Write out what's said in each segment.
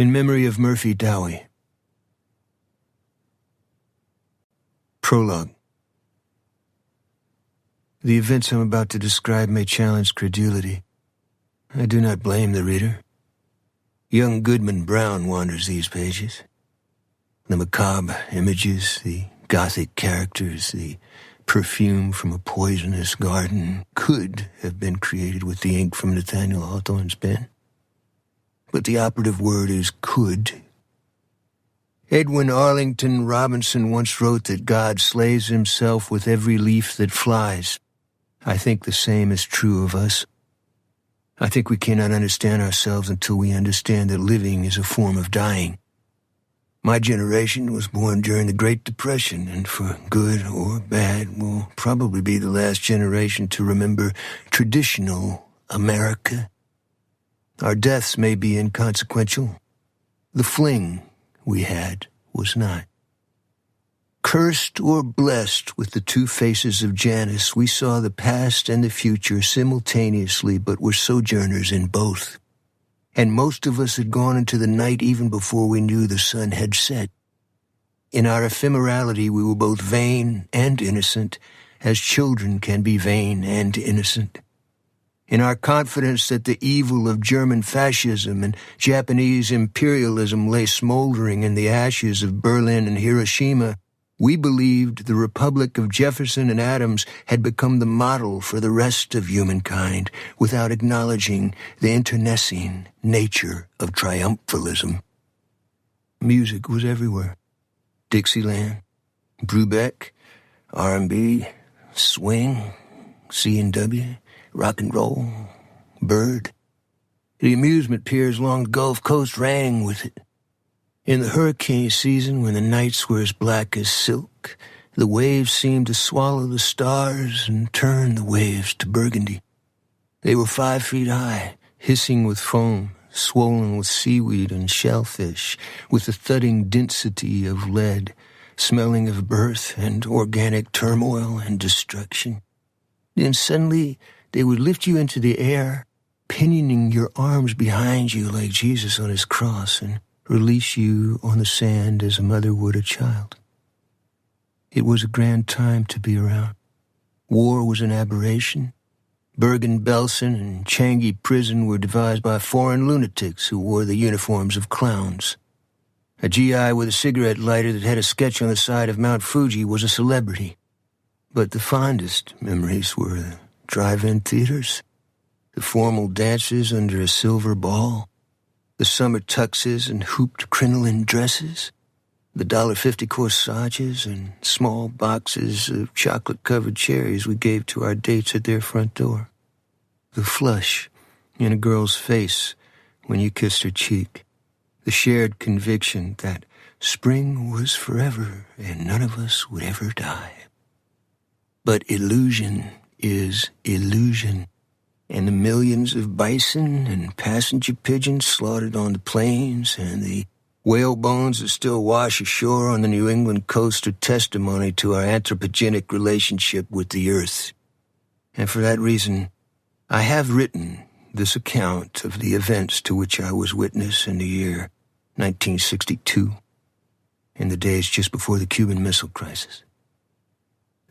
In memory of Murphy Dowie. Prologue. The events I'm about to describe may challenge credulity. I do not blame the reader. Young Goodman Brown wanders these pages. The macabre images, the gothic characters, the perfume from a poisonous garden could have been created with the ink from Nathaniel Hawthorne's pen. But the operative word is could. Edwin Arlington Robinson once wrote that God slays himself with every leaf that flies. I think the same is true of us. I think we cannot understand ourselves until we understand that living is a form of dying. My generation was born during the Great Depression, and for good or bad, will probably be the last generation to remember traditional America. Our deaths may be inconsequential. The fling we had was not. Cursed or blessed with the two faces of Janus, we saw the past and the future simultaneously, but were sojourners in both. And most of us had gone into the night even before we knew the sun had set. In our ephemerality, we were both vain and innocent, as children can be vain and innocent. In our confidence that the evil of German fascism and Japanese imperialism lay smoldering in the ashes of Berlin and Hiroshima, we believed the Republic of Jefferson and Adams had become the model for the rest of humankind without acknowledging the internecine nature of triumphalism. Music was everywhere. Dixieland, Brubeck, R&B, swing, C&W, rock and roll, bird. The amusement piers along the Gulf Coast rang with it. In the hurricane season, when the nights were as black as silk, the waves seemed to swallow the stars and turn the waves to burgundy. They were 5 feet high, hissing with foam, swollen with seaweed and shellfish, with the thudding density of lead, smelling of birth and organic turmoil and destruction. Then suddenly they would lift you into the air, pinioning your arms behind you like Jesus on his cross, and release you on the sand as a mother would a child. It was a grand time to be around. War was an aberration. Bergen-Belsen and Changi Prison were devised by foreign lunatics who wore the uniforms of clowns. A GI with a cigarette lighter that had a sketch on the side of Mount Fuji was a celebrity. But the fondest memories were the drive-in theaters, the formal dances under a silver ball, the summer tuxes and hooped crinoline dresses, the $1.50 corsages and small boxes of chocolate-covered cherries we gave to our dates at their front door, the flush in a girl's face when you kissed her cheek, the shared conviction that spring was forever and none of us would ever die. But illusion is illusion. And the millions of bison and passenger pigeons slaughtered on the plains, and the whale bones that still wash ashore on the New England coast are testimony to our anthropogenic relationship with the earth. And for that reason, I have written this account of the events to which I was witness in the year 1962, in the days just before the Cuban Missile Crisis.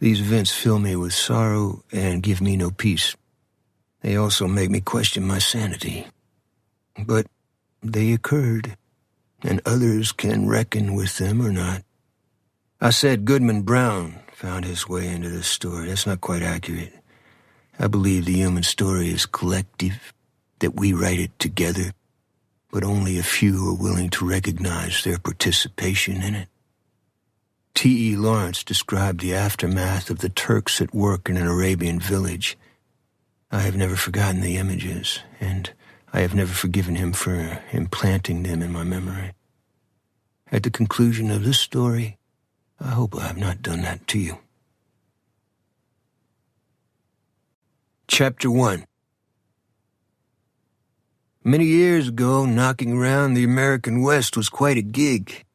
These events fill me with sorrow and give me no peace. They also make me question my sanity. But they occurred, and others can reckon with them or not. I said Goodman Brown found his way into this story. That's not quite accurate. I believe the human story is collective, that we write it together, but only a few are willing to recognize their participation in it. T.E. Lawrence described the aftermath of the Turks at work in an Arabian village. I have never forgotten the images, and I have never forgiven him for implanting them in my memory. At the conclusion of this story, I hope I have not done that to you. Chapter 1. Many years ago, knocking around the American West was quite a gig.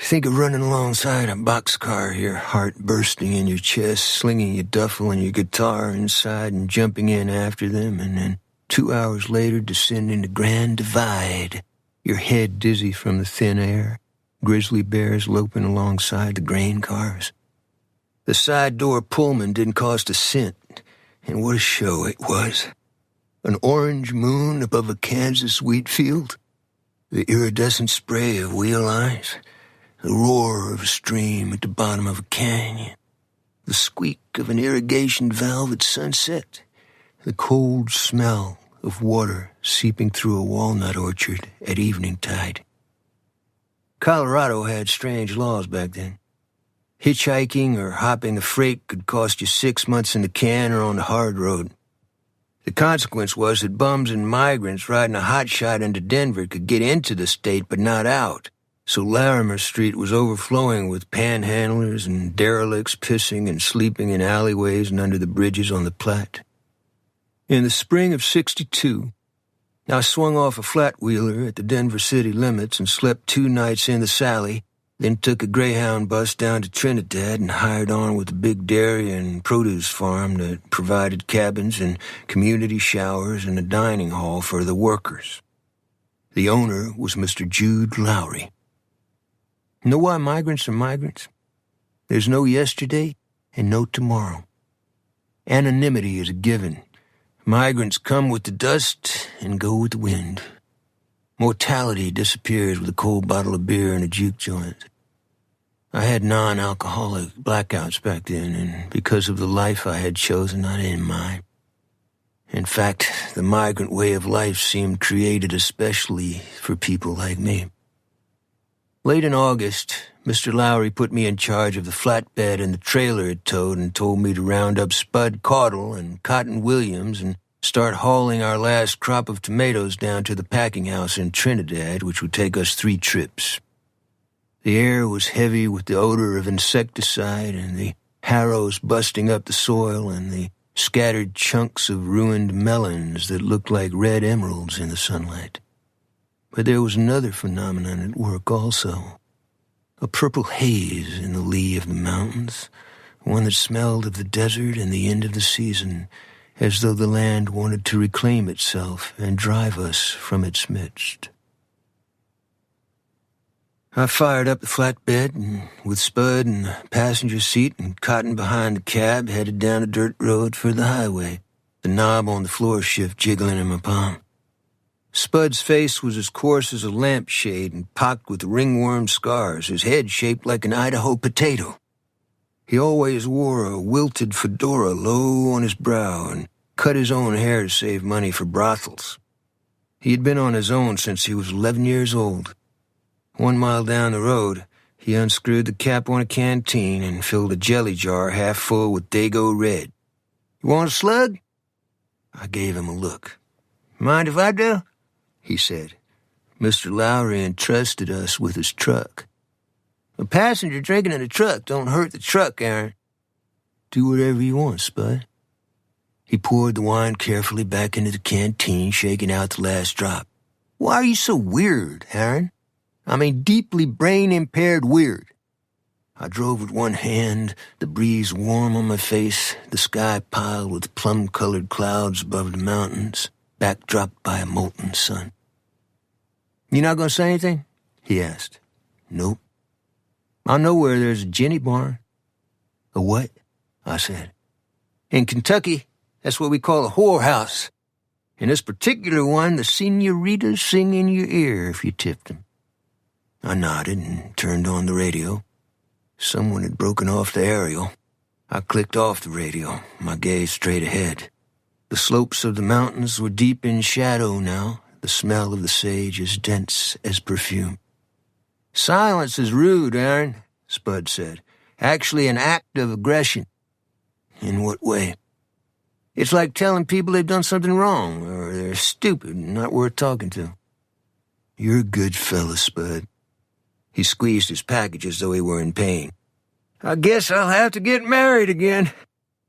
Think of running alongside a boxcar, your heart bursting in your chest, slinging your duffel and your guitar inside and jumping in after them, and then 2 hours later descending the Grand Divide your head dizzy from the thin air, grizzly bears loping alongside the grain cars. The side door Pullman didn't cost a cent, and what a show it was. An orange moon above a Kansas wheat field, the iridescent spray of wheel lines, the roar of a stream at the bottom of a canyon, the squeak of an irrigation valve at sunset, the cold smell of water seeping through a walnut orchard at evening tide. Colorado had strange laws back then. Hitchhiking or hopping a freight could cost you 6 months in the can or on the hard road. The consequence was that bums and migrants riding a hotshot into Denver could get into the state but not out, so Larimer Street was overflowing with panhandlers and derelicts pissing and sleeping in alleyways and under the bridges on the Platte. In the spring of '62, I swung off a flat-wheeler at the Denver city limits and slept 2 nights in the Sally, then took a Greyhound bus down to Trinidad and hired on with a big dairy and produce farm that provided cabins and community showers and a dining hall for the workers. The owner was Mr. Jude Lowry. Know why migrants are migrants? There's no yesterday and no tomorrow. Anonymity is a given. Migrants come with the dust and go with the wind. Mortality disappears with a cold bottle of beer and a juke joint. I had non-alcoholic blackouts back then, and because of the life I had chosen, I didn't mind. In fact, the migrant way of life seemed created especially for people like me. Late in August, Mr. Lowry put me in charge of the flatbed and the trailer it towed and told me to round up Spud Caudle and Cotton Williams and start hauling our last crop of tomatoes down to the packing house in Trinidad, which would take us 3 trips. The air was heavy with the odor of insecticide and the harrows busting up the soil and the scattered chunks of ruined melons that looked like red emeralds in the sunlight. But there was another phenomenon at work also. A purple haze in the lee of the mountains, one that smelled of the desert and the end of the season, as though the land wanted to reclaim itself and drive us from its midst. I fired up the flatbed, and with Spud in the passenger seat and Cotton behind the cab, headed down a dirt road for the highway, the knob on the floor shift jiggling in my palm. Spud's face was as coarse as a lampshade and pocked with ringworm scars, his head shaped like an Idaho potato. He always wore a wilted fedora low on his brow and cut his own hair to save money for brothels. He had been on his own since he was 11 years old. 1 mile down the road, he unscrewed the cap on a canteen and filled a jelly jar half full with Dago Red. "You want a slug?" I gave him a look. "Mind if I do?" he said. Mr. Lowry entrusted us with his truck. "A passenger drinking in a truck don't hurt the truck, Aaron." "Do whatever you want, Spud." He poured the wine carefully back into the canteen, shaking out the last drop. "Why are you so weird, Aaron? I mean, deeply brain-impaired weird." I drove with one hand, the breeze warm on my face, the sky piled with plum-colored clouds above the mountains, backdropped by a molten sun. "You not gonna say anything?" he asked. "Nope." "I know where there's a ginny barn." "A what?" I said. "In Kentucky, that's what we call a whorehouse. In this particular one, the senoritas sing in your ear if you tipped them." I nodded and turned on the radio. Someone had broken off the aerial. I clicked off the radio, my gaze straight ahead. The slopes of the mountains were deep in shadow now, the smell of the sage as dense as perfume. "Silence is rude, Aaron," Spud said. "Actually an act of aggression." "In what way?" "It's like telling people they've done something wrong, or they're stupid and not worth talking to." "You're a good fella, Spud." He squeezed his package as though he were in pain. "I guess I'll have to get married again.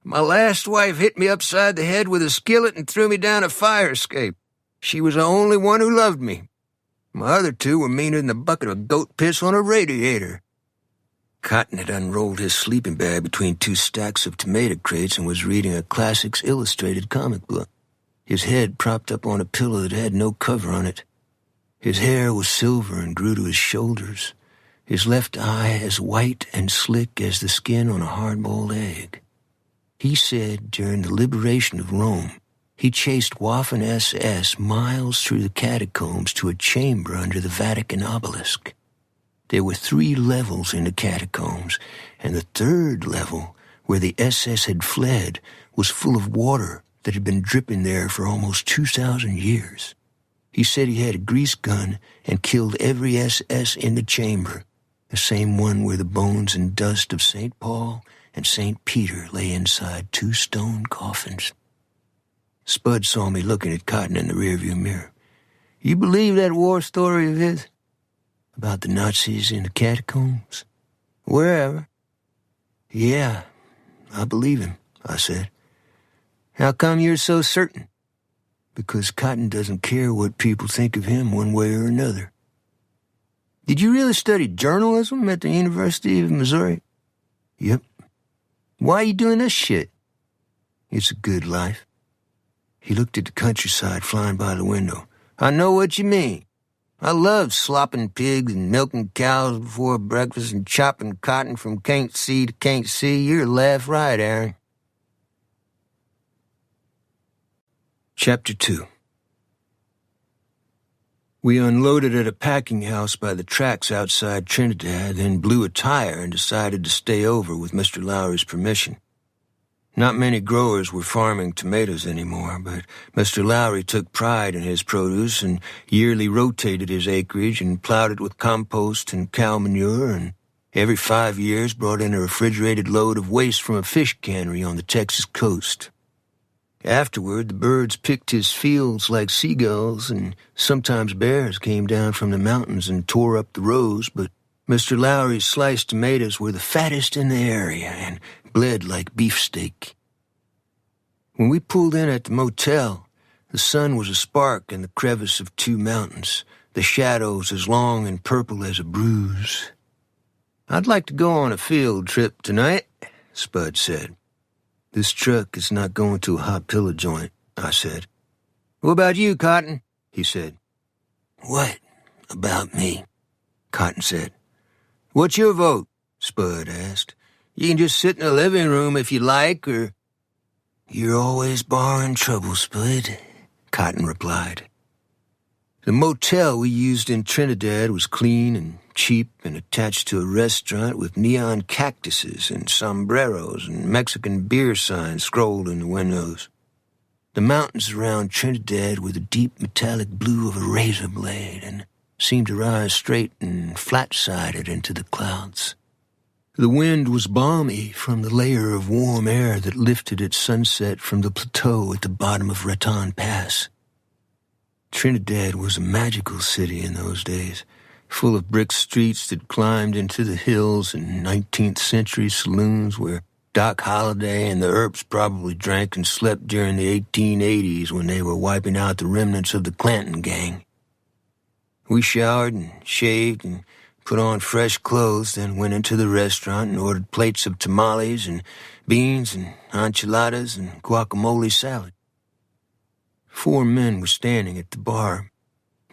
My last wife hit me upside the head with a skillet and threw me down a fire escape. She was the only one who loved me. My other 2 were meaner than a bucket of goat piss on a radiator." Cotton had unrolled his sleeping bag between 2 stacks of tomato crates and was reading a Classics Illustrated comic book, his head propped up on a pillow that had no cover on it. His hair was silver and grew to his shoulders, his left eye as white and slick as the skin on a hard-boiled egg. He said during the liberation of Rome, he chased Waffen SS miles through the catacombs to a chamber under the Vatican obelisk. There were 3 levels in the catacombs, and the 3rd level, where the SS had fled, was full of water that had been dripping there for almost 2,000 years. He said he had a grease gun and killed every SS in the chamber, the same one where the bones and dust of St. Paul and St. Peter lay inside 2 stone coffins. Spud saw me looking at Cotton in the rearview mirror. "You believe that war story of his? About the Nazis in the catacombs? Wherever?" "Yeah, I believe him," I said. "How come you're so certain?" "Because Cotton doesn't care what people think of him one way or another." "Did you really study journalism at the University of Missouri?" "Yep." "Why are you doing this shit?" "It's a good life." He looked at the countryside flying by the window. "I know what you mean. I love slopping pigs and milking cows before breakfast and chopping cotton from can't see to can't see. You're laugh right, Aaron." Chapter 2. We unloaded at a packing house by the tracks outside Trinidad, then blew a tire and decided to stay over with Mr. Lowry's permission. Not many growers were farming tomatoes anymore, but Mr. Lowry took pride in his produce and yearly rotated his acreage and plowed it with compost and cow manure, and every 5 years brought in a refrigerated load of waste from a fish cannery on the Texas coast. Afterward, the birds picked his fields like seagulls, and sometimes bears came down from the mountains and tore up the rows, but Mr. Lowry's sliced tomatoes were the fattest in the area and bled like beefsteak. When we pulled in at the motel, the sun was a spark in the crevice of 2 mountains, the shadows as long and purple as a bruise. "I'd like to go on a field trip tonight," Spud said. "This truck is not going to a hot pillow joint," I said. "What about you, Cotton?" he said. "What about me?" Cotton said. "What's your vote?" Spud asked. "You can just sit in the living room if you like, or—" "You're always barring trouble, Spud," Cotton replied. The motel we used in Trinidad was clean and cheap and attached to a restaurant with neon cactuses and sombreros and Mexican beer signs scrolled in the windows. The mountains around Trinidad were the deep metallic blue of a razor blade and seemed to rise straight and flat-sided into the clouds. The wind was balmy from the layer of warm air that lifted at sunset from the plateau at the bottom of Raton Pass. Trinidad was a magical city in those days, full of brick streets that climbed into the hills and 19th century saloons where Doc Holliday and the Earps probably drank and slept during the 1880s when they were wiping out the remnants of the Clanton gang. We showered and shaved and put on fresh clothes, then went into the restaurant and ordered plates of tamales and beans and enchiladas and guacamole salad. 4 men were standing at the bar,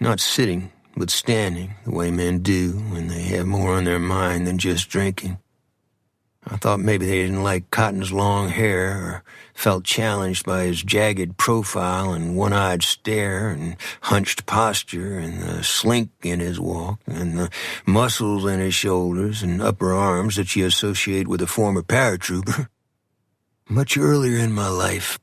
not sitting, but standing, the way men do when they have more on their mind than just drinking. I thought maybe they didn't like Cotton's long hair or felt challenged by his jagged profile and one-eyed stare and hunched posture and the slink in his walk and the muscles in his shoulders and upper arms that you associate with a former paratrooper. Much earlier in my life,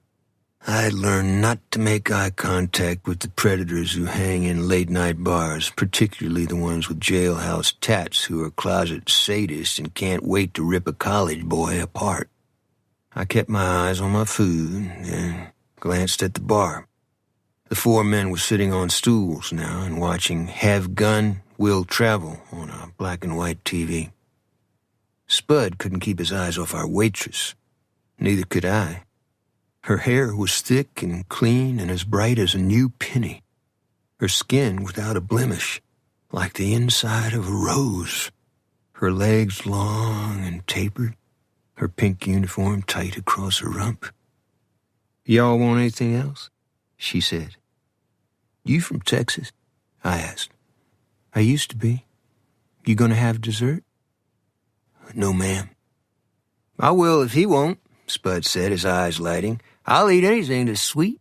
I had learned not to make eye contact with the predators who hang in late-night bars, particularly the ones with jailhouse tats who are closet sadists and can't wait to rip a college boy apart. I kept my eyes on my food and glanced at the bar. The 4 men were sitting on stools now and watching Have Gun, Will Travel on a black-and-white TV. Spud couldn't keep his eyes off our waitress. Neither could I. Her hair was thick and clean and as bright as a new penny. Her skin without a blemish, like the inside of a rose. Her legs long and tapered, her pink uniform tight across her rump. "Y'all want anything else?" she said. "You from Texas?" I asked. I used to be. You gonna have dessert? No, ma'am. I will if he won't, Spud said, his eyes lighting. I'll eat anything that's sweet.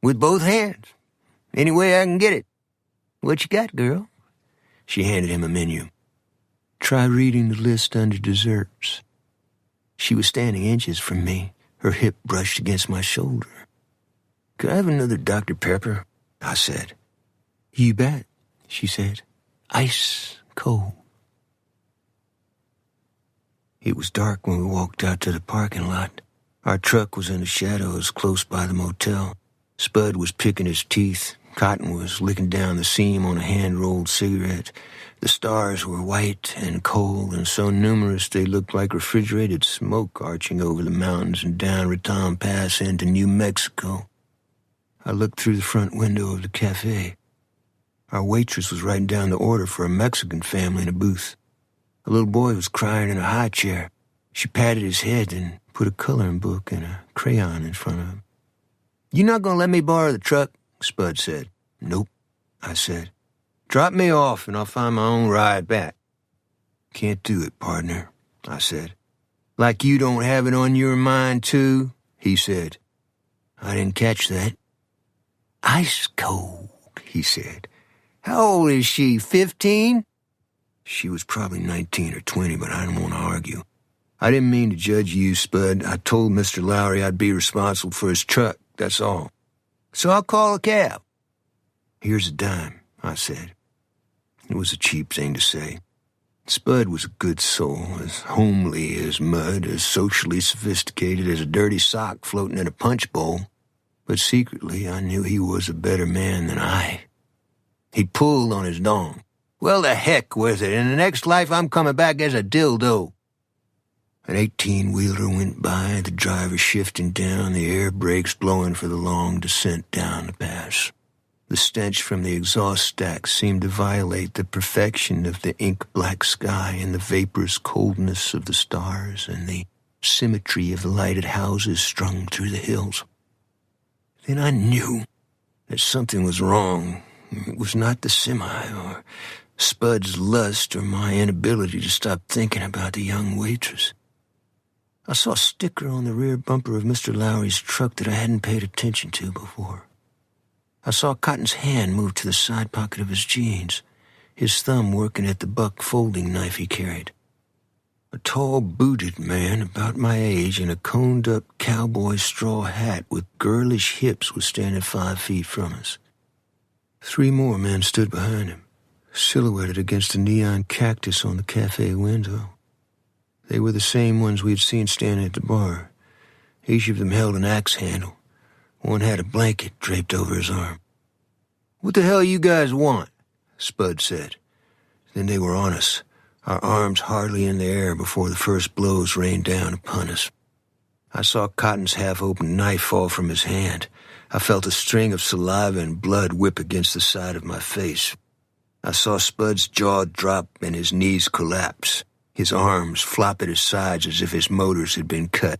With both hands. Any way I can get it. What you got, girl? She handed him a menu. Try reading the list under desserts. She was standing inches from me, her hip brushed against my shoulder. Could I have another Dr. Pepper? I said. You bet, she said. Ice cold. It was dark when we walked out to the parking lot. Our truck was in the shadows close by the motel. Spud was picking his teeth. Cotton was licking down the seam on a hand-rolled cigarette. The stars were white and cold and so numerous they looked like refrigerated smoke arching over the mountains and down Raton Pass into New Mexico. I looked through the front window of the cafe. Our waitress was writing down the order for a Mexican family in a booth. A little boy was crying in a high chair. She patted his head and put a coloring book and a crayon in front of him. You not gonna let me borrow the truck? Spud said. Nope, I said. Drop me off and I'll find my own ride back. Can't do it, partner, I said. Like you don't have it on your mind, too? He said. I didn't catch that. Ice cold, he said. How old is she, 15? She was probably 19 or 20, but I didn't want to argue. I didn't mean to judge you, Spud. I told Mr. Lowry I'd be responsible for his truck, that's all. So I'll call a cab. Here's a dime, I said. It was a cheap thing to say. Spud was a good soul, as homely as mud, as socially sophisticated as a dirty sock floating in a punch bowl. But secretly, I knew he was a better man than I. He pulled on his dong. Well, the heck with it. In the next life, I'm coming back as a dildo. An 18-wheeler went by, the driver shifting down, the air brakes blowing for the long descent down the pass. The stench from the exhaust stack seemed to violate the perfection of the ink-black sky and the vaporous coldness of the stars and the symmetry of the lighted houses strung through the hills. Then I knew that something was wrong. It was not the semi or Spud's lust or my inability to stop thinking about the young waitress. I saw a sticker on the rear bumper of Mr. Lowry's truck that I hadn't paid attention to before. I saw Cotton's hand move to the side pocket of his jeans, his thumb working at the buck folding knife he carried. A tall, booted man about my age in a coned-up cowboy straw hat with girlish hips was standing 5 feet from us. 3 more men stood behind him, silhouetted against a neon cactus on the cafe window. They were the same ones we had seen standing at the bar. Each of them held an axe handle. One had a blanket draped over his arm. What the hell you guys want? Spud said. Then they were on us, our arms hardly in the air before the first blows rained down upon us. I saw Cotton's half-open knife fall from his hand. I felt a string of saliva and blood whip against the side of my face. I saw Spud's jaw drop and his knees collapse. His arms flop at his sides as if his motors had been cut.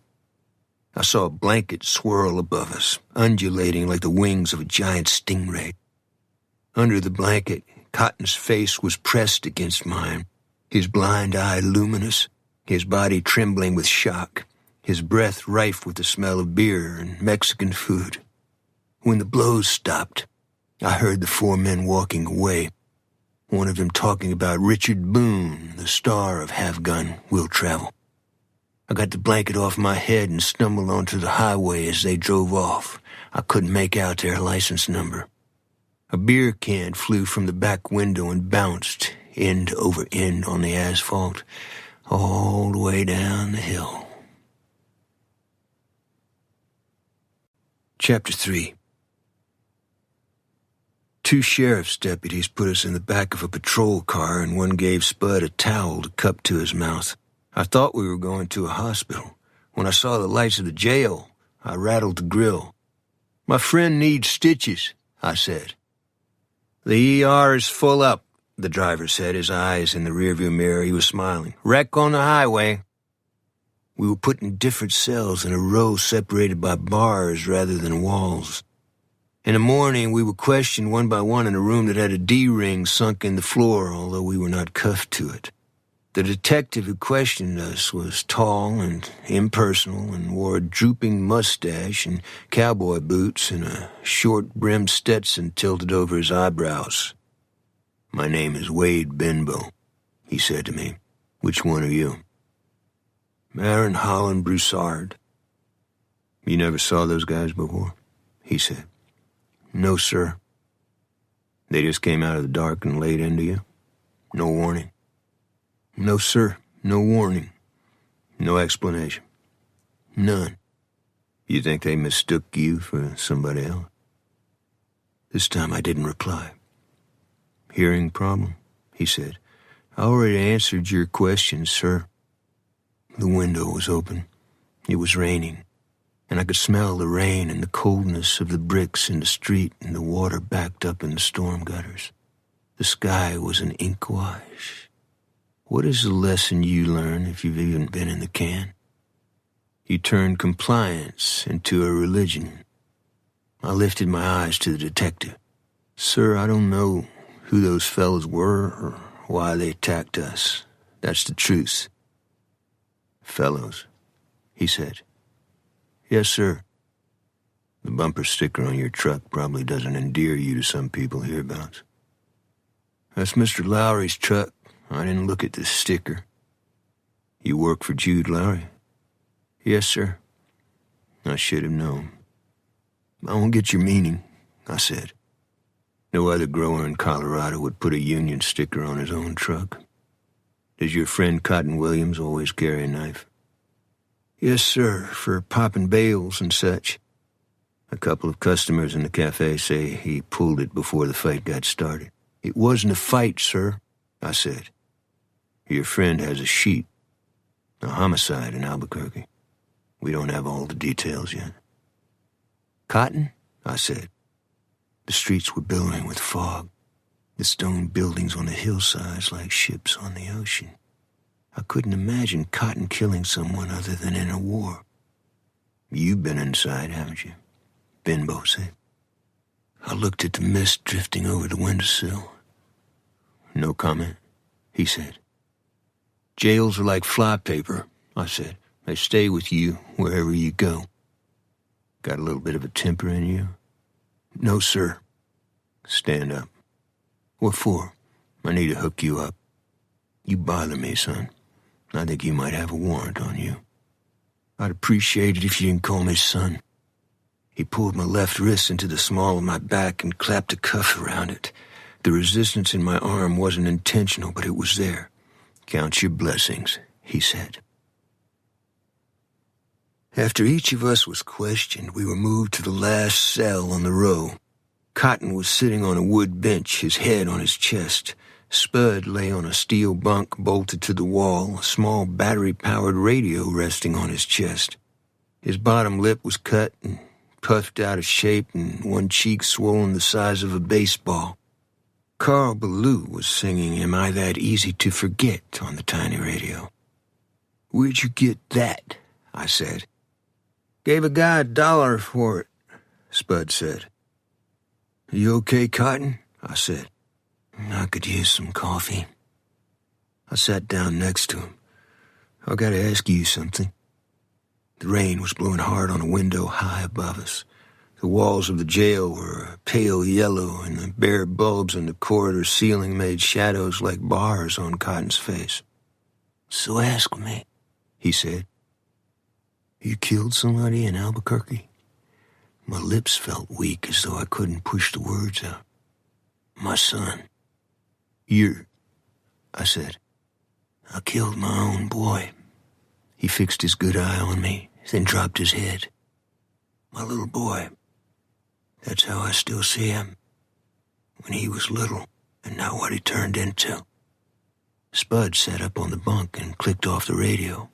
I saw a blanket swirl above us, undulating like the wings of a giant stingray. Under the blanket, Cotton's face was pressed against mine, his blind eye luminous, his body trembling with shock, his breath rife with the smell of beer and Mexican food. When the blows stopped, I heard the 4 men walking away, one of them talking about Richard Boone, the star of Have Gun, Will Travel. I got the blanket off my head and stumbled onto the highway as they drove off. I couldn't make out their license number. A beer can flew from the back window and bounced end over end on the asphalt, all the way down the hill. Chapter 3. 2 sheriff's deputies put us in the back of a patrol car, and one gave Spud a towel to cup to his mouth. I thought we were going to a hospital. When I saw the lights of the jail, I rattled the grill. My friend needs stitches, I said. The ER is full up, the driver said, his eyes in the rearview mirror. He was smiling. Wreck on the highway. We were put in different cells in a row separated by bars rather than walls. In the morning, we were questioned one by one in a room that had a D-ring sunk in the floor, although we were not cuffed to it. The detective who questioned us was tall and impersonal and wore a drooping mustache and cowboy boots and a short-brimmed Stetson tilted over his eyebrows. "My name is Wade Benbow," he said to me. "Which one are you?" "Aaron Holland Broussard." "You never saw those guys before?" he said. "No, sir." "They just came out of the dark and laid into you? No warning?" "No, sir. No warning." "No explanation?" "None." "You think they mistook you for somebody else?" This time I didn't reply. "Hearing problem?" he said. "I already answered your questions, sir." The window was open. It was raining, and I could smell the rain and the coldness of the bricks in the street and the water backed up in the storm gutters. The sky was an ink wash. What is the lesson you learn if you've even been in the can? You turn compliance into a religion. I lifted my eyes to the detective. "Sir, I don't know who those fellas were or why they attacked us. That's the truth." "Fellows," he said. "Yes, sir." "The bumper sticker on your truck probably doesn't endear you to some people hereabouts." "That's Mr. Lowry's truck. I didn't look at the sticker." "You work for Jude Lowry?" "Yes, sir." I should have known. "I won't get your meaning," I said. "No other grower in Colorado would put a Union sticker on his own truck. Does your friend Cotton Williams always carry a knife?" "Yes, sir, for popping bales and such." "A couple of customers in the cafe say he pulled it before the fight got started." "It wasn't a fight, sir," I said. "Your friend has a sheet. A homicide in Albuquerque. We don't have all the details yet." "Cotton?" I said. The streets were billowing with fog, the stone buildings on the hillsides like ships on the ocean. I couldn't imagine Cotton killing someone other than in a war. "You've been inside, haven't you?" Benbow said. I looked at the mist drifting over the windowsill. "No comment," he said. "Jails are like flypaper," I said. "They stay with you wherever you go." "Got a little bit of a temper in you?" "No, sir." "Stand up." "What for?" "I need to hook you up. You bother me, son. I think you might have a warrant on you." "I'd appreciate it if you didn't call me son." He pulled my left wrist into the small of my back and clapped a cuff around it. The resistance in my arm wasn't intentional, but it was there. "Count your blessings," he said. After each of us was questioned, we were moved to the last cell on the row. Cotton was sitting on a wood bench, his head on his chest. Spud lay on a steel bunk bolted to the wall, a small battery-powered radio resting on his chest. His bottom lip was cut and puffed out of shape, and one cheek swollen the size of a baseball. Carl Ballou was singing "Am I That Easy to Forget" on the tiny radio. "Where'd you get that?" I said. "Gave a guy $1 for it," Spud said. "You okay, Cotton?" I said. "I could use some coffee." I sat down next to him. "I gotta ask you something." The rain was blowing hard on a window high above us. The walls of the jail were a pale yellow, and the bare bulbs in the corridor ceiling made shadows like bars on Cotton's face. "So ask me," he said. "You killed somebody in Albuquerque?" My lips felt weak, as though I couldn't push the words out. "My son." I said. "I killed my own boy." He fixed his good eye on me, then dropped his head. "My little boy. That's how I still see him. When he was little, and now what he turned into." Spud sat up on the bunk and clicked off the radio.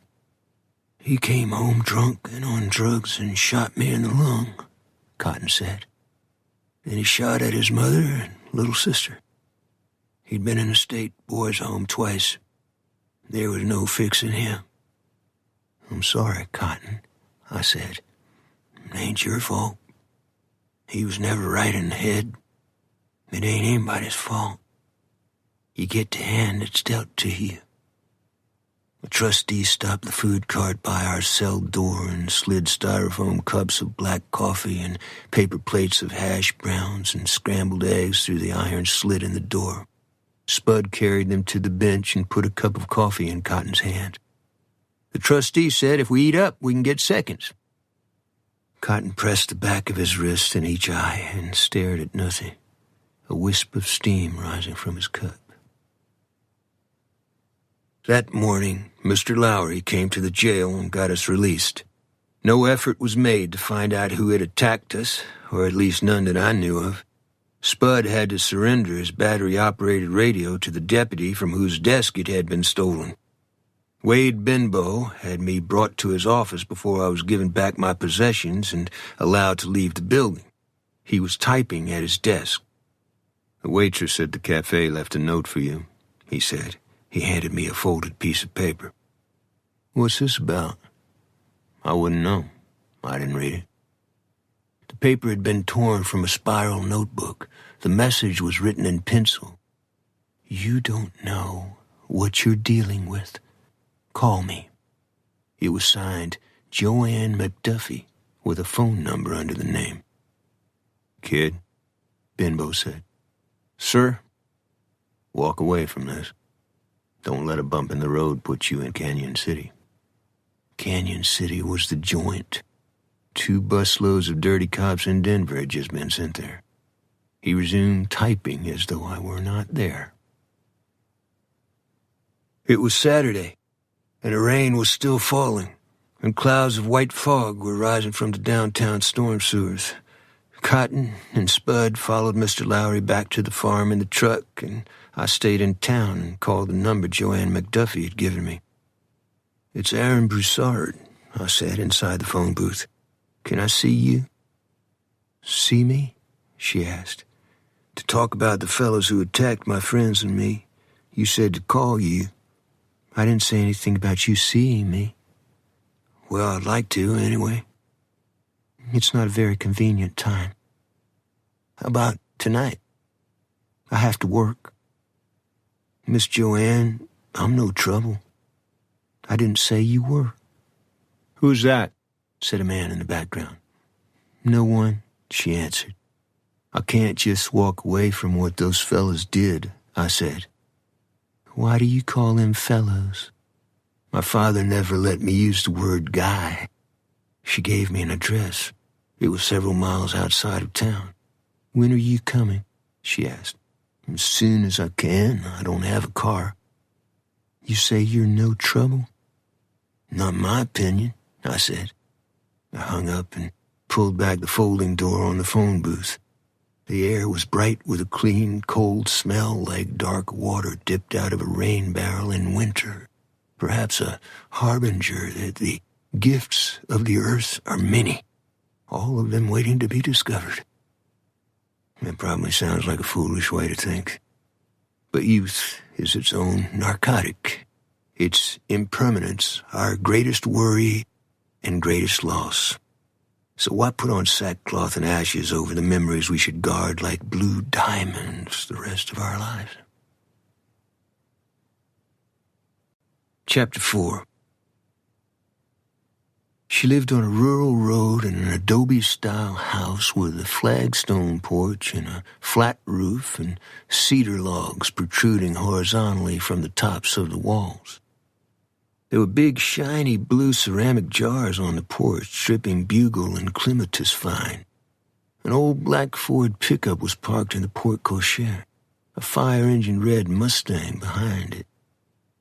"He came home drunk and on drugs and shot me in the lung," Cotton said. "Then he shot at his mother and little sister. He'd been in a state boys' home twice. There was no fixing him." "I'm sorry, Cotton," I said. "It ain't your fault." He was never right in the head. It ain't anybody's fault. You get the hand that's dealt to you. The trustee stopped the food cart by our cell door and slid styrofoam cups of black coffee and paper plates of hash browns and scrambled eggs through the iron slit in the door. Spud carried them to the bench and put a cup of coffee in Cotton's hand. The trustee said if we eat up, we can get seconds. Cotton pressed the back of his wrist in each eye and stared at nothing, a wisp of steam rising from his cup. That morning, Mr. Lowry came to the jail and got us released. No effort was made to find out who had attacked us, or at least none that I knew of. Spud had to surrender his battery-operated radio to the deputy from whose desk it had been stolen. Wade Benbow had me brought to his office before I was given back my possessions and allowed to leave the building. He was typing at his desk. "The waitress at the cafe left a note for you," he said. He handed me a folded piece of paper. "What's this about?" I wouldn't know. I didn't read it. The paper had been torn from a spiral notebook. The message was written in pencil. "You don't know what you're dealing with. Call me." It was signed Joanne McDuffie, with a phone number under the name. "Kid," Benbow said. "Sir?" "Walk away from this. Don't let a bump in the road put you in Canyon City." Canyon City was the joint. 2 busloads of dirty cops in Denver had just been sent there. He resumed typing as though I were not there. It was Saturday, and the rain was still falling, and clouds of white fog were rising from the downtown storm sewers. Cotton and Spud followed Mr. Lowry back to the farm in the truck, and I stayed in town and called the number Joanne McDuffie had given me. "It's Aaron Broussard," I said inside the phone booth. "Can I see you?" "See me?" she asked. "To talk about the fellows who attacked my friends and me. You said to call you." "I didn't say anything about you seeing me." "Well, I'd like to, anyway." "It's not a very convenient time." "How about tonight?" "I have to work." "Miss Joanne, I'm no trouble." "I didn't say you were." "Who's that?" said a man in the background. "No one," she answered. "I can't just walk away from what those fellows did," I said. "Why do you call them fellows?" "My father never let me use the word guy." She gave me an address. It was several miles outside of town. "When are you coming?" she asked. "As soon as I can. I don't have a car." "You say you're no trouble?" "Not in my opinion," I said. I hung up and pulled back the folding door on the phone booth. The air was bright with a clean, cold smell like dark water dipped out of a rain barrel in winter, perhaps a harbinger that the gifts of the earth are many, all of them waiting to be discovered. It probably sounds like a foolish way to think, but youth is its own narcotic. Its impermanence, our greatest worry and greatest loss. So why put on sackcloth and ashes over the memories we should guard like blue diamonds the rest of our lives? Chapter 4. She lived on a rural road in an adobe-style house with a flagstone porch and a flat roof and cedar logs protruding horizontally from the tops of the walls. There were big, shiny blue ceramic jars on the porch, dripping bugle and clematis vine. An old black Ford pickup was parked in the porte cochere, a fire-engine red Mustang behind it.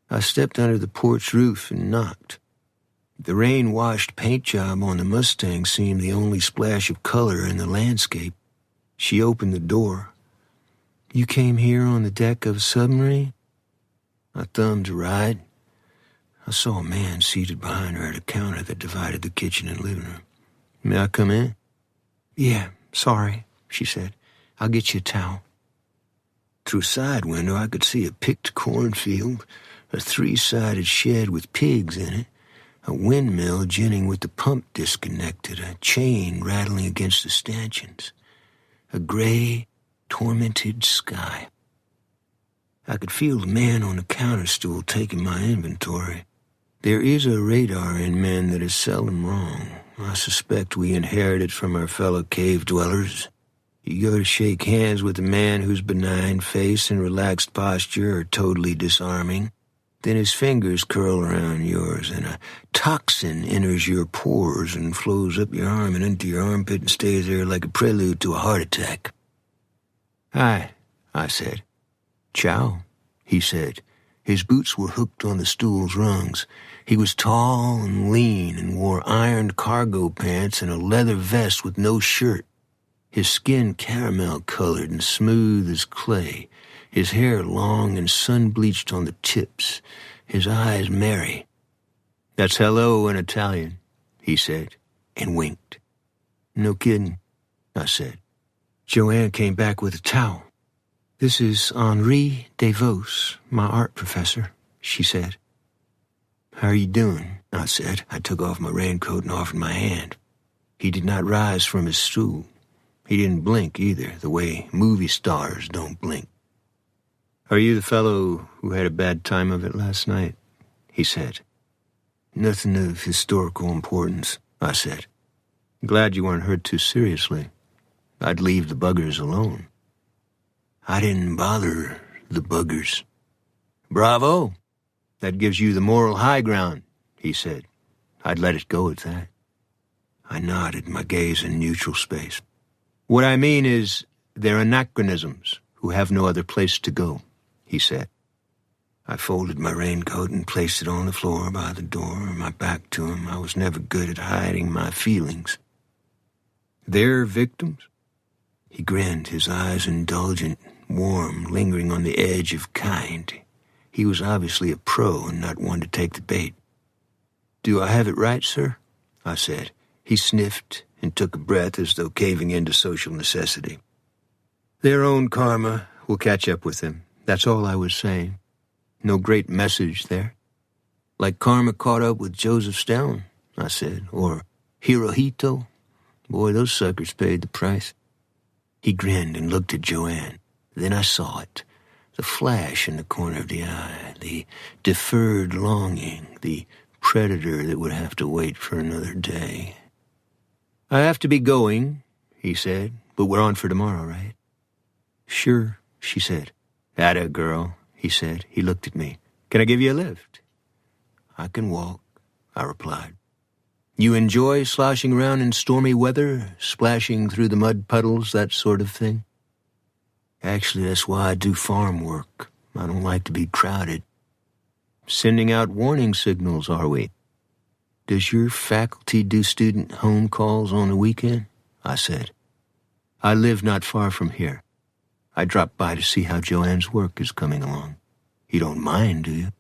I stepped under the porch roof and knocked. The rain-washed paint job on the Mustang seemed the only splash of color in the landscape. She opened the door. "You came here on the deck of a submarine?" I thumbed to right. I saw a man seated behind her at a counter that divided the kitchen and living room. "May I come in?" "Yeah, sorry," she said. "I'll get you a towel." Through a side window, I could see a picked cornfield, a 3-sided shed with pigs in it, a windmill ginning with the pump disconnected, a chain rattling against the stanchions. A gray, tormented sky. I could feel the man on the counter stool taking my inventory. There is a radar in men that is seldom wrong. I suspect we inherit it from our fellow cave dwellers. You go to shake hands with a man whose benign face and relaxed posture are totally disarming. Then his fingers curl around yours, and a toxin enters your pores and flows up your arm and into your armpit and stays there like a prelude to a heart attack. "Hi," I said. "Ciao," he said. His boots were hooked on the stool's rungs. He was tall and lean and wore ironed cargo pants and a leather vest with no shirt. His skin caramel-colored and smooth as clay. His hair long and sun-bleached on the tips. His eyes merry. "That's hello in Italian," he said, and winked. "No kidding," I said. Joanne came back with a towel. "This is Henri DeVos, my art professor," she said. "How are you doing?" I said. I took off my raincoat and offered my hand. He did not rise from his stool. He didn't blink either, the way movie stars don't blink. "Are you the fellow who had a bad time of it last night?" he said. "Nothing of historical importance," I said. "Glad you weren't hurt too seriously. I'd leave the buggers alone." "I didn't bother the buggers." "Bravo! That gives you the moral high ground," he said. I'd let it go at that. I nodded, my gaze in neutral space. "What I mean is, they're anachronisms who have no other place to go," he said. I folded my raincoat and placed it on the floor by the door, my back to him. I was never good at hiding my feelings. "They're victims?" He grinned, his eyes indulgent, warm, lingering on the edge of kind. He was obviously a pro and not one to take the bait. "Do I have it right, sir?" I said. He sniffed and took a breath as though caving into social necessity. "Their own karma will catch up with them. That's all I was saying. No great message there." "Like karma caught up with Joseph Stalin," I said, "or Hirohito. Boy, those suckers paid the price." He grinned and looked at Joanne. Then I saw it. The flash in the corner of the eye, the deferred longing, the predator that would have to wait for another day. "I have to be going," he said, "but we're on for tomorrow, right?" "Sure," she said. "Atta girl," he said. He looked at me. "Can I give you a lift?" "I can walk," I replied. "You enjoy sloshing around in stormy weather, splashing through the mud puddles, that sort of thing?" "Actually, that's why I do farm work. I don't like to be crowded." "Sending out warning signals, are we?" "Does your faculty do student home calls on the weekend?" I said. "I live not far from here. I dropped by to see how Joanne's work is coming along. You don't mind, do you?"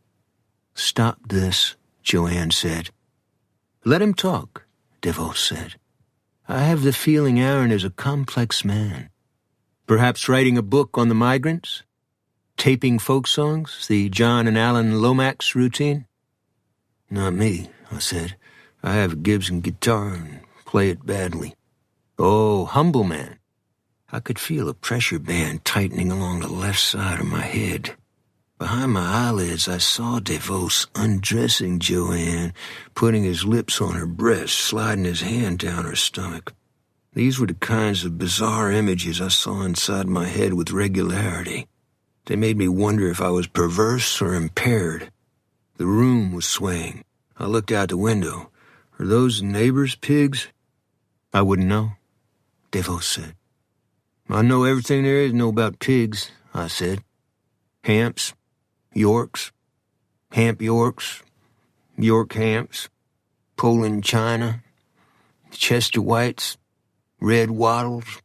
"Stop this," Joanne said. "Let him talk," DeVos said. "I have the feeling Aaron is a complex man. Perhaps writing a book on the migrants? Taping folk songs, the John and Alan Lomax routine?" "Not me," I said. "I have a Gibson guitar and play it badly." "Oh, humble man." I could feel a pressure band tightening along the left side of my head. Behind my eyelids, I saw DeVos undressing Joanne, putting his lips on her breast, sliding his hand down her stomach. These were the kinds of bizarre images I saw inside my head with regularity. They made me wonder if I was perverse or impaired. The room was swaying. I looked out the window. "Are those neighbors' pigs?" "I wouldn't know," DeVos said. "I know everything there is to know about pigs," I said. "Hamps, Yorks, Hamp Yorks, York Hamps, Poland China, Chester Whites, Red Wattles.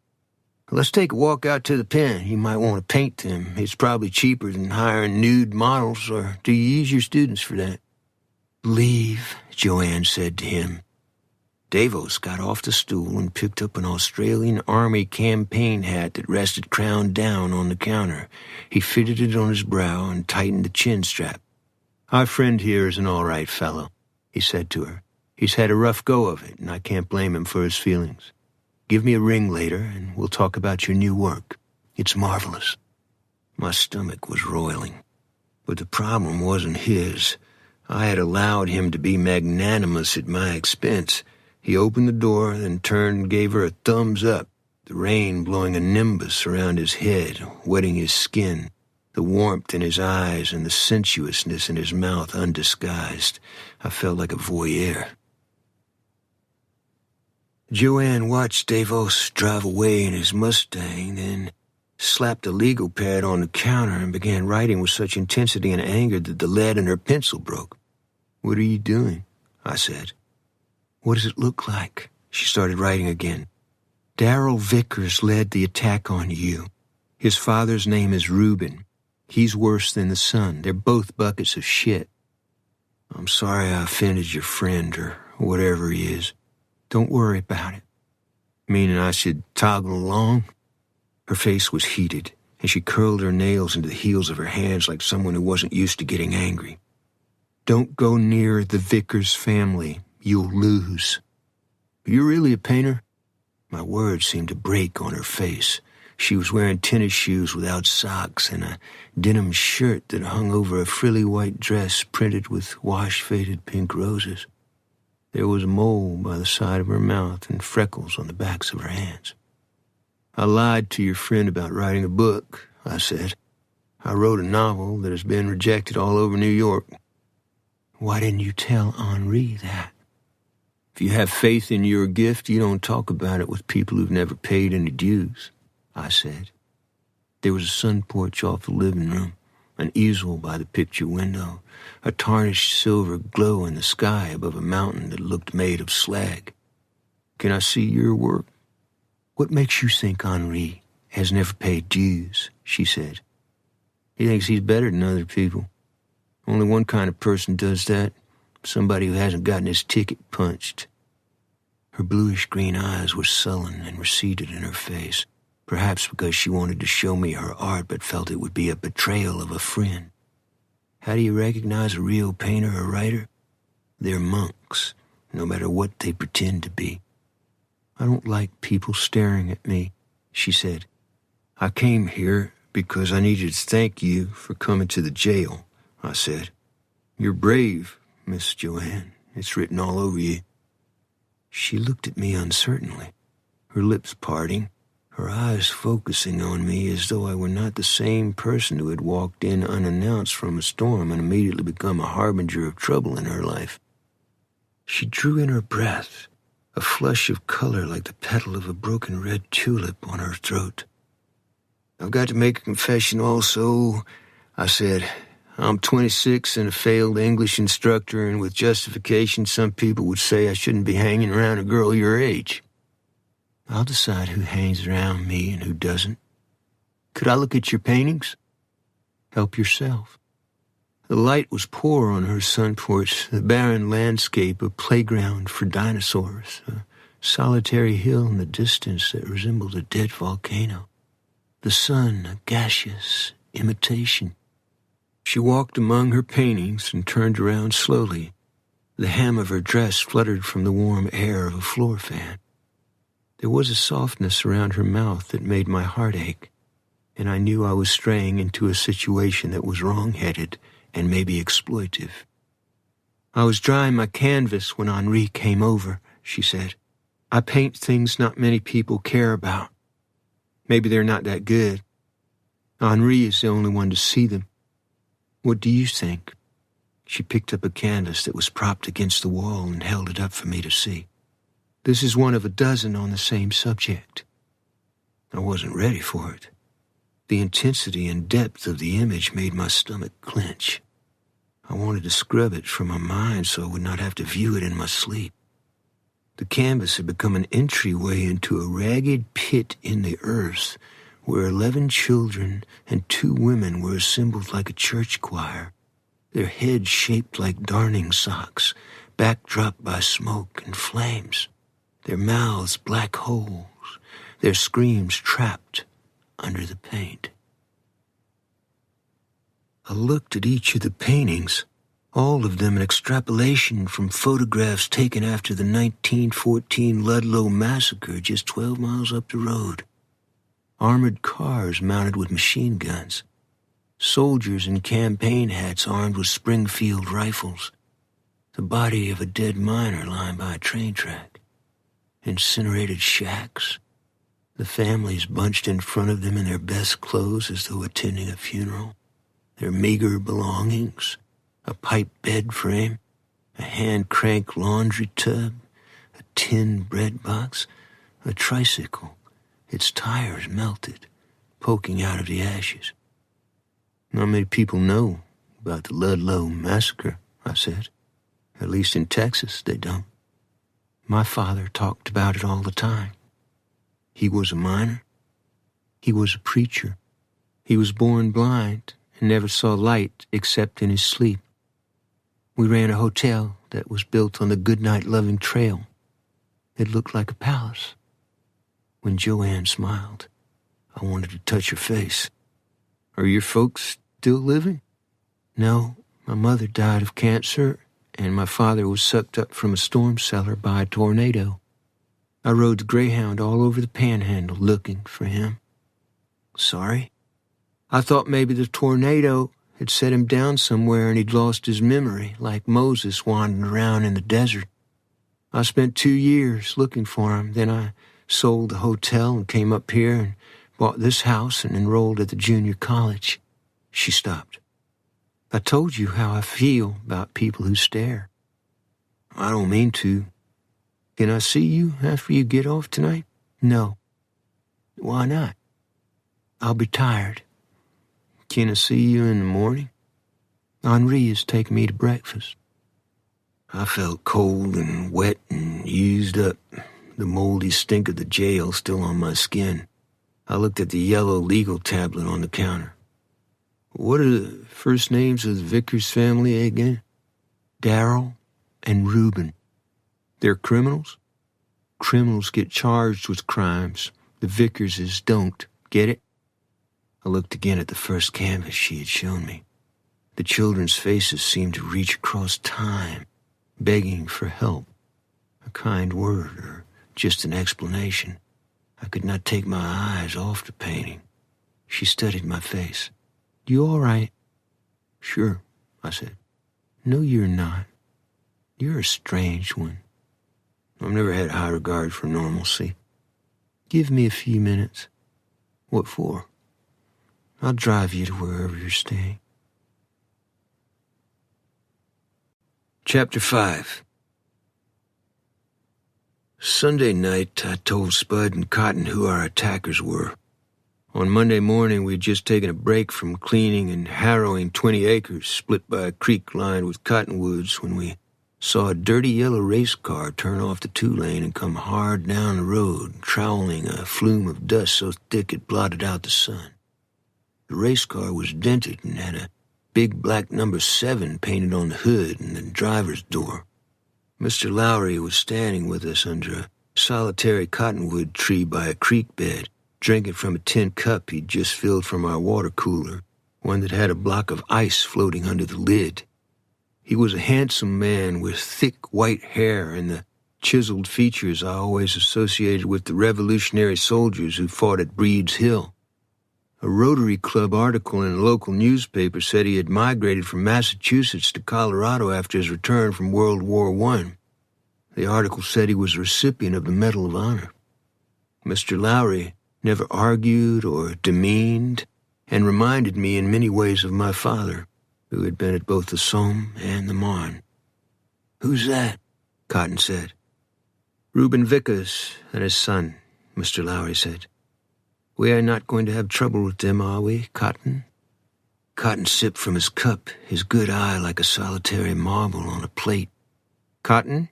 Let's take a walk out to the pen. You might want to paint them. It's probably cheaper than hiring nude models, or do you use your students for that?" "Leave," Joanne said to him. DeVos got off the stool and picked up an Australian Army campaign hat that rested crown down on the counter. He fitted it on his brow and tightened the chin strap. "Our friend here is an all right fellow," he said to her. "He's had a rough go of it, and I can't blame him for his feelings. Give me a ring later, and we'll talk about your new work. It's marvelous." My stomach was roiling. But the problem wasn't his. I had allowed him to be magnanimous at my expense. He opened the door, then turned and gave her a thumbs up, the rain blowing a nimbus around his head, wetting his skin, the warmth in his eyes and the sensuousness in his mouth undisguised. I felt like a voyeur. Joanne watched Davos drive away in his Mustang, then slapped a legal pad on the counter and began writing with such intensity and anger that the lead in her pencil broke. "What are you doing?" I said. "What does it look like?" She started writing again. "Darrell Vickers led the attack on you. His father's name is Reuben. He's worse than the son. They're both buckets of shit. I'm sorry I offended your friend, or whatever he is. Don't worry about it." Meaning I should toggle along? Her face was heated, and she curled her nails into the heels of her hands like someone who wasn't used to getting angry. "Don't go near the Vickers family. You'll lose." "You're really a painter?" My words seemed to break on her face. She was wearing tennis shoes without socks and a denim shirt that hung over a frilly white dress printed with wash-faded pink roses. There was a mole by the side of her mouth and freckles on the backs of her hands. "I lied to your friend about writing a book," I said. "I wrote a novel that has been rejected all over New York." "Why didn't you tell Henri that?" "If you have faith in your gift, you don't talk about it with people who've never paid any dues," I said. There was a sun porch off the living room, an easel by the picture window, a tarnished silver glow in the sky above a mountain that looked made of slag. "Can I see your work?" "What makes you think Henri has never paid dues?" she said. "He thinks he's better than other people. Only one kind of person does that, somebody who hasn't gotten his ticket punched." Her bluish-green eyes were sullen and receded in her face, perhaps because she wanted to show me her art but felt it would be a betrayal of a friend. "How do you recognize a real painter or writer? They're monks, no matter what they pretend to be." "I don't like people staring at me," she said. "I came here because I needed to thank you for coming to the jail," I said. "You're brave, Miss Joanne. It's written all over you." She looked at me uncertainly, her lips parting, her eyes focusing on me as though I were not the same person who had walked in unannounced from a storm and immediately become a harbinger of trouble in her life. She drew in her breath, a flush of color like the petal of a broken red tulip on her throat. "I've got to make a confession also," I said. "I'm 26 and a failed English instructor, and with justification some people would say I shouldn't be hanging around a girl your age." "I'll decide who hangs around me and who doesn't. Could I look at your paintings?" "Help yourself." The light was poor on her sun porch, the barren landscape a playground for dinosaurs, a solitary hill in the distance that resembled a dead volcano, the sun a gaseous imitation. She walked among her paintings and turned around slowly. The hem of her dress fluttered from the warm air of a floor fan. There was a softness around her mouth that made my heart ache, and I knew I was straying into a situation that was wrong-headed and maybe exploitive. "I was drying my canvas when Henri came over," she said. "I paint things not many people care about. Maybe they're not that good. Henri is the only one to see them. What do you think?" She picked up a canvas that was propped against the wall and held it up for me to see. "This is one of a dozen on the same subject." I wasn't ready for it. The intensity and depth of the image made my stomach clench. I wanted to scrub it from my mind so I would not have to view it in my sleep. The canvas had become an entryway into a ragged pit in the earth where 11 children and 2 women were assembled like a church choir, their heads shaped like darning socks, backdropped by smoke and flames, their mouths black holes, their screams trapped under the paint. I looked at each of the paintings, All of them an extrapolation from photographs taken after the 1914 Ludlow massacre just 12 miles up the road. Armored cars mounted with machine guns. Soldiers in campaign hats armed with Springfield rifles. The body of a dead miner lying by a train track. Incinerated shacks. The families bunched in front of them in their best clothes as though attending a funeral. Their meager belongings. A pipe bed frame, a hand-crank laundry tub, a tin bread box, a tricycle, its tires melted, poking out of the ashes. Not many people know about the Ludlow massacre, I said. At least in Texas, they don't. My father talked about it all the time. He was a miner. He was a preacher. He was born blind and never saw light except in his sleep. We ran a hotel that was built on the Goodnight-Loving Trail. It looked like a palace. When Joanne smiled, I wanted to touch her face. Are your folks still living? No, my mother died of cancer, and my father was sucked up from a storm cellar by a tornado. I rode the Greyhound all over the Panhandle looking for him. Sorry? I thought maybe the tornado had set him down somewhere and he'd lost his memory, like Moses wandering around in the desert. I spent 2 years looking for him. Then I sold the hotel and came up here and bought this house and enrolled at the junior college. She stopped. I told you how I feel about people who stare. I don't mean to. Can I see you after you get off tonight? No. Why not? I'll be tired. Can I see you in the morning? Henri is taking me to breakfast. I felt cold and wet and used up, the moldy stink of the jail still on my skin. I looked at the yellow legal tablet on the counter. What are the first names of the Vickers family again? Darrell and Reuben. They're criminals? Criminals get charged with crimes. The Vickerses don't. Get it? I looked again at the first canvas she had shown me. The children's faces seemed to reach across time, begging for help, a kind word or just an explanation. I could not take my eyes off the painting. She studied my face. You all right? Sure, I said. No, you're not. You're a strange one. I've never had high regard for normalcy. Give me a few minutes. What for? I'll drive you to wherever you're staying. Chapter 5. Sunday night, I told Spud and Cotton who our attackers were. On Monday morning, we'd just taken a break from cleaning and harrowing 20 acres split by a creek lined with cottonwoods when we saw a dirty yellow race car turn off the 2-lane and come hard down the road, troweling a flume of dust so thick it blotted out the sun. The race car was dented and had a big black number 7 painted on the hood and the driver's door. Mr. Lowry was standing with us under a solitary cottonwood tree by a creek bed, drinking from a tin cup he'd just filled from our water cooler, one that had a block of ice floating under the lid. He was a handsome man with thick white hair and the chiseled features I always associated with the Revolutionary soldiers who fought at Breed's Hill. A Rotary Club article in a local newspaper said he had migrated from Massachusetts to Colorado after his return from World War I. The article said he was a recipient of the Medal of Honor. Mr. Lowry never argued or demeaned and reminded me in many ways of my father, who had been at both the Somme and the Marne. Who's that? Cotton said. Reuben Vickers and his son, Mr. Lowry said. We are not going to have trouble with them, are we, Cotton? Cotton sipped from his cup, his good eye like a solitary marble on a plate. Cotton,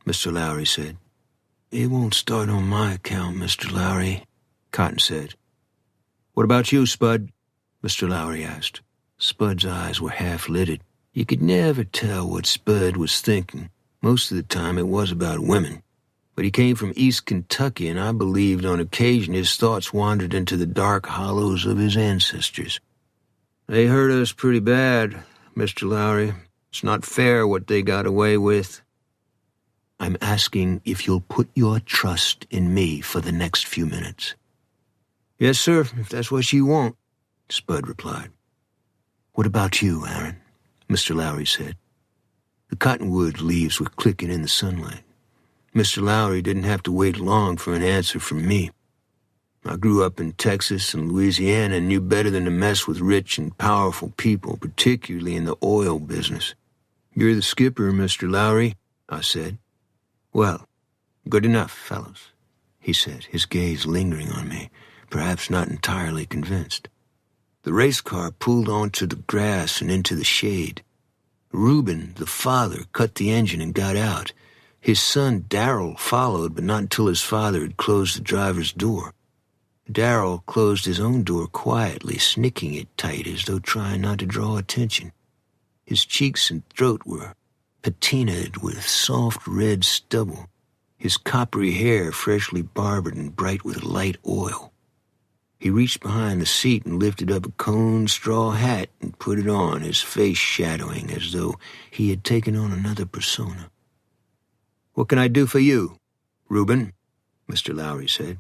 Mr. Lowry said. It won't start on my account, Mr. Lowry, Cotton said. What about you, Spud? Mr. Lowry asked. Spud's eyes were half-lidded. You could never tell what Spud was thinking. Most of the time it was about women. But he came from East Kentucky, and I believed on occasion his thoughts wandered into the dark hollows of his ancestors. They hurt us pretty bad, Mr. Lowry. It's not fair what they got away with. I'm asking if you'll put your trust in me for the next few minutes. Yes, sir, if that's what you want, Spud replied. What about you, Aaron? Mr. Lowry said. The cottonwood leaves were clicking in the sunlight. Mr. Lowry didn't have to wait long for an answer from me. I grew up in Texas and Louisiana and knew better than to mess with rich and powerful people, particularly in the oil business. You're the skipper, Mr. Lowry, I said. Well, good enough, fellows, he said, his gaze lingering on me, perhaps not entirely convinced. The race car pulled onto the grass and into the shade. Reuben, the father, cut the engine and got out. His son, Darrell, followed, but not until his father had closed the driver's door. Darrell closed his own door quietly, snicking it tight as though trying not to draw attention. His cheeks and throat were patinaed with soft red stubble, his coppery hair freshly barbered and bright with light oil. He reached behind the seat and lifted up a cone straw hat and put it on, his face shadowing as though he had taken on another persona. What can I do for you, Reuben? Mr. Lowry said.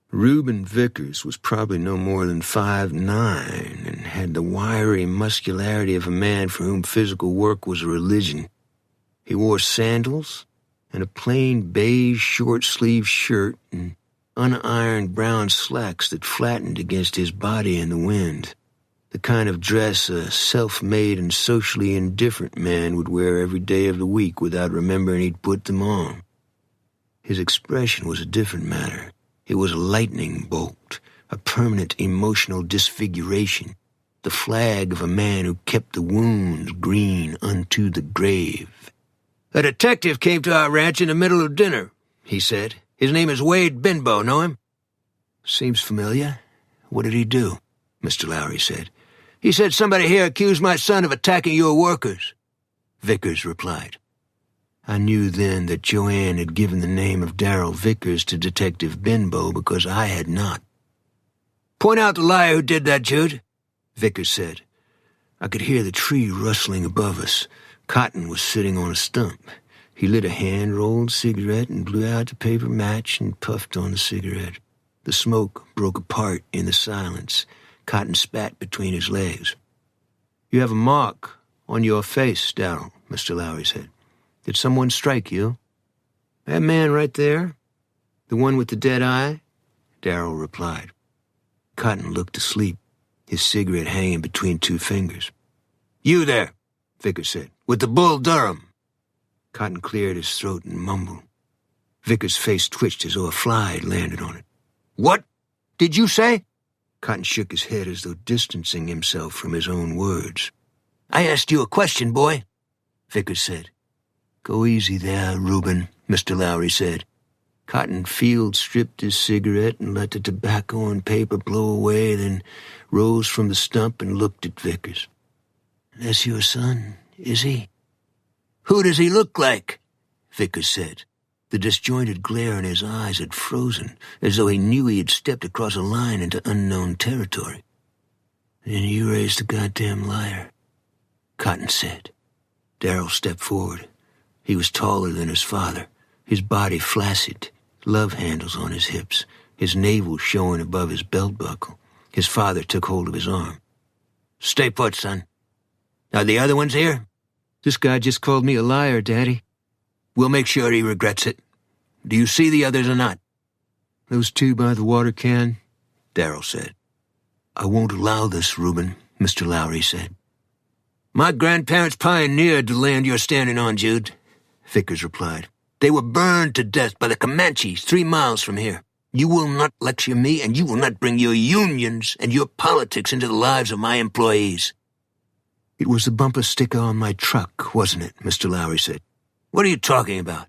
Reuben Vickers was probably no more than 5'9" and had the wiry muscularity of a man for whom physical work was a religion. He wore sandals and a plain beige short-sleeved shirt and unironed brown slacks that flattened against his body in the wind, the kind of dress a self-made and socially indifferent man would wear every day of the week without remembering he'd put them on. His expression was a different matter. It was a lightning bolt, a permanent emotional disfiguration, the flag of a man who kept the wounds green unto the grave. A detective came to our ranch in the middle of dinner, he said. His name is Wade Benbow, know him? Seems familiar. What did he do? Mr. Lowry said. He said somebody here accused my son of attacking your workers, Vickers replied. I knew then that Joanne had given the name of Darrell Vickers to Detective Benbow because I had not. Point out the liar who did that, Jude, Vickers said. I could hear the tree rustling above us. Cotton was sitting on a stump. He lit a hand-rolled cigarette and blew out the paper match and puffed on the cigarette. The smoke broke apart in the silence. Cotton spat between his legs. You have a mark on your face, Darrell, Mr. Lowry said. Did someone strike you? That man right there? The one with the dead eye? Darrell replied. Cotton looked asleep, his cigarette hanging between two fingers. You there, Vickers said, with the Bull Durham. Cotton cleared his throat and mumbled. Vickers' face twitched as though a fly had landed on it. What did you say? Cotton shook his head as though distancing himself from his own words. I asked you a question, boy, Vickers said. Go easy there, Reuben, Mr. Lowry said. Cotton Field stripped his cigarette and let the tobacco and paper blow away, then rose from the stump and looked at Vickers. That's your son, is he? Who does he look like? Vickers said. The disjointed glare in his eyes had frozen, as though he knew he had stepped across a line into unknown territory. Then you raised the goddamn liar, Cotton said. Darrell stepped forward. He was taller than his father, his body flaccid, love handles on his hips, his navel showing above his belt buckle. His father took hold of his arm. Stay put, son. Are the other ones here? This guy just called me a liar, Daddy. We'll make sure he regrets it. Do you see the others or not? Those two by the water can, Darrell said. I won't allow this, Reuben, Mr. Lowry said. My grandparents pioneered the land you're standing on, Jude, Vickers replied. They were burned to death by the Comanches 3 miles from here. You will not lecture me, and you will not bring your unions and your politics into the lives of my employees. It was the bumper sticker on my truck, wasn't it, Mr. Lowry said. What are you talking about?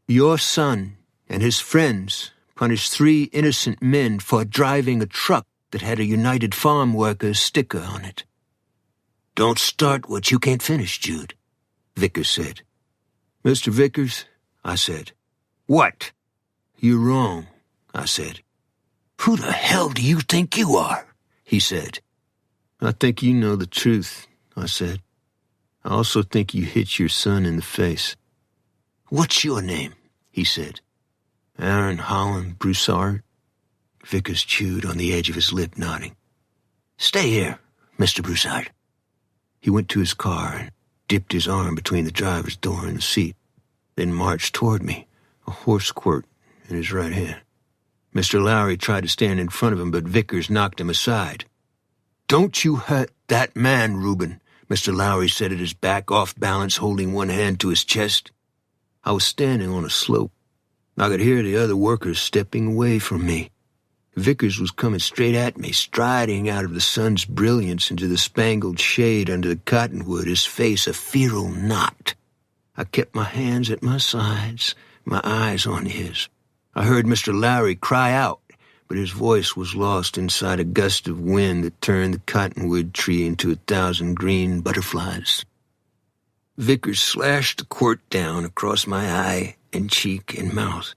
Your son and his friends punished 3 innocent men for driving a truck that had a United Farm Workers sticker on it. Don't start what you can't finish, Jude, Vickers said. Mr. Vickers, I said. What? You're wrong, I said. Who the hell do you think you are? He said. I think you know the truth, I said. I also think you hit your son in the face. What's your name? He said. Aaron Holland Broussard. Vickers chewed on the edge of his lip, nodding. Stay here, Mr. Broussard. He went to his car and dipped his arm between the driver's door and the seat, then marched toward me, a horse quirt in his right hand. Mr. Lowry tried to stand in front of him, but Vickers knocked him aside. Don't you hurt that man, Reuben, Mr. Lowry said at his back, off balance, holding one hand to his chest. I was standing on a slope. I could hear the other workers stepping away from me. Vickers was coming straight at me, striding out of the sun's brilliance into the spangled shade under the cottonwood, his face a feral knot. I kept my hands at my sides, my eyes on his. I heard Mr. Lowry cry out, but his voice was lost inside a gust of wind that turned the cottonwood tree into 1,000 green butterflies. Vickers slashed the quirt down across my eye and cheek and mouth.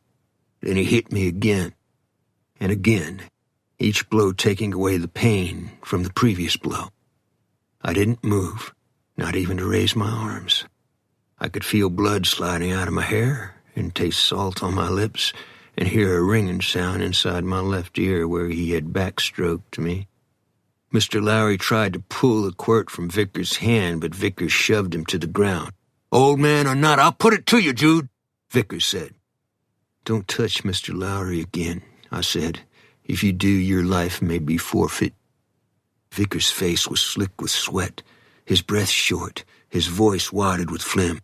Then he hit me again and again, each blow taking away the pain from the previous blow. I didn't move, not even to raise my arms. I could feel blood sliding out of my hair and taste salt on my lips and hear a ringing sound inside my left ear where he had backstroked me. Mr. Lowry tried to pull the quirt from Vickers' hand, but Vickers shoved him to the ground. Old man or not, I'll put it to you, Jude, Vickers said. Don't touch Mr. Lowry again, I said. If you do, your life may be forfeit. Vickers' face was slick with sweat, his breath short, his voice wadded with phlegm.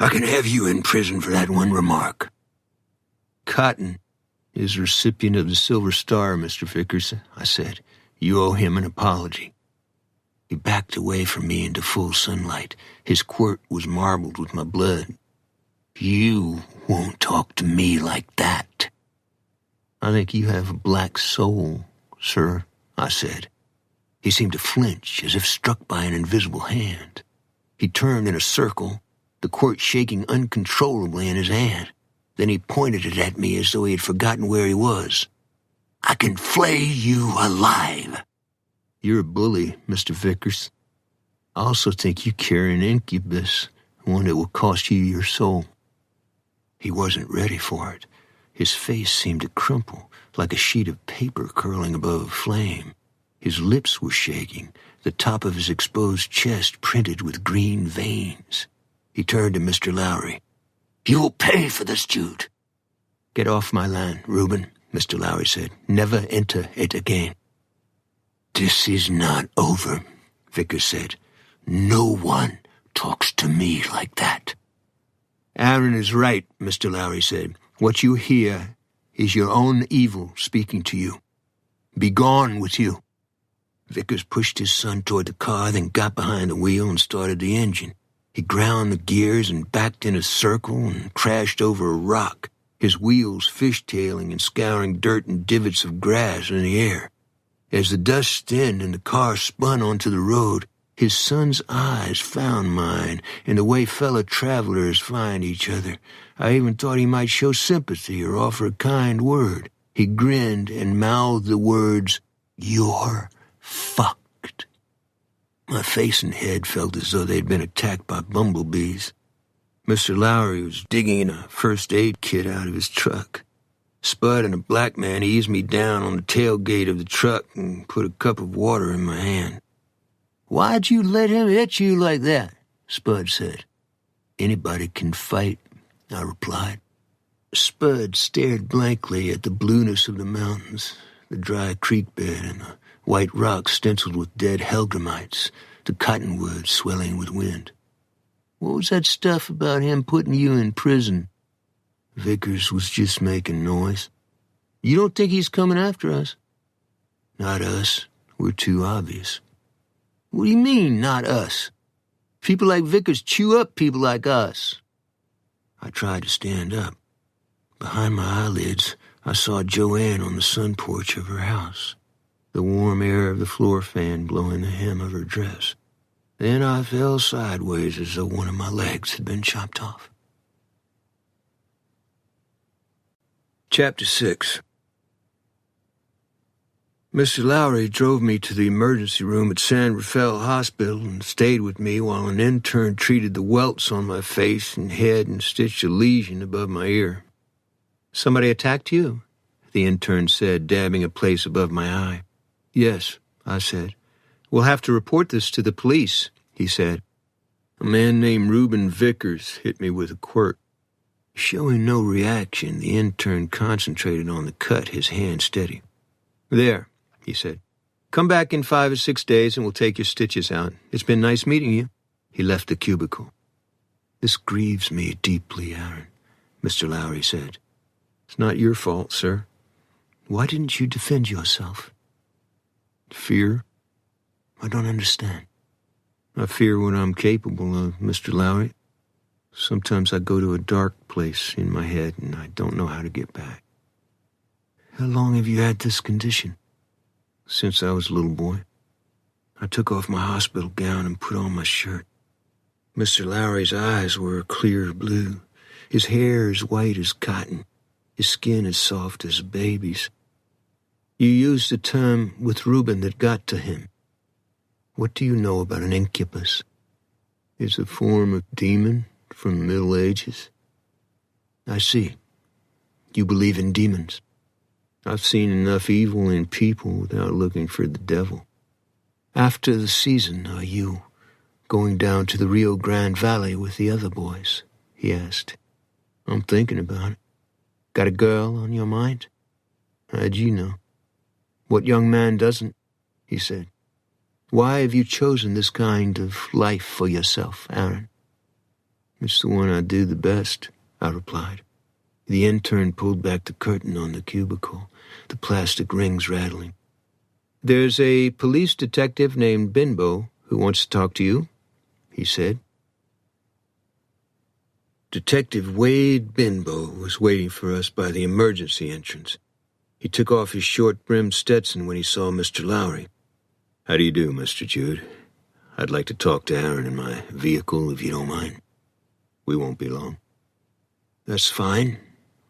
I can have you in prison for that one remark. Cotton is recipient of the Silver Star, Mr. Vickers, I said. You owe him an apology. He backed away from me into full sunlight. His quirt was marbled with my blood. You won't talk to me like that. I think you have a black soul, sir, I said. He seemed to flinch as if struck by an invisible hand. He turned in a circle, the quirt shaking uncontrollably in his hand. Then he pointed it at me as though he had forgotten where he was. I can flay you alive. You're a bully, Mr. Vickers. I also think you carry an incubus, one that will cost you your soul. He wasn't ready for it. His face seemed to crumple, like a sheet of paper curling above a flame. His lips were shaking, the top of his exposed chest printed with green veins. He turned to Mr. Lowry. You'll pay for this, Jude. Get off my land, Reuben, Mr. Lowry said. Never enter it again. This is not over, Vickers said. No one talks to me like that. Aaron is right, Mr. Lowry said. What you hear is your own evil speaking to you. Be gone with you. Vickers pushed his son toward the car, then got behind the wheel and started the engine. He ground the gears and backed in a circle and crashed over a rock, his wheels fishtailing and scouring dirt and divots of grass in the air. As the dust thinned and the car spun onto the road, his son's eyes found mine in the way fellow travelers find each other. I even thought he might show sympathy or offer a kind word. He grinned and mouthed the words, You're fucked. My face and head felt as though they'd been attacked by bumblebees. Mr. Lowry was digging a first aid kit out of his truck. Spud and a black man eased me down on the tailgate of the truck and put a cup of water in my hand. Why'd you let him hit you like that? Spud said. Anybody can fight, I replied. Spud stared blankly at the blueness of the mountains, the dry creek bed and the white rocks stenciled with dead Helgramites, the cottonwood swelling with wind. What was that stuff about him putting you in prison? Vickers was just making noise. You don't think he's coming after us? Not us. We're too obvious. What do you mean, not us? People like Vickers chew up people like us. I tried to stand up. Behind my eyelids, I saw Joanne on the sun porch of her house, the warm air of the floor fan blowing the hem of her dress. Then I fell sideways as though one of my legs had been chopped off. Chapter 6. Mr. Lowry drove me to the emergency room at San Rafael Hospital and stayed with me while an intern treated the welts on my face and head and stitched a lesion above my ear. "Somebody attacked you?" the intern said, dabbing a place above my eye. "Yes," I said. "We'll have to report this to the police," he said. A man named Reuben Vickers hit me with a quirt. Showing no reaction, the intern concentrated on the cut, his hand steady. "There," he said. "Come back in 5 or 6 days and we'll take your stitches out. It's been nice meeting you." He left the cubicle. "This grieves me deeply, Aaron," Mr. Lowry said. "It's not your fault, sir. Why didn't you defend yourself?" "Fear? I don't understand." "I fear what I'm capable of, Mr. Lowry. Sometimes I go to a dark place in my head and I don't know how to get back." "How long have you had this condition?" "Since I was a little boy. I took off my hospital gown and put on my shirt." Mr. Lowry's eyes were a clear blue, his hair as white as cotton, his skin as soft as a baby's. "You used a term with Reuben that got to him. What do you know about an incubus?" "It's a form of demon from the Middle Ages." "I see. You believe in demons." "I've seen enough evil in people without looking for the devil." "After the season, are you going down to the Rio Grande Valley with the other boys?" he asked. "I'm thinking about it." "Got a girl on your mind?" "How'd you know?" "What young man doesn't?" he said. "Why have you chosen this kind of life for yourself, Aaron?" "It's the one I do the best," I replied. The intern pulled back the curtain on the cubicle, the plastic rings rattling. "There's a police detective named Benbow who wants to talk to you," he said. Detective Wade Benbow was waiting for us by the emergency entrance. He took off his short-brimmed Stetson when he saw Mr. Lowry. "How do you do, Mr. Jude? I'd like to talk to Aaron in my vehicle, if you don't mind. We won't be long." "That's fine,"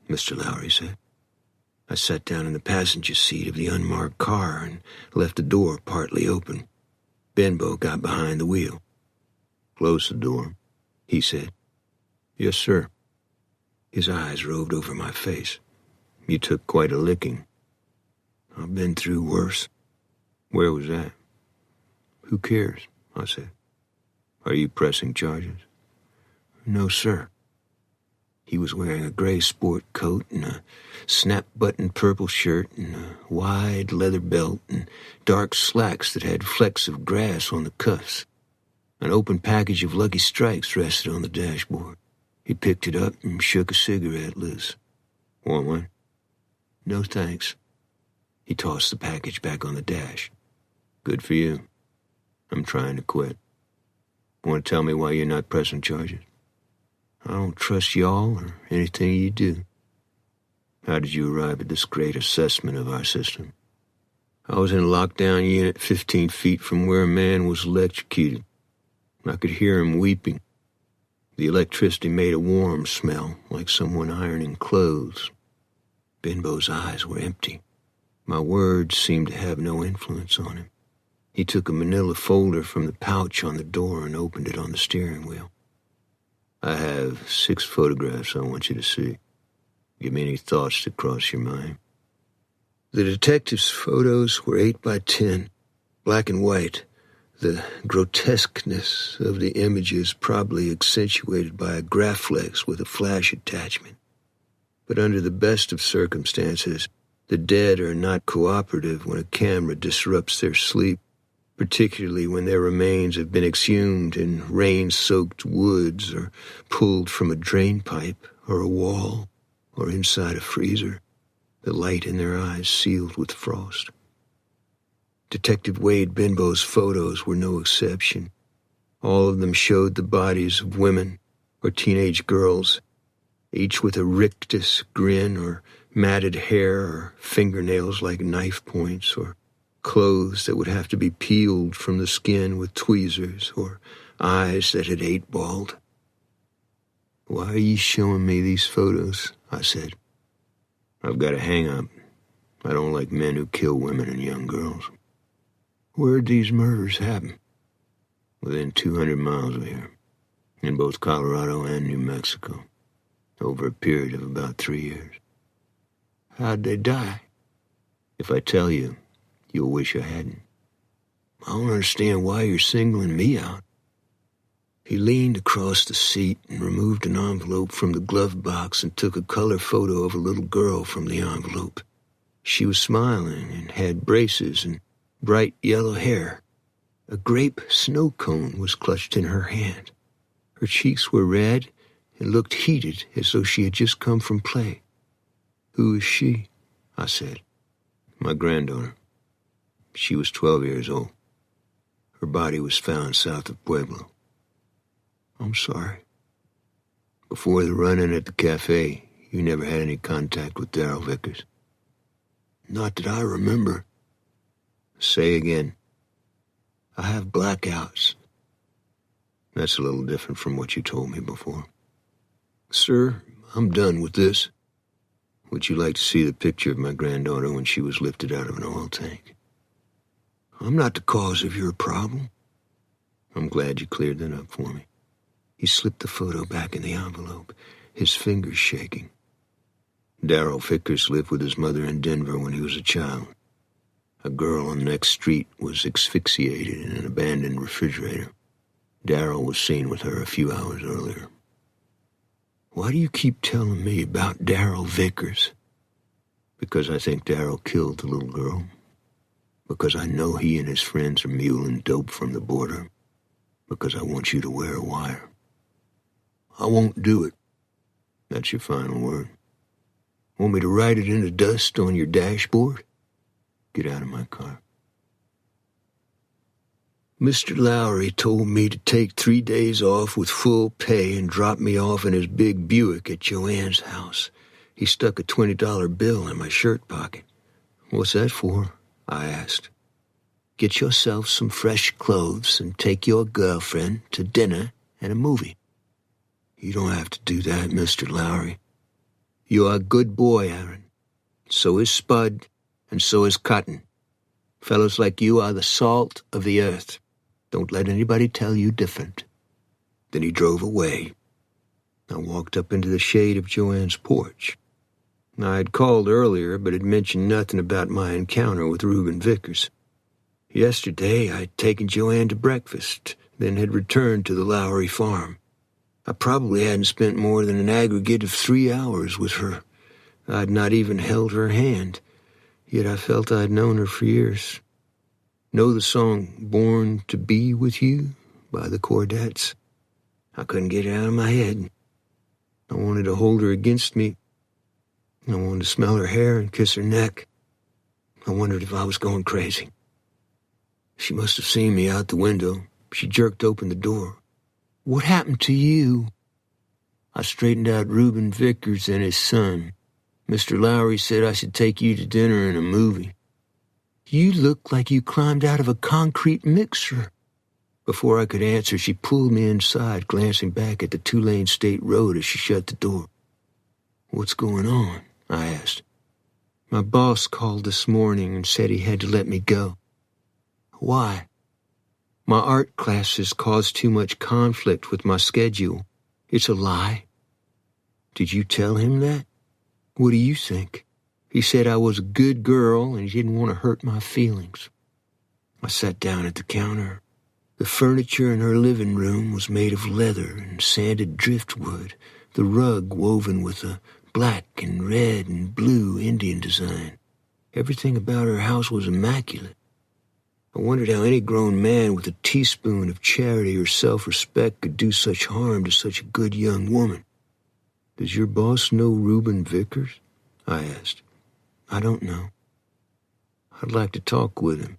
Mr. Lowry said. I sat down in the passenger seat of the unmarked car and left the door partly open. Benbow got behind the wheel. "Close the door," he said. "Yes, sir." His eyes roved over my face. "You took quite a licking." "I've been through worse." "Where was that?" "Who cares?" I said. "Are you pressing charges?" "No, sir." He was wearing a gray sport coat and a snap-button purple shirt and a wide leather belt and dark slacks that had flecks of grass on the cuffs. An open package of Lucky Strikes rested on the dashboard. He picked it up and shook a cigarette loose. "Want one?" "No, thanks." He tossed the package back on the dash. "Good for you. I'm trying to quit. Want to tell me why you're not pressing charges?" "I don't trust y'all or anything you do." "How did you arrive at this great assessment of our system?" "I was in a lockdown unit 15 feet from where a man was electrocuted. I could hear him weeping. The electricity made a warm smell, like someone ironing clothes." Benbow's eyes were empty. My words seemed to have no influence on him. He took a manila folder from the pouch on the door and opened it on the steering wheel. "I have 6 photographs I want you to see. Give me any thoughts that cross your mind." The detective's photos were 8 by 10, black and white, the grotesqueness of the images probably accentuated by a Graflex with a flash attachment. But under the best of circumstances, the dead are not cooperative when a camera disrupts their sleep, particularly when their remains have been exhumed in rain-soaked woods or pulled from a drain pipe or a wall or inside a freezer, the light in their eyes sealed with frost. Detective Wade Benbow's photos were no exception. All of them showed the bodies of women or teenage girls, each with a rictus grin or matted hair or fingernails like knife points or clothes that would have to be peeled from the skin with tweezers or eyes that had 8-balled. "Why are you showing me these photos?" I said. "I've got a hang-up. I don't like men who kill women and young girls. Where'd these murders happen? Within 200 miles of here, in both Colorado and New Mexico, over a period of about 3 years. How'd they die? If I tell you, you'll wish I hadn't. I don't understand why you're singling me out. He leaned across the seat and removed an envelope from the glove box and took a color photo of a little girl from the envelope. She was smiling and had braces and bright yellow hair. A grape snow cone was clutched in her hand. Her cheeks were red and looked heated as though she had just come from play. "Who is she?" I said. "My granddaughter. She was 12 years old. Her body was found south of Pueblo." "I'm sorry." "Before the run-in at the cafe, you never had any contact with Darryl Vickers?" "Not that I remember." "Say again." "I have blackouts." "That's a little different from what you told me before." "Sir, I'm done with this." "Would you like to see the picture of my granddaughter when she was lifted out of an oil tank?" "I'm not the cause of your problem." "I'm glad you cleared that up for me." He slipped the photo back in the envelope, his fingers shaking. Darryl Vickers lived with his mother in Denver when he was a child. A girl on the next street was asphyxiated in an abandoned refrigerator. Darryl was seen with her a few hours earlier. "Why do you keep telling me about Darryl Vickers?" "Because I think Darryl killed the little girl. Because I know he and his friends are muling dope from the border. Because I want you to wear a wire." "I won't do it." "That's your final word." "Want me to write it into dust on your dashboard?" "Get out of my car." Mr. Lowry told me to take 3 days off with full pay and drop me off in his big Buick at Joanne's house. He stuck a $20 bill in my shirt pocket. "What's that for?" I asked. "Get yourself some fresh clothes and take your girlfriend to dinner and a movie." "You don't have to do that, Mr. Lowry." "You're a good boy, Aaron. So is Spud, and so is Cotton. Fellows like you are the salt of the earth. Don't let anybody tell you different." Then he drove away. I walked up into the shade of Joanne's porch. I had called earlier, but had mentioned nothing about my encounter with Reuben Vickers. Yesterday, I'd taken Joanne to breakfast, then had returned to the Lowry farm. I probably hadn't spent more than an aggregate of 3 hours with her. I'd not even held her hand, yet I felt I'd known her for years. Know the song "Born to Be With You" by the Chordettes? I couldn't get it out of my head. I wanted to hold her against me. I wanted to smell her hair and kiss her neck. I wondered if I was going crazy. She must have seen me out the window. She jerked open the door. "What happened to you?" I straightened out Reuben Vickers and his son. "Mr. Lowry said I should take you to dinner and a movie." "You look like you climbed out of a concrete mixer." Before I could answer, she pulled me inside, glancing back at the 2-lane state road as she shut the door. "What's going on?" I asked. "My boss called this morning and said he had to let me go." "Why?" "My art classes caused too much conflict with my schedule." "It's a lie." "Did you tell him that?" "What do you think?" "He said I was a good girl and he didn't want to hurt my feelings." I sat down at the counter. The furniture in her living room was made of leather and sanded driftwood, the rug woven with a black and red and blue Indian design. Everything about her house was immaculate. I wondered how any grown man with a teaspoon of charity or self-respect could do such harm to such a good young woman. "Does your boss know Reuben Vickers?" I asked. "I don't know." "I'd like to talk with him."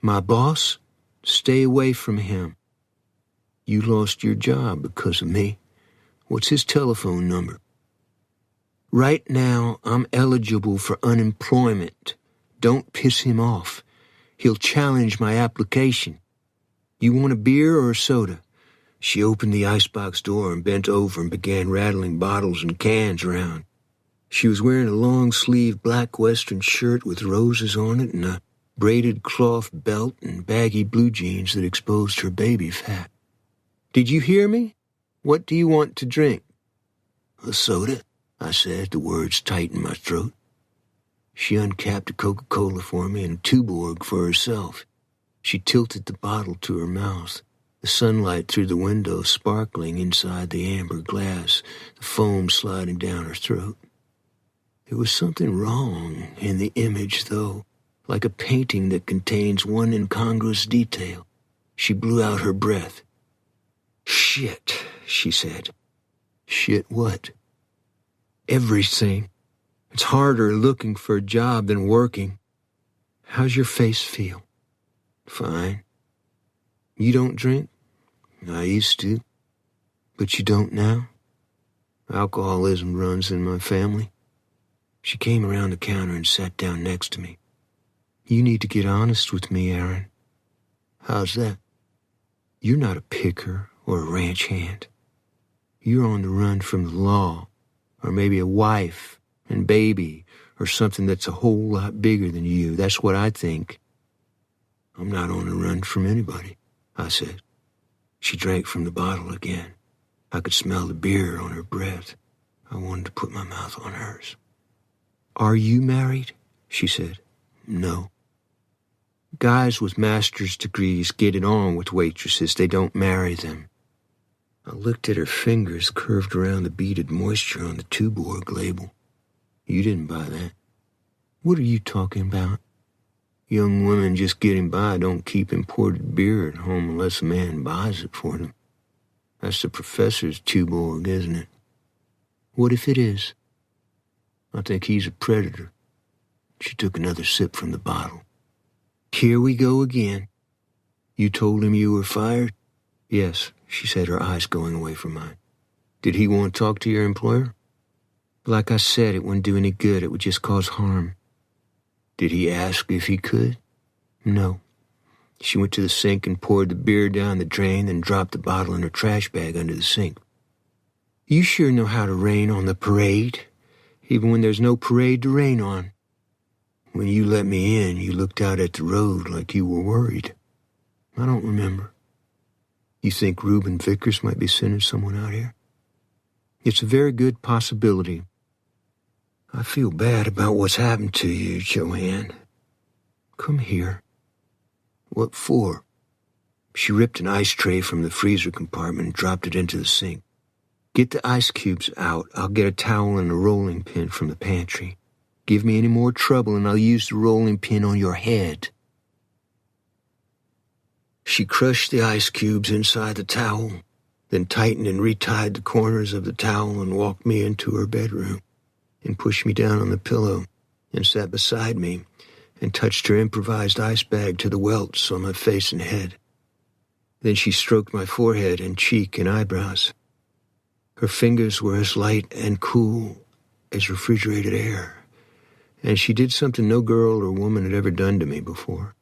"My boss? Stay away from him." "You lost your job because of me. What's his telephone number?" "Right now, I'm eligible for unemployment. Don't piss him off. He'll challenge my application. You want a beer or a soda?" She opened the icebox door and bent over and began rattling bottles and cans around. She was wearing a long-sleeved black western shirt with roses on it and a braided cloth belt and baggy blue jeans that exposed her baby fat. "Did you hear me? What do you want to drink?" "A soda," I said, the words tight in my throat. She uncapped a Coca-Cola for me and a Tuborg for herself. She tilted the bottle to her mouth, the sunlight through the window sparkling inside the amber glass, the foam sliding down her throat. There was something wrong in the image, though, like a painting that contains one incongruous detail. She blew out her breath. "Shit," she said. "Shit what?" "Everything. It's harder looking for a job than working. How's your face feel?" "Fine." "You don't drink?" "I used to." "But you don't now?" "Alcoholism runs in my family." She came around the counter and sat down next to me. "You need to get honest with me, Aaron." "How's that?" "You're not a picker or a ranch hand. You're on the run from the law, or maybe a wife and baby, or something that's a whole lot bigger than you. That's what I think." "I'm not on the run from anybody," I said. She drank from the bottle again. I could smell the beer on her breath. I wanted to put my mouth on hers. "Are you married?" she said. "No." "Guys with master's degrees get it on with waitresses. They don't marry them." I looked at her fingers curved around the beaded moisture on the Tuborg label. "You didn't buy that." "What are you talking about?" "Young women just getting by don't keep imported beer at home unless a man buys it for them. That's the professor's Tuborg, isn't it?" "What if it is?" "I think he's a predator." She took another sip from the bottle. "Here we go again. You told him you were fired?" "Yes," she said, her eyes going away from mine. "Did he want to talk to your employer?" "Like I said, it wouldn't do any good. It would just cause harm." "Did he ask if he could?" "No." She went to the sink and poured the beer down the drain, then dropped the bottle in her trash bag under the sink. "You sure know how to rain on the parade, even when there's no parade to rain on. When you let me in, you looked out at the road like you were worried." "I don't remember." "You think Reuben Vickers might be sending someone out here?" "It's a very good possibility." "I feel bad about what's happened to you, Joanne." "Come here." "What for?" She ripped an ice tray from the freezer compartment and dropped it into the sink. "Get the ice cubes out. I'll get a towel and a rolling pin from the pantry. Give me any more trouble and I'll use the rolling pin on your head." She crushed the ice cubes inside the towel, then tightened and retied the corners of the towel and walked me into her bedroom and pushed me down on the pillow and sat beside me and touched her improvised ice bag to the welts on my face and head. Then she stroked my forehead and cheek and eyebrows. Her fingers were as light and cool as refrigerated air, and she did something no girl or woman had ever done to me before.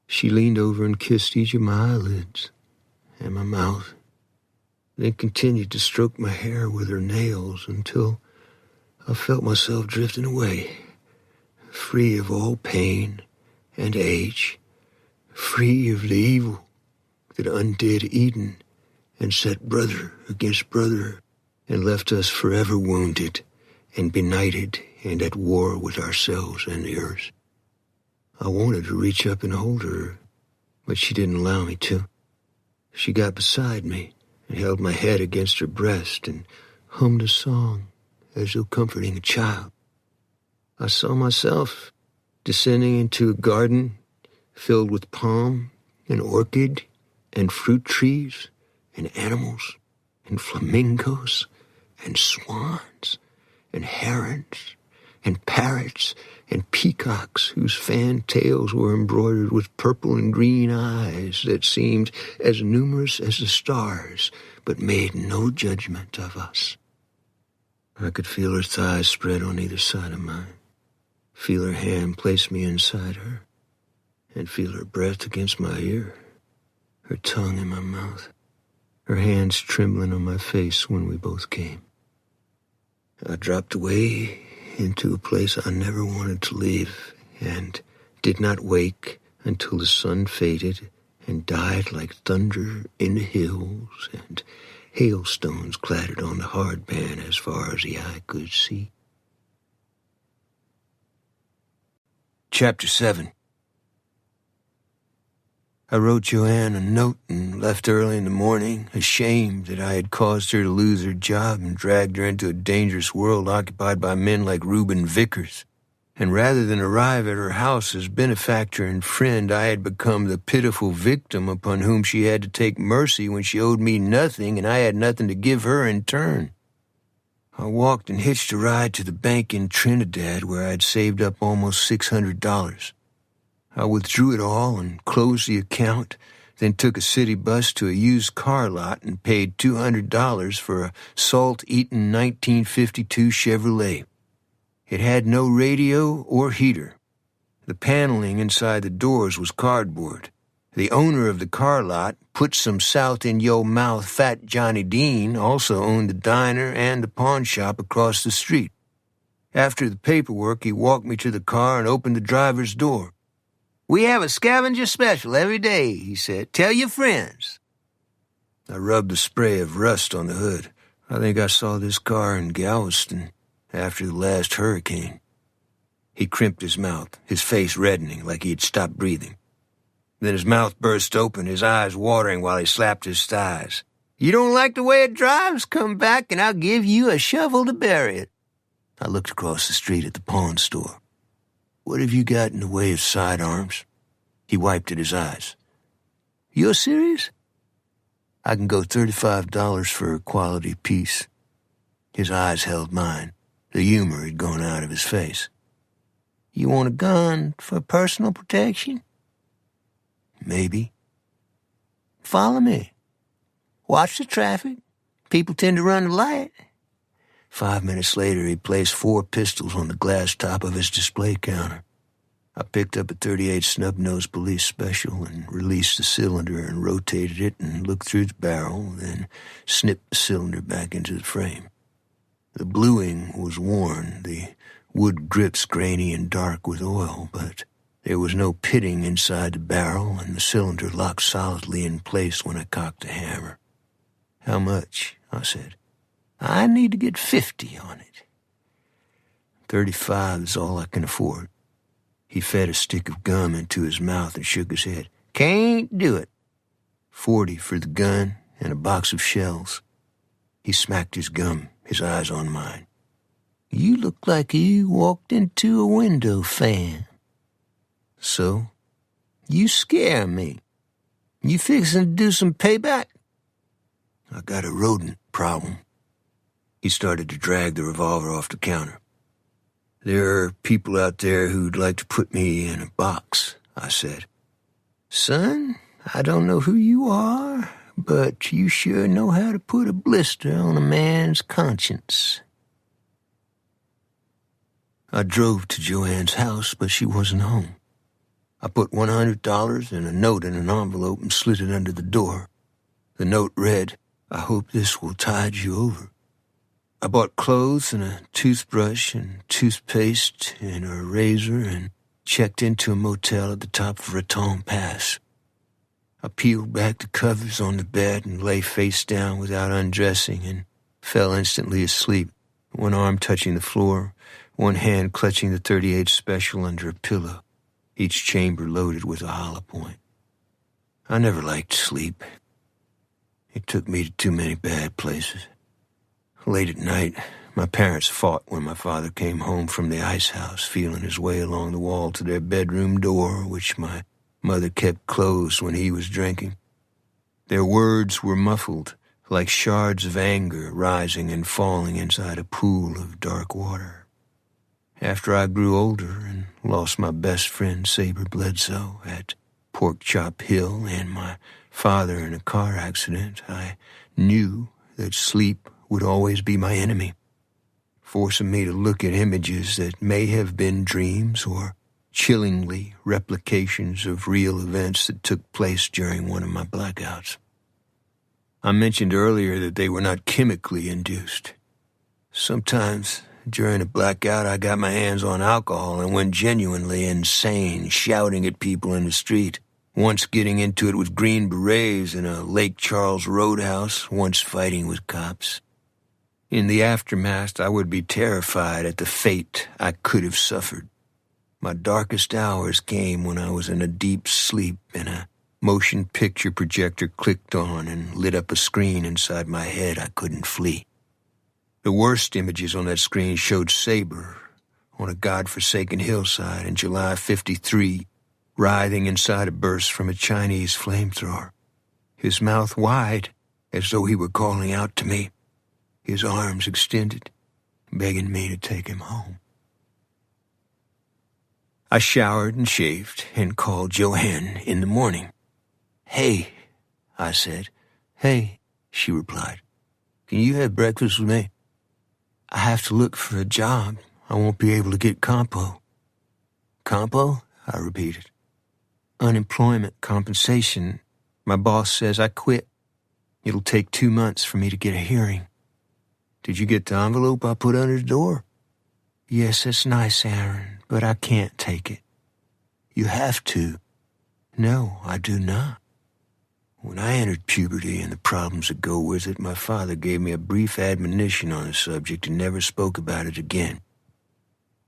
She leaned over and kissed each of my eyelids and my mouth, then continued to stroke my hair with her nails until I felt myself drifting away, free of all pain and age, free of the evil that undid Eden and set brother against brother and left us forever wounded and benighted and at war with ourselves and the earth. I wanted to reach up and hold her, but she didn't allow me to. She got beside me and held my head against her breast and hummed a song as though comforting a child. I saw myself descending into a garden filled with palm and orchid and fruit trees and animals and flamingos and swans and herons and parrots and peacocks whose fan tails were embroidered with purple and green eyes that seemed as numerous as the stars, but made no judgment of us. I could feel her thighs spread on either side of mine, feel her hand place me inside her, and feel her breath against my ear, her tongue in my mouth, her hands trembling on my face when we both came. I dropped away into a place I never wanted to live and did not wake until the sun faded and died like thunder in the hills and hailstones clattered on the hardpan as far as the eye could see. Chapter 7. I wrote Joanne a note and left early in the morning, ashamed that I had caused her to lose her job and dragged her into a dangerous world occupied by men like Reuben Vickers. And rather than arrive at her house as benefactor and friend, I had become the pitiful victim upon whom she had to take mercy when she owed me nothing and I had nothing to give her in turn. I walked and hitched a ride to the bank in Trinidad where I had saved up almost $600. I withdrew it all and closed the account, then took a city bus to a used car lot and paid $200 for a salt-eaten 1952 Chevrolet. It had no radio or heater. The paneling inside the doors was cardboard. The owner of the car lot, put some south-in-yo-mouth Fat Johnny Dean, also owned the diner and the pawn shop across the street. After the paperwork, he walked me to the car and opened the driver's door. "We have a scavenger special every day," he said. "Tell your friends." I rubbed a spray of rust on the hood. I think I saw this car in Galveston after the last hurricane. He crimped his mouth, his face reddening like he had stopped breathing. Then his mouth burst open, his eyes watering while he slapped his thighs. "You don't like the way it drives? Come back and I'll give you a shovel to bury it." I looked across the street at the pawn store. "What have you got in the way of sidearms?" He wiped at his eyes. "You're serious?" "I can go $35 for a quality piece." His eyes held mine. The humor had gone out of his face. "You want a gun for personal protection?" "Maybe." "Follow me. Watch the traffic. People tend to run the light." 5 minutes later, he placed 4 pistols on the glass top of his display counter. I picked up a .38 snub-nosed police special and released the cylinder and rotated it and looked through the barrel, then snipped the cylinder back into the frame. The bluing was worn, the wood grips grainy and dark with oil, but there was no pitting inside the barrel, and the cylinder locked solidly in place when I cocked the hammer. "How much?" I said. "I need to get 50 on it." 35 is all I can afford." He fed a stick of gum into his mouth and shook his head. "Can't do it." 40 for the gun and a box of shells. He smacked his gum, his eyes on mine. "You look like you walked into a window fan." "So?" "You scare me. You fixing to do some payback?" "I got a rodent problem." He started to drag the revolver off the counter. "There are people out there who'd like to put me in a box," I said. "Son, I don't know who you are, but you sure know how to put a blister on a man's conscience." I drove to Joanne's house, but she wasn't home. I put $100 and a note in an envelope and slid it under the door. The note read, "I hope this will tide you over." I bought clothes and a toothbrush and toothpaste and a razor and checked into a motel at the top of Raton Pass. I peeled back the covers on the bed and lay face down without undressing and fell instantly asleep, one arm touching the floor, one hand clutching the .38 special under a pillow, each chamber loaded with a hollow point. I never liked sleep. It took me to too many bad places. Late at night, my parents fought when my father came home from the ice house, feeling his way along the wall to their bedroom door, which my mother kept closed when he was drinking. Their words were muffled, like shards of anger rising and falling inside a pool of dark water. After I grew older and lost my best friend, Saber Bledsoe, at Pork Chop Hill and my father in a car accident, I knew that sleep would always be my enemy, forcing me to look at images that may have been dreams or chillingly replications of real events that took place during one of my blackouts. I mentioned earlier that they were not chemically induced. Sometimes, during a blackout, I got my hands on alcohol and went genuinely insane, shouting at people in the street. Once getting into it with Green Berets in a Lake Charles roadhouse, once fighting with cops. In the aftermath, I would be terrified at the fate I could have suffered. My darkest hours came when I was in a deep sleep and a motion picture projector clicked on and lit up a screen inside my head I couldn't flee. The worst images on that screen showed Saber on a godforsaken hillside in July '53, writhing inside a burst from a Chinese flamethrower, his mouth wide as though he were calling out to me, his arms extended, begging me to take him home. I showered and shaved and called Joanne in the morning. "Hey," I said. "Hey," she replied. "Can you have breakfast with me? I have to look for a job. I won't be able to get compo." "Compo?" I repeated. "Unemployment compensation. My boss says I quit. It'll take 2 months for me to get a hearing." "Did you get the envelope I put under the door?" "Yes, that's nice, Aaron, but I can't take it." "You have to." "No, I do not." When I entered puberty and the problems that go with it, my father gave me a brief admonition on the subject and never spoke about it again.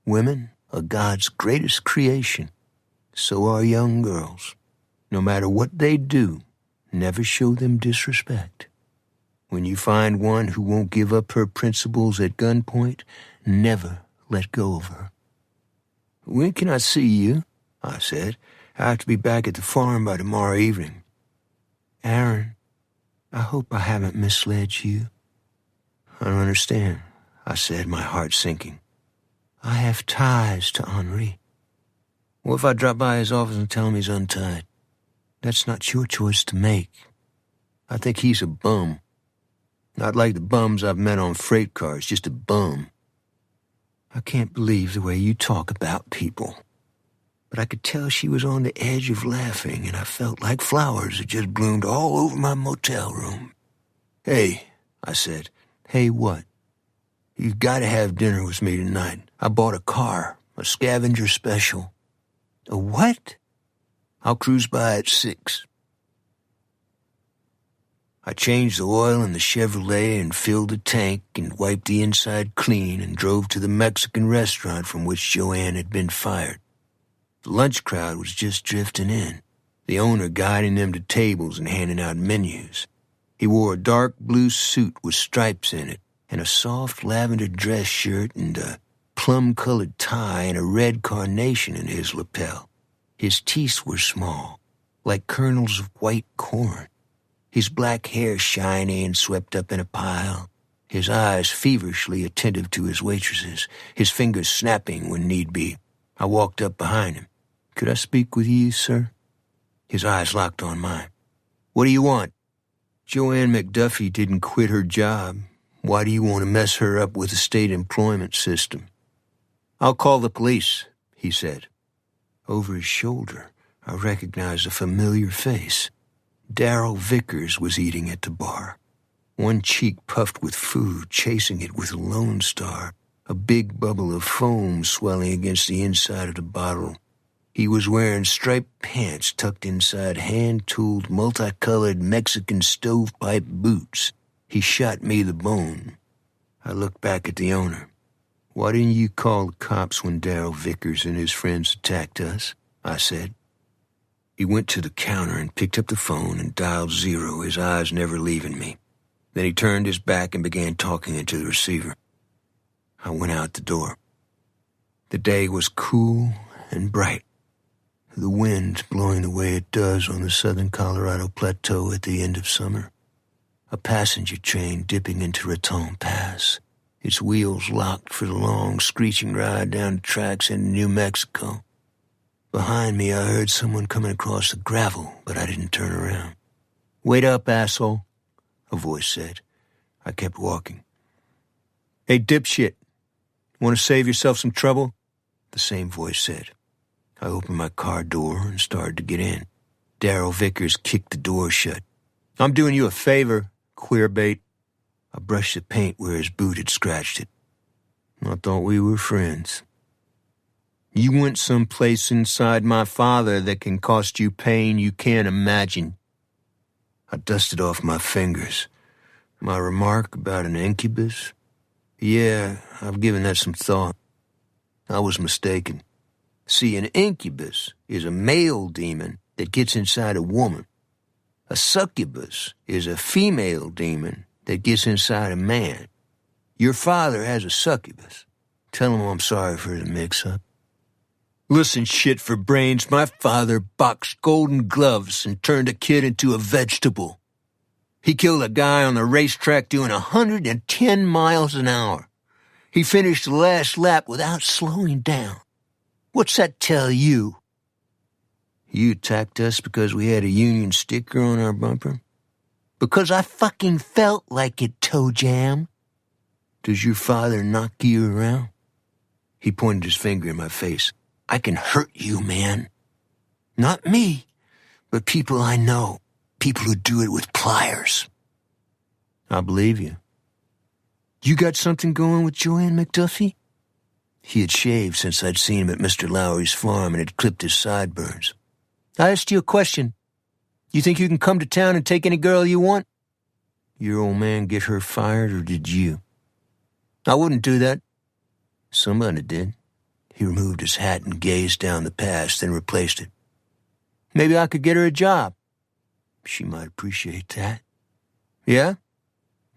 Women are God's greatest creation. So are young girls. No matter what they do, never show them disrespect. When you find one who won't give up her principles at gunpoint, never let go of her. "When can I see you?" I said. "I have to be back at the farm by tomorrow evening." "Aaron, I hope I haven't misled you." "I don't understand," I said, my heart sinking. "I have ties to Henri." "What if I drop by his office and tell him he's untied?" "That's not your choice to make." "I think he's a bum. Not like the bums I've met on freight cars, just a bum." "I can't believe the way you talk about people." But I could tell she was on the edge of laughing, and I felt like flowers had just bloomed all over my motel room. "Hey," I said. "Hey, what?" "You've got to have dinner with me tonight. I bought a car, a scavenger special." "A what?" "I'll cruise by at 6. I changed the oil in the Chevrolet and filled the tank and wiped the inside clean and drove to the Mexican restaurant from which Joanne had been fired. The lunch crowd was just drifting in, the owner guiding them to tables and handing out menus. He wore a dark blue suit with stripes in it and a soft lavender dress shirt and a plum-colored tie and a red carnation in his lapel. His teeth were small, like kernels of white corn. His black hair shiny and swept up in a pile. His eyes feverishly attentive to his waitresses, his fingers snapping when need be. I walked up behind him. "Could I speak with you, sir?" His eyes locked on mine. "What do you want?" "Joanne McDuffie didn't quit her job. Why do you want to mess her up with the state employment system?" "I'll call the police," he said. Over his shoulder, I recognized a familiar face. Darrell Vickers was eating at the bar. One cheek puffed with food, chasing it with a Lone Star, a big bubble of foam swelling against the inside of the bottle. He was wearing striped pants tucked inside hand-tooled, multicolored Mexican stovepipe boots. He shot me the bone. I looked back at the owner. "Why didn't you call the cops when Darrell Vickers and his friends attacked us?" I said. He went to the counter and picked up the phone and dialed 0, his eyes never leaving me. Then he turned his back and began talking into the receiver. I went out the door. The day was cool and bright, the wind blowing the way it does on the southern Colorado Plateau at the end of summer. A passenger train dipping into Raton Pass, its wheels locked for the long, screeching ride down the tracks into New Mexico. Behind me, I heard someone coming across the gravel, but I didn't turn around. "Wait up, asshole," a voice said. I kept walking. "Hey, dipshit, want to save yourself some trouble?" the same voice said. I opened my car door and started to get in. Darrell Vickers kicked the door shut. "I'm doing you a favor, queerbait." I brushed the paint where his boot had scratched it. I thought we were friends. You went someplace inside my father that can cost you pain you can't imagine. I dusted off my fingers. My remark about an incubus? Yeah, I've given that some thought. I was mistaken. See, an incubus is a male demon that gets inside a woman. A succubus is a female demon that gets inside a man. Your father has a succubus. Tell him I'm sorry for the mix-up. Listen, shit for brains, my father boxed Golden Gloves and turned a kid into a vegetable. He killed a guy on the racetrack doing 110 miles an hour. He finished the last lap without slowing down. What's that tell you? You attacked us because we had a Union sticker on our bumper? Because I fucking felt like it, Toe Jam. Does your father knock you around? He pointed his finger in my face. I can hurt you, man. Not me, but people I know. People who do it with pliers. I believe you. You got something going with Joanne McDuffie? He had shaved since I'd seen him at Mr. Lowry's farm and had clipped his sideburns. I asked you a question. You think you can come to town and take any girl you want? Your old man get her fired, or did you? I wouldn't do that. Somebody did. He removed his hat and gazed down the past, then replaced it. Maybe I could get her a job. She might appreciate that. Yeah?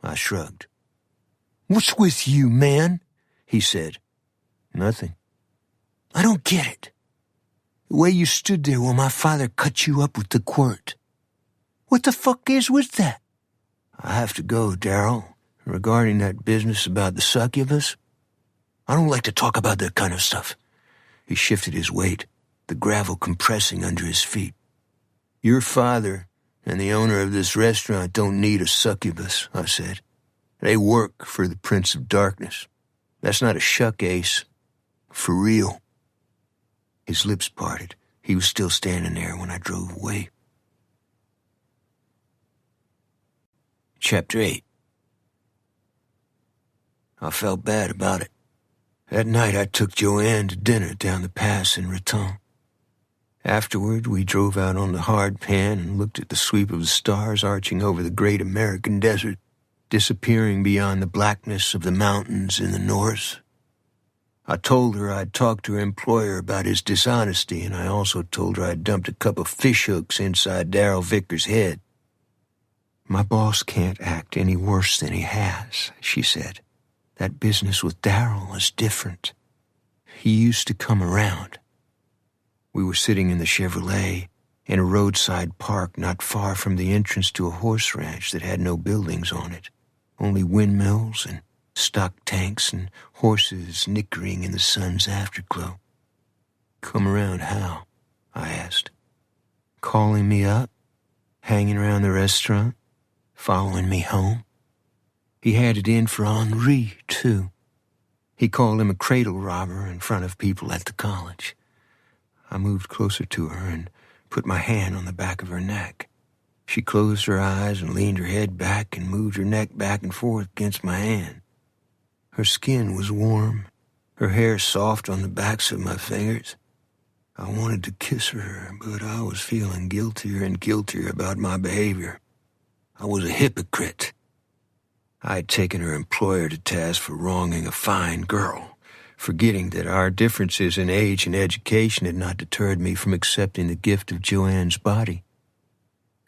I shrugged. What's with you, man? He said. Nothing. I don't get it. The way you stood there while my father cut you up with the quirt. What the fuck is with that? I have to go, Darryl. Regarding that business about the succubus, I don't like to talk about that kind of stuff. He shifted his weight, the gravel compressing under his feet. Your father and the owner of this restaurant don't need a succubus, I said. They work for the Prince of Darkness. That's not a shuck, Ace. For real. His lips parted. He was still standing there when I drove away. Chapter 8. I felt bad about it. That night I took Joanne to dinner down the pass in Raton. Afterward, we drove out on the hard pan and looked at the sweep of the stars arching over the great American desert, disappearing beyond the blackness of the mountains in the north. I told her I'd talked to her employer about his dishonesty, and I also told her I'd dumped a couple of fish hooks inside Darryl Vickers' head. My boss can't act any worse than he has, she said. That business with Darryl is different. He used to come around. We were sitting in the Chevrolet in a roadside park not far from the entrance to a horse ranch that had no buildings on it, only windmills and stock tanks and horses nickering in the sun's afterglow. Come around how? I asked. Calling me up? Hanging around the restaurant? Following me home? He had it in for Henri, too. He called him a cradle robber in front of people at the college. I moved closer to her and put my hand on the back of her neck. She closed her eyes and leaned her head back and moved her neck back and forth against my hand. Her skin was warm, her hair soft on the backs of my fingers. I wanted to kiss her, but I was feeling guiltier and guiltier about my behavior. I was a hypocrite. I had taken her employer to task for wronging a fine girl, forgetting that our differences in age and education had not deterred me from accepting the gift of Joanne's body.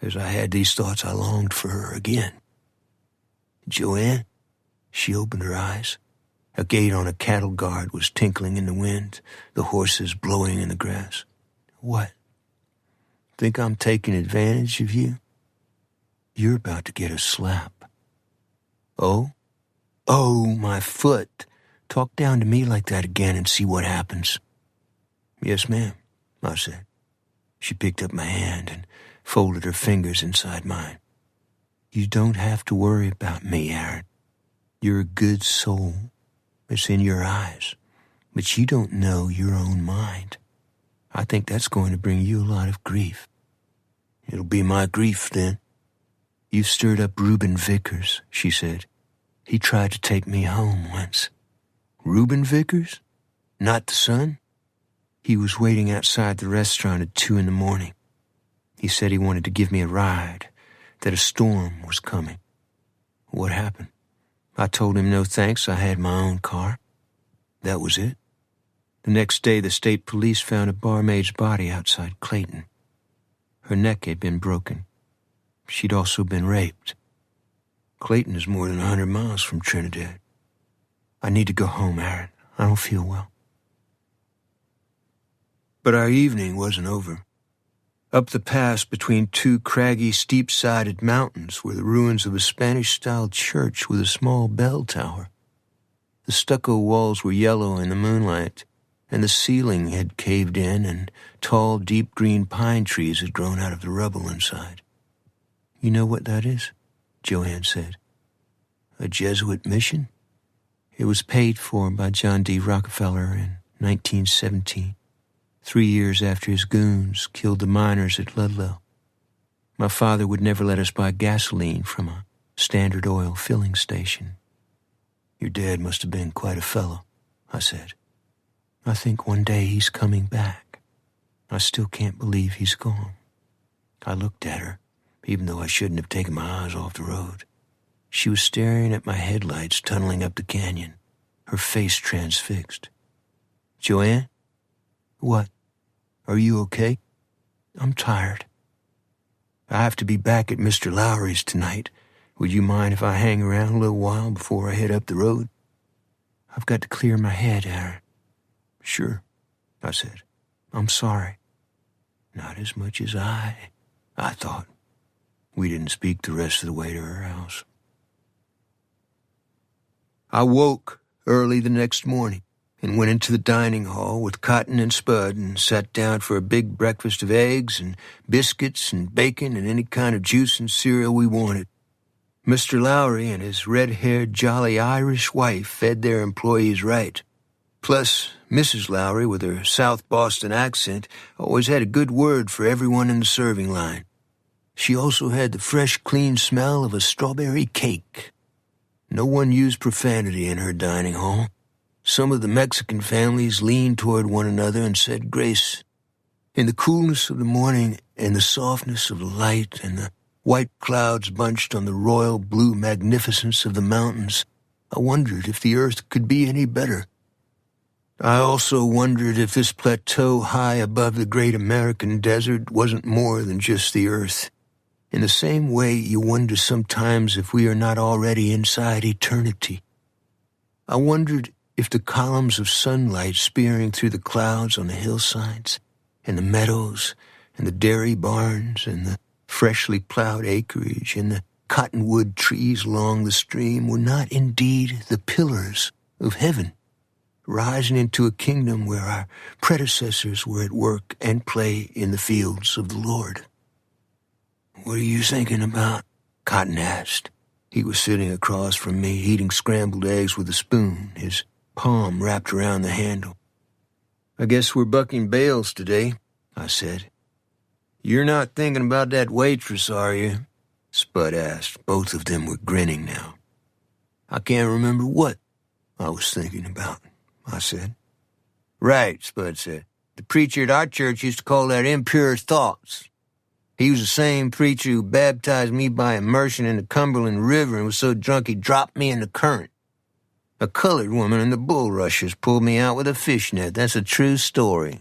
As I had these thoughts, I longed for her again. Joanne? She opened her eyes. A gate on a cattle guard was tinkling in the wind, the horses blowing in the grass. What? Think I'm taking advantage of you? You're about to get a slap. Oh? Oh, my foot. Talk down to me like that again and see what happens. Yes, ma'am, I said. She picked up my hand and folded her fingers inside mine. You don't have to worry about me, Aaron. You're a good soul. It's in your eyes. But you don't know your own mind. I think that's going to bring you a lot of grief. It'll be my grief, then. You've stirred up Reuben Vickers, she said. He tried to take me home once. Reuben Vickers? Not the son? He was waiting outside the restaurant at 2 a.m. He said he wanted to give me a ride, that a storm was coming. What happened? I told him no thanks, I had my own car. That was it. The next day, the state police found a barmaid's body outside Clayton. Her neck had been broken. She'd also been raped. Clayton is more than 100 miles from Trinidad. I need to go home, Aaron. I don't feel well. But our evening wasn't over. Up the pass between two craggy, steep-sided mountains were the ruins of a Spanish-style church with a small bell tower. The stucco walls were yellow in the moonlight, and the ceiling had caved in, and tall, deep green pine trees had grown out of the rubble inside. You know what that is? Joanne said. A Jesuit mission? It was paid for by John D. Rockefeller in 1917. 3 years after his goons killed the miners at Ludlow. My father would never let us buy gasoline from a Standard Oil filling station. Your dad must have been quite a fellow, I said. I think one day he's coming back. I still can't believe he's gone. I looked at her, even though I shouldn't have taken my eyes off the road. She was staring at my headlights tunneling up the canyon, her face transfixed. Joanne? What? Are you okay? I'm tired. I have to be back at Mr. Lowry's tonight. Would you mind if I hang around a little while before I head up the road? I've got to clear my head, Aaron. Sure, I said. I'm sorry. Not as much as I thought. We didn't speak the rest of the way to her house. I woke early the next morning and went into the dining hall with Cotton and Spud and sat down for a big breakfast of eggs and biscuits and bacon and any kind of juice and cereal we wanted. Mr. Lowry and his red-haired, jolly Irish wife fed their employees right. Plus, Mrs. Lowry, with her South Boston accent, always had a good word for everyone in the serving line. She also had the fresh, clean smell of a strawberry cake. No one used profanity in her dining hall. Some of the Mexican families leaned toward one another and said grace. In the coolness of the morning and the softness of the light and the white clouds bunched on the royal blue magnificence of the mountains, I wondered if the earth could be any better. I also wondered if this plateau high above the great American desert wasn't more than just the earth. In the same way you wonder sometimes if we are not already inside eternity. I wondered if the columns of sunlight spearing through the clouds on the hillsides, and the meadows, and the dairy barns, and the freshly plowed acreage, and the cottonwood trees along the stream were not indeed the pillars of heaven, rising into a kingdom where our predecessors were at work and play in the fields of the Lord. What are you thinking about? Cotton asked. He was sitting across from me, eating scrambled eggs with a spoon, his palm wrapped around the handle. I guess we're bucking bales today, I said. You're not thinking about that waitress, are you? Spud asked. Both of them were grinning now. I can't remember what I was thinking about, I said. Right, Spud said. The preacher at our church used to call that impure thoughts. He was the same preacher who baptized me by immersion in the Cumberland River and was so drunk he dropped me in the current. A colored woman in the bulrushers pulled me out with a fishnet. That's a true story.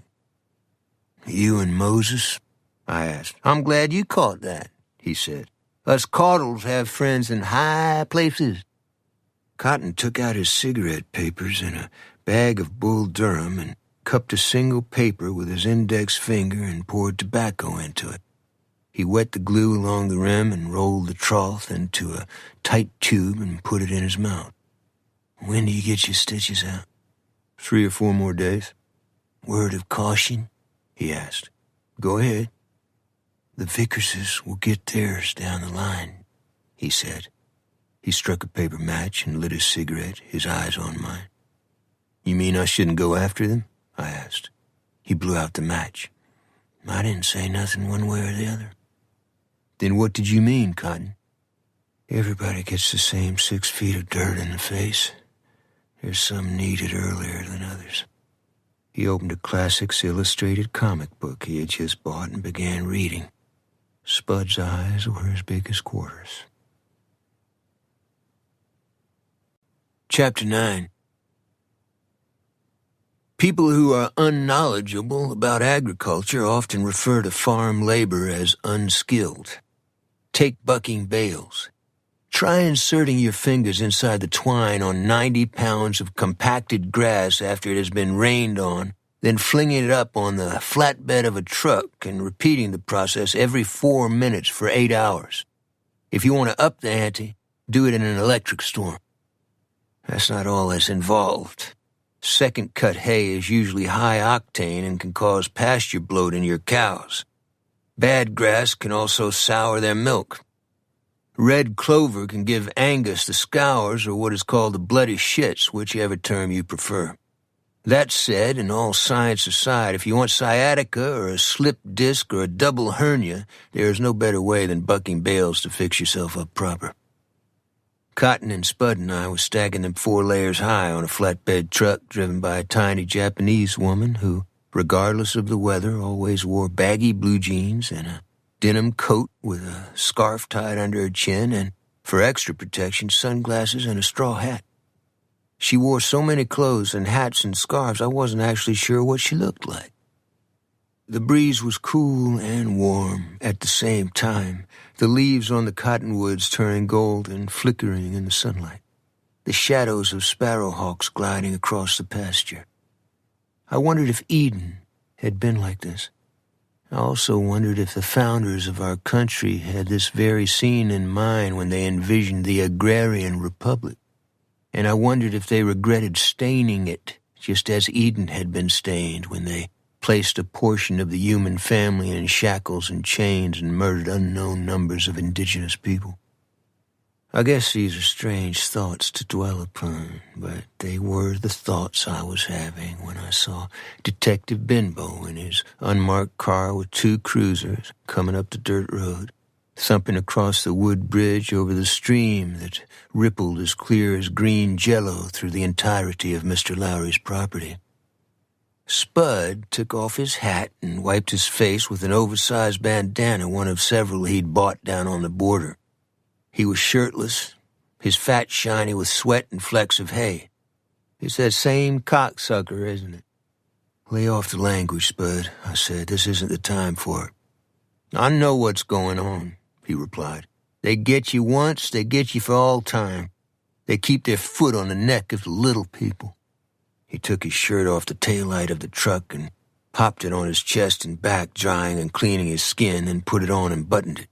You and Moses? I asked. I'm glad you caught that, he said. Us caudals have friends in high places. Cotton took out his cigarette papers and a bag of Bull Durham and cupped a single paper with his index finger and poured tobacco into it. He wet the glue along the rim and rolled the trough into a tight tube and put it in his mouth. When do you get your stitches out? 3 or 4 more days. Word of caution? He asked. Go ahead. The Vickerses will get theirs down the line, he said. He struck a paper match and lit his cigarette, his eyes on mine. You mean I shouldn't go after them? I asked. He blew out the match. I didn't say nothing one way or the other. Then what did you mean, Cotton? Everybody gets the same 6 feet of dirt in the face. There's some needed earlier than others. He opened a Classics Illustrated comic book he had just bought and began reading. Spud's eyes were as big as quarters. Chapter 9. People who are unknowledgeable about agriculture often refer to farm labor as unskilled. Take bucking bales. Try inserting your fingers inside the twine on 90 pounds of compacted grass after it has been rained on, then flinging it up on the flatbed of a truck and repeating the process every 4 minutes for 8 hours. If you want to up the ante, do it in an electric storm. That's not all that's involved. Second-cut hay is usually high octane and can cause pasture bloat in your cows. Bad grass can also sour their milk. Red clover can give Angus the scours or what is called the bloody shits, whichever term you prefer. That said, and all science aside, if you want sciatica or a slipped disc or a double hernia, there is no better way than bucking bales to fix yourself up proper. Cotton and Spud and I were stacking them 4 layers high on a flatbed truck driven by a tiny Japanese woman who, regardless of the weather, always wore baggy blue jeans and a denim coat with a scarf tied under her chin and, for extra protection, sunglasses and a straw hat. She wore so many clothes and hats and scarves I wasn't actually sure what she looked like. The breeze was cool and warm at the same time, the leaves on the cottonwoods turning gold and flickering in the sunlight, the shadows of sparrowhawks gliding across the pasture. I wondered if Eden had been like this. I also wondered if the founders of our country had this very scene in mind when they envisioned the agrarian republic. And I wondered if they regretted staining it, just as Eden had been stained when they placed a portion of the human family in shackles and chains and murdered unknown numbers of indigenous people. I guess these are strange thoughts to dwell upon, but they were the thoughts I was having when I saw Detective Benbow in his unmarked car with 2 cruisers coming up the dirt road, thumping across the wood bridge over the stream that rippled as clear as green jello through the entirety of Mr. Lowry's property. Spud took off his hat and wiped his face with an oversized bandana, one of several he'd bought down on the border. He was shirtless, his fat shiny with sweat and flecks of hay. It's that same cocksucker, isn't it? Lay off the language, Spud, I said. This isn't the time for it. I know what's going on, he replied. They get you once, they get you for all time. They keep their foot on the neck of the little people. He took his shirt off the taillight of the truck and popped it on his chest and back, drying and cleaning his skin, then put it on and buttoned it.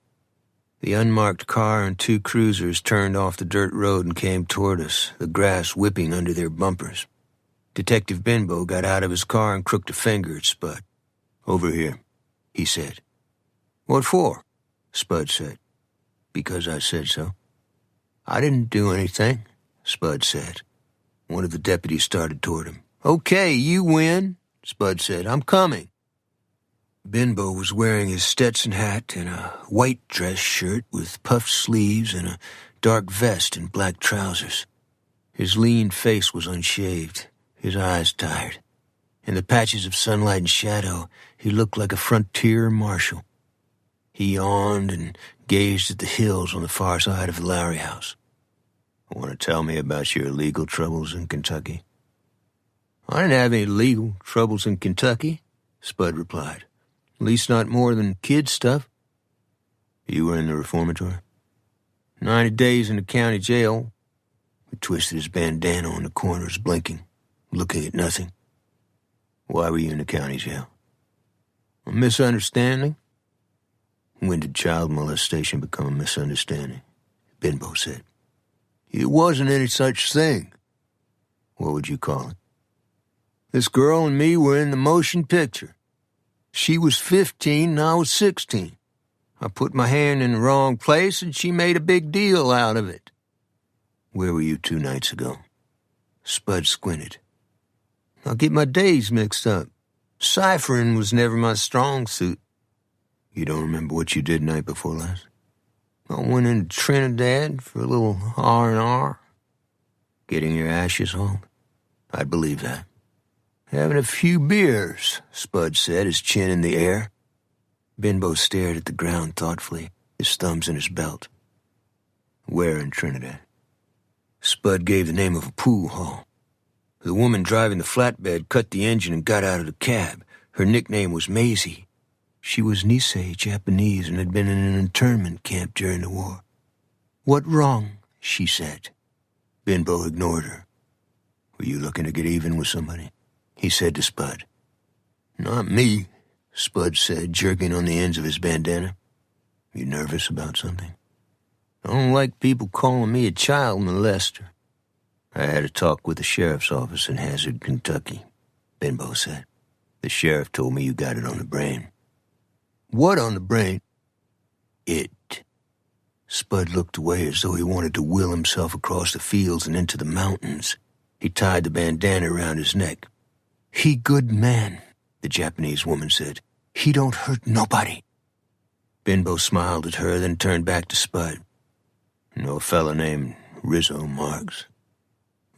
The unmarked car and 2 cruisers turned off the dirt road and came toward us, the grass whipping under their bumpers. Detective Benbow got out of his car and crooked a finger at Spud. Over here, he said. What for? Spud said. Because I said so. I didn't do anything, Spud said. One of the deputies started toward him. Okay, you win, Spud said. I'm coming. Benbow was wearing his Stetson hat and a white dress shirt with puffed sleeves and a dark vest and black trousers. His lean face was unshaved, his eyes tired. In the patches of sunlight and shadow, he looked like a frontier marshal. He yawned and gazed at the hills on the far side of the Lowry house. Want to tell me about your legal troubles in Kentucky? I didn't have any legal troubles in Kentucky, Spud replied. At least not more than kid stuff. You were in the reformatory? 90 days in the county jail. He twisted his bandana on the corners, blinking, looking at nothing. Why were you in the county jail? A misunderstanding? When did child molestation become a misunderstanding? Benbow said. It wasn't any such thing. What would you call it? This girl and me were in the motion picture. She was 15 and I was 16. I put my hand in the wrong place and she made a big deal out of it. Where were you 2 nights ago? Spud squinted. I'll get my days mixed up. Ciphering was never my strong suit. You don't remember what you did night before last? I went into Trinidad for a little R&R. Getting your ashes hauled? I'd believe that. Having a few beers, Spud said, his chin in the air. Benbow stared at the ground thoughtfully, his thumbs in his belt. Where in Trinidad? Spud gave the name of a pool hall. The woman driving the flatbed cut the engine and got out of the cab. Her nickname was Maisie. She was Nisei, Japanese, and had been in an internment camp during the war. "What wrong?" she said. Benbow ignored her. "Were you looking to get even with somebody?" he said to Spud. "Not me," Spud said, jerking on the ends of his bandana. "You nervous about something?" "I don't like people calling me a child molester." "I had a talk with the sheriff's office in Hazard, Kentucky," Benbow said. "The sheriff told me you got it on the brain." "What on the brain?" "It." Spud looked away as though he wanted to will himself across the fields and into the mountains. He tied the bandana around his neck. "He good man," the Japanese woman said. "He don't hurt nobody." Benbow smiled at her, then turned back to Spud. "Know a fella named Rizzo Marks?"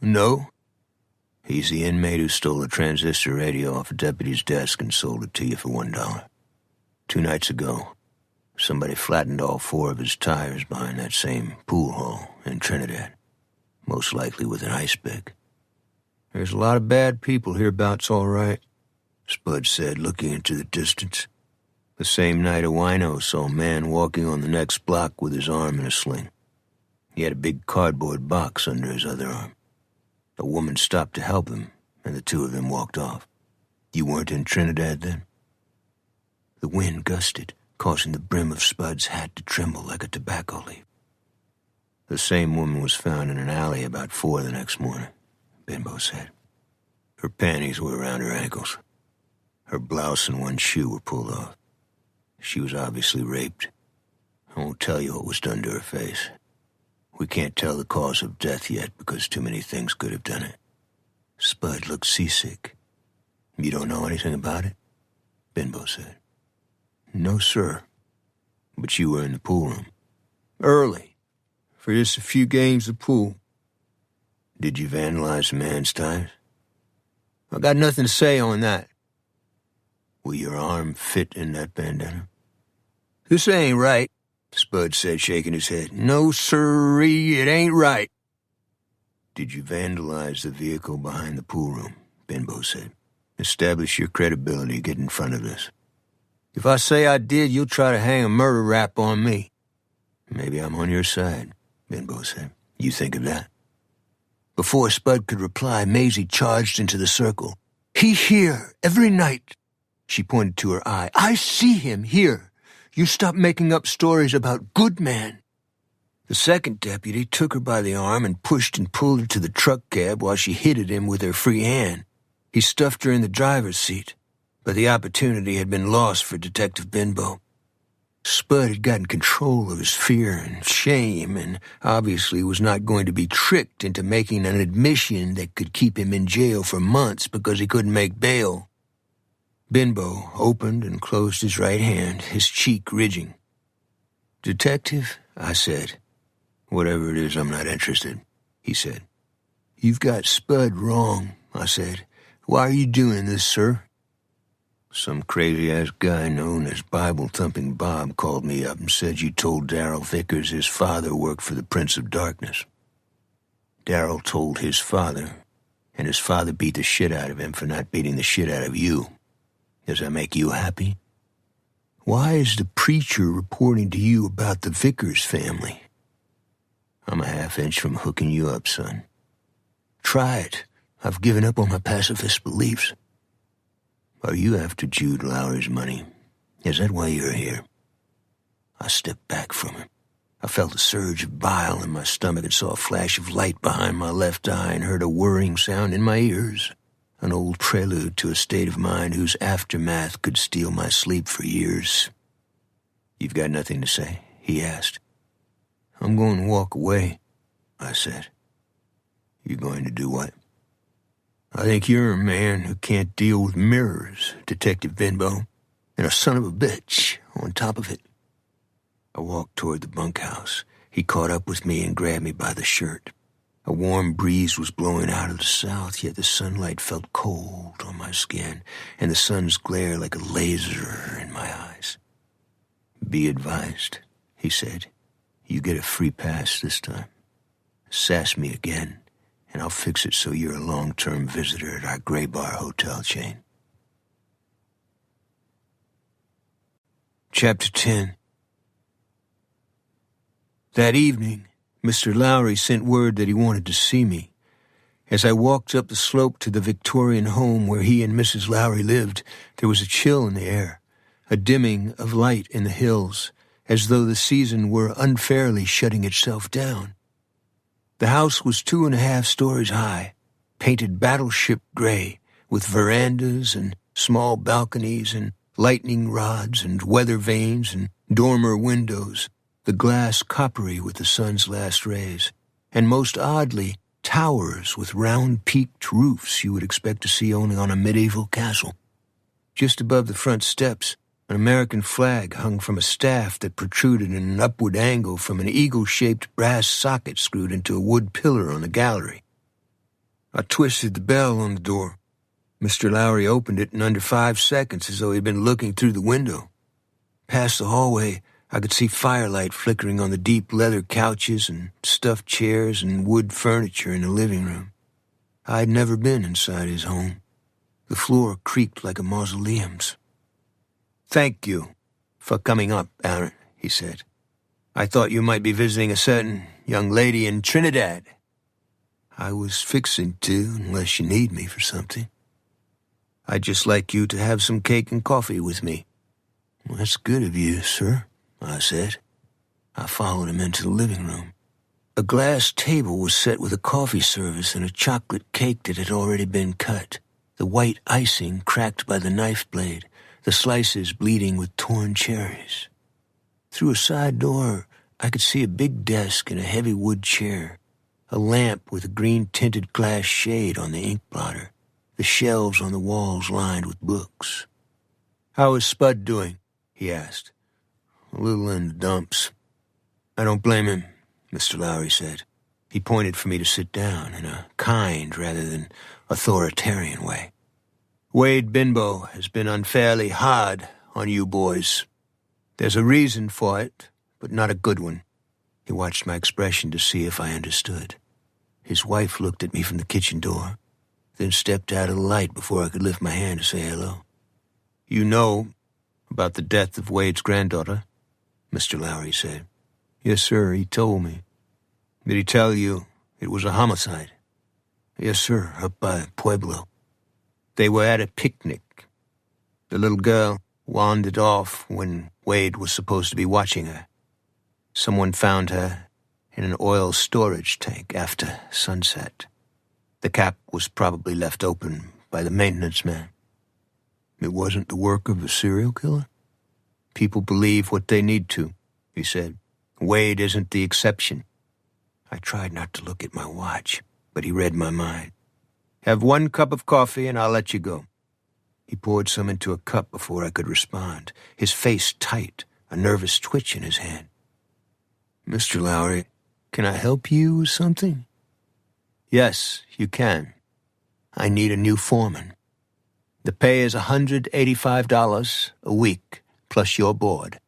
"No." "He's the inmate who stole a transistor radio off a deputy's desk and sold it to you for $1. 2 nights ago, somebody flattened all 4 of his tires behind that same pool hall in Trinidad, most likely with an ice pick." "There's a lot of bad people hereabouts, all right," Spud said, looking into the distance. The same night, a wino saw a man walking on the next block with his arm in a sling. He had a big cardboard box under his other arm. A woman stopped to help him, and the 2 of them walked off. "You weren't in Trinidad then?" The wind gusted, causing the brim of Spud's hat to tremble like a tobacco leaf. "The same woman was found in an alley about 4 the next morning," Benbow said. "Her panties were around her ankles. Her blouse and 1 shoe were pulled off. She was obviously raped. I won't tell you what was done to her face. We can't tell the cause of death yet because too many things could have done it." Spud looked seasick. "You don't know anything about it?" Benbow said. "No, sir." "But you were in the pool room?" "Early, for just a few games of pool." "Did you vandalize the man's tires?" "I got nothing to say on that." "Will your arm fit in that bandana?" "This ain't right," Spud said, shaking his head. "No, sirree, it ain't right." "Did you vandalize the vehicle behind the pool room?" Benbow said. "Establish your credibility, get in front of this." "If I say I did, you'll try to hang a murder rap on me." "Maybe I'm on your side," Benbow said. "You think of that." Before Spud could reply, Maisie charged into the circle. "He here, every night." She pointed to her eye. "I see him here. You stop making up stories about good man." The second deputy took her by the arm and pushed and pulled her to the truck cab while she hit at him with her free hand. He stuffed her in the driver's seat, but the opportunity had been lost for Detective Benbow. Spud had gotten control of his fear and shame and obviously was not going to be tricked into making an admission that could keep him in jail for months because he couldn't make bail. Benbow opened and closed his right hand, his cheek ridging. "Detective," I said. "Whatever it is, I'm not interested," he said. "You've got Spud wrong," I said. "Why are you doing this, sir?" "Some crazy-ass guy known as Bible-thumping Bob called me up and said you told Darrell Vickers his father worked for the Prince of Darkness. Darrell told his father, and his father beat the shit out of him for not beating the shit out of you. Does that make you happy? Why is the preacher reporting to you about the Vickers family? I'm a half-inch from hooking you up, son. Try it. I've given up on my pacifist beliefs." "Are you after Jude Lowry's money? Is that why you're here?" I stepped back from him. I felt a surge of bile in my stomach and saw a flash of light behind my left eye and heard a whirring sound in my ears, an old prelude to a state of mind whose aftermath could steal my sleep for years. "You've got nothing to say?" he asked. "I'm going to walk away," I said. "You're going to do what?" "I think you're a man who can't deal with mirrors, Detective Benbow, and a son of a bitch on top of it." I walked toward the bunkhouse. He caught up with me and grabbed me by the shirt. A warm breeze was blowing out of the south, yet the sunlight felt cold on my skin, and the sun's glare like a laser in my eyes. "Be advised," he said. "You get a free pass this time. Sass me again, and I'll fix it so you're a long-term visitor at our Gray Bar hotel chain." Chapter 10. That evening, Mr. Lowry sent word that he wanted to see me. As I walked up the slope to the Victorian home where he and Mrs. Lowry lived, there was a chill in the air, a dimming of light in the hills, as though the season were unfairly shutting itself down. The house was 2.5 stories high, painted battleship gray, with verandas and small balconies and lightning rods and weather vanes and dormer windows, the glass coppery with the sun's last rays, and most oddly, towers with round-peaked roofs you would expect to see only on a medieval castle. Just above the front steps, an American flag hung from a staff that protruded in an upward angle from an eagle-shaped brass socket screwed into a wood pillar on the gallery. I twisted the bell on the door. Mr. Lowry opened it in under 5 seconds, as though he'd been looking through the window. Past the hallway, I could see firelight flickering on the deep leather couches and stuffed chairs and wood furniture in the living room. I'd never been inside his home. The floor creaked like a mausoleum's. "Thank you for coming up, Aaron," he said. "I thought you might be visiting a certain young lady in Trinidad." "I was fixing to, unless you need me for something." "I'd just like you to have some cake and coffee with me." "Well, that's good of you, sir," I said. I followed him into the living room. A glass table was set with a coffee service and a chocolate cake that had already been cut, the white icing cracked by the knife blade, the slices bleeding with torn cherries. Through a side door, I could see a big desk and a heavy wood chair, a lamp with a green-tinted glass shade on the ink blotter, the shelves on the walls lined with books. "How is Spud doing?" he asked. "A little in the dumps." "I don't blame him," Mr. Lowry said. He pointed for me to sit down in a kind rather than authoritarian way. "Wade Binbo has been unfairly hard on you boys. There's a reason for it, but not a good one." He watched my expression to see if I understood. His wife looked at me from the kitchen door, then stepped out of the light before I could lift my hand to say hello. "You know about the death of Wade's granddaughter?" Mr. Lowry said. "Yes, sir, he told me." "Did he tell you it was a homicide?" "Yes, sir, up by Pueblo." "They were at a picnic. The little girl wandered off when Wade was supposed to be watching her. Someone found her in an oil storage tank after sunset. The cap was probably left open by the maintenance man." "It wasn't the work of a serial killer?" "People believe what they need to," he said. "Wade isn't the exception." I tried not to look at my watch, but he read my mind. "Have 1 cup of coffee and I'll let you go." He poured some into a cup before I could respond, his face tight, a nervous twitch in his hand. "Mr. Lowry, can I help you with something?" "Yes, you can. I need a new foreman. The pay is $185 a week, plus your board."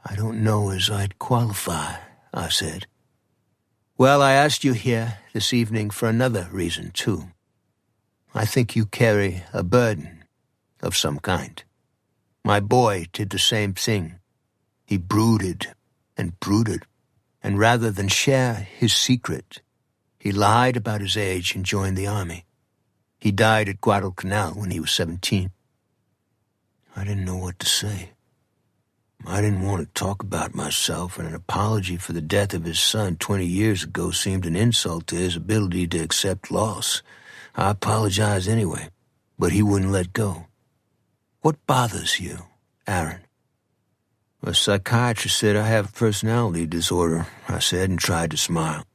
"I don't know as I'd qualify," I said. "Well, I asked you here this evening for another reason, too. I think you carry a burden of some kind. My boy did the same thing. He brooded, and rather than share his secret, he lied about his age and joined the army. He died at Guadalcanal when he was 17. I didn't know what to say. I didn't want to talk about myself, and an apology for the death of his son 20 years ago seemed an insult to his ability to accept loss. I apologized anyway, but he wouldn't let go. "What bothers you, Aaron?" "A psychiatrist said I have a personality disorder," I said, and tried to smile.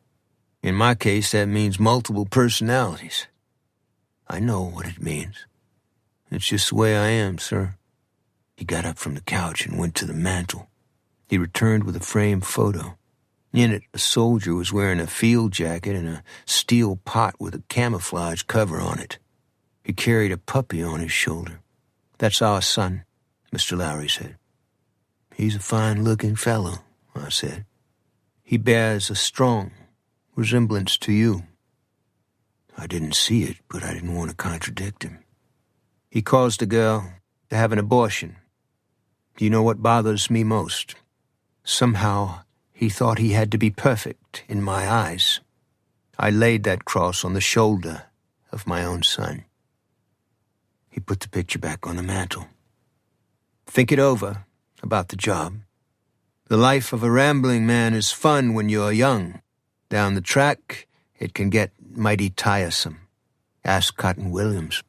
"In my case, that means multiple personalities." "I know what it means. It's just the way I am, sir." He got up from the couch and went to the mantel. He returned with a framed photo. In it, a soldier was wearing a field jacket and a steel pot with a camouflage cover on it. He carried a puppy on his shoulder. "That's our son," Mr. Lowry said. "He's a fine-looking fellow," I said. "He bears a strong resemblance to you." I didn't see it, but I didn't want to contradict him. "He caused a girl to have an abortion. Do you know what bothers me most? Somehow, he thought he had to be perfect in my eyes. I laid that cross on the shoulder of my own son." He put the picture back on the mantel. "Think it over about the job. The life of a rambling man is fun when you're young. Down the track, it can get mighty tiresome. Ask Cotton Williams."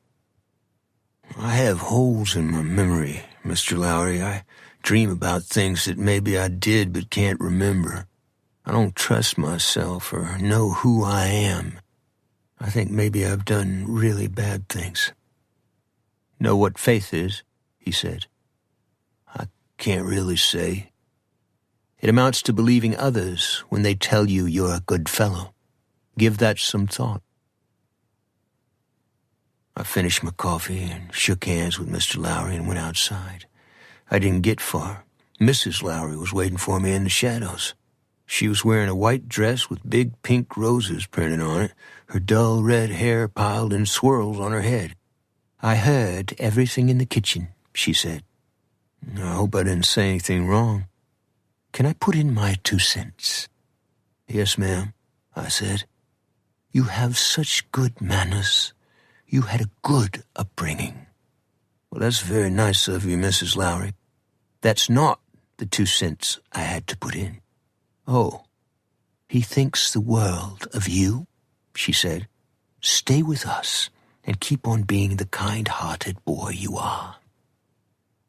"I have holes in my memory, Mr. Lowry. I dream about things that maybe I did but can't remember. I don't trust myself or know who I am. I think maybe I've done really bad things." "Know what faith is?" he said. "I can't really say. It amounts to believing others when they tell you you're a good fellow. Give that some thought." I finished my coffee and shook hands with Mr. Lowry and went outside. I didn't get far. Mrs. Lowry was waiting for me in the shadows. She was wearing a white dress with big pink roses printed on it, her dull red hair piled in swirls on her head. "I heard everything in the kitchen," she said. "I hope I didn't say anything wrong. Can I put in my 2 cents?" "Yes, ma'am," I said. "You have such good manners. You had a good upbringing." "Well, that's very nice of you, Mrs. Lowry. That's not the 2 cents I had to put in." "Oh, he thinks the world of you," she said. "Stay with us and keep on being the kind-hearted boy you are."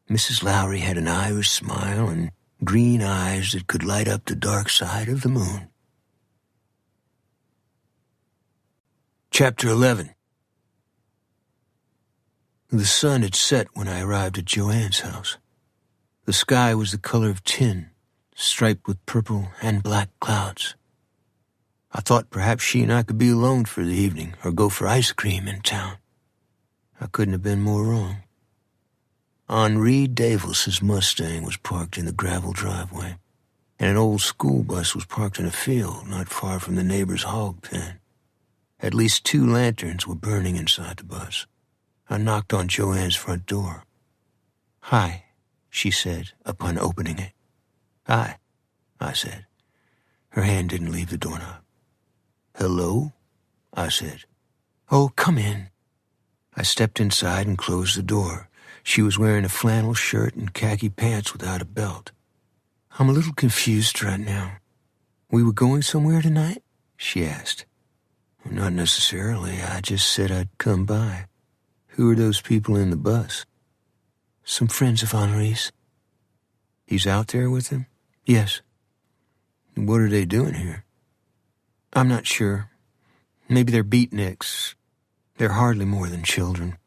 Mrs. Lowry had an Irish smile and green eyes that could light up the dark side of the moon. Chapter 11. The sun had set when I arrived at Joanne's house. The sky was the color of tin, striped with purple and black clouds. I thought perhaps she and I could be alone for the evening or go for ice cream in town. I couldn't have been more wrong. Henri Davis's Mustang was parked in the gravel driveway, and an old school bus was parked in a field not far from the neighbor's hog pen. At least 2 lanterns were burning inside the bus. I knocked on Joanne's front door. "Hi," she said upon opening it. "Hi," I said. Her hand didn't leave the doorknob. "Hello," I said. "Oh, come in." I stepped inside and closed the door. She was wearing a flannel shirt and khaki pants without a belt. "I'm a little confused right now. We were going somewhere tonight?" she asked. "Not necessarily. I just said I'd come by." "Who are those people in the bus?" "Some friends of Henri's." "He's out there with them?" "Yes." "What are they doing here?" "I'm not sure. Maybe they're beatniks. They're hardly more than children.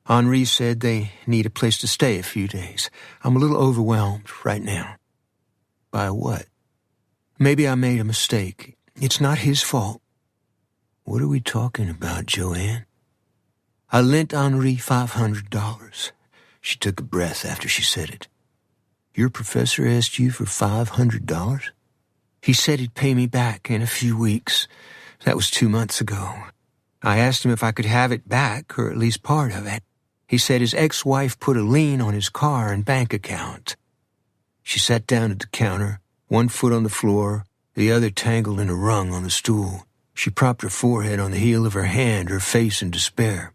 Henri said they need a place to stay a few days. I'm a little overwhelmed right now." "By what?" "Maybe I made a mistake. It's not his fault." "What are we talking about, Joanne?" "I lent Henri $500. She took a breath after she said it. "Your professor asked you for $500? "He said he'd pay me back in a few weeks. That was 2 months ago. I asked him if I could have it back, or at least part of it. He said his ex-wife put a lien on his car and bank account." She sat down at the counter, 1 foot on the floor, the other tangled in a rung on the stool. She propped her forehead on the heel of her hand, her face in despair.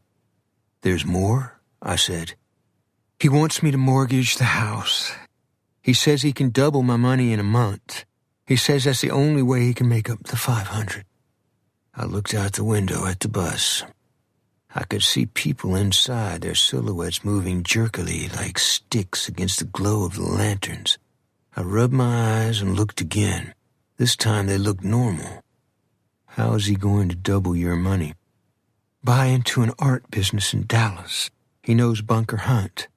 "There's more?" I said. "He wants me to mortgage the house. He says he can double my money in a month. He says that's the only way he can make up the $500. I looked out the window at the bus. I could see people inside, their silhouettes moving jerkily like sticks against the glow of the lanterns. I rubbed my eyes and looked again. This time they looked normal. "How is he going to double your money?" "Buy into an art business in Dallas. He knows Bunker Hunt."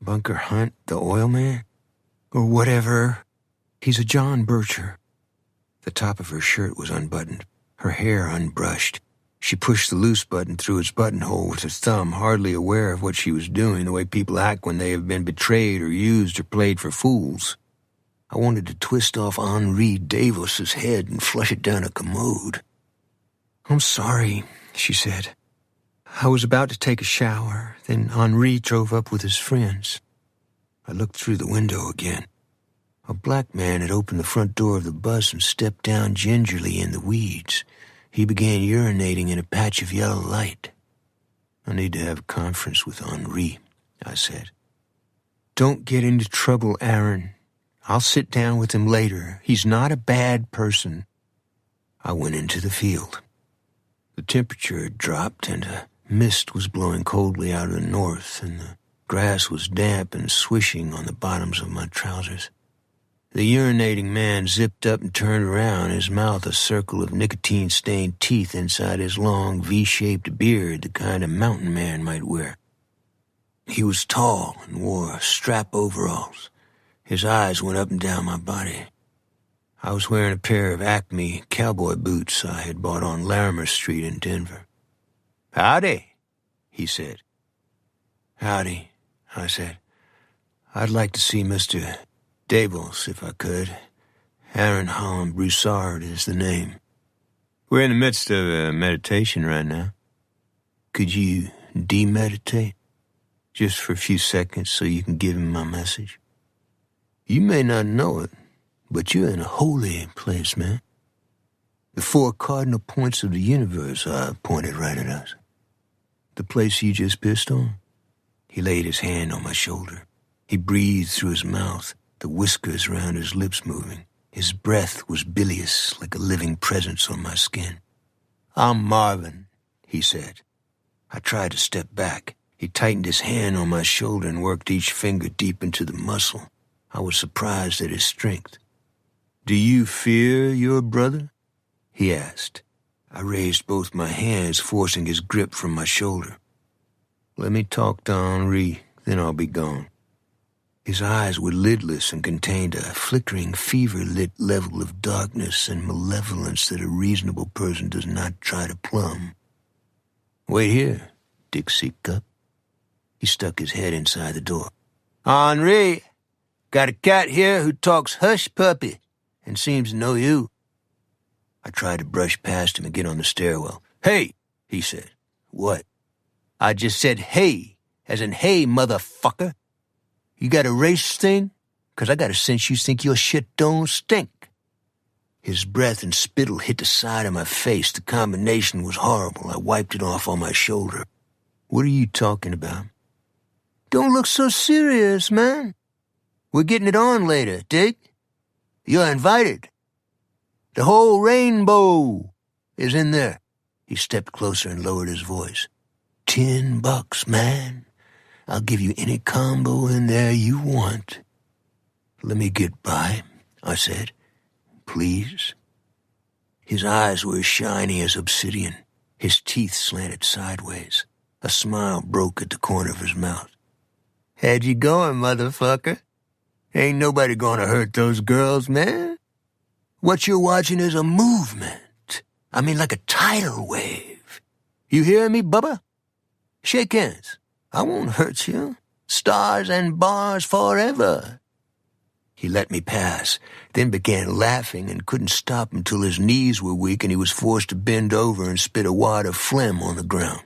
"Bunker Hunt, the oil man?" "Or whatever. He's a John Bircher." The top of her shirt was unbuttoned, her hair unbrushed. She pushed the loose button through its buttonhole with her thumb, hardly aware of what she was doing, the way people act when they have been betrayed or used or played for fools. I wanted to twist off Henri Davos's head and flush it down a commode. "I'm sorry," she said. "I was about to take a shower, then Henri drove up with his friends." I looked through the window again. A black man had opened the front door of the bus and stepped down gingerly in the weeds. He began urinating in a patch of yellow light. "I need to have a conference with Henri," I said. "Don't get into trouble, Aaron. I'll sit down with him later. He's not a bad person." I went into the field. The temperature had dropped and a mist was blowing coldly out of the north, and the grass was damp and swishing on the bottoms of my trousers. The urinating man zipped up and turned around, his mouth a circle of nicotine-stained teeth inside his long, V-shaped beard, the kind a mountain man might wear. He was tall and wore strap overalls. His eyes went up and down my body. I was wearing a pair of Acme cowboy boots I had bought on Larimer Street in Denver. "Howdy," he said. "Howdy," I said. "I'd like to see Mr. Davos, if I could. Aaron Holland Broussard is the name." "We're in the midst of a meditation right now." "Could you demeditate? Just for a few seconds so you can give him my message? You may not know it, but you're in a holy place, man. The 4 cardinal points of the universe are pointed right at us. The place you just pissed on." He laid his hand on my shoulder. He breathed through his mouth, the whiskers around his lips moving. His breath was bilious, like a living presence on my skin. "I'm Marvin," he said. I tried to step back. He tightened his hand on my shoulder and worked each finger deep into the muscle. I was surprised at his strength. "Do you fear your brother?" he asked. I raised both my hands, forcing his grip from my shoulder. "Let me talk to Henri, then I'll be gone." His eyes were lidless and contained a flickering, fever-lit level of darkness and malevolence that a reasonable person does not try to plumb. "Wait here, Dixie Cup." He stuck his head inside the door. "Henri, got a cat here who talks hush-puppy and seems to know you." I tried to brush past him and get on the stairwell. "Hey," he said. "What?" "I just said hey, as in hey, motherfucker. You got a race thing? 'Cause I got a sense you think your shit don't stink." His breath and spittle hit the side of my face. The combination was horrible. I wiped it off on my shoulder. "What are you talking about?" "Don't look so serious, man. We're getting it on later, dig? You're invited. The whole rainbow is in there." He stepped closer and lowered his voice. $10, man. I'll give you any combo in there you want." "Let me get by," I said. "Please." His eyes were as shiny as obsidian. His teeth slanted sideways. A smile broke at the corner of his mouth. "Had you going, motherfucker? Ain't nobody gonna hurt those girls, man. What you're watching is a movement. I mean, like a tidal wave. You hear me, Bubba? Shake hands. I won't hurt you. Stars and bars forever." He let me pass, then began laughing and couldn't stop until his knees were weak and he was forced to bend over and spit a wad of phlegm on the ground.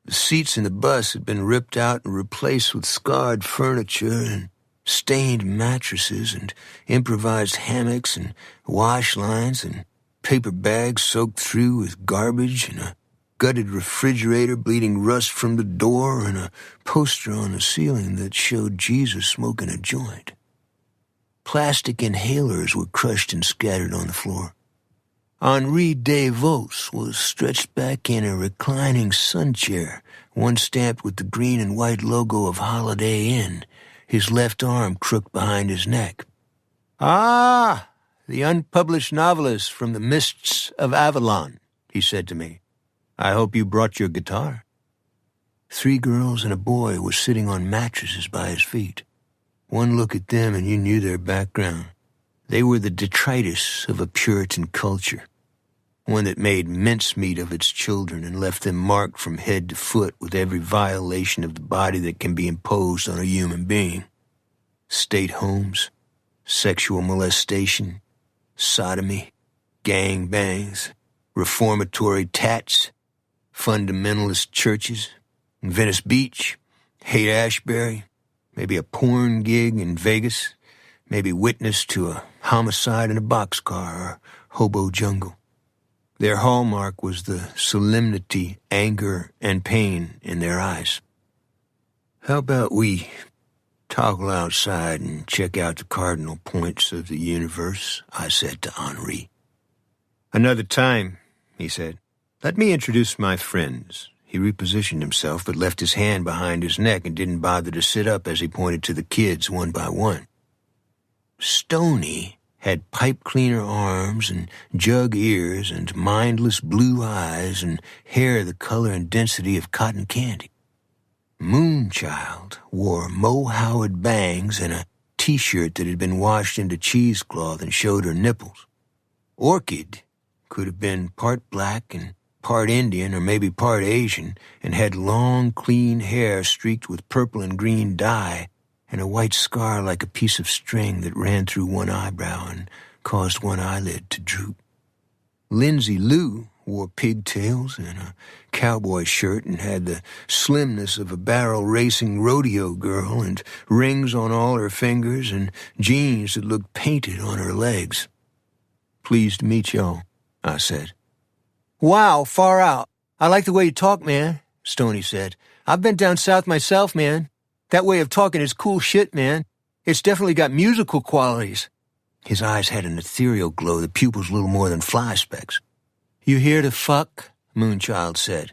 The seats in the bus had been ripped out and replaced with scarred furniture and stained mattresses and improvised hammocks and wash lines and paper bags soaked through with garbage and a gutted refrigerator bleeding rust from the door and a poster on the ceiling that showed Jesus smoking a joint. Plastic inhalers were crushed and scattered on the floor. Henri Davos was stretched back in a reclining sun chair, one stamped with the green and white logo of Holiday Inn, his left arm crooked behind his neck. "Ah, the unpublished novelist from the mists of Avalon," he said to me. "I hope you brought your guitar." 3 girls and a boy were sitting on mattresses by his feet. One look at them and you knew their background. They were the detritus of a Puritan culture, one that made mincemeat of its children and left them marked from head to foot with every violation of the body that can be imposed on a human being. State homes, sexual molestation, sodomy, gang bangs, reformatory tats, fundamentalist churches, Venice Beach, Haight-Ashbury, maybe a porn gig in Vegas, maybe witness to a homicide in a boxcar or hobo jungle. Their hallmark was the solemnity, anger, and pain in their eyes. How about we toggle outside and check out the cardinal points of the universe, I said to Henri. Another time, he said. Let me introduce my friends. He repositioned himself but left his hand behind his neck and didn't bother to sit up as he pointed to the kids one by one. Stony had pipe cleaner arms and jug ears and mindless blue eyes and hair the color and density of cotton candy. Moonchild wore Mo Howard bangs and a T-shirt that had been washed into cheesecloth and showed her nipples. Orchid could have been part black and part Indian or maybe part Asian and had long, clean hair streaked with purple and green dye and a white scar like a piece of string that ran through one eyebrow and caused one eyelid to droop. Lindsay Lou wore pigtails and a cowboy shirt and had the slimness of a barrel-racing rodeo girl and rings on all her fingers and jeans that looked painted on her legs. Pleased to meet y'all, I said. Wow, far out. I like the way you talk, man, Stoney said. I've been down south myself, man. That way of talking is cool shit, man. It's definitely got musical qualities. His eyes had an ethereal glow, the pupils little more than fly specks. You here to fuck? Moonchild said.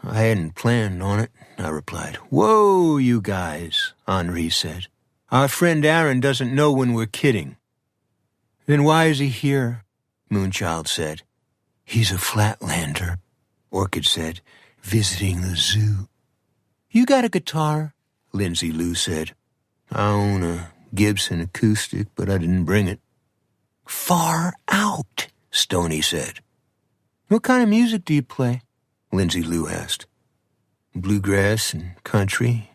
I hadn't planned on it, I replied. Whoa, you guys, Henri said. Our friend Aaron doesn't know when we're kidding. Then why is he here? Moonchild said. He's a flatlander, Orchid said, visiting the zoo. You got a guitar? Lindsay Lou said. I own a Gibson acoustic, but I didn't bring it. Far out, Stoney said. What kind of music do you play? Lindsay Lou asked. Bluegrass and country,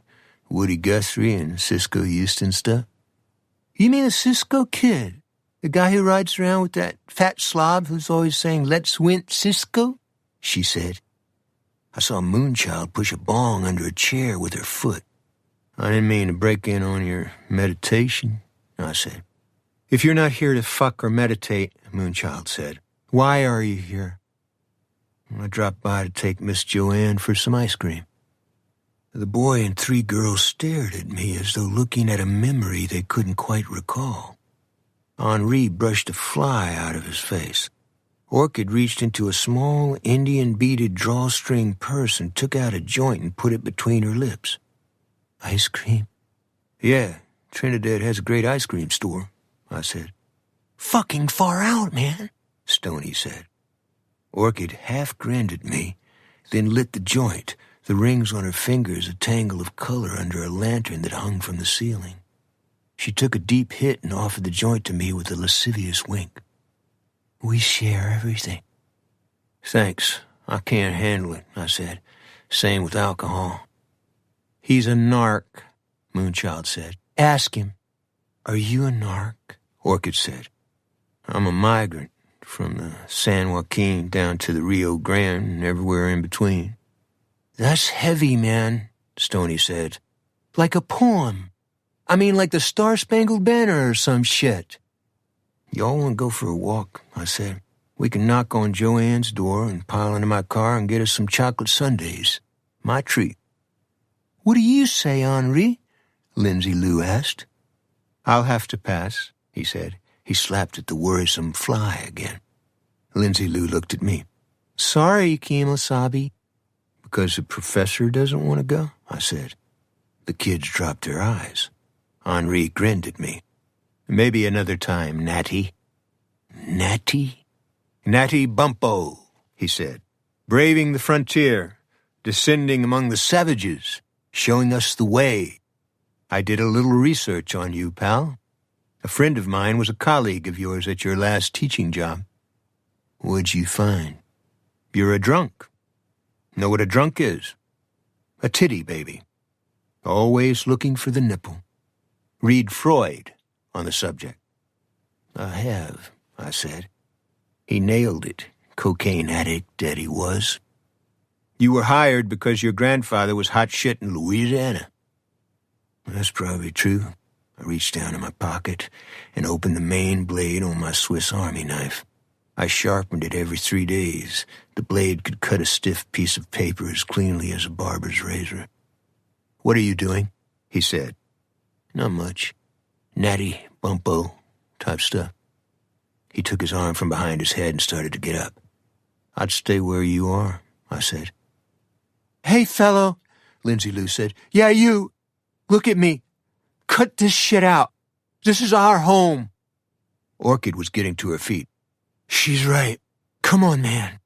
Woody Guthrie and Cisco Houston stuff. You mean a Cisco Kid? The guy who rides around with that fat slob who's always saying, let's win Cisco? She said. I saw Moonchild push a bong under a chair with her foot. I didn't mean to break in on your meditation, I said. If you're not here to fuck or meditate, Moonchild said, why are you here? I dropped by to take Miss Joanne for some ice cream. The boy and three girls stared at me as though looking at a memory they couldn't quite recall. Henri brushed a fly out of his face. Orchid reached into a small Indian-beaded drawstring purse and took out a joint and put it between her lips. Ice cream? Yeah, Trinidad has a great ice cream store, I said. Fucking far out, man, Stoney said. Orchid half grinned at me, then lit the joint, the rings on her fingers a tangle of color under a lantern that hung from the ceiling. She took a deep hit and offered the joint to me with a lascivious wink. We share everything. Thanks, I can't handle it, I said. Same with alcohol. He's a narc, Moonchild said. Ask him. Are you a narc? Orchid said. I'm a migrant from the San Joaquin down to the Rio Grande and everywhere in between. That's heavy, man, Stoney said. Like a poem. I mean, like the Star-Spangled Banner or some shit. Y'all want to go for a walk, I said. We can knock on Joanne's door and pile into my car and get us some chocolate sundaes. My treat. What do you say, Henri? Lindsay Lou asked. I'll have to pass, he said. He slapped at the worrisome fly again. Lindsay Lou looked at me. Sorry, Kimosabe. Because the professor doesn't want to go, I said. The kids dropped their eyes. Henri grinned at me. Maybe another time, Natty. Natty? Natty Bumpo, he said. Braving the frontier, descending among the savages, showing us the way. I did a little research on you, pal. A friend of mine was a colleague of yours at your last teaching job. What'd you find? You're a drunk. Know what a drunk is? A titty baby. Always looking for the nipple. Read Freud on the subject. I have, I said. He nailed it, cocaine addict that he was. You were hired because your grandfather was hot shit in Louisiana. That's probably true. I reached down in my pocket and opened the main blade on my Swiss Army knife. I sharpened it every 3 days. The blade could cut a stiff piece of paper as cleanly as a barber's razor. What are you doing? He said. Not much. Natty, bumpo type stuff. He took his arm from behind his head and started to get up. I'd stay where you are, I said. Hey, fellow, Lindsay Lou said. Yeah, you. Look at me. Cut this shit out. This is our home. Orchid was getting to her feet. She's right. Come on, man.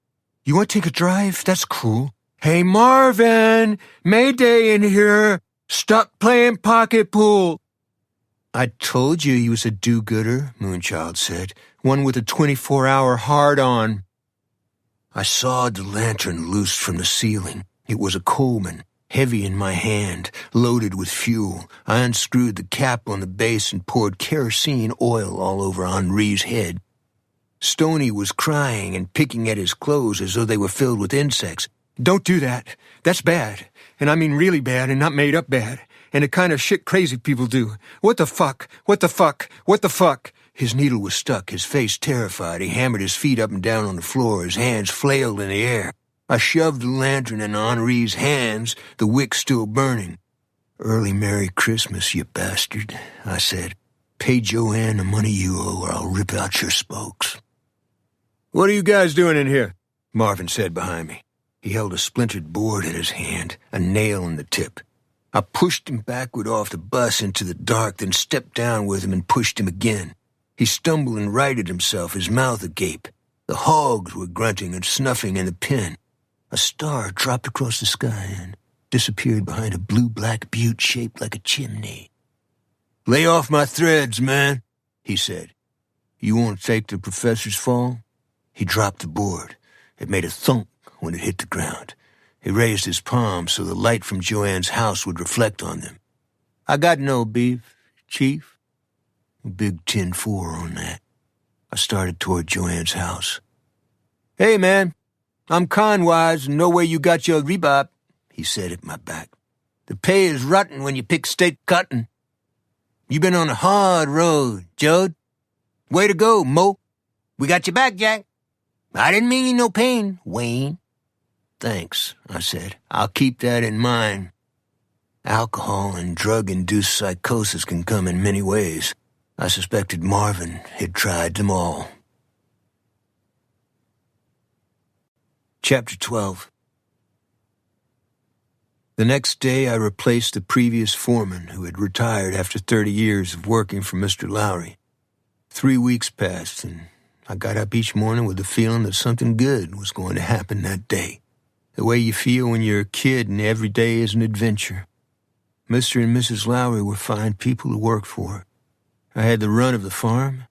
You want to take a drive? That's cool. Hey, Marvin, Mayday in here. Stop playing pocket pool. I told you he was a do-gooder, Moonchild said. One with a 24-hour hard-on. I sawed the lantern loose from the ceiling. It was a Coleman, heavy in my hand, loaded with fuel. I unscrewed the cap on the base and poured kerosene oil all over Henri's head. Stoney was crying and picking at his clothes as though they were filled with insects. Don't do that. That's bad. And I mean really bad and not made up bad. And the kind of shit crazy people do. What the fuck? What the fuck? What the fuck? His needle was stuck, his face terrified. He hammered his feet up and down on the floor. His hands flailed in the air. I shoved the lantern in Henri's hands, the wick still burning. Early Merry Christmas, you bastard, I said. Pay Joanne the money you owe or I'll rip out your spokes. What are you guys doing in here? Marvin said behind me. He held a splintered board in his hand, a nail in the tip. I pushed him backward off the bus into the dark, then stepped down with him and pushed him again. He stumbled and righted himself, his mouth agape. The hogs were grunting and snuffing in the pen. A star dropped across the sky and disappeared behind a blue-black butte shaped like a chimney. Lay off my threads, man, he said. You want to take the professor's fall? He dropped the board. It made a thunk when it hit the ground. He raised his palms so the light from Joanne's house would reflect on them. I got no beef, Chief. A big 10-4 on that. I started toward Joanne's house. Hey, man, I'm Conwise and know where you got your rebop, he said at my back. The pay is rotten when you pick state cotton. You been on a hard road, Jode. Way to go, Mo. We got your back, Jack. I didn't mean you no pain, Wayne. Thanks, I said. I'll keep that in mind. Alcohol and drug-induced psychosis can come in many ways. I suspected Marvin had tried them all. Chapter 12. The next day I replaced the previous foreman who had retired after 30 years of working for Mr. Lowry. 3 weeks passed, and I got up each morning with the feeling that something good was going to happen that day. The way you feel when you're a kid and every day is an adventure. Mr. and Mrs. Lowry were fine people to work for. I had the run of the farm.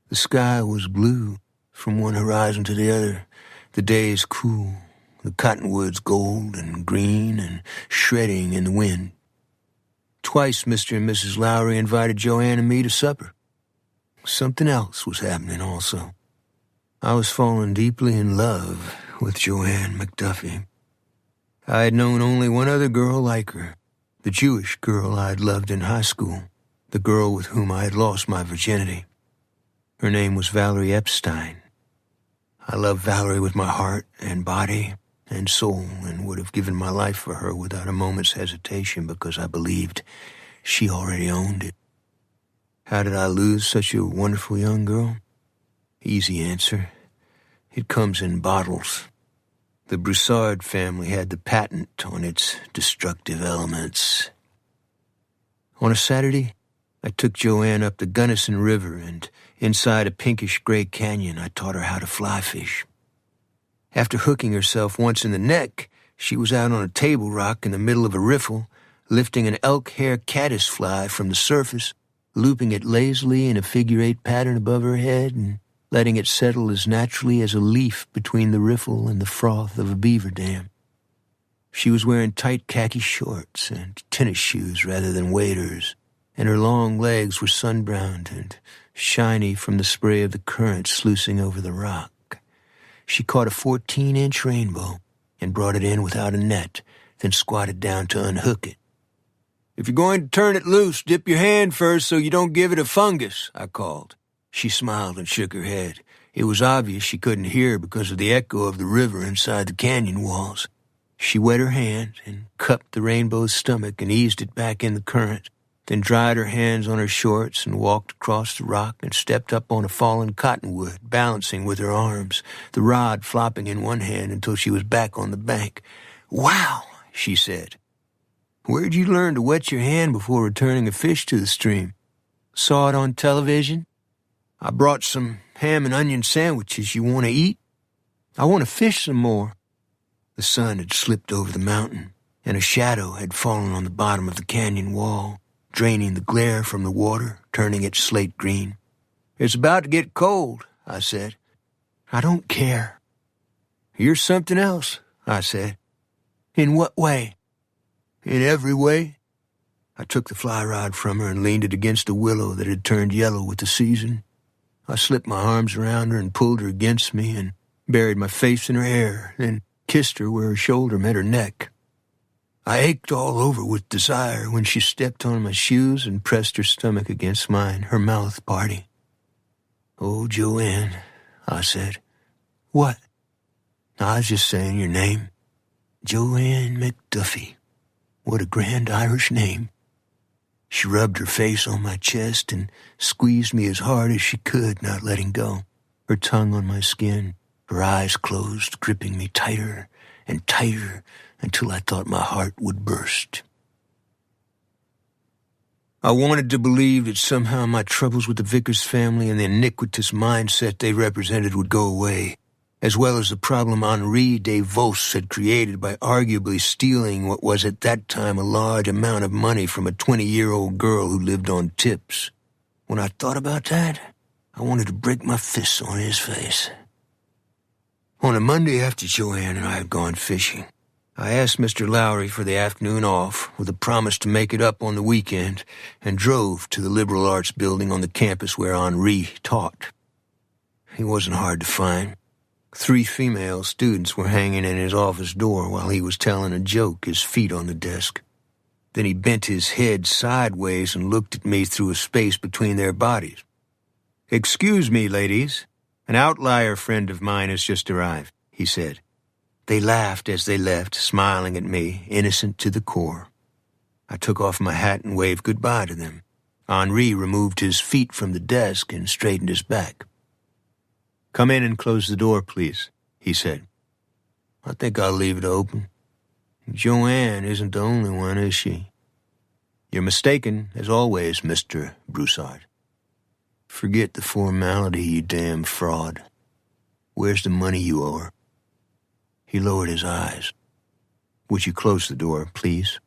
The sky was blue from one horizon to the other. The days cool. The cottonwoods gold and green and shredding in the wind. Twice Mr. and Mrs. Lowry invited Joanne and me to supper. Something else was happening also. I was falling deeply in love with Joanne McDuffie. I had known only one other girl like her, the Jewish girl I had loved in high school, the girl with whom I had lost my virginity. Her name was Valerie Epstein. I loved Valerie with my heart and body and soul and would have given my life for her without a moment's hesitation because I believed she already owned it. How did I lose such a wonderful young girl? Easy answer. It comes in bottles. The Broussard family had the patent on its destructive elements. On a Saturday, I took Joanne up the Gunnison River, and inside a pinkish-gray canyon, I taught her how to fly fish. After hooking herself once in the neck, she was out on a table rock in the middle of a riffle, lifting an elk hair caddisfly from the surface, looping it lazily in a figure-8 pattern above her head and letting it settle as naturally as a leaf between the riffle and the froth of a beaver dam. She was wearing tight khaki shorts and tennis shoes rather than waders, and her long legs were sun-browned and shiny from the spray of the current sluicing over the rock. She caught a 14-inch rainbow and brought it in without a net, then squatted down to unhook it. "If you're going to turn it loose, dip your hand first so you don't give it a fungus," I called. She smiled and shook her head. It was obvious she couldn't hear because of the echo of the river inside the canyon walls. She wet her hand and cupped the rainbow's stomach and eased it back in the current, then dried her hands on her shorts and walked across the rock and stepped up on a fallen cottonwood, balancing with her arms, the rod flopping in one hand until she was back on the bank. "Wow," she said. "Where'd you learn to wet your hand before returning a fish to the stream?" "Saw it on television." "I brought some ham and onion sandwiches. You want to eat?" "I want to fish some more." The sun had slipped over the mountain, and a shadow had fallen on the bottom of the canyon wall, draining the glare from the water, turning it slate green. "It's about to get cold," I said. "I don't care." "You're something else," I said. "In what way?" "In every way." I took the fly rod from her and leaned it against a willow that had turned yellow with the season. I slipped my arms around her and pulled her against me and buried my face in her hair, then kissed her where her shoulder met her neck. I ached all over with desire when she stepped on my shoes and pressed her stomach against mine, her mouth parting. "Oh, Joanne," I said. "What?" "I was just saying your name. Joanne McDuffie. What a grand Irish name." She rubbed her face on my chest and squeezed me as hard as she could, not letting go, her tongue on my skin, her eyes closed, gripping me tighter and tighter until I thought my heart would burst. I wanted to believe that somehow my troubles with the Vickers family and the iniquitous mindset they represented would go away, as well as the problem Henri de Vos had created by arguably stealing what was at that time a large amount of money from a 20-year-old girl who lived on tips. When I thought about that, I wanted to break my fists on his face. On a Monday after Joanne and I had gone fishing, I asked Mr. Lowry for the afternoon off with a promise to make it up on the weekend and drove to the liberal arts building on the campus where Henri taught. He wasn't hard to find. 3 female students were hanging in his office door while he was telling a joke, his feet on the desk. Then he bent his head sideways and looked at me through a space between their bodies. "Excuse me, ladies. An outlier friend of mine has just arrived," he said. They laughed as they left, smiling at me, innocent to the core. I took off my hat and waved goodbye to them. Henri removed his feet from the desk and straightened his back. "Come in and close the door, please," he said. "I think I'll leave it open. Joanne isn't the only one, is she?" "You're mistaken, as always, Mr. Broussard." "Forget the formality, you damn fraud. Where's the money you owe her?" He lowered his eyes. "Would you close the door, please?"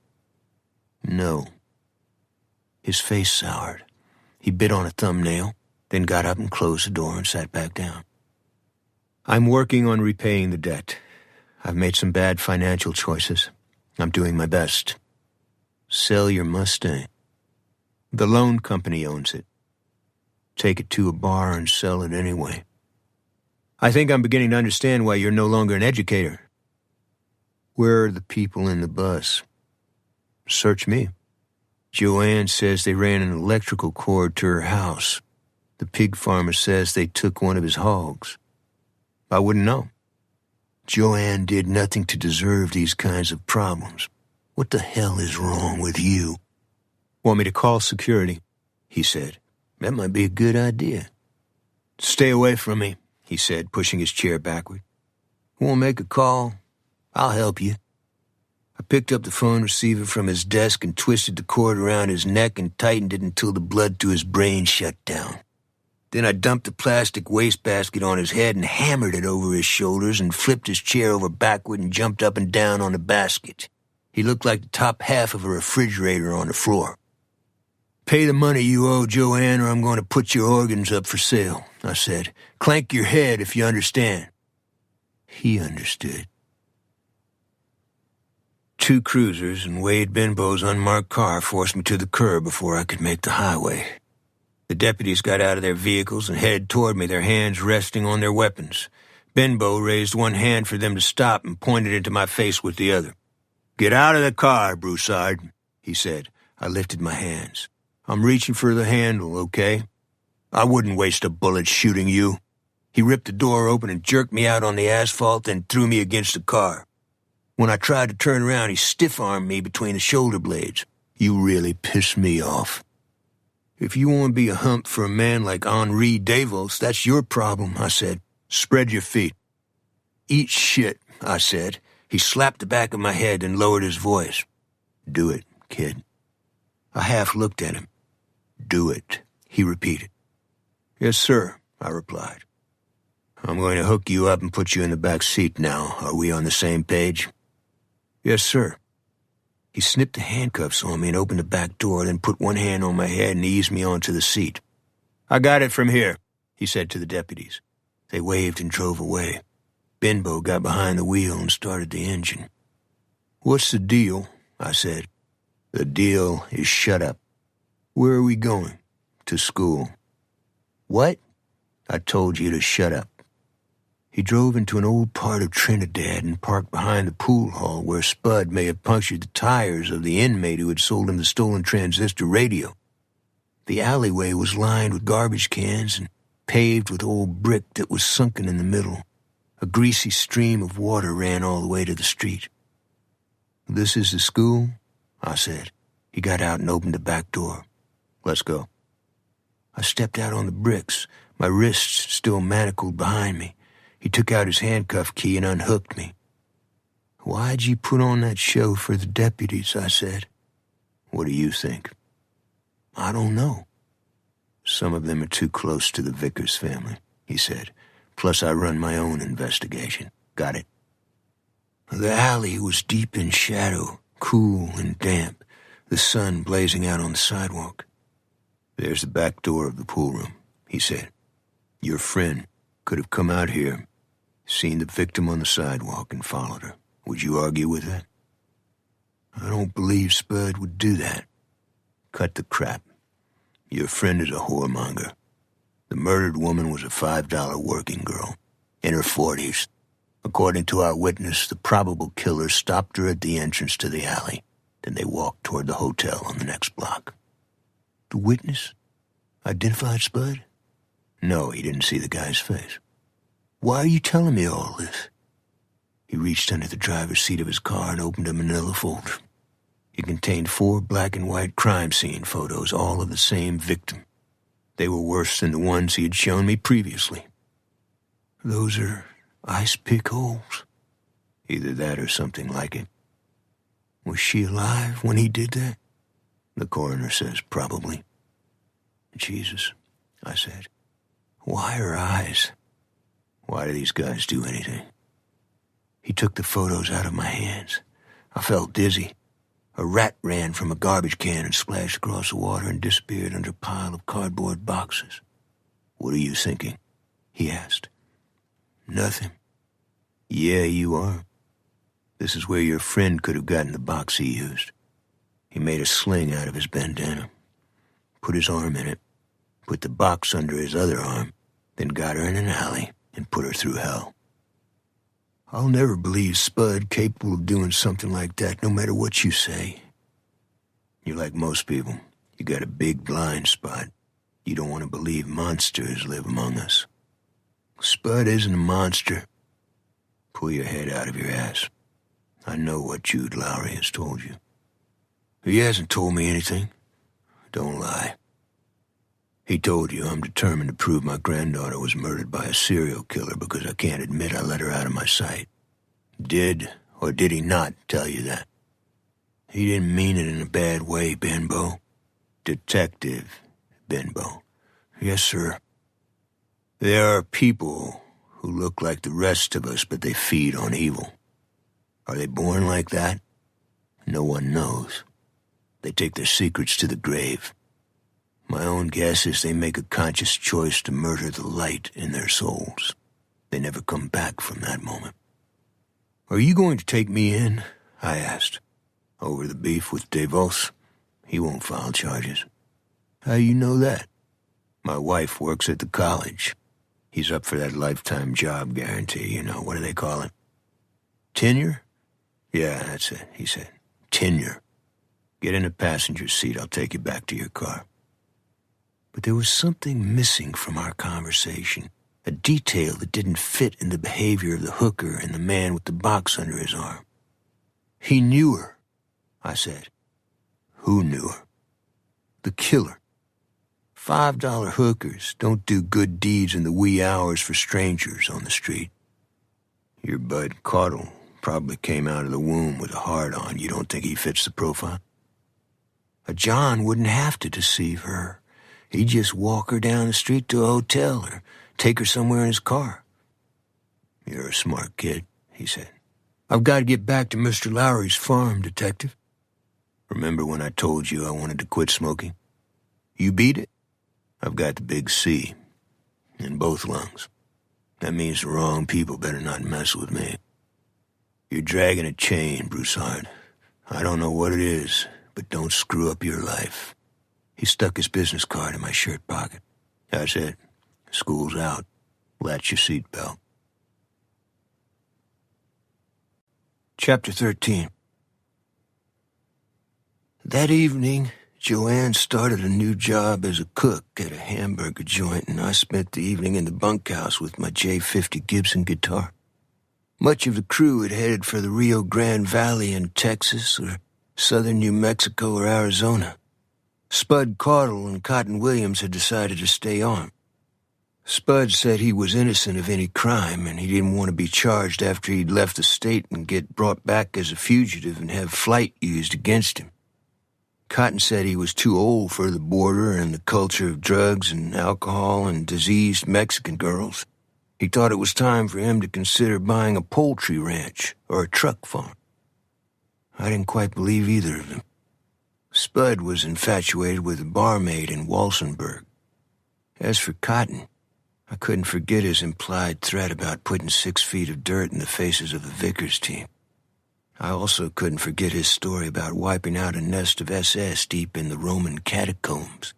"No." His face soured. He bit on a thumbnail, then got up and closed the door and sat back down. "I'm working on repaying the debt. I've made some bad financial choices. I'm doing my best." "Sell your Mustang." "The loan company owns it. Take it to a bar and sell it anyway." "I think I'm beginning to understand why you're no longer an educator." "Where are the people in the bus?" "Search me." "Joanne says they ran an electrical cord to her house. The pig farmer says they took one of his hogs. I wouldn't know." "Joanne did nothing to deserve these kinds of problems. What the hell is wrong with you?" "Want me to call security?" he said. "That might be a good idea." "Stay away from me," he said, pushing his chair backward. "Want to make a call? I'll help you." I picked up the phone receiver from his desk and twisted the cord around his neck and tightened it until the blood to his brain shut down. Then I dumped the plastic wastebasket on his head and hammered it over his shoulders and flipped his chair over backward and jumped up and down on the basket. He looked like the top half of a refrigerator on the floor. Pay the money you owe Joanne, or I'm going to put your organs up for sale, I said. Clank your head if you understand. He understood. 2 cruisers and Wade Benbow's unmarked car forced me to the curb before I could make the highway. The deputies got out of their vehicles and headed toward me, their hands resting on their weapons. Benbow raised one hand for them to stop and pointed into my face with the other. "Get out of the car, Broussard," he said. I lifted my hands. "I'm reaching for the handle, okay? I wouldn't waste a bullet shooting you." He ripped the door open and jerked me out on the asphalt, then threw me against the car. When I tried to turn around, he stiff-armed me between the shoulder blades. "You really piss me off. If you want to be a hump for a man like Henri Davos, that's your problem," I said. "Spread your feet." "Eat shit," I said. He slapped the back of my head and lowered his voice. "Do it, kid." I half looked at him. "Do it," he repeated. "Yes, sir," I replied. "I'm going to hook you up and put you in the back seat now. Are we on the same page?" "Yes, sir." He snipped the handcuffs on me and opened the back door, then put one hand on my head and eased me onto the seat. "I got it from here," he said to the deputies. They waved and drove away. Benbow got behind the wheel and started the engine. "What's the deal?" I said. "The deal is shut up." "Where are we going?" "To school." "What?" "I told you to shut up." He drove into an old part of Trinidad and parked behind the pool hall where Spud may have punctured the tires of the inmate who had sold him the stolen transistor radio. The alleyway was lined with garbage cans and paved with old brick that was sunken in the middle. A greasy stream of water ran all the way to the street. "This is the school?" I said. He got out and opened the back door. "Let's go." I stepped out on the bricks, my wrists still manacled behind me. He took out his handcuff key and unhooked me. "Why'd you put on that show for the deputies?" I said. "What do you think?" "I don't know." "Some of them are too close to the Vickers family," he said. "Plus I run my own investigation. Got it?" The alley was deep in shadow, cool and damp, the sun blazing out on the sidewalk. "There's the back door of the pool room," he said. "Your friend could have come out here, seen the victim on the sidewalk, and followed her. Would you argue with that?" "I don't believe Spud would do that." "Cut the crap. Your friend is a whoremonger. The murdered woman was a $5 working girl, in her 40s. According to our witness, the probable killer stopped her at the entrance to the alley. Then they walked toward the hotel on the next block." "The witness identified Spud?" "No, he didn't see the guy's face." "Why are you telling me all this?" He reached under the driver's seat of his car and opened a manila folder. It contained 4 black and white crime scene photos, all of the same victim. They were worse than the ones he had shown me previously. "Those are ice pick holes?" "Either that or something like it." "Was she alive when he did that?" "The coroner says probably." "Jesus," I said. "Why her eyes?" "Why do these guys do anything?" He took the photos out of my hands. I felt dizzy. A rat ran from a garbage can and splashed across the water and disappeared under a pile of cardboard boxes. "What are you thinking?" he asked. "Nothing." "Yeah, you are. This is where your friend could have gotten the box he used. He made a sling out of his bandana, put his arm in it, put the box under his other arm, then got her in an alley and put her through hell. I'll never believe Spud capable of doing something like that, no matter what you say. You're like most people. You got a big blind spot. You don't want to believe monsters live among us. Spud isn't a monster. Pull your head out of your ass. I know what Jude Lowry has told you. He hasn't told me anything. Don't lie. He told you I'm determined to prove my granddaughter was murdered by a serial killer because I can't admit I let her out of my sight. Did or did he not tell you that? He didn't mean it in a bad way, Benbow. Detective Benbow. Yes, sir. There are people who look like the rest of us, but they feed on evil. Are they born like that? No one knows. They take their secrets to the grave. My own guess is they make a conscious choice to murder the light in their souls. They never come back from that moment. "Are you going to take me in?" I asked. "Over the beef with DeVos? He won't file charges." "How you know that?" "My wife works at the college. He's up for that lifetime job guarantee, what do they call it?" "Tenure?" "Yeah, that's it," he said. "Tenure. Get in the passenger seat, I'll take you back to your car." But there was something missing from our conversation, a detail that didn't fit in the behavior of the hooker and the man with the box under his arm. "He knew her," I said. "Who knew her?" "The killer. $5 hookers don't do good deeds in the wee hours for strangers on the street. Your bud Caudle probably came out of the womb with a hard-on. You don't think he fits the profile?" "A John wouldn't have to deceive her. He'd just walk her down the street to a hotel or take her somewhere in his car." "You're a smart kid," he said. "I've got to get back to Mr. Lowry's farm, Detective. Remember when I told you I wanted to quit smoking? You beat it. I've got the big C in both lungs. That means the wrong people better not mess with me. You're dragging a chain, Broussard. I don't know what it is, but don't screw up your life." He stuck his business card in my shirt pocket. "That's it. School's out. Latch your seatbelt." Chapter 13. That evening, Joanne started a new job as a cook at a hamburger joint, and I spent the evening in the bunkhouse with my J50 Gibson guitar. Much of the crew had headed for the Rio Grande Valley in Texas or southern New Mexico or Arizona. Spud Caudle and Cotton Williams had decided to stay on. Spud said he was innocent of any crime, and he didn't want to be charged after he'd left the state and get brought back as a fugitive and have flight used against him. Cotton said he was too old for the border and the culture of drugs and alcohol and diseased Mexican girls. He thought it was time for him to consider buying a poultry ranch or a truck farm. I didn't quite believe either of them. Spud was infatuated with a barmaid in Walsenburg. As for Cotton, I couldn't forget his implied threat about putting 6 feet of dirt in the faces of the Vickers team. I also couldn't forget his story about wiping out a nest of SS deep in the Roman catacombs.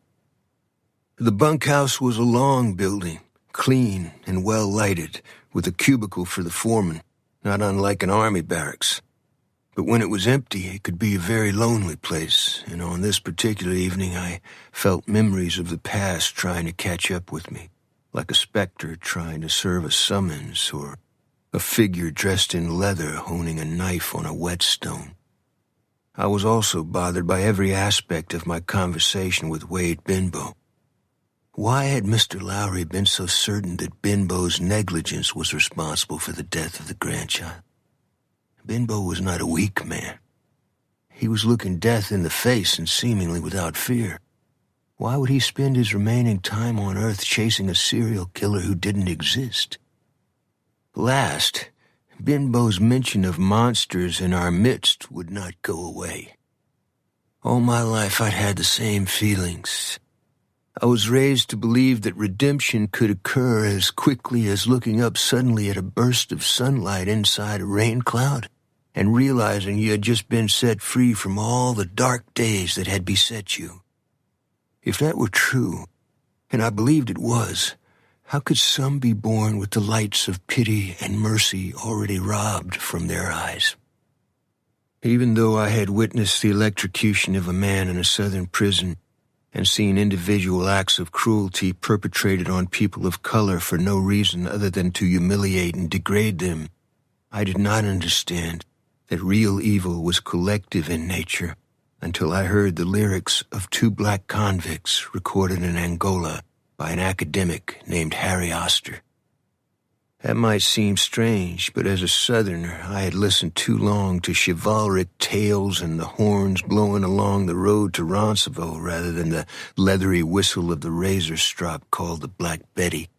The bunkhouse was a long building, clean and well-lighted, with a cubicle for the foreman, not unlike an army barracks. But when it was empty, it could be a very lonely place, and on this particular evening I felt memories of the past trying to catch up with me, like a specter trying to serve a summons, or a figure dressed in leather honing a knife on a whetstone. I was also bothered by every aspect of my conversation with Wade Binbo. Why had Mr. Lowry been so certain that Binbo's negligence was responsible for the death of the grandchild? Binbo was not a weak man. He was looking death in the face and seemingly without fear. Why would he spend his remaining time on Earth chasing a serial killer who didn't exist? Last, Binbo's mention of monsters in our midst would not go away. All my life I'd had the same feelings. I was raised to believe that redemption could occur as quickly as looking up suddenly at a burst of sunlight inside a rain cloud and realizing you had just been set free from all the dark days that had beset you. If that were true, and I believed it was, how could some be born with the lights of pity and mercy already robbed from their eyes? Even though I had witnessed the electrocution of a man in a southern prison and seen individual acts of cruelty perpetrated on people of color for no reason other than to humiliate and degrade them, I did not understand that real evil was collective in nature until I heard the lyrics of 2 black convicts recorded in Angola by an academic named Harry Oster. That might seem strange, but as a Southerner, I had listened too long to chivalric tales and the horns blowing along the road to Roncevaux rather than the leathery whistle of the razor strop called the Black Betty.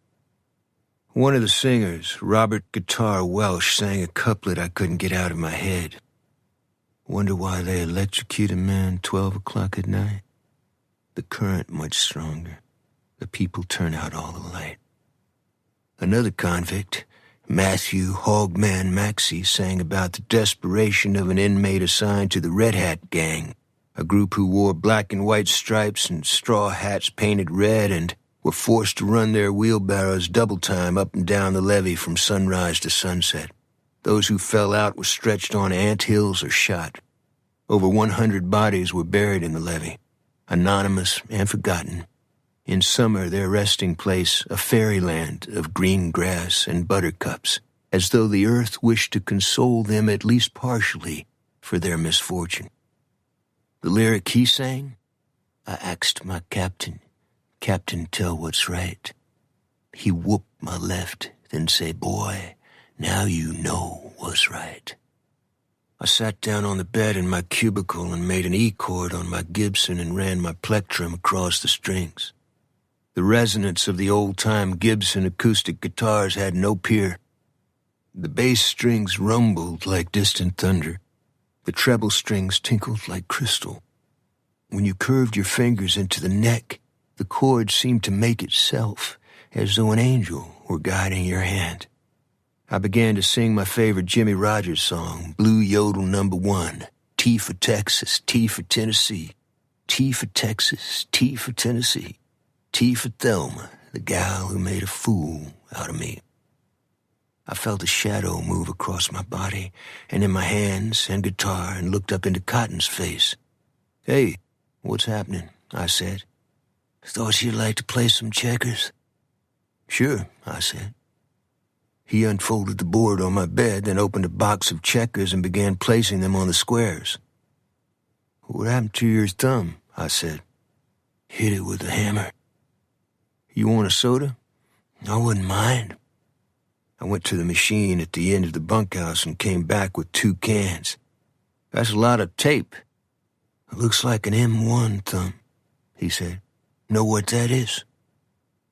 One of the singers, Robert Guitar Welsh, sang a couplet I couldn't get out of my head. Wonder why they electrocute a man 12 o'clock at night? the current much stronger. The people turn out all the light. Another convict, Matthew Hogman Maxey, sang about the desperation of an inmate assigned to the Red Hat Gang, a group who wore black and white stripes and straw hats painted red and were forced to run their wheelbarrows double time up and down the levee from sunrise to sunset. Those who fell out were stretched on anthills or shot. Over 100 bodies were buried in the levee, anonymous and forgotten. In summer, their resting place, a fairyland of green grass and buttercups, as though the earth wished to console them at least partially for their misfortune. The lyric he sang, I axed my captain, Captain, tell what's right. He whooped my left, then say, boy, now you know what's right. I sat down on the bed in my cubicle and made an E chord on my Gibson and ran my plectrum across the strings. The resonance of the old-time Gibson acoustic guitars had no peer. The bass strings rumbled like distant thunder. The treble strings tinkled like crystal. When you curved your fingers into the neck, the chord seemed to make itself, as though an angel were guiding your hand. I began to sing my favorite Jimmy Rogers song, Blue Yodel No. 1, T for Texas, T for Tennessee, T for Texas, T for Tennessee, T for Thelma, the gal who made a fool out of me. I felt a shadow move across my body and in my hands and guitar and looked up into Cotton's face. Hey, what's happening? I said. Thought you'd like to play some checkers? Sure, I said. He unfolded the board on my bed, then opened a box of checkers and began placing them on the squares. What happened to your thumb? I said. Hit it with a hammer. You want a soda? I wouldn't mind. I went to the machine at the end of the bunkhouse and came back with 2 cans. That's a lot of tape. It looks like an M1 thumb, he said. Know what that is?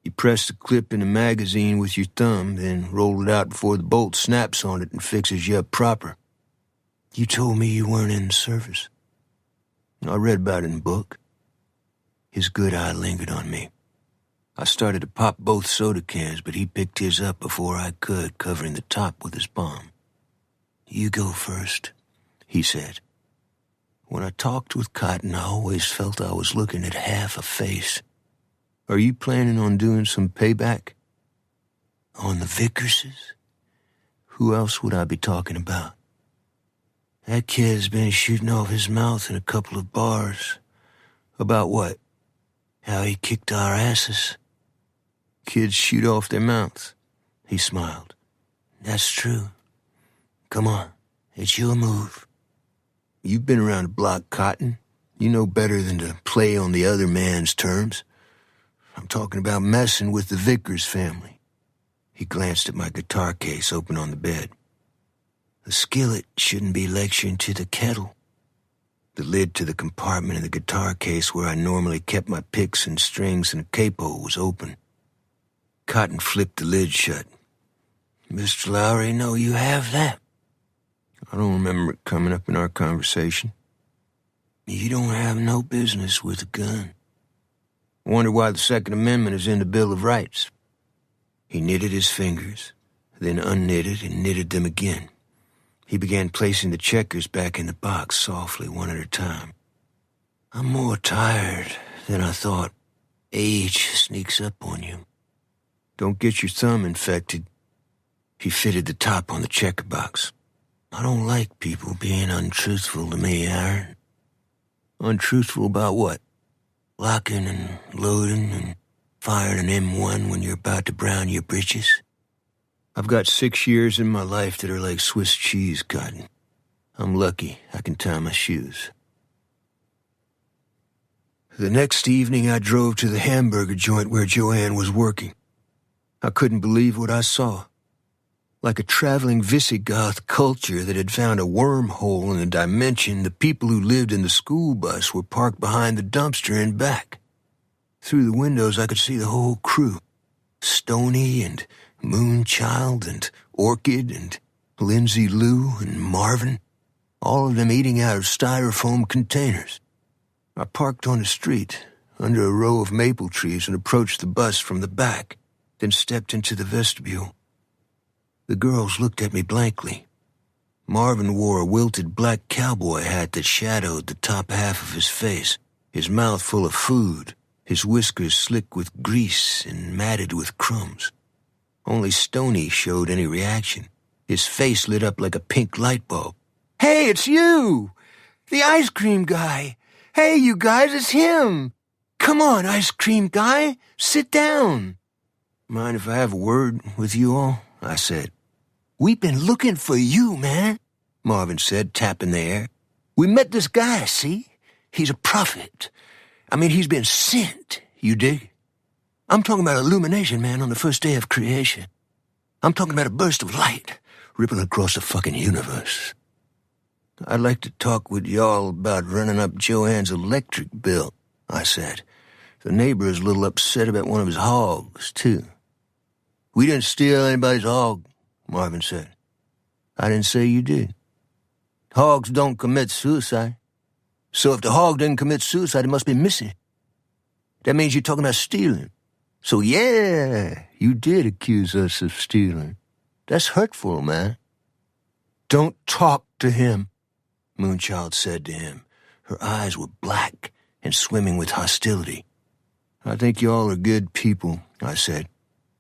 You press the clip in the magazine with your thumb, then roll it out before the bolt snaps on it and fixes you up proper. You told me you weren't in the service. I read about it in Burke. His good eye lingered on me. I started to pop both soda cans, but he picked his up before I could, covering the top with his palm. You go first, he said. When I talked with Cotton, I always felt I was looking at half a face. Are you planning on doing some payback? On the Vickerses? Who else would I be talking about? That kid's been shooting off his mouth in a couple of bars. About what? How he kicked our asses. Kids shoot off their mouths. He smiled. That's true. Come on, it's your move. You've been around the block, Cotton. You know better than to play on the other man's terms. I'm talking about messing with the Vickers family. He glanced at my guitar case open on the bed. The skillet shouldn't be lecturing to the kettle. The lid to the compartment in the guitar case where I normally kept my picks and strings and a capo was open. Cotton flipped the lid shut. Mr. Lowry, know you have that. I don't remember it coming up in our conversation. You don't have no business with a gun. I wonder why the Second Amendment is in the Bill of Rights. He knitted his fingers, then unknitted and knitted them again. He began placing the checkers back in the box softly, one at a time. I'm more tired than I thought. Age sneaks up on you. Don't get your thumb infected. He fitted the top on the checker box. I don't like people being untruthful to me, Aaron. Untruthful about what? Locking and loading and firing an M1 when you're about to brown your britches? I've got 6 years in my life that are like Swiss cheese, Cotton. I'm lucky I can tie my shoes. The next evening I drove to the hamburger joint where Joanne was working. I couldn't believe what I saw. Like a traveling Visigoth culture that had found a wormhole in a dimension, the people who lived in the school bus were parked behind the dumpster and back. Through the windows I could see the whole crew. Stony and Moonchild and Orchid and Lindsay Lou and Marvin, all of them eating out of styrofoam containers. I parked on the street, under a row of maple trees and approached the bus from the back, then stepped into the vestibule. The girls looked at me blankly. Marvin wore a wilted black cowboy hat that shadowed the top half of his face, his mouth full of food, his whiskers slick with grease and matted with crumbs. Only Stoney showed any reaction. His face lit up like a pink light bulb. "Hey, it's you! The ice cream guy! Hey, you guys, it's him! Come on, ice cream guy, sit down!" "Mind if I have a word with you all?" I said. "We've been looking for you, man," Marvin said, tapping the air. "We met this guy, see? He's a prophet. I mean, he's been sent, you dig? I'm talking about illumination, man, on the first day of creation. I'm talking about a burst of light rippling across the fucking universe. I'd like to talk with y'all about running up Joanne's electric bill," I said. "The neighbor is a little upset about one of his hogs, too." "We didn't steal anybody's hog," Marvin said. "I didn't say you did. Hogs don't commit suicide. So if the hog didn't commit suicide, it must be missing. That means you're talking about stealing. So yeah, you did accuse us of stealing. That's hurtful, man." "Don't talk to him," Moonchild said to him. Her eyes were black and swimming with hostility. "I think y'all are good people," I said.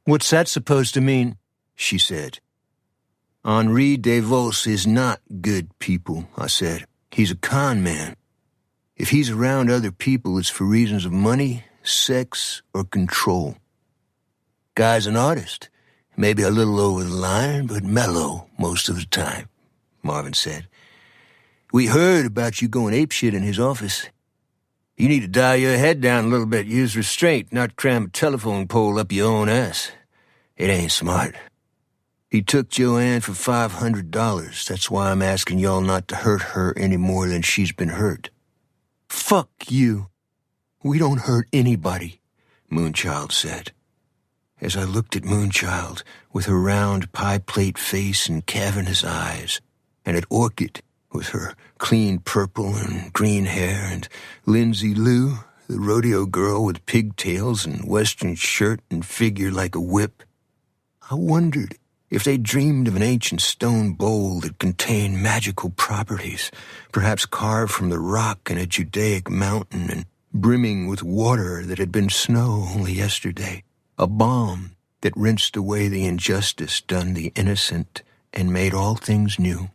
"What's that supposed to mean?" she said. "Henri DeVos is not good people," I said. "He's a con man. If he's around other people, it's for reasons of money, sex, or control. Guy's an artist. Maybe a little over the line, but mellow most of the time," Marvin said. "We heard about you going apeshit in his office. You need to dial your head down a little bit, use restraint, not cram a telephone pole up your own ass. It ain't smart. He took Joanne for $500. That's why I'm asking y'all not to hurt her any more than she's been hurt." "Fuck you. We don't hurt anybody," Moonchild said. As I looked at Moonchild, with her round pie-plate face and cavernous eyes, and at Orchid, with her clean purple and green hair, and Lindsay Lou, the rodeo girl with pigtails and western shirt and figure like a whip, I wondered if they dreamed of an ancient stone bowl that contained magical properties, perhaps carved from the rock in a Judaic mountain and brimming with water that had been snow only yesterday, a balm that rinsed away the injustice done the innocent and made all things new.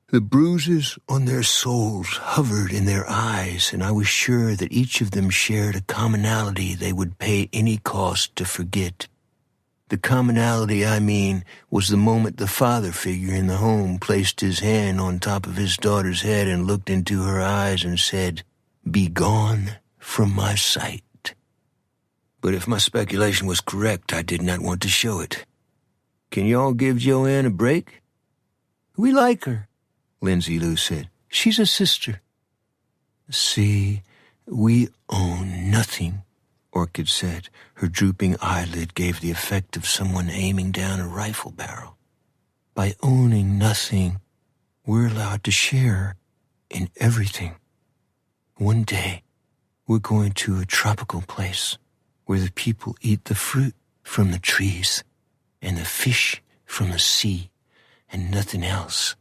The bruises on their souls hovered in their eyes, and I was sure that each of them shared a commonality they would pay any cost to forget. The commonality, I mean, was the moment the father figure in the home placed his hand on top of his daughter's head and looked into her eyes and said, "Be gone from my sight." But if my speculation was correct, I did not want to show it. "Can y'all give Joanne a break?" "We like her," Lindsay Lou said. "She's a sister." "See, we own nothing," Orchid said. Her drooping eyelid gave the effect of someone aiming down a rifle barrel. "By owning nothing, we're allowed to share in everything. One day, we're going to a tropical place where the people eat the fruit from the trees and the fish from the sea and nothing else.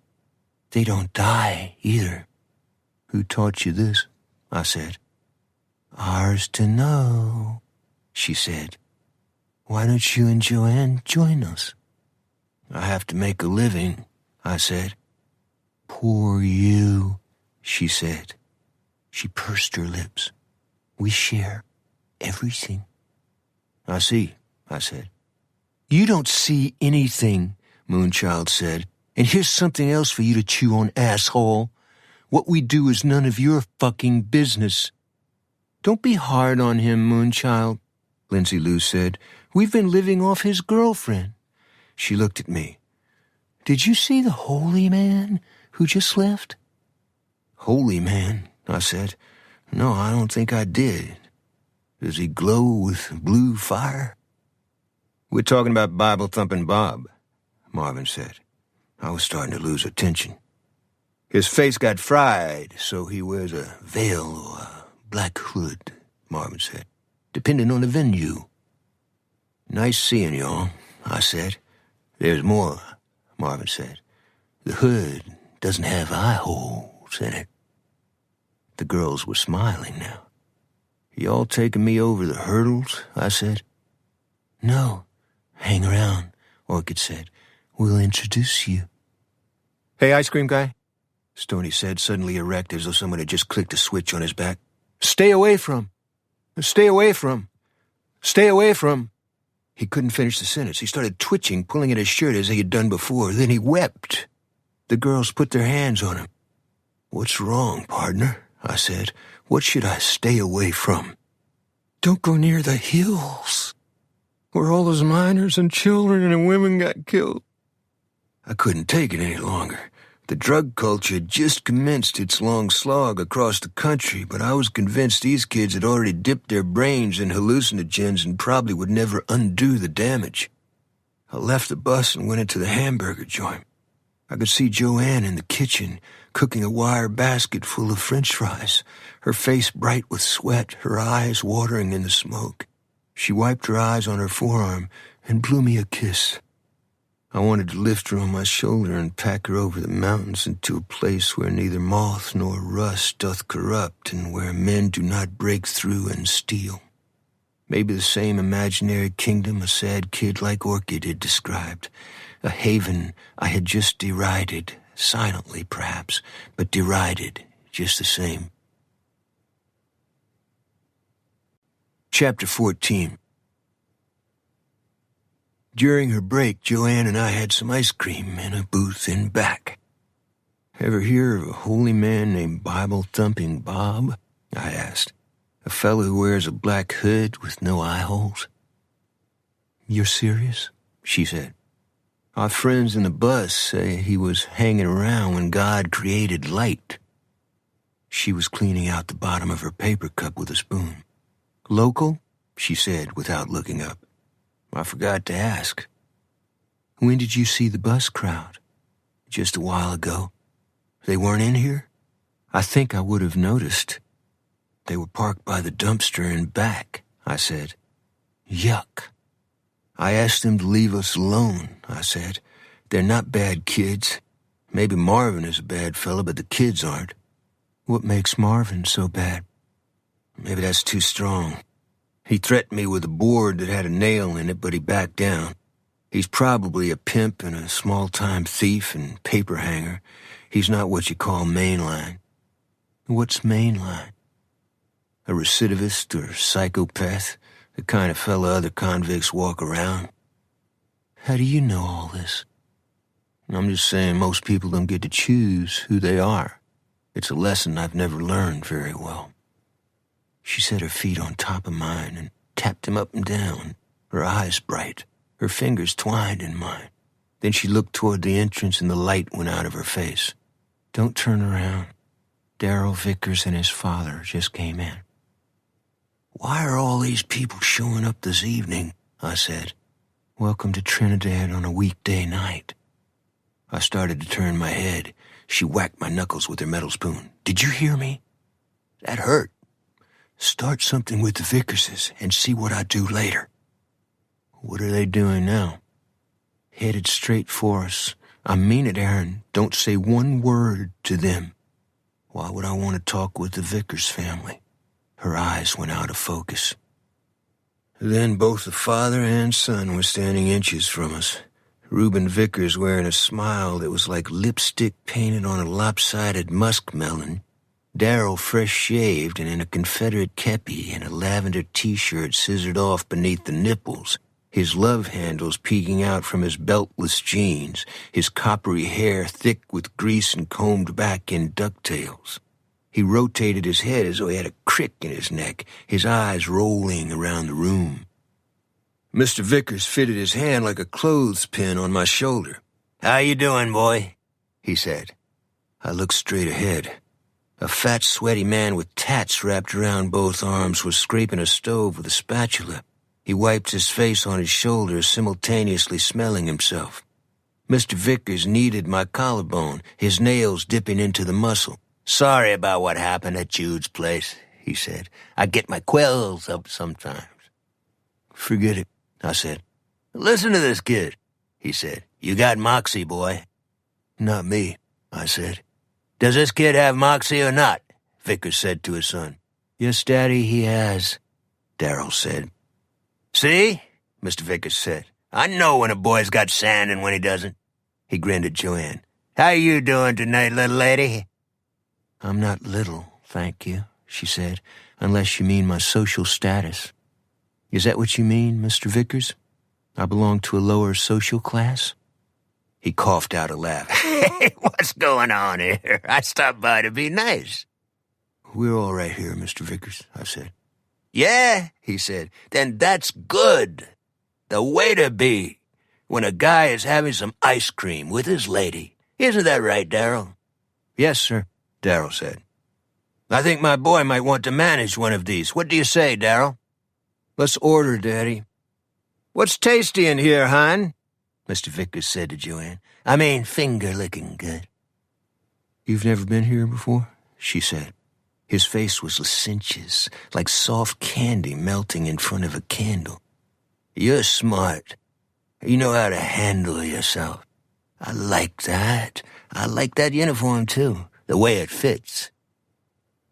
They don't die either." "Who taught you this?" I said. "Ours to know," she said. "Why don't you and Joanne join us?" "I have to make a living," I said. "Poor you," she said. She pursed her lips. "We share everything." "I see," I said. "You don't see anything," Moonchild said. "And here's something else for you to chew on, asshole. What we do is none of your fucking business." "Don't be hard on him, Moonchild," Lindsay Lou said. "We've been living off his girlfriend." She looked at me. "Did you see the holy man who just left?" "Holy man," I said. "No, I don't think I did. Does he glow with blue fire?" "We're talking about Bible-thumping Bob," Marvin said. I was starting to lose attention. "His face got fried, so he wears a veil or a black hood," Marvin said. "Depending on the venue." "Nice seeing y'all," I said. "There's more," Marvin said. "The hood doesn't have eye holes in it." The girls were smiling now. "Y'all taking me over the hurdles?" I said. "No, hang around," Orchid said. "We'll introduce you." "Hey, ice cream guy," Stoney said, suddenly erect as though someone had just clicked a switch on his back. Stay away from. Stay away from. Stay away from." He couldn't finish the sentence. He started twitching, pulling at his shirt as he had done before. Then he wept. The girls put their hands on him. "What's wrong, partner?" I said. "What should I stay away from?" "Don't go near the hills, where all those miners and children and women got killed." I couldn't take it any longer. The drug culture had just commenced its long slog across the country, but I was convinced these kids had already dipped their brains in hallucinogens and probably would never undo the damage. I left the bus and went into the hamburger joint. I could see Joanne in the kitchen, cooking a wire basket full of French fries, her face bright with sweat, her eyes watering in the smoke. She wiped her eyes on her forearm and blew me a kiss. I wanted to lift her on my shoulder and pack her over the mountains into a place where neither moth nor rust doth corrupt and where men do not break through and steal. Maybe the same imaginary kingdom a sad kid like Orchid had described. A haven I had just derided, silently perhaps, but derided just the same. Chapter 14. During her break, Joanne and I had some ice cream in a booth in back. "Ever hear of a holy man named Bible-thumping Bob?" I asked. "A fellow who wears a black hood with no eye holes?" "You're serious?" she said. "Our friends in the bus say he was hanging around when God created light." She was cleaning out the bottom of her paper cup with a spoon. "Local?" she said without looking up. I forgot to ask. "When did you see the bus crowd?" "Just a while ago." "They weren't in here?" "I think I would have noticed." "They were parked by the dumpster in back," I said. "Yuck." "I asked them to leave us alone," I said. "They're not bad kids. Maybe Marvin is a bad fella, but the kids aren't." "What makes Marvin so bad?" "Maybe that's too strong. He threatened me with a board that had a nail in it, but he backed down. He's probably a pimp and a small-time thief and paper hanger. He's not what you call mainline." "What's mainline?" "A recidivist or psychopath, the kind of fella other convicts walk around." "How do you know all this?" "I'm just saying most people don't get to choose who they are. It's a lesson I've never learned very well." She set her feet on top of mine and tapped them up and down, her eyes bright, her fingers twined in mine. Then she looked toward the entrance and the light went out of her face. "Don't turn around. Darrell Vickers and his father just came in." "Why are all these people showing up this evening?" I said. "Welcome to Trinidad on a weekday night." I started to turn my head. She whacked my knuckles with her metal spoon. "Did you hear me? That hurt. Start something with the Vickerses and see what I do later." "What are they doing now?" "Headed straight for us. I mean it, Aaron. Don't say one word to them." "Why would I want to talk with the Vickers family?" Her eyes went out of focus. Then both the father and son were standing inches from us. Reuben Vickers wearing a smile that was like lipstick painted on a lopsided muskmelon. Darrell fresh-shaved and in a Confederate kepi and a lavender T-shirt scissored off beneath the nipples, his love handles peeking out from his beltless jeans, his coppery hair thick with grease and combed back in ducktails. He rotated his head as though he had a crick in his neck, his eyes rolling around the room. Mr. Vickers fitted his hand like a clothespin on my shoulder. "How you doing, boy?" he said. I looked straight ahead. A fat, sweaty man with tats wrapped around both arms was scraping a stove with a spatula. He wiped his face on his shoulder, simultaneously smelling himself. Mr. Vickers kneaded my collarbone, his nails dipping into the muscle. "Sorry about what happened at Jude's place," he said. "I get my quills up sometimes." "Forget it," I said. "Listen to this kid," he said. "You got moxie, boy." "Not me," I said. "Does this kid have moxie or not?" Vickers said to his son. "Yes, Daddy, he has," Darrell said. "See?" Mr. Vickers said. "I know when a boy's got sand and when he doesn't." He grinned at Joanne. "How you doing tonight, little lady?" "I'm not little, thank you," she said, "unless you mean my social status." "Is that what you mean, Mr. Vickers? I belong to a lower social class?" He coughed out a laugh. "Hey, what's going on here? I stopped by to be nice." "We're all right here, Mr. Vickers," I said. "Yeah," he said. "Then that's good. The way to be, when a guy is having some ice cream with his lady. Isn't that right, Darrell?" "Yes, sir," Darrell said. "I think my boy might want to manage one of these. What do you say, Darrell?" "Let's order, Daddy." "What's tasty in here, hon?" Mr. Vickers said to Joanne. "I mean, finger-licking good." "You've never been here before?" she said. His face was licentious, like soft candy melting in front of a candle. "You're smart. You know how to handle yourself. I like that. I like that uniform, too, the way it fits."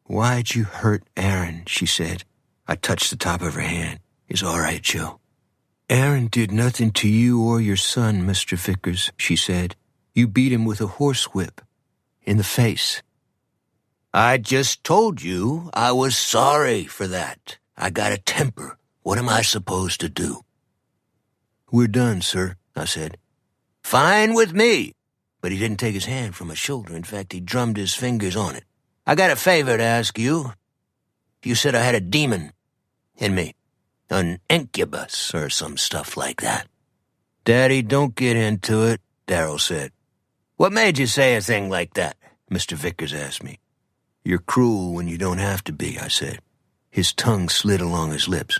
"Why'd you hurt Aaron?" she said. I touched the top of her hand. "It's all right, Joe." "Aaron did nothing to you or your son, Mr. Vickers," she said. "You beat him with a horsewhip. In the face." "I just told you I was sorry for that. I got a temper. What am I supposed to do?" "We're done, sir," I said. "Fine with me." But he didn't take his hand from my shoulder. In fact, he drummed his fingers on it. "I got a favor to ask you. You said I had a demon in me. An incubus or some stuff like that." "Daddy, don't get into it," Darrell said. "What made you say a thing like that?" Mr. Vickers asked me. "You're cruel when you don't have to be," I said. His tongue slid along his lips.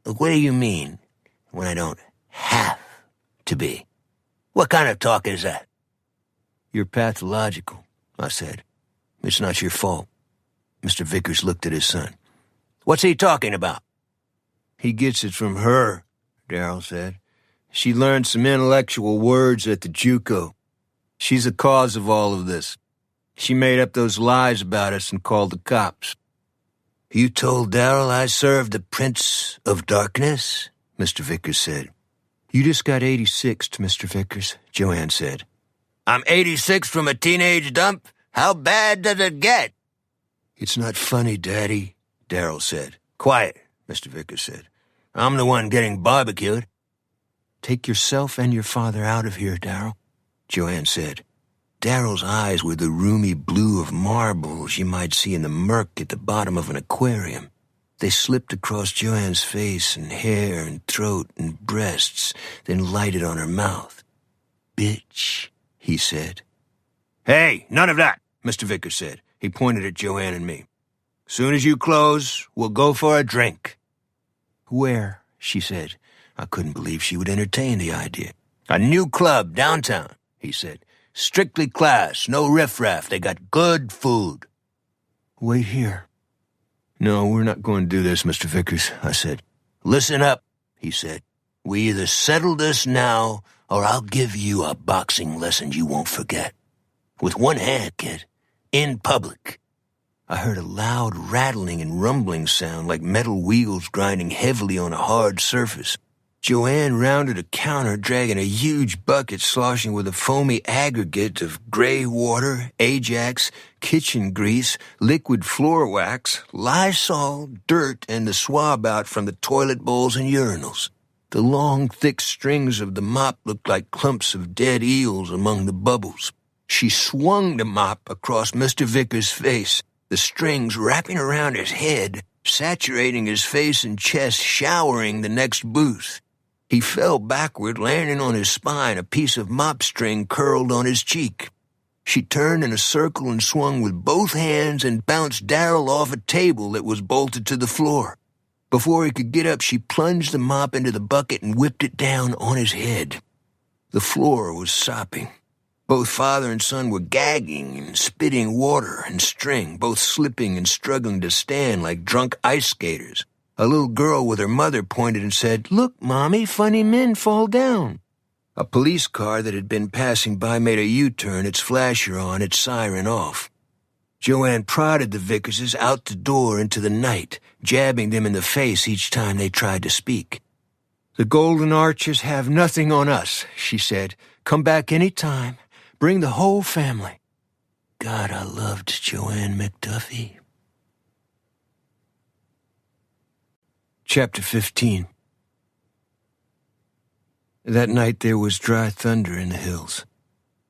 "What do you mean, when I don't have to be? What kind of talk is that?" "You're pathological," I said. "It's not your fault." Mr. Vickers looked at his son. "What's he talking about?" "He gets it from her," Darrell said. "She learned some intellectual words at the JUCO. She's the cause of all of this. She made up those lies about us and called the cops." "You told Darrell I served the Prince of Darkness?" Mr. Vickers said. "You just got 86th, Mr. Vickers," Joanne said. "I'm 86 from a teenage dump? How bad does it get?" "It's not funny, Daddy," Darrell said. "Quiet," Mr. Vickers said. "I'm the one getting barbecued." "Take yourself and your father out of here, Darrell," Joanne said. Darrell's eyes were the roomy blue of marbles you might see in the murk at the bottom of an aquarium. They slipped across Joanne's face and hair and throat and breasts, then lighted on her mouth. "Bitch," he said. "Hey, none of that," Mr. Vickers said. He pointed at Joanne and me. "Soon as you close, we'll go for a drink." "Where?" she said. I couldn't believe she would entertain the idea. "A new club downtown," he said. "Strictly class, no riffraff. They got good food." "Wait here." "No, we're not going to do this, Mr. Vickers," I said. "Listen up," he said. "We either settle this now, or I'll give you a boxing lesson you won't forget. With one hand, kid. In public." I heard a loud rattling and rumbling sound like metal wheels grinding heavily on a hard surface. Joanne rounded a counter, dragging a huge bucket sloshing with a foamy aggregate of gray water, Ajax, kitchen grease, liquid floor wax, Lysol, dirt, and the swab out from the toilet bowls and urinals. The long, thick strings of the mop looked like clumps of dead eels among the bubbles. She swung the mop across Mr. Vickers' face, the strings wrapping around his head, saturating his face and chest, showering the next booth. He fell backward, landing on his spine, a piece of mop string curled on his cheek. She turned in a circle and swung with both hands and bounced Darrell off a table that was bolted to the floor. Before he could get up, she plunged the mop into the bucket and whipped it down on his head. The floor was sopping. Both father and son were gagging and spitting water and string, both slipping and struggling to stand like drunk ice skaters. A little girl with her mother pointed and said, "Look, Mommy, funny men fall down." A police car that had been passing by made a U-turn, its flasher on, its siren off. Joanne prodded the Vickerses out the door into the night, jabbing them in the face each time they tried to speak. "The Golden Arches have nothing on us," she said. "Come back any time. Bring the whole family." God, I loved Joanne McDuffie. Chapter 15. That night there was dry thunder in the hills.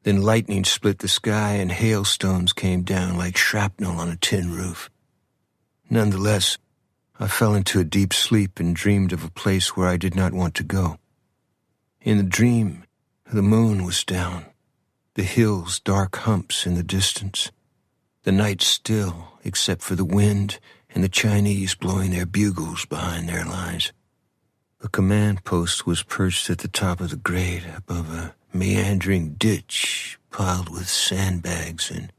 Then lightning split the sky and hailstones came down like shrapnel on a tin roof. Nonetheless, I fell into a deep sleep and dreamed of a place where I did not want to go. In the dream, the moon was down, the hills dark humps in the distance, the night still except for the wind and the Chinese blowing their bugles behind their lines. A command post was perched at the top of the grade above a meandering ditch piled with sandbags and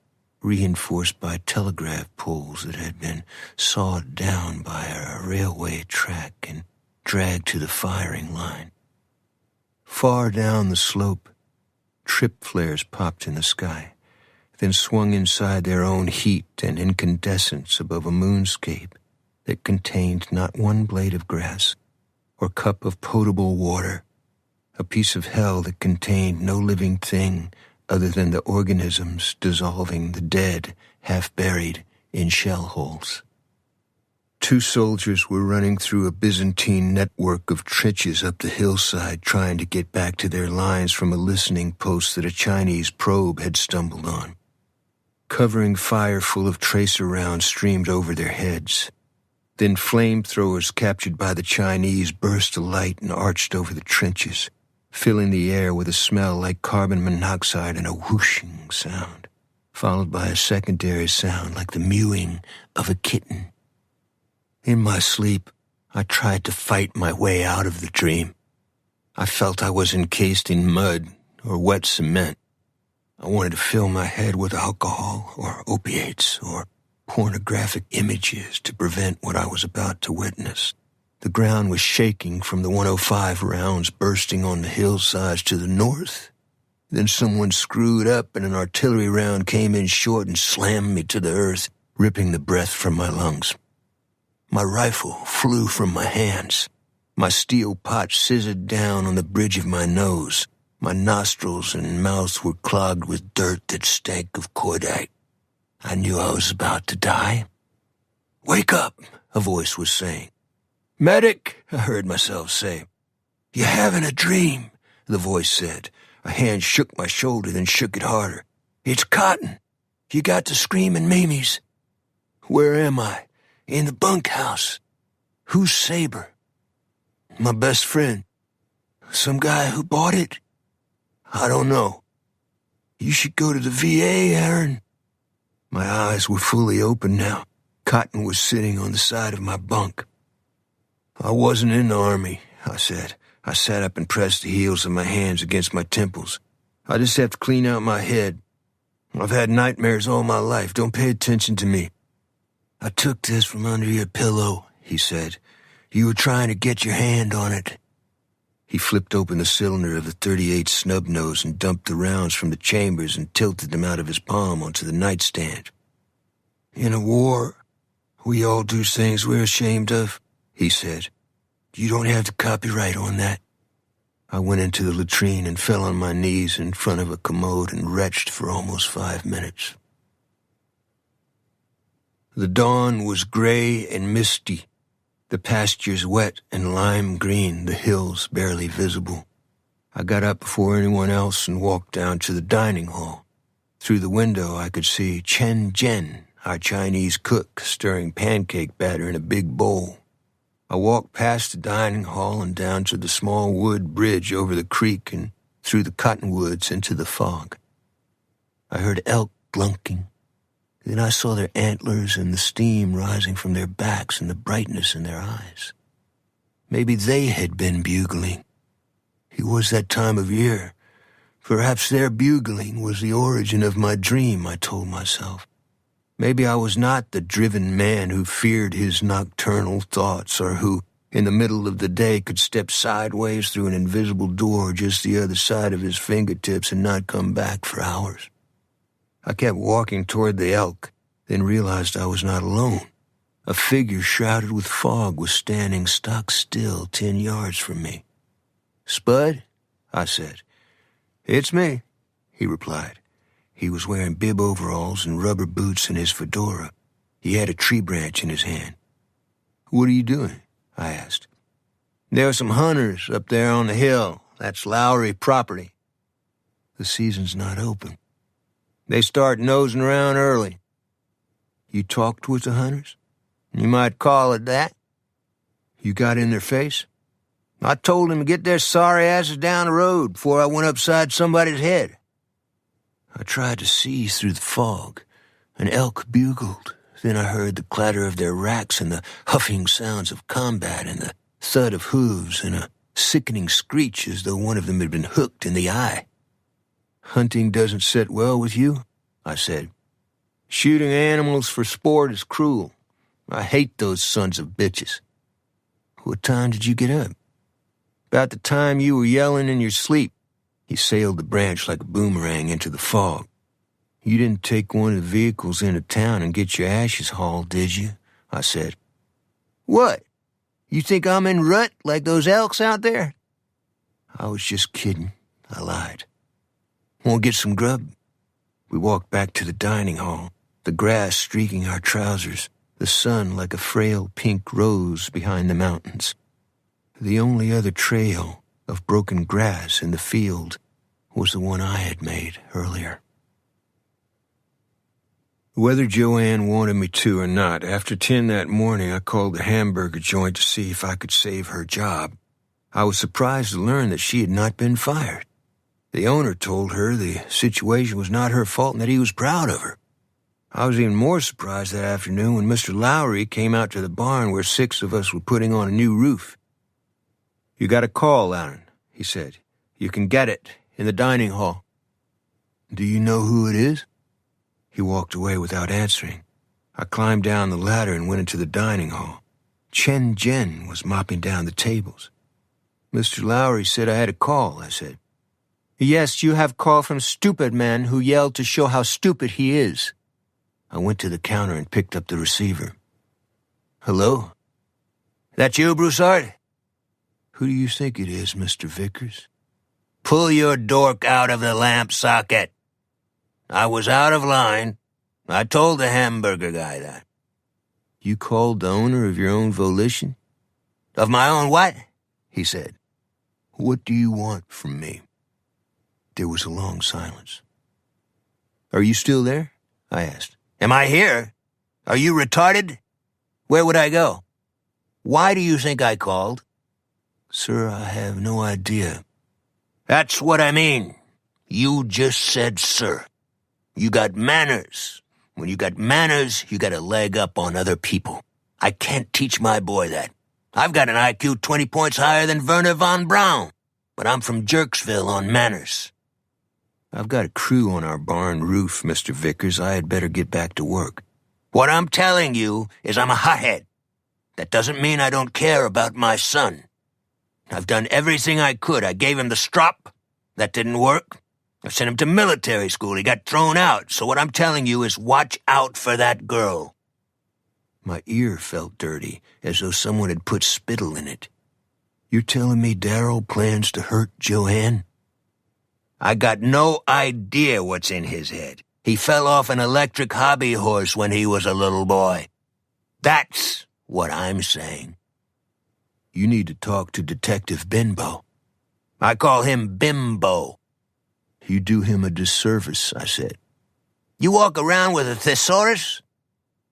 reinforced by telegraph poles that had been sawed down by a railway track and dragged to the firing line. Far down the slope, trip flares popped in the sky, then swung inside their own heat and incandescence above a moonscape that contained not one blade of grass or cup of potable water, a piece of hell that contained no living thing other than the organisms dissolving the dead half buried in shell holes. 2 soldiers were running through a Byzantine network of trenches up the hillside trying to get back to their lines from a listening post that a Chinese probe had stumbled on. Covering fire full of tracer rounds streamed over their heads. Then flamethrowers captured by the Chinese burst alight and arched over the trenches, filling the air with a smell like carbon monoxide and a whooshing sound, followed by a secondary sound like the mewing of a kitten. In my sleep, I tried to fight my way out of the dream. I felt I was encased in mud or wet cement. I wanted to fill my head with alcohol or opiates or pornographic images to prevent what I was about to witness. The ground was shaking from the 105 rounds bursting on the hillsides to the north. Then someone screwed up and an artillery round came in short and slammed me to the earth, ripping the breath from my lungs. My rifle flew from my hands. My steel pot scissored down on the bridge of my nose. My nostrils and mouth were clogged with dirt that stank of cordite. I knew I was about to die. "Wake up," a voice was saying. "Medic," I heard myself say. "You're having a dream," the voice said. A hand shook my shoulder, then shook it harder. "It's Cotton. You got the screaming Mimis." "Where am I?" "In the bunkhouse." "Who's Saber?" "My best friend." "Some guy who bought it?" "I don't know." "You should go to the VA, Aaron." My eyes were fully open now. Cotton was sitting on the side of my bunk. "I wasn't in the Army," I said. I sat up and pressed the heels of my hands against my temples. "I just have to clean out my head. I've had nightmares all my life. Don't pay attention to me." "I took this from under your pillow," he said. "You were trying to get your hand on it." He flipped open the cylinder of the .38 snub nose and dumped the rounds from the chambers and tilted them out of his palm onto the nightstand. "In a war, we all do things we're ashamed of," he said. "You don't have the copyright on that." I went into the latrine and fell on my knees in front of a commode and retched for almost 5 minutes. The dawn was gray and misty, the pastures wet and lime green, the hills barely visible. I got up before anyone else and walked down to the dining hall. Through the window I could see Chen Jen, our Chinese cook, stirring pancake batter in a big bowl. I walked past the dining hall and down to the small wood bridge over the creek and through the cottonwoods into the fog. I heard elk glunking. Then I saw their antlers and the steam rising from their backs and the brightness in their eyes. Maybe they had been bugling. It was that time of year. Perhaps their bugling was the origin of my dream, I told myself. Maybe I was not the driven man who feared his nocturnal thoughts, or who, in the middle of the day, could step sideways through an invisible door just the other side of his fingertips and not come back for hours. I kept walking toward the elk, then realized I was not alone. A figure shrouded with fog was standing stock still 10 yards from me. "Spud?" I said. "It's me," he replied. He was wearing bib overalls and rubber boots and his fedora. He had a tree branch in his hand. "What are you doing?" I asked. "There are some hunters up there on the hill. That's Lowry property." "The season's not open." "They start nosing around early." "You talked with the hunters?" "You might call it that." "You got in their face?" "I told them to get their sorry asses down the road before I went upside somebody's head." I tried to see through the fog. An elk bugled. Then I heard the clatter of their racks and the huffing sounds of combat and the thud of hooves and a sickening screech as though one of them had been hooked in the eye. "Hunting doesn't sit well with you?" I said. "Shooting animals for sport is cruel. I hate those sons of bitches." "What time did you get up?" "About the time you were yelling in your sleep." He sailed the branch like a boomerang into the fog. "You didn't take one of the vehicles into town and get your ashes hauled, did you?" I said. "What? You think I'm in rut like those elks out there?" "I was just kidding," I lied. "Want to get some grub?" We walked back to the dining hall, the grass streaking our trousers, the sun like a frail pink rose behind the mountains. The only other trail of broken grass in the field was the one I had made earlier. Whether Joanne wanted me to or not, after 10 that morning I called the hamburger joint to see if I could save her job. I was surprised to learn that she had not been fired. The owner told her the situation was not her fault and that he was proud of her. I was even more surprised that afternoon when Mr. Lowry came out to the barn where 6 of us were putting on a new roof. "You got a call, Aaron," he said. "You can get it in the dining hall." "Do you know who it is?" He walked away without answering. I climbed down the ladder and went into the dining hall. Chen Jen was mopping down the tables. "Mr. Lowry said I had a call," I said. "Yes, you have call from stupid man who yelled to show how stupid he is." I went to the counter and picked up the receiver. "Hello? That you, Broussard?" "Who do you think it is, Mr. Vickers?" "Pull your dork out of the lamp socket." I was out of line. I told the hamburger guy that. "You called the owner of your own volition?" "Of my own what?" he said. "What do you want from me?" There was a long silence. "Are you still there?" I asked. "Am I here? Are you retarded? Where would I go? Why do you think I called?" "Sir, I have no idea." "That's what I mean. You just said sir. You got manners. When you got manners, you got a leg up on other people. I can't teach my boy that. I've got an IQ 20 points higher than Werner von Braun, but I'm from Jerksville on manners." "I've got a crew on our barn roof, Mr. Vickers. I had better get back to work." "What I'm telling you is I'm a hothead. That doesn't mean I don't care about my son. I've done everything I could. I gave him the strop. That didn't work. I sent him to military school. He got thrown out. So what I'm telling you is watch out for that girl." My ear felt dirty, as though someone had put spittle in it. "You're telling me Darryl plans to hurt Joanne?" "I got no idea what's in his head. He fell off an electric hobby horse when he was a little boy. That's what I'm saying." "You need to talk to Detective Bimbo." "I call him Bimbo." "You do him a disservice," I said. "You walk around with a thesaurus?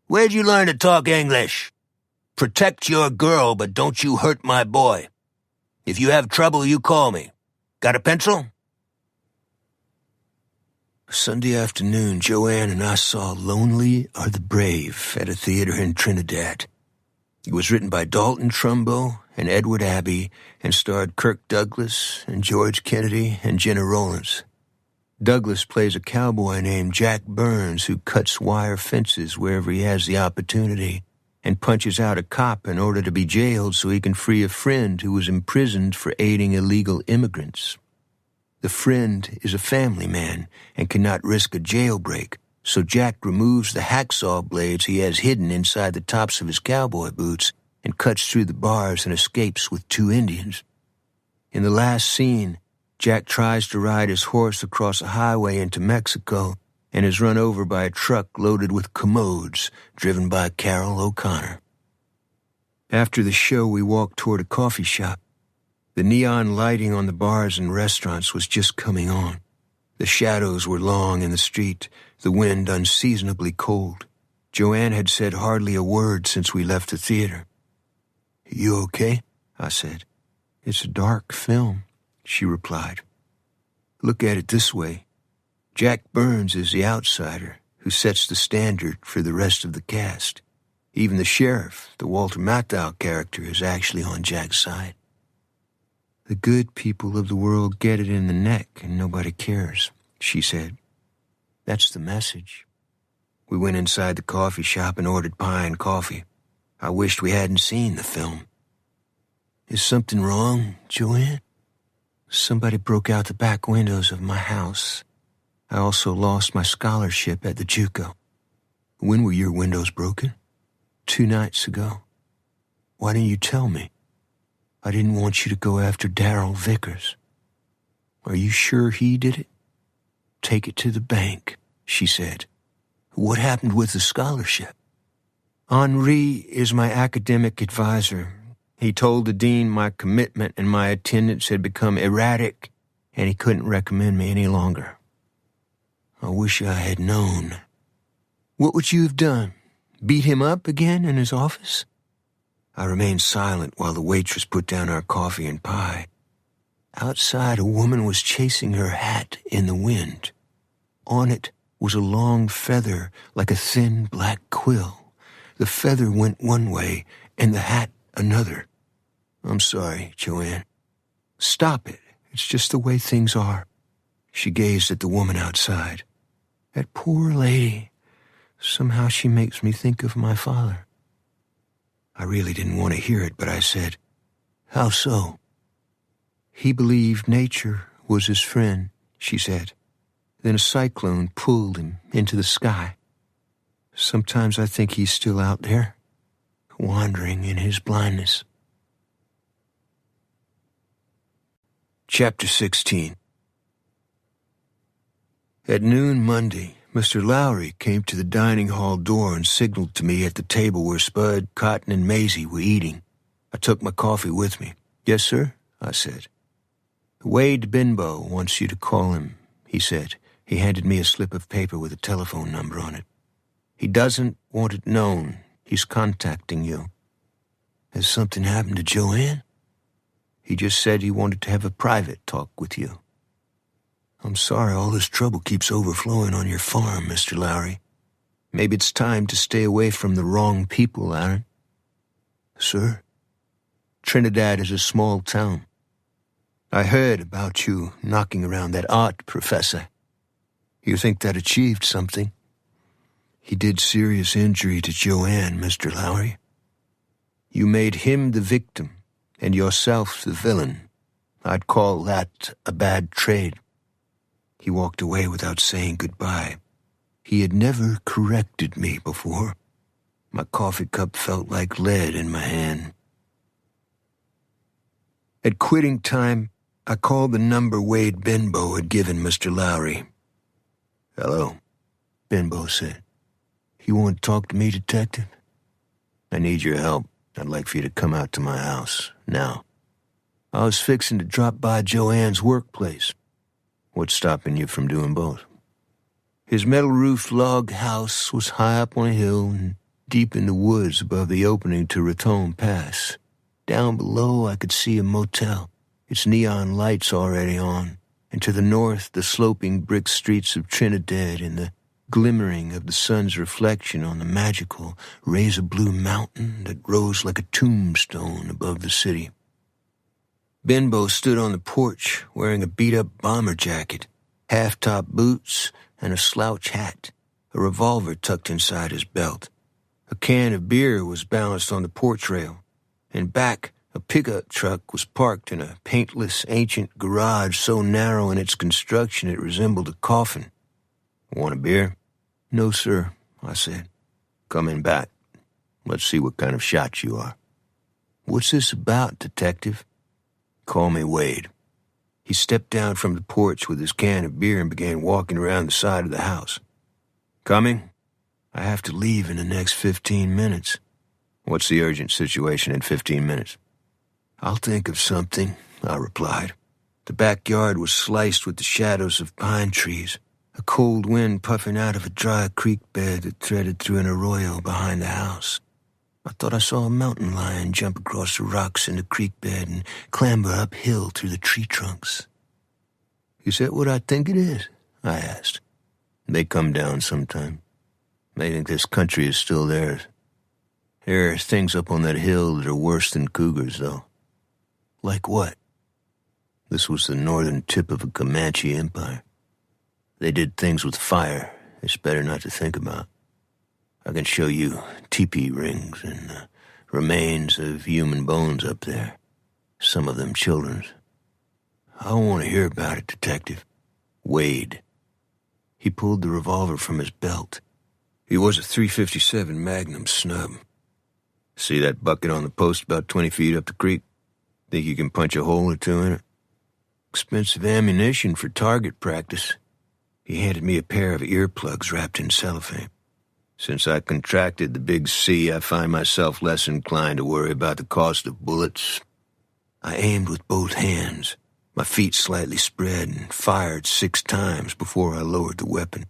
Where'd you learn to talk English? Protect your girl, but don't you hurt my boy. If you have trouble, you call me. Got a pencil?" Sunday afternoon, Joanne and I saw Lonely Are the Brave at a theater in Trinidad. It was written by Dalton Trumbo and Edward Abbey and starred Kirk Douglas and George Kennedy and Jenna Rollins. Douglas plays a cowboy named Jack Burns who cuts wire fences wherever he has the opportunity and punches out a cop in order to be jailed so he can free a friend who was imprisoned for aiding illegal immigrants. The friend is a family man and cannot risk a jailbreak, so Jack removes the hacksaw blades he has hidden inside the tops of his cowboy boots and cuts through the bars and escapes with 2 Indians. In the last scene, Jack tries to ride his horse across a highway into Mexico and is run over by a truck loaded with commodes driven by Carol O'Connor. After the show, we walked toward a coffee shop. The neon lighting on the bars and restaurants was just coming on. The shadows were long in the street, the wind unseasonably cold. Joanne had said hardly a word since we left the theater. "You okay?" I said. "It's a dark film," she replied. "Look at it this way. Jack Burns is the outsider who sets the standard for the rest of the cast. Even the sheriff, the Walter Matthau character, is actually on Jack's side. The good people of the world get it in the neck and nobody cares," she said. "That's the message." We went inside the coffee shop and ordered pie and coffee. I wished we hadn't seen the film. "Is something wrong, Joanne?" "Somebody broke out the back windows of my house. I also lost my scholarship at the JUCO." "When were your windows broken?" 2 nights ago." "Why didn't you tell me?" "I didn't want you to go after Darrell Vickers." "Are you sure he did it?" "Take it to the bank," she said. "What happened with the scholarship?" "Henri is my academic advisor. He told the dean my commitment and my attendance had become erratic, and he couldn't recommend me any longer." "I wish I had known." "What would you have done? Beat him up again in his office?" I remained silent while the waitress put down our coffee and pie. Outside, a woman was chasing her hat in the wind. On it was a long feather like a thin black quill. The feather went one way and the hat another. "I'm sorry, Joanne." "Stop it. It's just the way things are." She gazed at the woman outside. "That poor lady. Somehow she makes me think of my father." I really didn't want to hear it, but I said, "How so?" "He believed nature was his friend," she said. "Then a cyclone pulled him into the sky. Sometimes I think he's still out there, wandering in his blindness." Chapter 16. At noon Monday, Mr. Lowry came to the dining hall door and signaled to me at the table where Spud, Cotton, and Maisie were eating. I took my coffee with me. "Yes, sir?" I said. "Wade Benbow wants you to call him," he said. He handed me a slip of paper with a telephone number on it. "He doesn't want it known. He's contacting you." "Has something happened to Joanne?" "He just said he wanted to have a private talk with you." "I'm sorry all this trouble keeps overflowing on your farm, Mr. Lowry. Maybe it's time to stay away from the wrong people, Aaron." "Sir?" "Trinidad is a small town. I heard about you knocking around that art professor. You think that achieved something?" "He did serious injury to Joanne, Mr. Lowry." "You made him the victim and yourself the villain. I'd call that a bad trade." He walked away without saying goodbye. He had never corrected me before. My coffee cup felt like lead in my hand. At quitting time, I called the number Wade Benbow had given Mr. Lowry. "Hello," Benbow said. "You want to talk to me, Detective?" "I need your help. I'd like for you to come out to my house, now." "I was fixing to drop by Joanne's workplace." "What's stopping you from doing both?" His metal-roofed log house was high up on a hill and deep in the woods above the opening to Raton Pass. Down below, I could see a motel, its neon lights already on, and to the north, the sloping brick streets of Trinidad and the glimmering of the sun's reflection on the magical razor-blue mountain that rose like a tombstone above the city. Benbow stood on the porch wearing a beat-up bomber jacket, half-top boots, and a slouch hat, a revolver tucked inside his belt. A can of beer was balanced on the porch rail. In back, a pickup truck was parked in a paintless, ancient garage so narrow in its construction it resembled a coffin. "Want a beer?" "No, sir," I said. "Come in back. Let's see what kind of shot you are." "What's this about, detective?" "Call me Wade." He stepped down from the porch with his can of beer and began walking around the side of the house. "Coming?" "I have to leave in the next 15 minutes. "What's the urgent situation in 15 minutes? "I'll think of something," I replied. The backyard was sliced with the shadows of pine trees, a cold wind puffing out of a dry creek bed that threaded through an arroyo behind the house. I thought I saw a mountain lion jump across the rocks in the creek bed and clamber uphill through the tree trunks. "Is that what I think it is?" I asked. "They come down sometime. They think this country is still theirs. There are things up on that hill that are worse than cougars, though." "Like what?" "This was the northern tip of a Comanche empire. They did things with fire it's better not to think about. I can show you teepee rings and the remains of human bones up there. Some of them children's." "I don't want to hear about it, detective." "Wade." He pulled the revolver from his belt. It was a .357 Magnum snub. "See that bucket on the post about 20 feet up the creek? Think you can punch a hole or two in it?" "Expensive ammunition for target practice." He handed me a pair of earplugs wrapped in cellophane. "Since I contracted the big C, I find myself less inclined to worry about the cost of bullets." I aimed with both hands, my feet slightly spread, and fired 6 times before I lowered the weapon.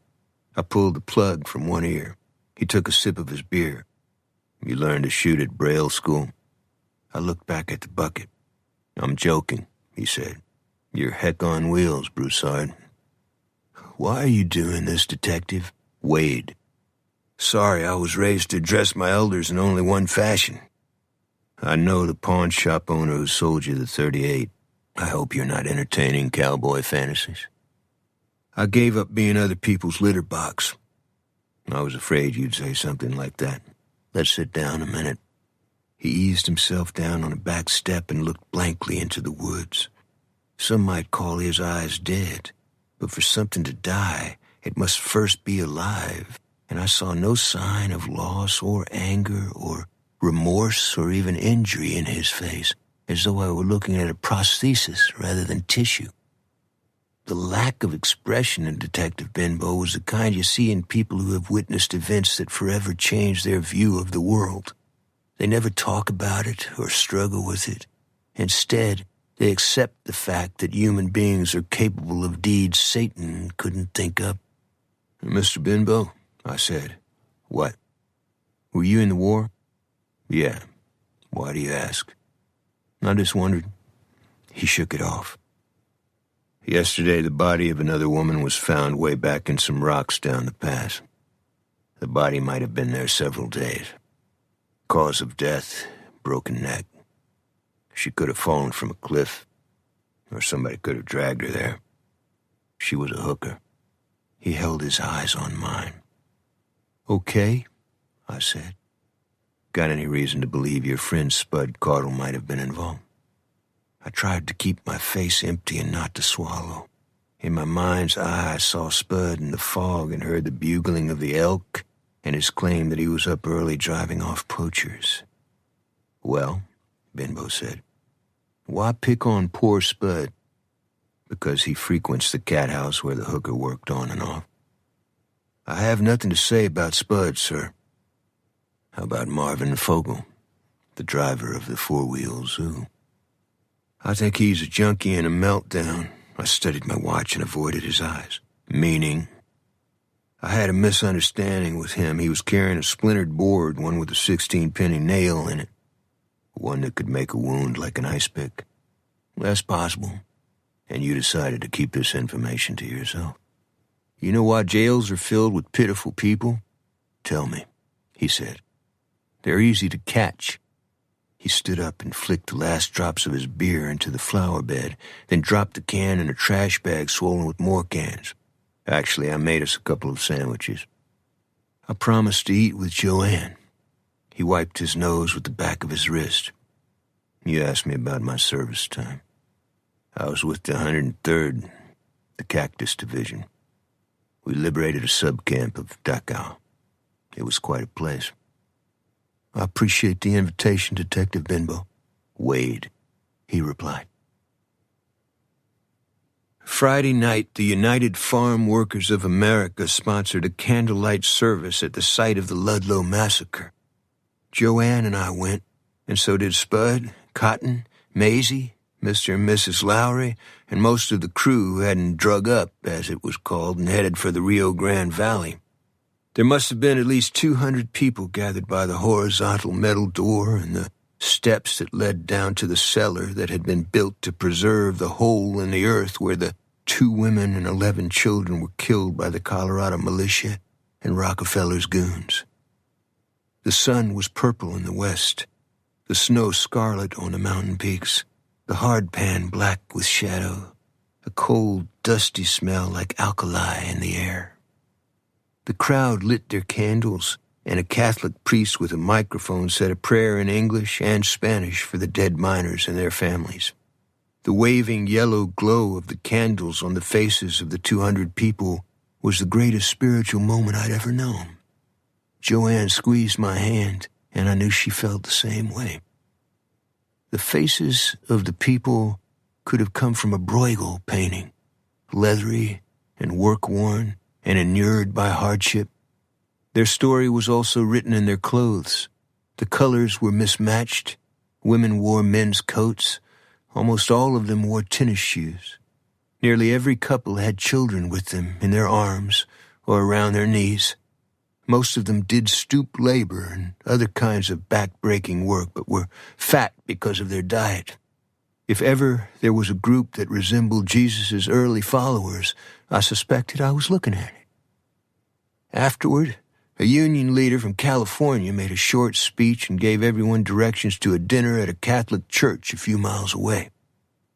I pulled the plug from one ear. He took a sip of his beer. "You learned to shoot at Braille school?" I looked back at the bucket. "I'm joking," he said. "You're heck on wheels, Broussard." "Why are you doing this, detective?" "Wade." "Sorry, I was raised to address my elders in only one fashion." "I know the pawn shop owner who sold you the .38. I hope you're not entertaining cowboy fantasies." "I gave up being other people's litter box." "I was afraid you'd say something like that. Let's sit down a minute." He eased himself down on a back step and looked blankly into the woods. Some might call his eyes dead, but for something to die, it must first be alive, and I saw no sign of loss or anger or remorse or even injury in his face, as though I were looking at a prosthesis rather than tissue. The lack of expression in Detective Benbow was the kind you see in people who have witnessed events that forever change their view of the world. They never talk about it or struggle with it. Instead, they accept the fact that human beings are capable of deeds Satan couldn't think up. "Mr. Benbow," I said. "What?" "Were you in the war?" "Yeah. Why do you ask?" "I just wondered." He shook it off. "Yesterday, the body of another woman was found way back in some rocks down the pass. The body might have been there several days. Cause of death, broken neck. She could have fallen from a cliff, or somebody could have dragged her there. She was a hooker." He held his eyes on mine. "Okay," I said. "Got any reason to believe your friend Spud Caudle might have been involved?" I tried to keep my face empty and not to swallow. In my mind's eye, I saw Spud in the fog and heard the bugling of the elk and his claim that he was up early driving off poachers. "Well," Benbow said, "why pick on poor Spud?" "Because he frequents the cat house where the hooker worked on and off." "I have nothing to say about Spud, sir." "How about Marvin Fogle, the driver of the four-wheel zoo?" "I think he's a junkie in a meltdown." I studied my watch and avoided his eyes. "Meaning?" "I had a misunderstanding with him. He was carrying a splintered board, one with a 16-penny nail in it." "One that could make a wound like an ice pick?" "That's possible." "And you decided to keep this information to yourself?" "You know why jails are filled with pitiful people?" "Tell me," he said. "They're easy to catch." He stood up and flicked the last drops of his beer into the flower bed, then dropped the can in a trash bag swollen with more cans. Actually, I made us a couple of sandwiches. I promised to eat with Joanne. He wiped his nose with the back of his wrist. You asked me about my service time. I was with the 103rd, the Cactus Division. We liberated a subcamp of Dachau. It was quite a place. I appreciate the invitation, Detective Benbow. Wade, he replied. Friday night, the United Farm Workers of America sponsored a candlelight service at the site of the Ludlow massacre. Joanne and I went, and so did Spud, Cotton, Maisie, Mr. and Mrs. Lowry, and most of the crew who hadn't drug up, as it was called, and headed for the Rio Grande Valley. There must have been at least 200 people gathered by the horizontal metal door and the steps that led down to the cellar that had been built to preserve the hole in the earth where the 2 women and 11 children were killed by the Colorado militia and Rockefeller's goons. The sun was purple in the west, the snow scarlet on the mountain peaks, the hardpan black with shadow, a cold, dusty smell like alkali in the air. The crowd lit their candles, and a Catholic priest with a microphone said a prayer in English and Spanish for the dead miners and their families. The waving yellow glow of the candles on the faces of the 200 people was the greatest spiritual moment I'd ever known. Joanne squeezed my hand, and I knew she felt the same way. The faces of the people could have come from a Bruegel painting, leathery and work-worn and inured by hardship. Their story was also written in their clothes. The colors were mismatched. Women wore men's coats. Almost all of them wore tennis shoes. Nearly every couple had children with them in their arms or around their knees. Most of them did stoop labor and other kinds of back-breaking work, but were fat because of their diet. If ever there was a group that resembled Jesus' early followers, I suspected I was looking at it. Afterward, a union leader from California made a short speech and gave everyone directions to a dinner at a Catholic church a few miles away.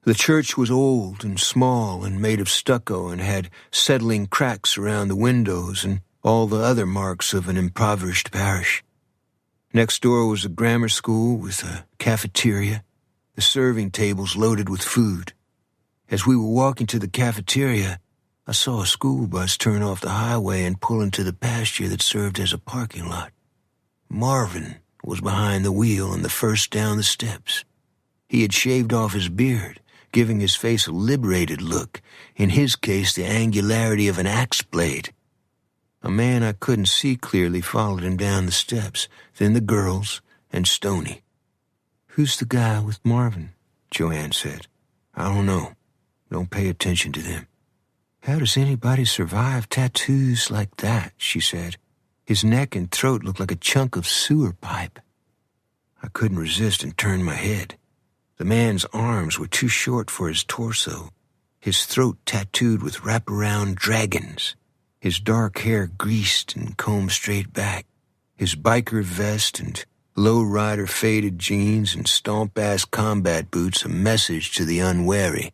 The church was old and small and made of stucco and had settling cracks around the windows and all the other marks of an impoverished parish. Next door was a grammar school with a cafeteria, the serving tables loaded with food. As we were walking to the cafeteria, I saw a school bus turn off the highway and pull into the pasture that served as a parking lot. Marvin was behind the wheel and the first down the steps. He had shaved off his beard, giving his face a liberated look, in his case the angularity of an axe blade. A man I couldn't see clearly followed him down the steps, then the girls, and Stoney. "Who's the guy with Marvin?" Joanne said. "I don't know. Don't pay attention to them." "How does anybody survive tattoos like that?" she said. "His neck and throat look like a chunk of sewer pipe." I couldn't resist and turned my head. The man's arms were too short for his torso, his throat tattooed with wraparound dragons, his dark hair greased and combed straight back, his biker vest and low-rider faded jeans and stomp-ass combat boots a message to the unwary.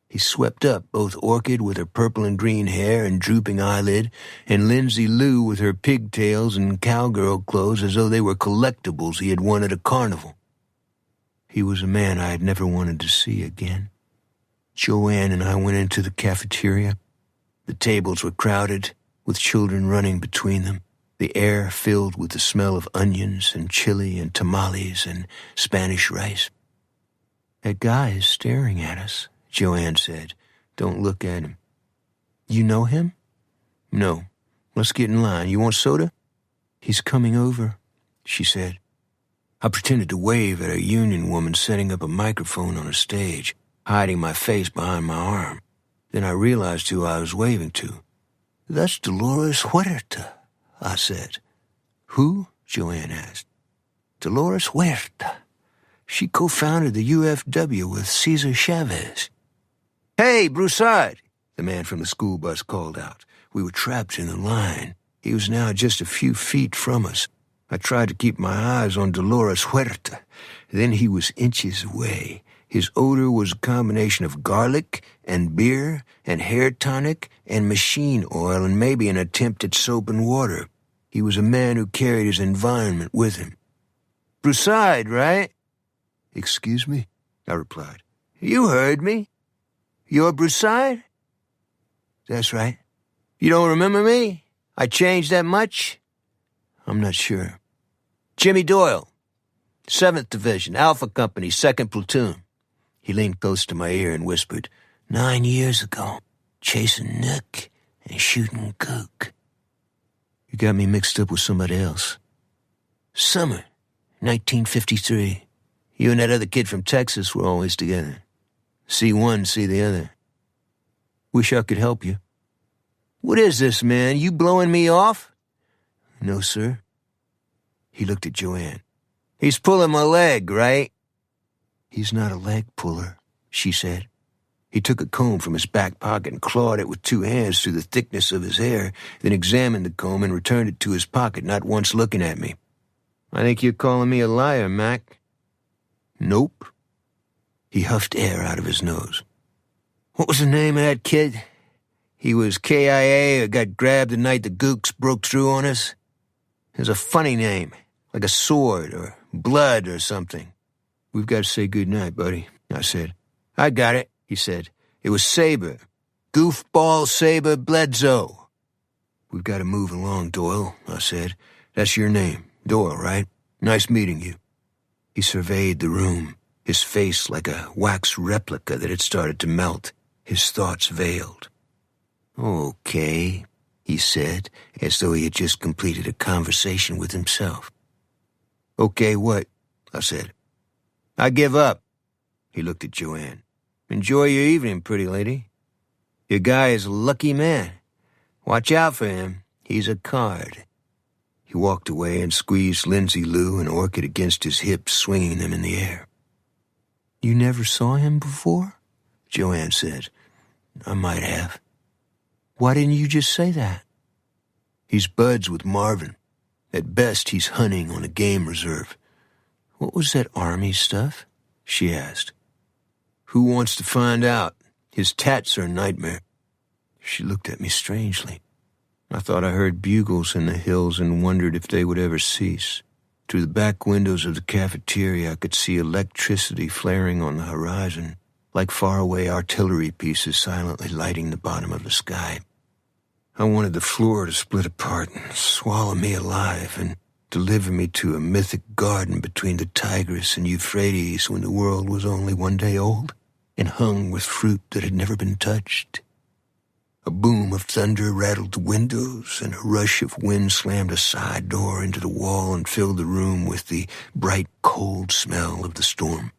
He swept up both Orchid with her purple and green hair and drooping eyelid, and Lindsay Lou with her pigtails and cowgirl clothes as though they were collectibles he had won at a carnival. He was a man I had never wanted to see again. Joanne and I went into the cafeteria. The tables were crowded, with children running between them, the air filled with the smell of onions and chili and tamales and Spanish rice. "That guy is staring at us," Joanne said. "Don't look at him." "You know him?" "No. Let's get in line. You want soda?" "He's coming over," she said. I pretended to wave at a union woman setting up a microphone on a stage, hiding my face behind my arm. Then I realized who I was waving to. "That's Dolores Huerta," I said. "Who?" Joanne asked. "Dolores Huerta. She co-founded the UFW with Cesar Chavez." "Hey, Broussard!" the man from the school bus called out. We were trapped in the line. He was now just a few feet from us. I tried to keep my eyes on Dolores Huerta. Then he was inches away. His odor was a combination of garlic and beer and hair tonic and machine oil and maybe an attempt at soap and water. He was a man who carried his environment with him. Broussard, right? Excuse me? I replied. You heard me. You're Broussard? That's right. You don't remember me? I changed that much? I'm not sure. Jimmy Doyle, 7th Division, Alpha Company, 2nd Platoon. He leaned close to my ear and whispered, 9 years ago, chasing Nick and shooting Cook. You got me mixed up with somebody else. Summer, 1953. You and that other kid from Texas were always together. See one, see the other. Wish I could help you. What is this, man? You blowing me off? No, sir. He looked at Joanne. He's pulling my leg, right? He's not a leg puller, she said. He took a comb from his back pocket and clawed it with 2 hands through the thickness of his hair, then examined the comb and returned it to his pocket, not once looking at me. I think you're calling me a liar, Mac. Nope. He huffed air out of his nose. What was the name of that kid? He was KIA or got grabbed the night the gooks broke through on us? It was a funny name, like a sword or blood or something. We've got to say goodnight, buddy, I said. I got it, he said. It was Saber. Goofball Saber Bledsoe. We've got to move along, Doyle, I said. That's your name, Doyle, right? Nice meeting you. He surveyed the room, his face like a wax replica that had started to melt, his thoughts veiled. Okay, he said, as though he had just completed a conversation with himself. Okay, what? I said. I give up. He looked at Joanne. Enjoy your evening, pretty lady. Your guy is a lucky man. Watch out for him. He's a card. He walked away and squeezed Lindsay Lou and Orchid against his hips, swinging them in the air. You never saw him before? Joanne said. I might have. Why didn't you just say that? He's buds with Marvin. At best, he's hunting on a game reserve. What was that army stuff? She asked. Who wants to find out? His tats are a nightmare. She looked at me strangely. I thought I heard bugles in the hills and wondered if they would ever cease. Through the back windows of the cafeteria, I could see electricity flaring on the horizon, like faraway artillery pieces silently lighting the bottom of the sky. I wanted the floor to split apart and swallow me alive and deliver me to a mythic garden between the Tigris and Euphrates when the world was only 1 day old and hung with fruit that had never been touched. A boom of thunder rattled the windows, and a rush of wind slammed a side door into the wall and filled the room with the bright, cold smell of the storm.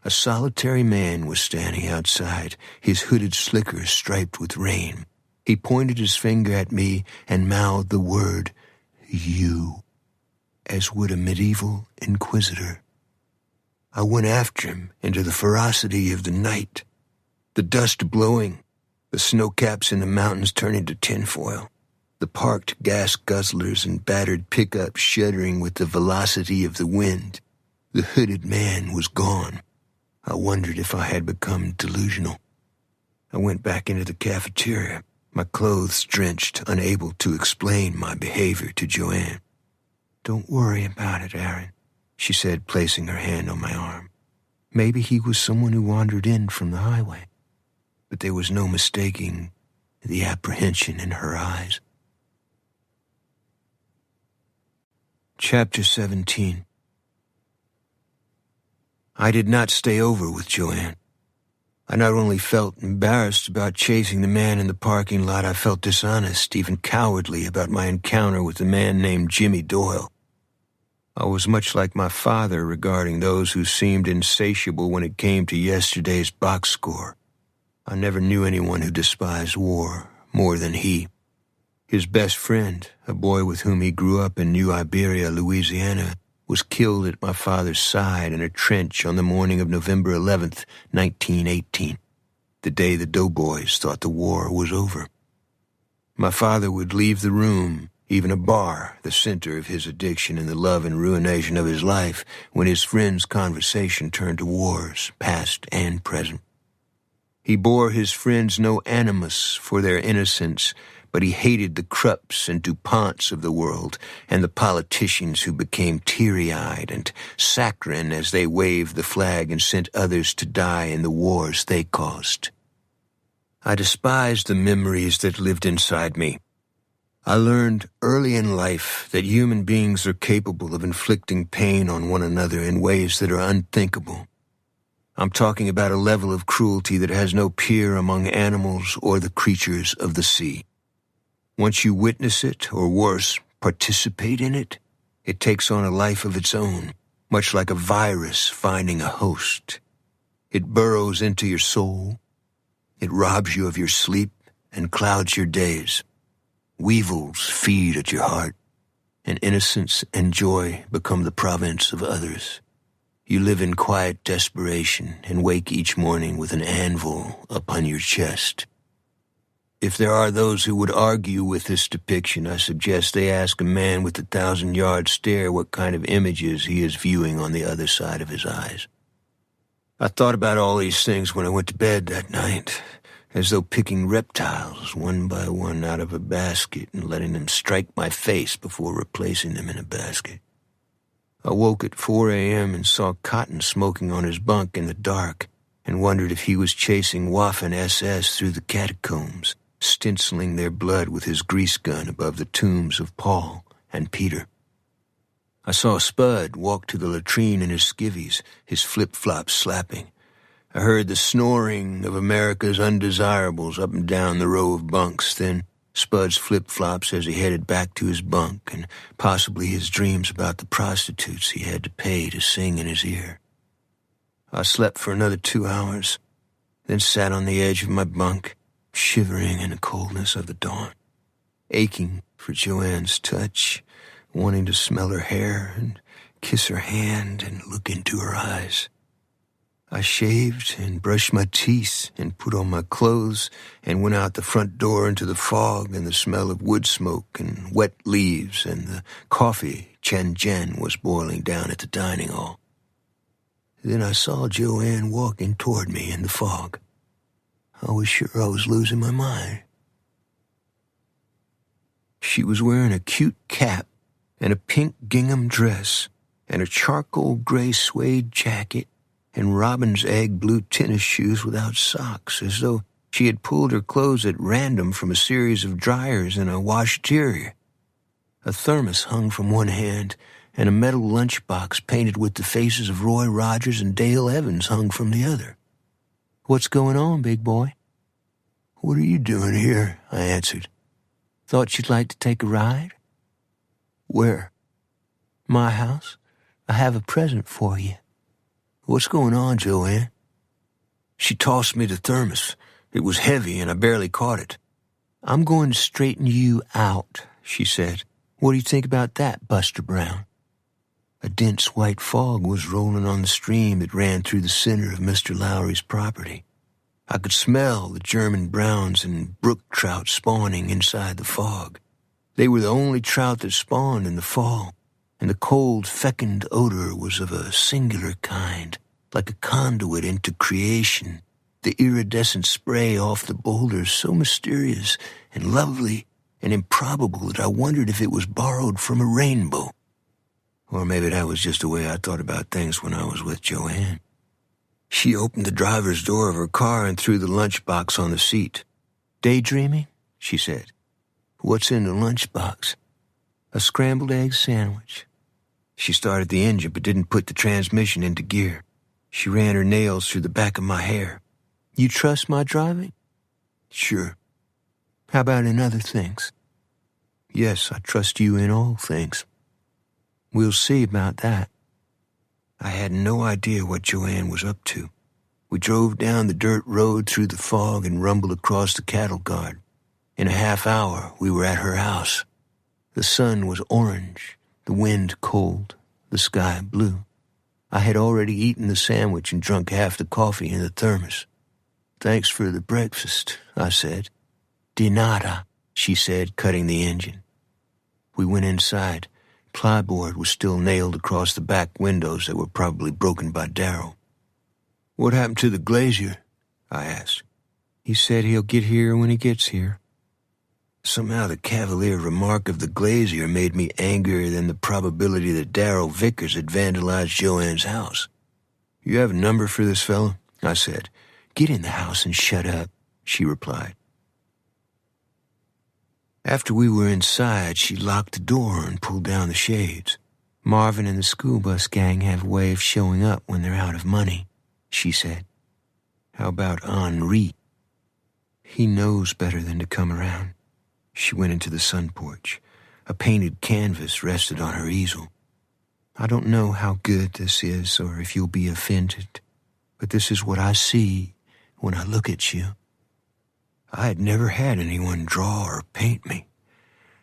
A solitary man was standing outside, his hooded slicker striped with rain. He pointed his finger at me and mouthed the word, you, as would a medieval inquisitor. I went after him into the ferocity of the night, the dust blowing, the snowcaps in the mountains turning to tinfoil, the parked gas guzzlers and battered pickups shuddering with the velocity of the wind. The hooded man was gone. I wondered if I had become delusional. I went back into the cafeteria, my clothes drenched, unable to explain my behavior to Joanne. Don't worry about it, Aaron, she said, placing her hand on my arm. Maybe he was someone who wandered in from the highway. But there was no mistaking the apprehension in her eyes. Chapter 17. I did not stay over with Joanne. I not only felt embarrassed about chasing the man in the parking lot, I felt dishonest, even cowardly, about my encounter with the man named Jimmy Doyle. I was much like my father regarding those who seemed insatiable when it came to yesterday's box score. I never knew anyone who despised war more than he. His best friend, a boy with whom he grew up in New Iberia, Louisiana, was killed at my father's side in a trench on the morning of November 11th, 1918, the day the doughboys thought the war was over. My father would leave the room, even a bar, the center of his addiction and the love and ruination of his life, when his friends' conversation turned to wars, past and present. He bore his friends no animus for their innocence, but he hated the Krupps and DuPonts of the world, and the politicians who became teary-eyed and saccharine as they waved the flag and sent others to die in the wars they caused. I despised the memories that lived inside me. I learned early in life that human beings are capable of inflicting pain on one another in ways that are unthinkable. I'm talking about a level of cruelty that has no peer among animals or the creatures of the sea. Once you witness it, or worse, participate in it, it takes on a life of its own, much like a virus finding a host. It burrows into your soul. It robs you of your sleep and clouds your days. Weevils feed at your heart, and innocence and joy become the province of others. You live in quiet desperation and wake each morning with an anvil upon your chest. If there are those who would argue with this depiction, I suggest they ask a man with 1,000-yard stare what kind of images he is viewing on the other side of his eyes. I thought about all these things when I went to bed that night, as though picking reptiles one by one out of a basket and letting them strike my face before replacing them in a basket. I woke at 4 a.m. and saw Cotton smoking on his bunk in the dark and wondered if he was chasing Waffen-SS through the catacombs, stenciling their blood with his grease gun above the tombs of Paul and Peter. I saw Spud walk to the latrine in his skivvies, his flip-flops slapping. I heard the snoring of America's undesirables up and down the row of bunks, then Spud's flip-flops as he headed back to his bunk, and possibly his dreams about the prostitutes he had to pay to sing in his ear. I slept for another 2 hours, then sat on the edge of my bunk, shivering in the coldness of the dawn, aching for Joanne's touch, wanting to smell her hair and kiss her hand and look into her eyes. I shaved and brushed my teeth and put on my clothes and went out the front door into the fog and the smell of wood smoke and wet leaves and the coffee Chen Jen was boiling down at the dining hall. Then I saw Joanne walking toward me in the fog. I was sure I was losing my mind. She was wearing a cute cap and a pink gingham dress and a charcoal gray suede jacket and robin's egg blue tennis shoes without socks, as though she had pulled her clothes at random from a series of dryers in a washateria. A thermos hung from one hand, and a metal lunchbox painted with the faces of Roy Rogers and Dale Evans hung from the other. "What's going on, big boy?" "What are you doing here?" I answered. "Thought you'd like to take a ride." "Where?" "My house. I have a present for you." "What's going on, Joanne?" She tossed me the thermos. It was heavy, and I barely caught it. "I'm going to straighten you out," she said. "What do you think about that, Buster Brown?" A dense white fog was rolling on the stream that ran through the center of Mr. Lowry's property. I could smell the German browns and brook trout spawning inside the fog. They were the only trout that spawned in the fall, and the cold, fecund odor was of a singular kind, like a conduit into creation, the iridescent spray off the boulders so mysterious and lovely and improbable that I wondered if it was borrowed from a rainbow. Or maybe that was just the way I thought about things when I was with Joanne. She opened the driver's door of her car and threw the lunchbox on the seat. "Daydreaming?" she said. "What's in the lunchbox?" "A scrambled egg sandwich." She started the engine but didn't put the transmission into gear. She ran her nails through the back of my hair. "You trust my driving?" "Sure." "How about in other things?" "Yes, I trust you in all things." "We'll see about that." I had no idea what Joanne was up to. We drove down the dirt road through the fog and rumbled across the cattle guard. In a half hour, we were at her house. The sun was orange, the wind cold, the sky blue. I had already eaten the sandwich and drunk half the coffee in the thermos. "Thanks for the breakfast," I said. "De nada," she said, cutting the engine. We went inside. Plyboard was still nailed across the back windows that were probably broken by Darryl. "What happened to the glazier?" I asked. "He said he'll get here when he gets here." Somehow the cavalier remark of the glazier made me angrier than the probability that Darryl Vickers had vandalized Joanne's house. "You have a number for this fellow?" I said. "Get in the house and shut up," she replied. After we were inside, she locked the door and pulled down the shades. "Marvin and the school bus gang have a way of showing up when they're out of money," she said. "How about Henri?" "He knows better than to come around." She went into the sun porch. A painted canvas rested on her easel. "I don't know how good this is or if you'll be offended, but this is what I see when I look at you." I had never had anyone draw or paint me,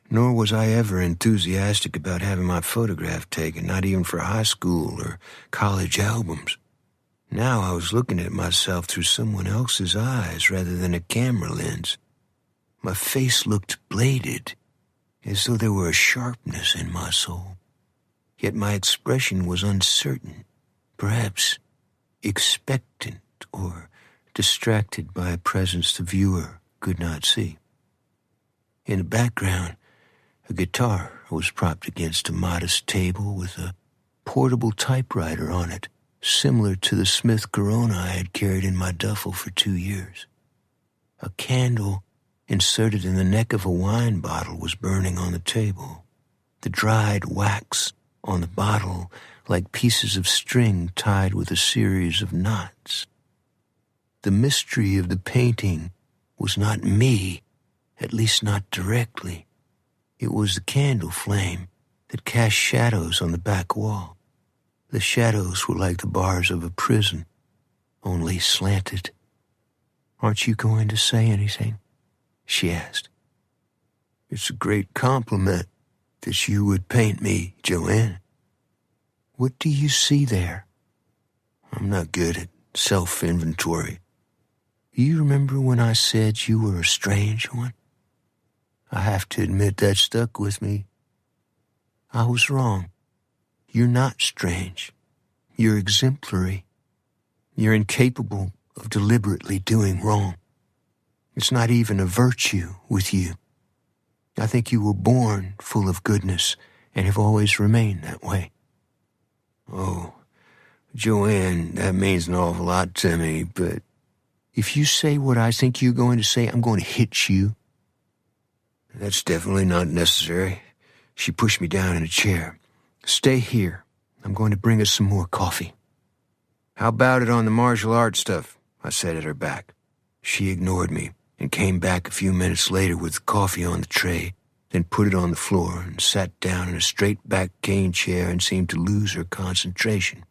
nor was I ever enthusiastic about having my photograph taken, not even for high school or college albums. Now I was looking at myself through someone else's eyes rather than a camera lens. My face looked bladed, as though there were a sharpness in my soul. Yet my expression was uncertain, perhaps expectant or distracted by a presence the viewer could not see. In the background, a guitar was propped against a modest table with a portable typewriter on it, similar to the Smith Corona I had carried in my duffel for 2 years. A candle inserted in the neck of a wine bottle was burning on the table, the dried wax on the bottle like pieces of string tied with a series of knots. The mystery of the painting was not me, at least not directly. It was the candle flame that cast shadows on the back wall. The shadows were like the bars of a prison, only slanted. "Aren't you going to say anything?" she asked. "It's a great compliment that you would paint me, Joanne." "What do you see there?" "I'm not good at self-inventory. You remember when I said you were a strange one? I have to admit that stuck with me. I was wrong. You're not strange. You're exemplary. You're incapable of deliberately doing wrong. It's not even a virtue with you. I think you were born full of goodness and have always remained that way." "Oh, Joanne, that means an awful lot to me, but..." "If you say what I think you're going to say, I'm going to hit you." "That's definitely not necessary." She pushed me down in a chair. "Stay here. I'm going to bring us some more coffee." "How about it on the martial arts stuff?" I said at her back. She ignored me and came back a few minutes later with the coffee on the tray, then put it on the floor and sat down in a straight-back cane chair and seemed to lose her concentration.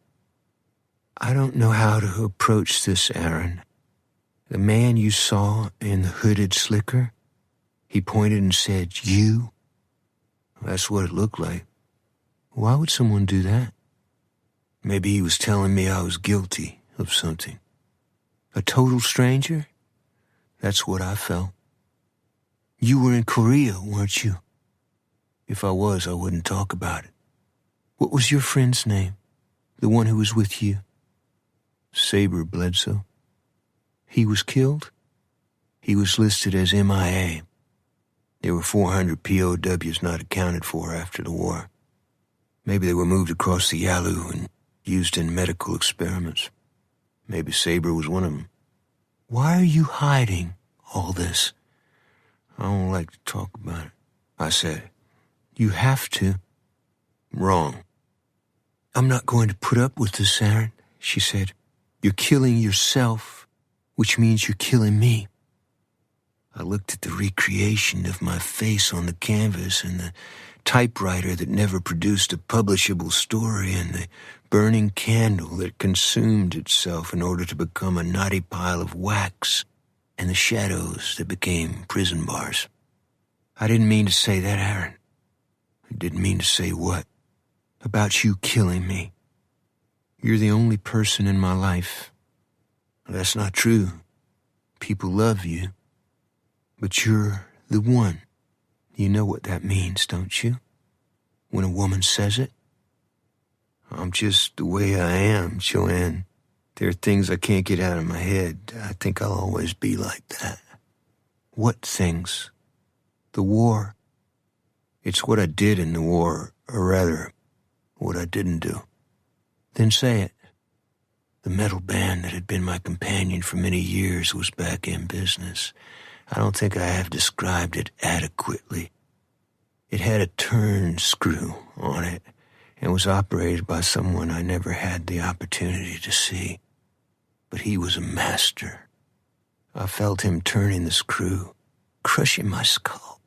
"I don't know how to approach this, Aaron. The man you saw in the hooded slicker," he pointed and said, "You?" "That's what it looked like." "Why would someone do that?" "Maybe he was telling me I was guilty of something." "A total stranger?" That's what I felt. "You were in Korea, weren't you?" "If I was, I wouldn't talk about it." "What was your friend's name? The one who was with you?" "Saber Bledsoe." "He was killed?" "He was listed as MIA. There were 400 POWs not accounted for after the war. Maybe they were moved across the Yalu and used in medical experiments. Maybe Saber was one of them." "Why are you hiding all this?" "I don't like to talk about it," I said. "You have to." "Wrong." "I'm not going to put up with this, Aaron," she said. "You're killing yourself, which means you're killing me." I looked at the recreation of my face on the canvas and the typewriter that never produced a publishable story and the burning candle that consumed itself in order to become a knotty pile of wax and the shadows that became prison bars. "I didn't mean to say that, Aaron." "I didn't mean to say what?" "About you killing me. You're the only person in my life." "That's not true. People love you. But you're the one. You know what that means, don't you?" when a woman says it? I'm just the way I am, Joanne. There are things I can't get out of my head. I think I'll always be like that. What things? The war. It's what I did in the war, or rather, what I didn't do. Then say it. The metal band that had been my companion for many years was back in business. I don't think I have described it adequately. It had a turn screw on it and was operated by someone I never had the opportunity to see. But he was a master. I felt him turning the screw, crushing my skull,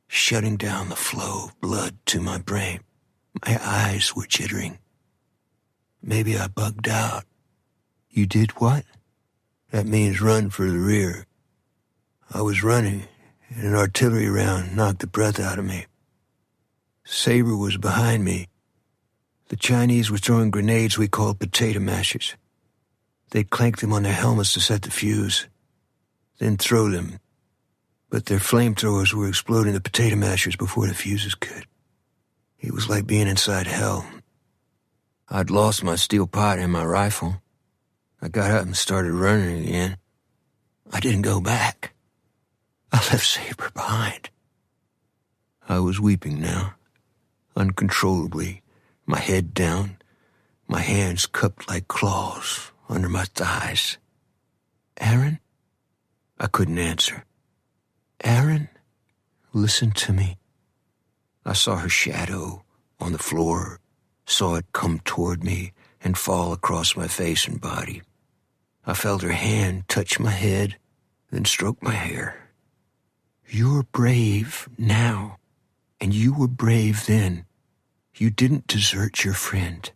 shutting down the flow of blood to my brain. My eyes were jittering. Maybe I bugged out. You did what? That means run for the rear. I was running, and an artillery round knocked the breath out of me. Saber was behind me. The Chinese were throwing grenades we called potato mashers. They'd clank them on their helmets to set the fuse, then throw them. But their flamethrowers were exploding the potato mashers before the fuses could. It was like being inside hell. I'd lost my steel pot and my rifle. I got up and started running again. I didn't go back. I left Saber behind. I was weeping now, uncontrollably, my head down, my hands cupped like claws under my thighs. Aaron? I couldn't answer. Aaron, listen to me. I saw her shadow on the floor, saw it come toward me and fall across my face and body. I felt her hand touch my head, then stroke my hair. You're brave now, and you were brave then. You didn't desert your friend.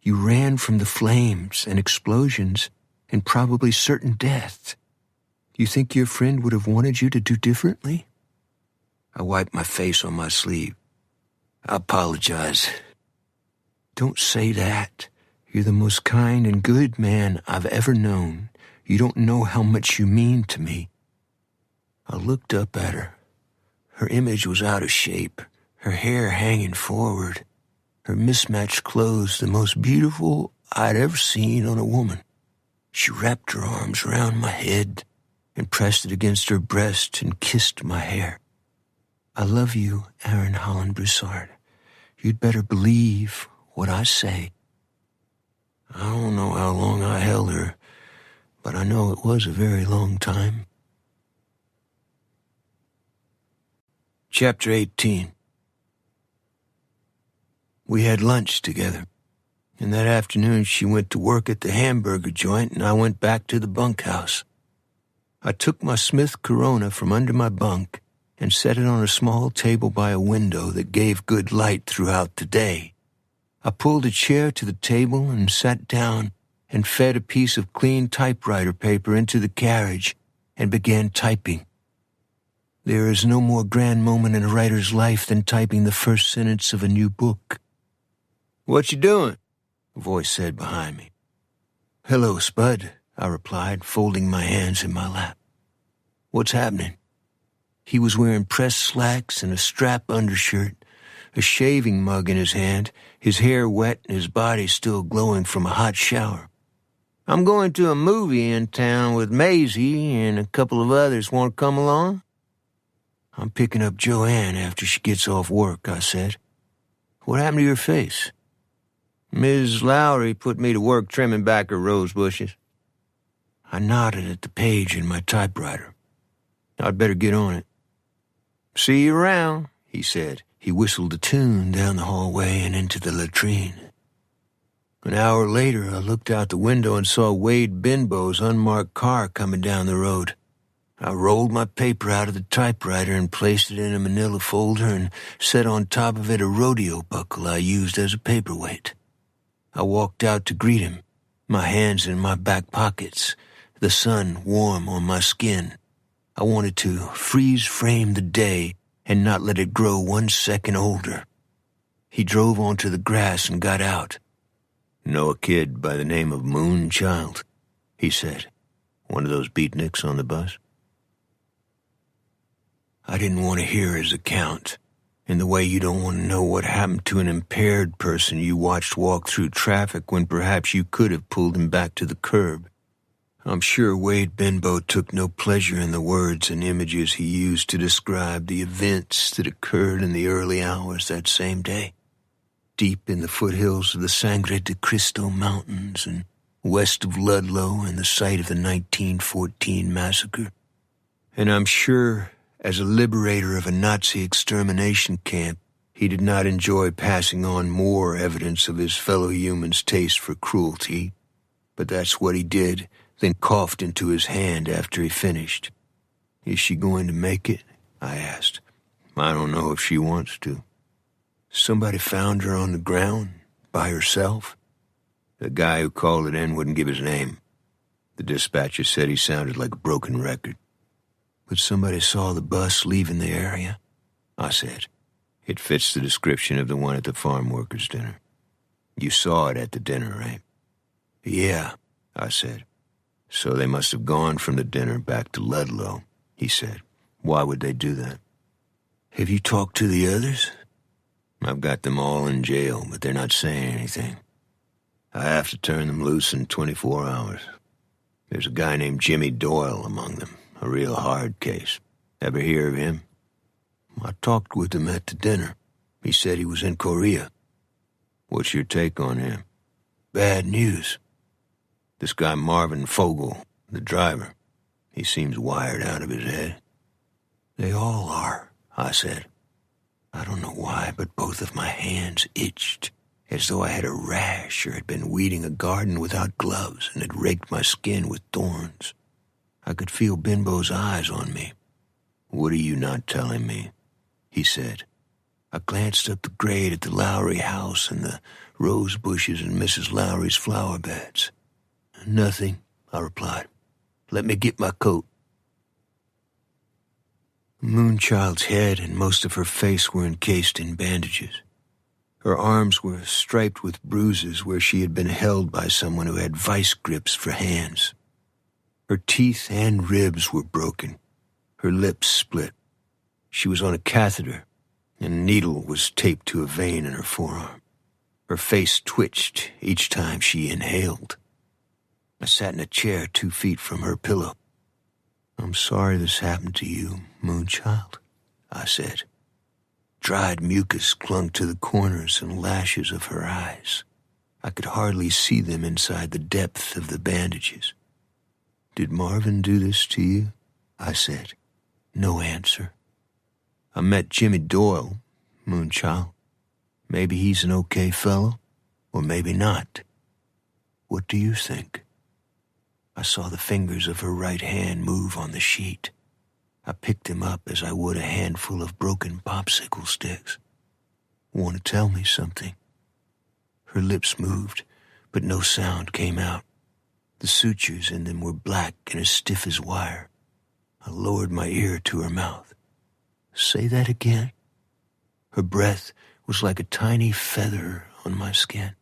You ran from the flames and explosions and probably certain death. You think your friend would have wanted you to do differently? I wiped my face on my sleeve. I apologize. Don't say that. You're the most kind and good man I've ever known. You don't know how much you mean to me. I looked up at her. Her image was out of shape, her hair hanging forward, her mismatched clothes the most beautiful I'd ever seen on a woman. She wrapped her arms around my head and pressed it against her breast and kissed my hair. I love you, Aaron Holland Broussard. You'd better believe what I say. I don't know how long I held her, but I know it was a very long time. Chapter 18. We had lunch together, and that afternoon she went to work at the hamburger joint and I went back to the bunkhouse. I took my Smith Corona from under my bunk and set it on a small table by a window that gave good light throughout the day. I pulled a chair to the table and sat down and fed a piece of clean typewriter paper into the carriage and began typing. There is no more grand moment in a writer's life than typing the first sentence of a new book. What you doing? A voice said behind me. Hello, Spud, I replied, folding my hands in my lap. What's happening? He was wearing pressed slacks and a strap undershirt, a shaving mug in his hand, his hair wet and his body still glowing from a hot shower. I'm going to a movie in town with Maisie and a couple of others. Want to come along? I'm picking up Joanne after she gets off work, I said. What happened to your face? Ms. Lowry put me to work trimming back her rose bushes. I nodded at the page in my typewriter. I'd better get on it. See you around, he said. He whistled a tune down the hallway and into the latrine. An hour later, I looked out the window and saw Wade Binbo's unmarked car coming down the road. I rolled my paper out of the typewriter and placed it in a manila folder and set on top of it a rodeo buckle I used as a paperweight. I walked out to greet him, my hands in my back pockets, the sun warm on my skin. I wanted to freeze-frame the day and not let it grow 1 second older. He drove onto the grass and got out. Know a kid by the name of Moonchild, he said. One of those beatniks on the bus. I didn't want to hear his account. in the way you don't want to know what happened to an impaired person you watched walk through traffic when perhaps you could have pulled him back to the curb. I'm sure Wade Benbow took no pleasure in the words and images he used to describe the events that occurred in the early hours that same day, deep in the foothills of the Sangre de Cristo Mountains and west of Ludlow and the site of the 1914 massacre. And I'm sure, as a liberator of a Nazi extermination camp, he did not enjoy passing on more evidence of his fellow humans' taste for cruelty, but that's what he did, then coughed into his hand after he finished. "Is she going to make it?" I asked. "I don't know if she wants to." "Somebody found her on the ground, by herself?" The guy who called it in wouldn't give his name. The dispatcher said he sounded like a broken record. "But somebody saw the bus leaving the area?" I said. "It fits the description of the one at the farm workers' dinner." "You saw it at the dinner, right?" "Yeah," I said. "So they must have gone from the dinner back to Ludlow," he said. "Why would they do that?" "Have you talked to the others?" "I've got them all in jail, but they're not saying anything. I have to turn them loose in 24 hours. There's a guy named Jimmy Doyle among them, a real hard case. Ever hear of him?" "I talked with him at the dinner. He said he was in Korea." "What's your take on him?" "Bad news. This guy Marvin Fogel, the driver, he seems wired out of his head." "They all are," I said. I don't know why, but both of my hands itched, as though I had a rash or had been weeding a garden without gloves and had raked my skin with thorns. I could feel Benbow's eyes on me. "What are you not telling me?" he said. I glanced up the grade at the Lowry house and the rose bushes in Mrs. Lowry's flower beds. "Nothing," I replied. "Let me get my coat." Moonchild's head and most of her face were encased in bandages. Her arms were striped with bruises where she had been held by someone who had vice grips for hands. Her teeth and ribs were broken. Her lips split. She was on a catheter, and a needle was taped to a vein in her forearm. Her face twitched each time she inhaled. I sat in a chair 2 feet from her pillow. "I'm sorry this happened to you, Moonchild," I said. Dried mucus clung to the corners and lashes of her eyes. I could hardly see them inside the depth of the bandages. "Did Marvin do this to you?" I said. No answer. "I met Jimmy Doyle, Moonchild. Maybe he's an okay fellow, or maybe not. What do you think?" I saw the fingers of her right hand move on the sheet. I picked them up as I would a handful of broken popsicle sticks. "Want to tell me something?" Her lips moved, but no sound came out. The sutures in them were black and as stiff as wire. I lowered my ear to her mouth. "Say that again." Her breath was like a tiny feather on my skin.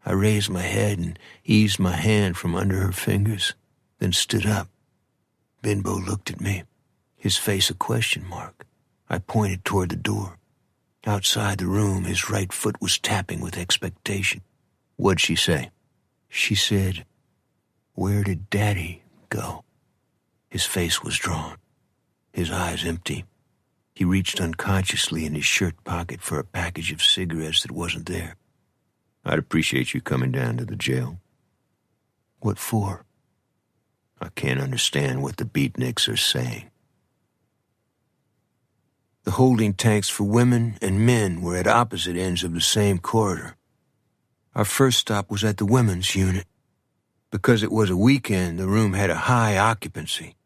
I raised my head and eased my hand from under her fingers, then stood up. Benbow looked at me, his face a question mark. I pointed toward the door. Outside the room, his right foot was tapping with expectation. "What'd she say?" "She said, 'Where did Daddy go?'" His face was drawn, his eyes empty. He reached unconsciously in his shirt pocket for a package of cigarettes that wasn't there. "I'd appreciate you coming down to the jail." "What for?" "I can't understand what the beatniks are saying." The holding tanks for women and men were at opposite ends of the same corridor. Our first stop was at the women's unit. Because it was a weekend, the room had a high occupancy.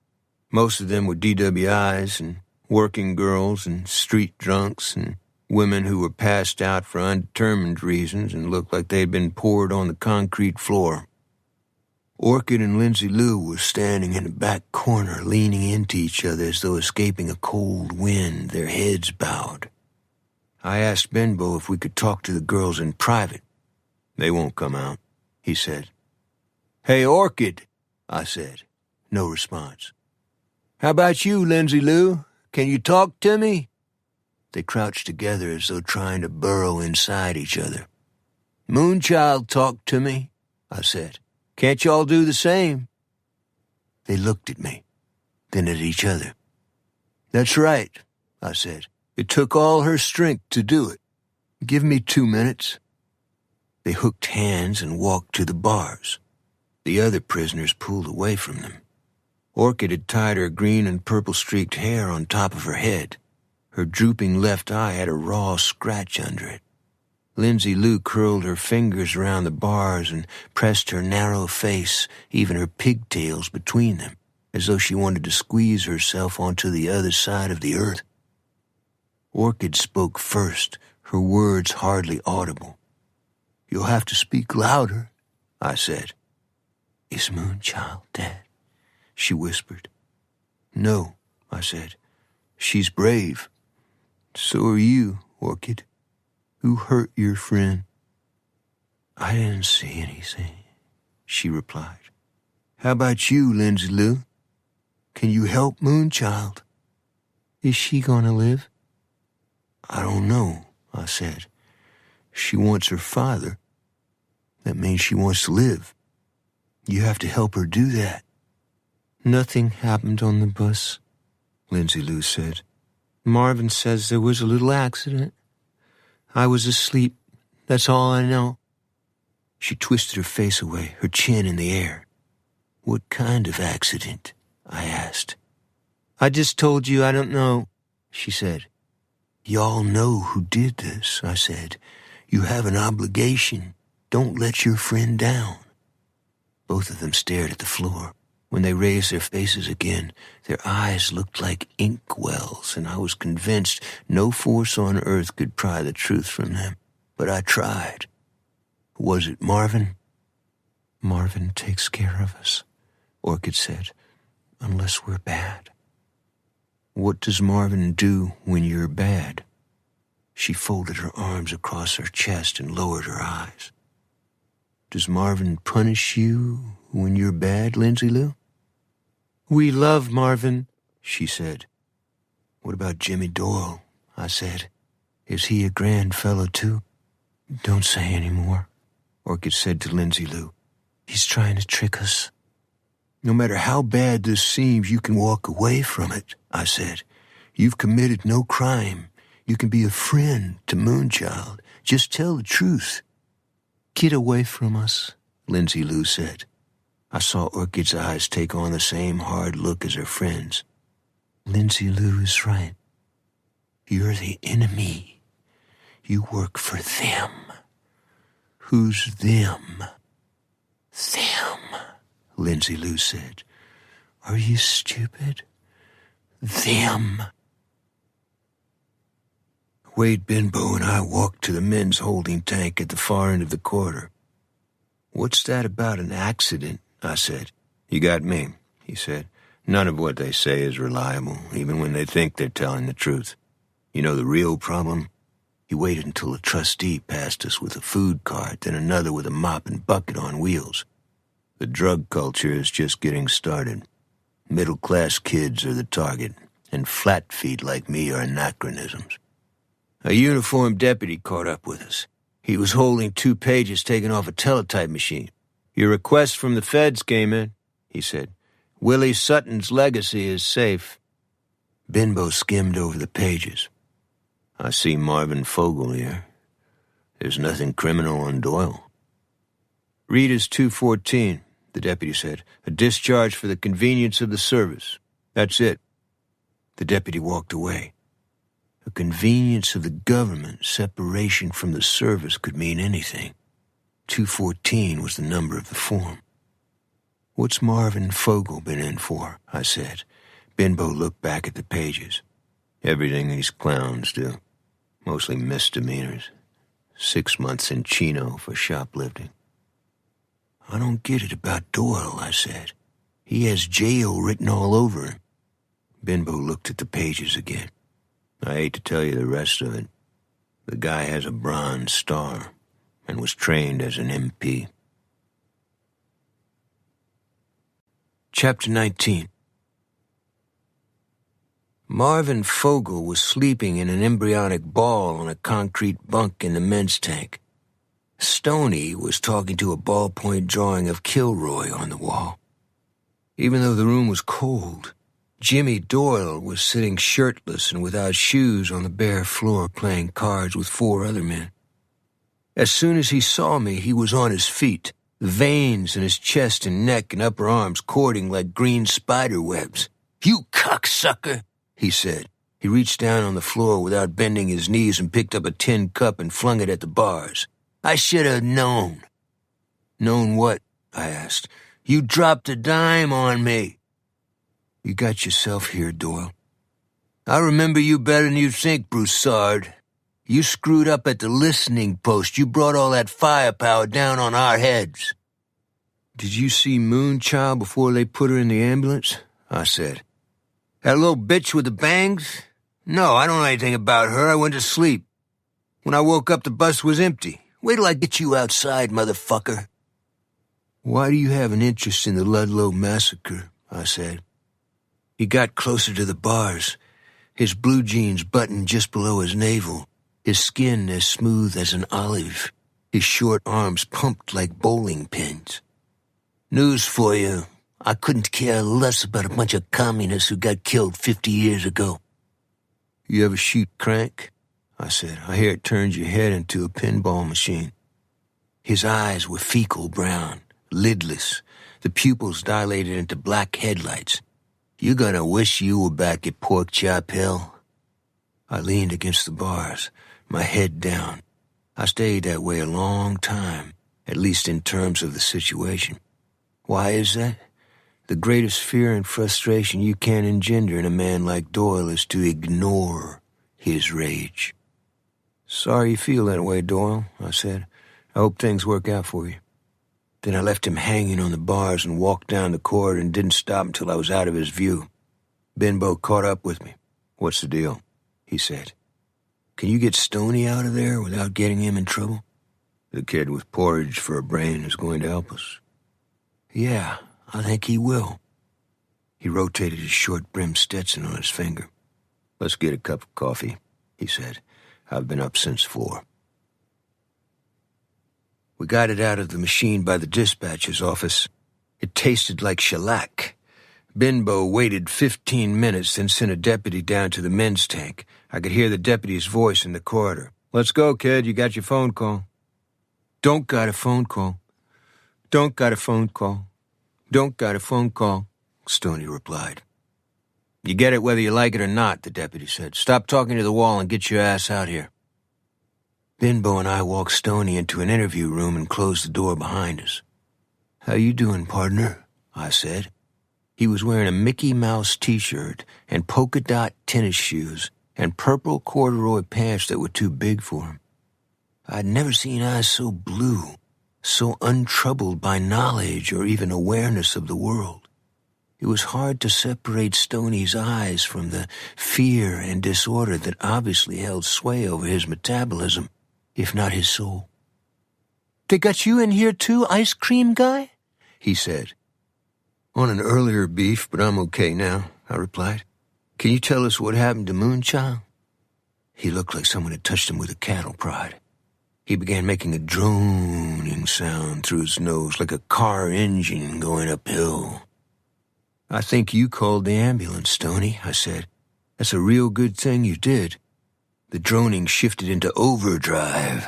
Most of them were DWIs and working girls and street drunks and women who were passed out for undetermined reasons and looked like they'd been poured on the concrete floor. Orchid and Lindsay Lou were standing in the back corner, leaning into each other as though escaping a cold wind, their heads bowed. I asked Benbow if we could talk to the girls in private. "They won't come out," he said. "Hey, Orchid," I said. No response. "How about you, Lindsay Lou? Can you talk to me?" They crouched together as though trying to burrow inside each other. "Moonchild talked to me," I said. "Can't y'all do the same?" They looked at me, then at each other. "That's right," I said. "It took all her strength to do it. Give me 2 minutes." They hooked hands and walked to the bars. The other prisoners pulled away from them. Orchid had tied her green and purple-streaked hair on top of her head. Her drooping left eye had a raw scratch under it. Lindsay Lou curled her fingers around the bars and pressed her narrow face, even her pigtails, between them, as though she wanted to squeeze herself onto the other side of the earth. Orchid spoke first, her words hardly audible. "You'll have to speak louder," I said. "Is Moonchild dead?" she whispered. "No," I said. "She's brave. So are you, Orchid. Who hurt your friend?" "I didn't see anything," she replied. "How about you, Lindsay Lou? Can you help Moonchild? Is she gonna live?" "I don't know," I said. "She wants her father. That means she wants to live. You have to help her do that." "Nothing happened on the bus," Lindsay Lou said. "Marvin says there was a little accident. I was asleep. That's all I know." She twisted her face away, her chin in the air. "What kind of accident?" I asked. "I just told you I don't know," she said. "Y'all know who did this," I said. "You have an obligation. Don't let your friend down." Both of them stared at the floor. When they raised their faces again, their eyes looked like ink wells, and I was convinced no force on earth could pry the truth from them. But I tried. "Was it Marvin?" "Marvin takes care of us," Orchid said, "unless we're bad." "What does Marvin do when you're bad?" She folded her arms across her chest and lowered her eyes. "Does Marvin punish you when you're bad, Lindsay Lou?" "We love Marvin," she said. "What about Jimmy Doyle?" I said. "Is he a grand fellow, too?" "Don't say any more," Orchid said to Lindsay Lou. "He's trying to trick us." "No matter how bad this seems, you can walk away from it," I said. "You've committed no crime. You can be a friend to Moonchild. Just tell the truth." "Get away from us," Lindsay Lou said. I saw Orchid's eyes take on the same hard look as her friend's. "Lindsay Lou is right. You're the enemy. You work for them." "Who's them?" "Them," Lindsay Lou said. "Are you stupid? Them." Wade Benbow and I walked to the men's holding tank at the far end of the corridor. "What's that about an accident?" I said. "You got me," he said. "None of what they say is reliable, even when they think they're telling the truth. You know the real problem?" He waited until a trustee passed us with a food cart, then another with a mop and bucket on wheels. "The drug culture is just getting started. Middle-class kids are the target, and flat feet like me are anachronisms." A uniformed deputy caught up with us. He was holding 2 pages taken off a teletype machine. "Your request from the feds came in," he said. "Willie Sutton's legacy is safe." Benbow skimmed over the pages. "I see Marvin Fogle here. There's nothing criminal on Doyle." "Rita's 214, the deputy said. "A discharge for the convenience of the service. That's it." The deputy walked away. A convenience of the government, separation from the service could mean anything. 214 was the number of the form. "What's Marvin Fogle been in for?" I said. Benbow looked back at the pages. "Everything these clowns do. Mostly misdemeanors. 6 months in Chino for shoplifting." "I don't get it about Doyle," I said. "He has jail written all over him." Benbow looked at the pages again. "I hate to tell you the rest of it. The guy has a Bronze Star and was trained as an MP. Chapter 19. Marvin Fogel was sleeping in an embryonic ball on a concrete bunk in the men's tank. Stoney was talking to a ballpoint drawing of Kilroy on the wall. Even though the room was cold, Jimmy Doyle was sitting shirtless and without shoes on the bare floor playing cards with 4 other men. As soon as he saw me, he was on his feet, the veins in his chest and neck and upper arms cording like green spider webs. "You cocksucker," he said. He reached down on the floor without bending his knees and picked up a tin cup and flung it at the bars. "I should have known." "Known what?" I asked. "You dropped a dime on me." "You got yourself here, Doyle." "I remember you better than you think, Broussard. You screwed up at the listening post. You brought all that firepower down on our heads." "Did you see Moonchild before they put her in the ambulance?" I said. "That little bitch with the bangs? No, I don't know anything about her. I went to sleep. When I woke up, the bus was empty. Wait till I get you outside, motherfucker." "Why do you have an interest in the Ludlow massacre?" I said. He got closer to the bars, his blue jeans buttoned just below his navel, his skin as smooth as an olive, his short arms pumped like bowling pins. "News for you. I couldn't care less about a bunch of communists who got killed 50 years ago." "You ever shoot crank?" I said. "I hear it turns your head into a pinball machine." His eyes were fecal brown, lidless, the pupils dilated into black headlights. "You're gonna wish you were back at Pork Chop Hill." I leaned against the bars, my head down. I stayed that way a long time, at least in terms of the situation. Why is that? The greatest fear and frustration you can engender in a man like Doyle is to ignore his rage. "Sorry you feel that way, Doyle," I said. "I hope things work out for you." Then I left him hanging on the bars and walked down the corridor and didn't stop until I was out of his view. Benbow caught up with me. "What's the deal?" he said. "Can you get Stoney out of there without getting him in trouble?" "The kid with porridge for a brain is going to help us." "Yeah, I think he will." He rotated his short-brimmed Stetson on his finger. "Let's get a cup of coffee," he said. "I've been up since 4. We got it out of the machine by the dispatcher's office. It tasted like shellac. Benbow waited 15 minutes, then sent a deputy down to the men's tank. I could hear the deputy's voice in the corridor. "Let's go, kid. You got your phone call." "Don't got a phone call. Don't got a phone call. Don't got a phone call," Stoney replied. "You get it whether you like it or not," the deputy said. "Stop talking to the wall and get your ass out here." Benbow and I walked Stoney into an interview room and closed the door behind us. "How you doing, partner?" I said. He was wearing a Mickey Mouse t-shirt and polka dot tennis shoes and purple corduroy pants that were too big for him. I'd never seen eyes so blue, so untroubled by knowledge or even awareness of the world. It was hard to separate Stoney's eyes from the fear and disorder that obviously held sway over his metabolism, if not his soul. "They got you in here too, ice cream guy?" he said. "On an earlier beef, but I'm okay now," I replied. "Can you tell us what happened to Moonchild?" He looked like someone had touched him with a cattle prod. He began making a droning sound through his nose, like a car engine going uphill. "I think you called the ambulance, Stoney," I said. "That's a real good thing you did." The droning shifted into overdrive.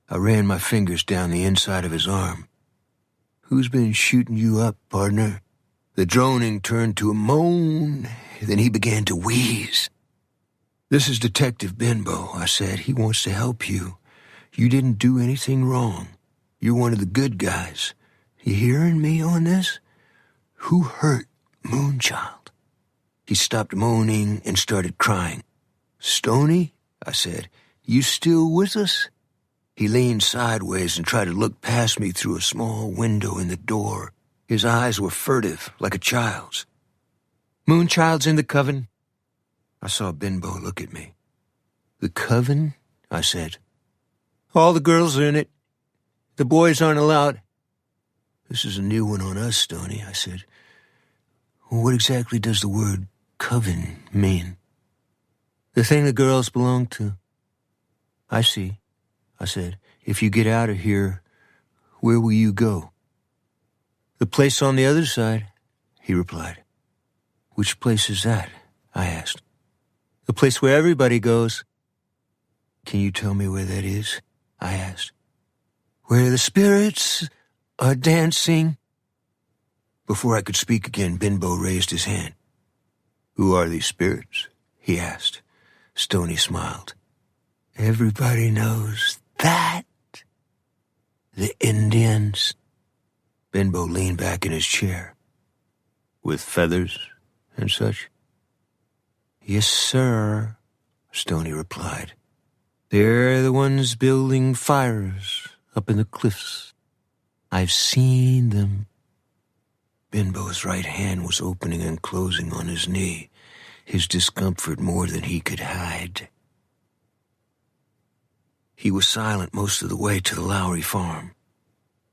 I ran my fingers down the inside of his arm. "Who's been shooting you up, partner?" The droning turned to a moan, then he began to wheeze. "This is Detective Benbow," I said. "He wants to help you. You didn't do anything wrong. You're one of the good guys. You hearing me on this? Who hurt Moonchild?" He stopped moaning and started crying. "Stoney," I said, "you still with us?" He leaned sideways and tried to look past me through a small window in the door. His eyes were furtive, like a child's. "Moonchild's in the coven." I saw Benbow look at me. "The coven?" I said. "All the girls are in it. The boys aren't allowed." "This is a new one on us, Stoney," I said. "What exactly does the word coven mean?" The thing the girls belong to. I see, I said. If you get out of here, where will you go? The place on the other side, he replied. Which place is that? I asked. The place where everybody goes. Can you tell me where that is? I asked. Where the spirits are dancing. Before I could speak again, Benbow raised his hand. Who are these spirits? He asked. Stoney smiled. Everybody knows that. The Indians. Benbow leaned back in his chair. With feathers and such? Yes, sir, Stoney replied. They're the ones building fires up in the cliffs. I've seen them. Benbow's right hand was opening and closing on his knee, his discomfort more than he could hide. He was silent most of the way to the Lowry farm.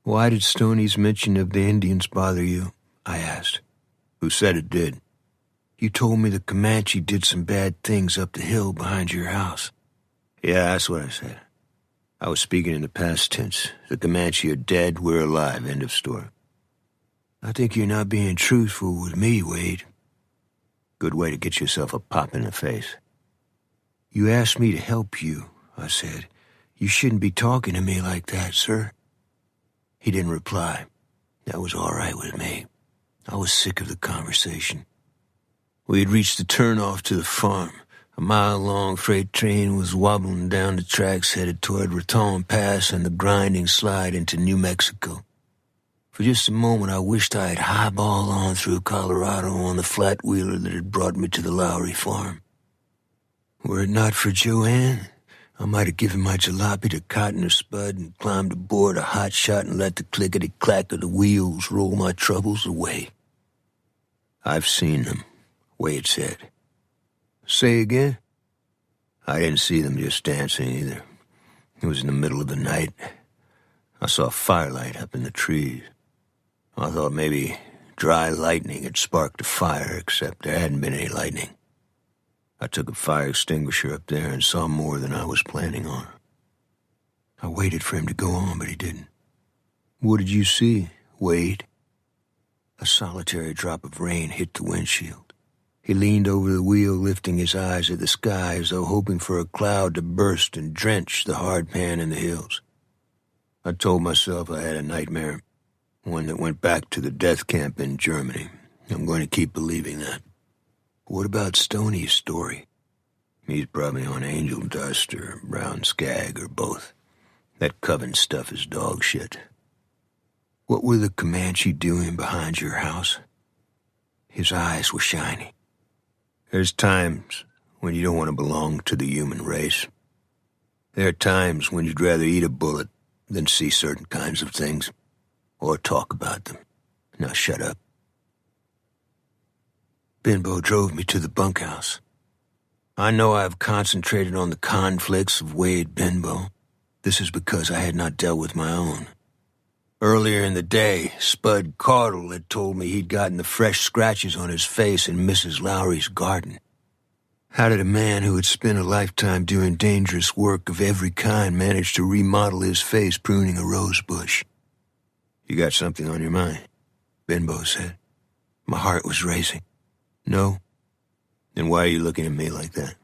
Why did Stoney's mention of the Indians bother you? I asked. Who said it did? You told me the Comanche did some bad things up the hill behind your house. Yeah, that's what I said. I was speaking in the past tense. The Comanche are dead, we're alive, end of story. I think you're not being truthful with me, Wade. Good way to get yourself a pop in the face. You asked me to help you, I said. You shouldn't be talking to me like that, sir. He didn't reply. That was all right with me. I was sick of the conversation. We had reached the turnoff to the farm. A mile-long freight train was wobbling down the tracks headed toward Raton Pass and the grinding slide into New Mexico. For just a moment, I wished I had highballed on through Colorado on the flat-wheeler that had brought me to the Lowry farm. Were it not for Joanne, I might have given my jalopy to Cotton or Spud and climbed aboard a hot shot and let the clickety-clack of the wheels roll my troubles away. I've seen them, Wade said. Say again? I didn't see them just dancing either. It was in the middle of the night. I saw firelight up in the trees. I thought maybe dry lightning had sparked a fire, except there hadn't been any lightning. I took a fire extinguisher up there and saw more than I was planning on. I waited for him to go on, but he didn't. What did you see, Wade? A solitary drop of rain hit the windshield. He leaned over the wheel, lifting his eyes at the sky as though hoping for a cloud to burst and drench the hard pan in the hills. I told myself I had a nightmare, one that went back to the death camp in Germany. I'm going to keep believing that. What about Stoney's story? He's probably on angel dust or brown skag or both. That coven stuff is dog shit. What were the Comanche doing behind your house? His eyes were shiny. There's times when you don't want to belong to the human race. There are times when you'd rather eat a bullet than see certain kinds of things, or talk about them. Now shut up. Benbow drove me to the bunkhouse. I know I've concentrated on the conflicts of Wade Benbow. This is because I had not dealt with my own. Earlier in the day, Spud Caudle had told me he'd gotten the fresh scratches on his face in Mrs. Lowry's garden. How did a man who had spent a lifetime doing dangerous work of every kind manage to remodel his face pruning a rose bush? You got something on your mind, Benbow said. My heart was racing. No? Then why are you looking at me like that?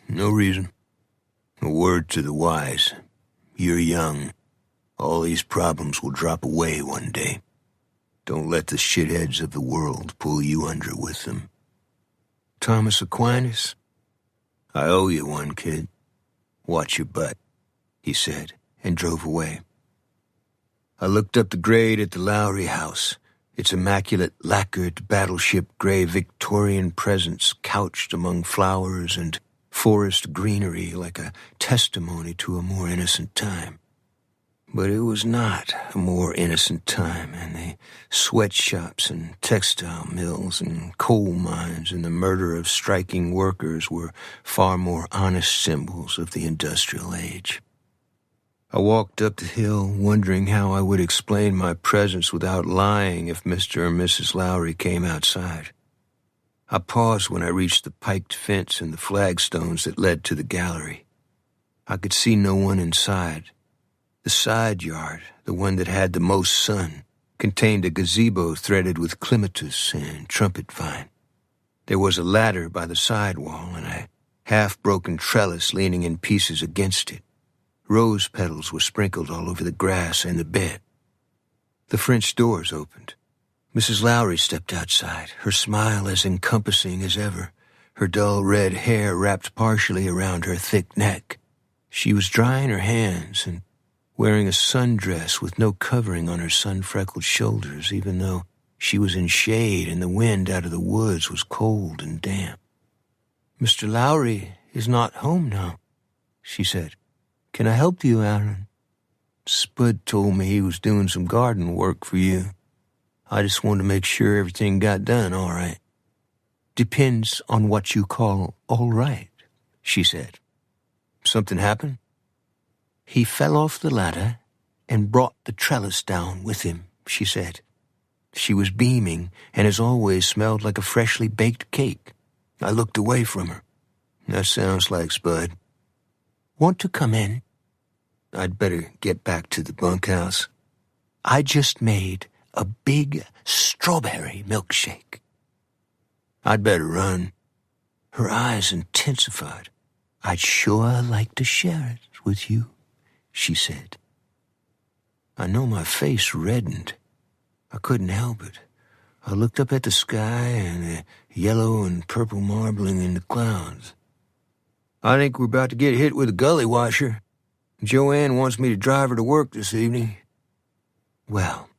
No reason. A word to the wise. You're young. All these problems will drop away one day. Don't let the shitheads of the world pull you under with them. Thomas Aquinas? I owe you one, kid. Watch your butt, he said, and drove away. I looked up the grade at the Lowry house, its immaculate lacquered battleship gray Victorian presence couched among flowers and forest greenery like a testimony to a more innocent time. But it was not a more innocent time, and the sweatshops and textile mills and coal mines and the murder of striking workers were far more honest symbols of the industrial age. I walked up the hill, wondering how I would explain my presence without lying if Mr. or Mrs. Lowry came outside. I paused when I reached the piked fence and the flagstones that led to the gallery. I could see no one inside. The side yard, the one that had the most sun, contained a gazebo threaded with clematis and trumpet vine. There was a ladder by the side wall and a half-broken trellis leaning in pieces against it. Rose petals were sprinkled all over the grass and the bed. The French doors opened. Mrs. Lowry stepped outside, her smile as encompassing as ever, her dull red hair wrapped partially around her thick neck. She was drying her hands and wearing a sundress with no covering on her sun-freckled shoulders, even though she was in shade and the wind out of the woods was cold and damp. "Mr. Lowry is not home now," she said. "Can I help you, Aaron? Spud told me he was doing some garden work for you. I just wanted to make sure everything got done all right." "Depends on what you call all right," she said. "Something happened?" "He fell off the ladder and brought the trellis down with him," she said. She was beaming and, as always, smelled like a freshly baked cake. I looked away from her. "That sounds like Spud." "Want to come in?" "I'd better get back to the bunkhouse. I just made a big strawberry milkshake." "I'd better run." Her eyes intensified. "I'd sure like to share it with you," she said. I know my face reddened. I couldn't help it. I looked up at the sky and the yellow and purple marbling in the clouds. "I think we're about to get hit with a gully washer. Joanne wants me to drive her to work this evening." "Well,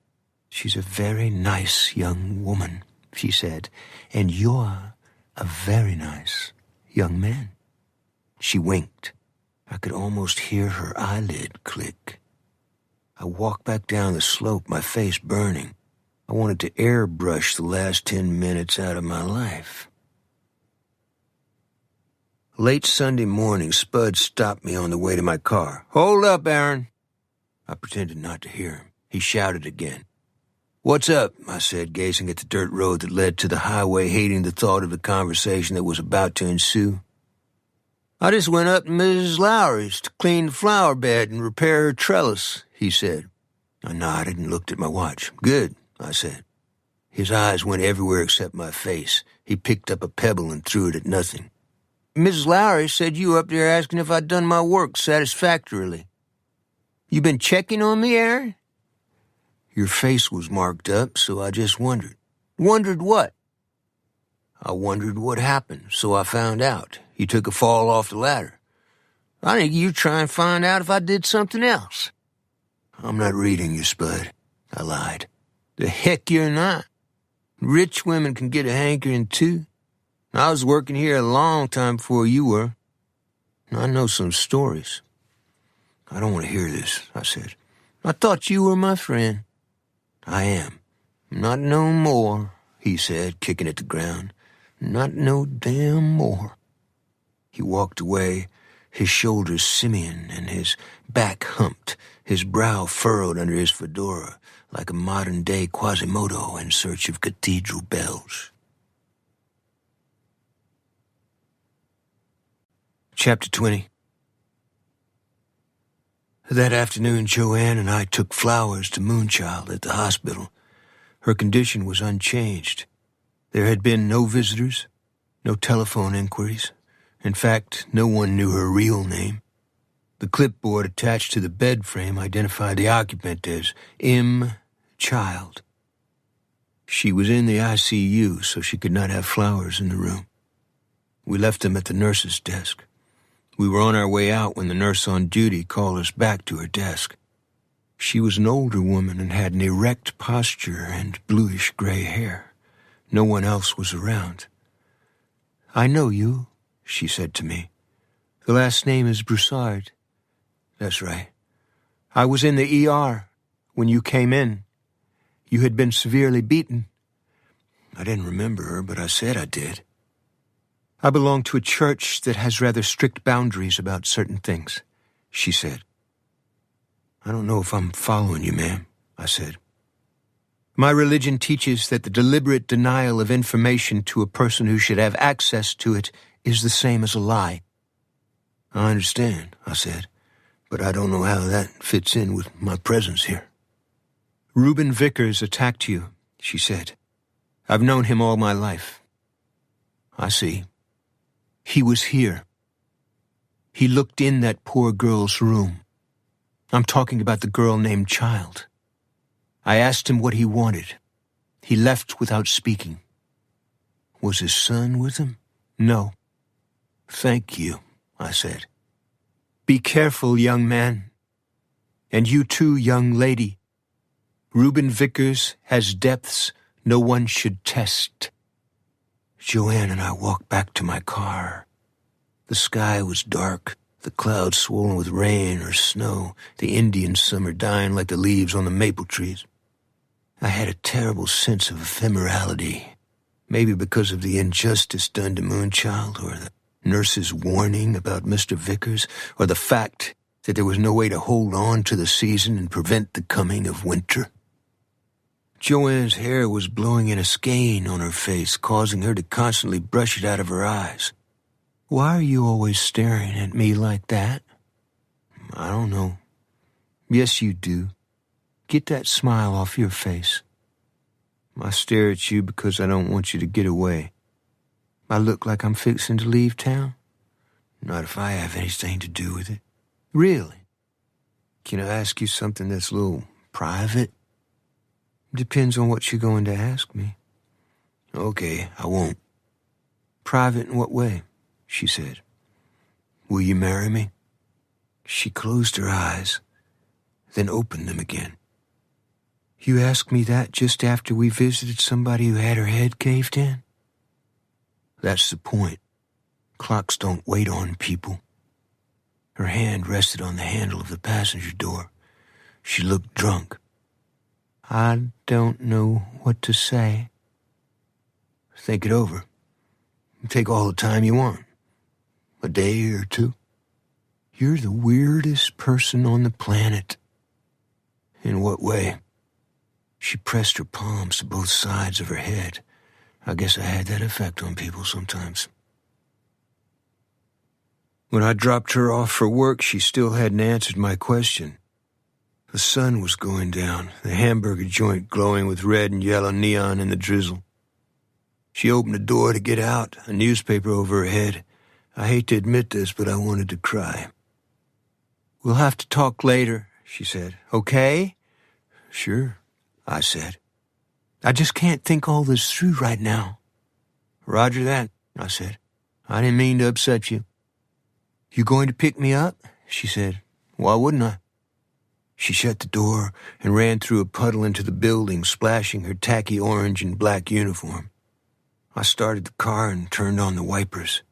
she's a very nice young woman," she said, "and you're a very nice young man." She winked. I could almost hear her eyelid click. I walked back down the slope, my face burning. I wanted to airbrush the last 10 minutes out of my life. Late Sunday morning, Spud stopped me on the way to my car. "Hold up, Aaron." I pretended not to hear him. He shouted again. "What's up?" I said, gazing at the dirt road that led to the highway, hating the thought of the conversation that was about to ensue. "I just went up to Mrs. Lowry's to clean the flower bed and repair her trellis," he said. I nodded and looked at my watch. "Good," I said. His eyes went everywhere except my face. He picked up a pebble and threw it at nothing. "Mrs. Lowry said you were up there asking if I'd done my work satisfactorily. You been checking on me, Aaron?" "Your face was marked up, so I just wondered." "Wondered what?" "I wondered what happened, so I found out. You took a fall off the ladder." "I think you're trying to find out if I did something else." "I'm not reading you, Spud," I lied. "The heck you're not. Rich women can get a hankering, too. I was working here a long time before you were. I know some stories." "I don't want to hear this," I said. "I thought you were my friend." "I am." "Not no more," he said, kicking at the ground. "Not no damn more." He walked away, his shoulders simian and his back humped, his brow furrowed under his fedora, like a modern-day Quasimodo in search of cathedral bells. Chapter 20. That afternoon, Joanne and I took Flowers to Moonchild at the hospital. Her condition was unchanged. There had been no visitors, no telephone inquiries. In fact, no one knew her real name. The clipboard attached to the bed frame identified the occupant as M. Child. She was in the ICU, so she could not have Flowers in the room. We left them at the nurse's desk. We were on our way out when the nurse on duty called us back to her desk. She was an older woman and had an erect posture and bluish-gray hair. No one else was around. "I know you," she said to me. "The last name is Broussard." "That's right. I was in the ER when you came in. You had been severely beaten." I didn't remember her, but I said I did. "I belong to a church that has rather strict boundaries about certain things," she said. "I don't know if I'm following you, ma'am," I said. My religion teaches that the deliberate denial of information to a person who should have access to it is the same as a lie. I understand, I said, but I don't know how that fits in with my presence here. Reuben Vickers attacked you, she said. I've known him all my life. I see. He was here. He looked in that poor girl's room. I'm talking about the girl named Child. I asked him what he wanted. He left without speaking. Was his son with him? No. Thank you, I said. Be careful, young man. And you too, young lady. Reuben Vickers has depths no one should test. Joanne and I walked back to my car. The sky was dark, the clouds swollen with rain or snow, the Indian summer dying like the leaves on the maple trees. I had a terrible sense of ephemerality, maybe because of the injustice done to Moonchild, or the nurse's warning about Mr. Vickers, or the fact that there was no way to hold on to the season and prevent the coming of winter. Joanne's hair was blowing in a skein on her face, causing her to constantly brush it out of her eyes. Why are you always staring at me like that? I don't know. Yes, you do. Get that smile off your face. I stare at you because I don't want you to get away. I look like I'm fixing to leave town? Not if I have anything to do with it. Really? Can I ask you something that's a little private? Depends on what you're going to ask me. Okay, I won't. Private in what way? She said. Will you marry me? She closed her eyes, then opened them again. You asked me that just after we visited somebody who had her head caved in? That's the point. Clocks don't wait on people. Her hand rested on the handle of the passenger door. She looked drunk. I don't know what to say. Think it over. Take all the time you want. A day or two. You're the weirdest person on the planet. In what way? She pressed her palms to both sides of her head. I guess I had that effect on people sometimes. When I dropped her off for work, she still hadn't answered my question. The sun was going down, the hamburger joint glowing with red and yellow neon in the drizzle. She opened the door to get out, a newspaper over her head. I hate to admit this, but I wanted to cry. We'll have to talk later, she said. Okay? Sure, I said. I just can't think all this through right now. Roger that, I said. I didn't mean to upset you. You going to pick me up? She said. Why wouldn't I? She shut the door and ran through a puddle into the building, splashing her tacky orange and black uniform. I started the car and turned on the wipers.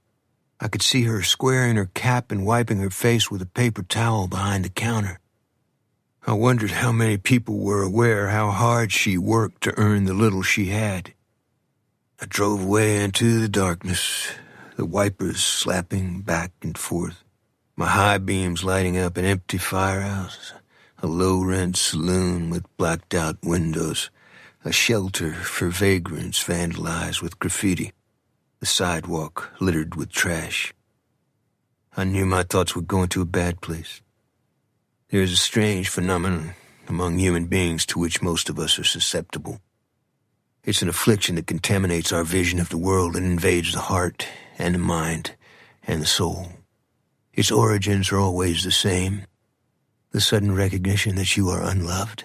I could see her squaring her cap and wiping her face with a paper towel behind the counter. I wondered how many people were aware how hard she worked to earn the little she had. I drove away into the darkness, the wipers slapping back and forth, my high beams lighting up an empty firehouse, a low-rent saloon with blacked-out windows, a shelter for vagrants vandalized with graffiti, the sidewalk littered with trash. I knew my thoughts were going to a bad place. There is a strange phenomenon among human beings to which most of us are susceptible. It's an affliction that contaminates our vision of the world and invades the heart and the mind and the soul. Its origins are always the same. The sudden recognition that you are unloved,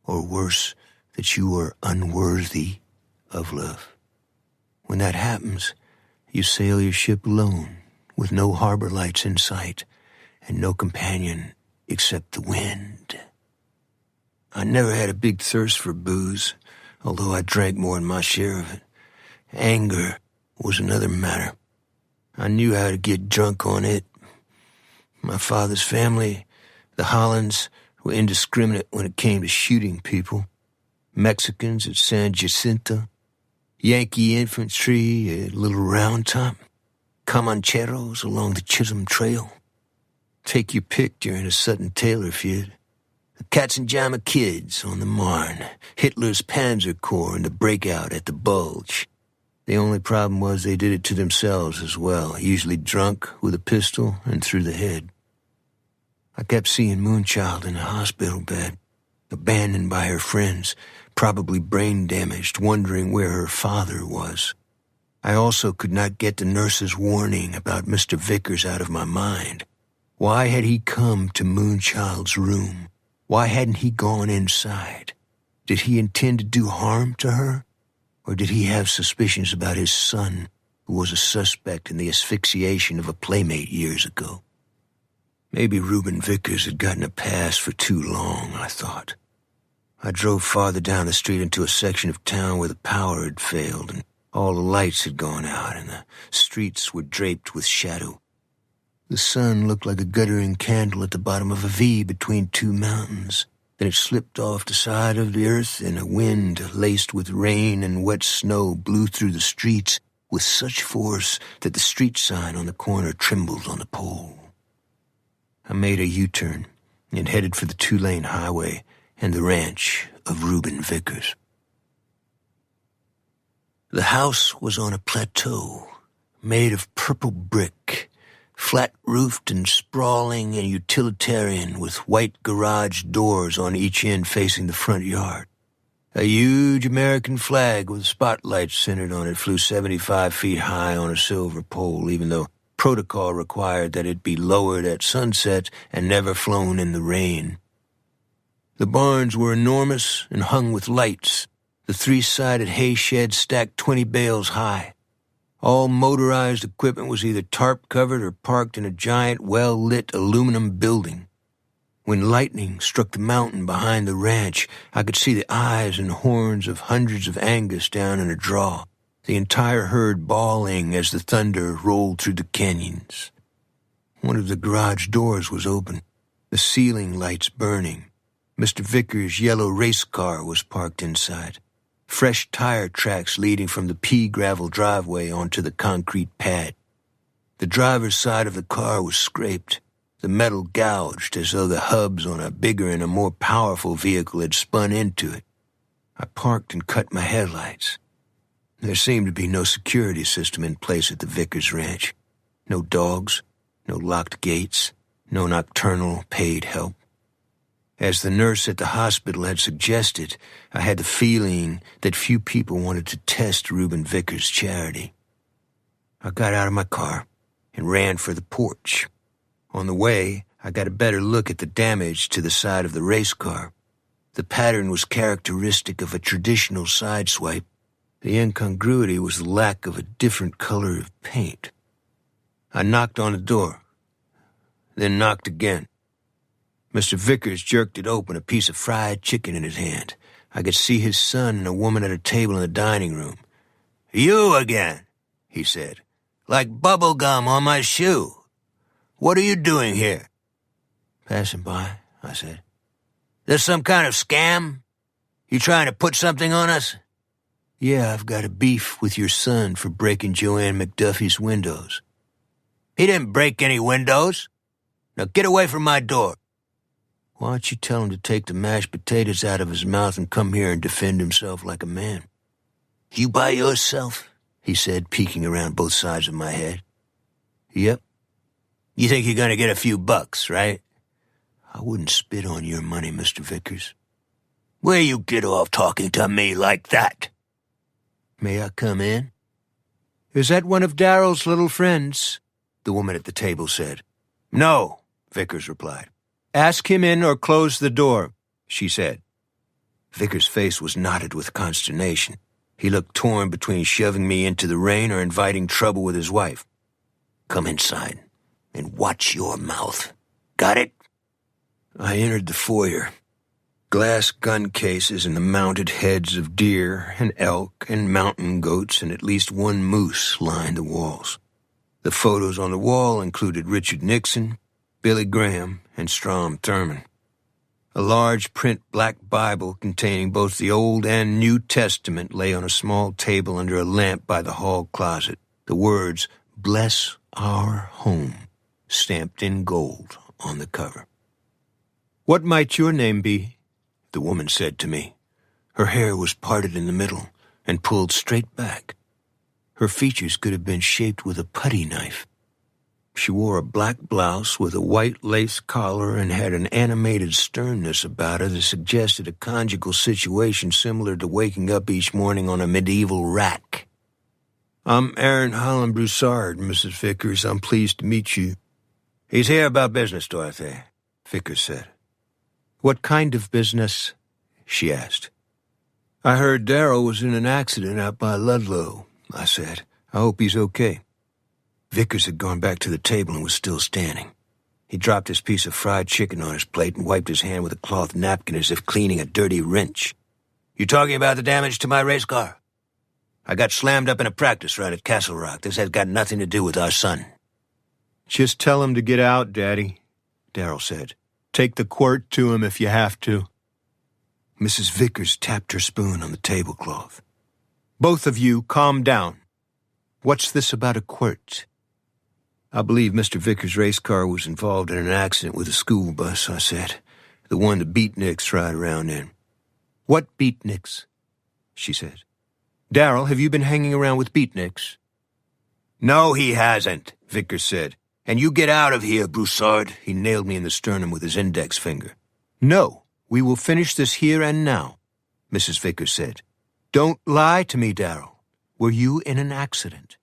or worse, that you are unworthy of love. When that happens, you sail your ship alone, with no harbor lights in sight, and no companion except the wind. I never had a big thirst for booze, although I drank more than my share of it. Anger was another matter. I knew how to get drunk on it. My father's family, the Hollands, were indiscriminate when it came to shooting people. Mexicans at San Jacinto, Yankee infantry at Little Round Top, Comancheros along the Chisholm Trail. Take your pick during a Sutton Taylor feud. The Katzenjammer Kids on the Marne, Hitler's Panzer Corps, and the breakout at the Bulge. The only problem was they did it to themselves as well, usually drunk, with a pistol, and through the head. I kept seeing Moonchild in a hospital bed, abandoned by her friends, probably brain damaged, wondering where her father was. I also could not get the nurse's warning about Mr. Vickers out of my mind. Why had he come to Moonchild's room? Why hadn't he gone inside? Did he intend to do harm to her? Or did he have suspicions about his son, who was a suspect in the asphyxiation of a playmate years ago? Maybe Reuben Vickers had gotten a pass for too long, I thought. I drove farther down the street into a section of town where the power had failed and all the lights had gone out and the streets were draped with shadow. The sun looked like a guttering candle at the bottom of a V between two mountains. Then it slipped off the side of the earth, and a wind laced with rain and wet snow blew through the streets with such force that the street sign on the corner trembled on the pole. I made a U-turn and headed for the 2-lane highway and the ranch of Reuben Vickers. The house was on a plateau made of purple brick, flat-roofed and sprawling and utilitarian, with white garage doors on each end facing the front yard. A huge American flag with spotlights centered on it flew 75 feet high on a silver pole, even though protocol required that it be lowered at sunset and never flown in the rain. The barns were enormous and hung with lights. The 3-sided hay shed stacked 20 bales high. All motorized equipment was either tarp-covered or parked in a giant, well-lit aluminum building. When lightning struck the mountain behind the ranch, I could see the eyes and horns of hundreds of Angus down in a draw, the entire herd bawling as the thunder rolled through the canyons. One of the garage doors was open, the ceiling lights burning. Mr. Vickers' yellow race car was parked inside. Fresh tire tracks leading from the pea gravel driveway onto the concrete pad. The driver's side of the car was scraped, the metal gouged as though the hubs on a bigger and a more powerful vehicle had spun into it. I parked and cut my headlights. There seemed to be no security system in place at the Vickers ranch. No dogs, no locked gates, no nocturnal paid help. As the nurse at the hospital had suggested, I had the feeling that few people wanted to test Reuben Vickers' charity. I got out of my car and ran for the porch. On the way, I got a better look at the damage to the side of the race car. The pattern was characteristic of a traditional sideswipe. The incongruity was the lack of a different color of paint. I knocked on the door, then knocked again. Mr. Vickers jerked it open, a piece of fried chicken in his hand. I could see his son and a woman at a table in the dining room. "You again," he said. "Like bubble gum on my shoe. What are you doing here?" "Passing by," I said. "This some kind of scam? You trying to put something on us?" "Yeah, I've got a beef with your son for breaking Joanne McDuffie's windows." "He didn't break any windows. Now get away from my door." "Why don't you tell him to take the mashed potatoes out of his mouth and come here and defend himself like a man?" "You by yourself?" he said, peeking around both sides of my head. "Yep." "You think you're going to get a few bucks, right?" "I wouldn't spit on your money, Mr. Vickers." "Where you get off talking to me like that?" "May I come in?" "Is that one of Darrell's little friends?" the woman at the table said. "No," Vickers replied. "Ask him in or close the door," she said. Vickers' face was knotted with consternation. He looked torn between shoving me into the rain or inviting trouble with his wife. "Come inside and watch your mouth. Got it?" I entered the foyer. Glass gun cases and the mounted heads of deer and elk and mountain goats and at least one moose lined the walls. The photos on the wall included Richard Nixon, Billy Graham, and Strom Thurmond. A large print black Bible containing both the Old and New Testament lay on a small table under a lamp by the hall closet. The words, "Bless Our Home," stamped in gold on the cover. "What might your name be?" the woman said to me. Her hair was parted in the middle and pulled straight back. Her features could have been shaped with a putty knife. She wore a black blouse with a white lace collar and had an animated sternness about her that suggested a conjugal situation similar to waking up each morning on a medieval rack. "I'm Aaron Holland Broussard, Mrs. Vickers. I'm pleased to meet you." "He's here about business, Dorothy," Vickers said. "What kind of business?" she asked. "I heard Darrell was in an accident out by Ludlow," I said. "I hope he's okay." Vickers had gone back to the table and was still standing. He dropped his piece of fried chicken on his plate and wiped his hand with a cloth napkin as if cleaning a dirty wrench. "You talking about the damage to my race car? I got slammed up in a practice run at Castle Rock. This has got nothing to do with our son." "Just tell him to get out, Daddy," Darrell said. "Take the quirt to him if you have to." Mrs. Vickers tapped her spoon on the tablecloth. "Both of you, calm down. What's this about a quirt?" "I believe Mr. Vickers' race car was involved in an accident with a school bus," I said. "The one the beatniks ride around in." "What beatniks?" she said. "Darrell, have you been hanging around with beatniks?" "No, he hasn't," Vickers said. "And you get out of here, Broussard." He nailed me in the sternum with his index finger. "No, we will finish this here and now," Mrs. Vickers said. "Don't lie to me, Darrell. Were you in an accident?"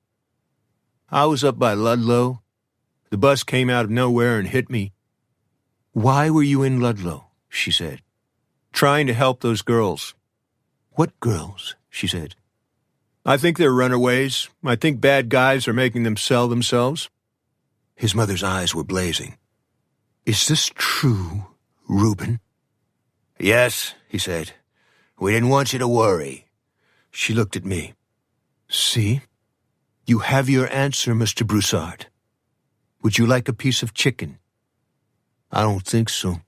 "I was up by Ludlow. The bus came out of nowhere and hit me." "Why were you in Ludlow?" she said. "Trying to help those girls." "What girls?" she said. "I think they're runaways. I think bad guys are making them sell themselves." His mother's eyes were blazing. "Is this true, Reuben?" "Yes," he said. "We didn't want you to worry." She looked at me. "See? You have your answer, Mr. Broussard. Would you like a piece of chicken?" "I don't think so."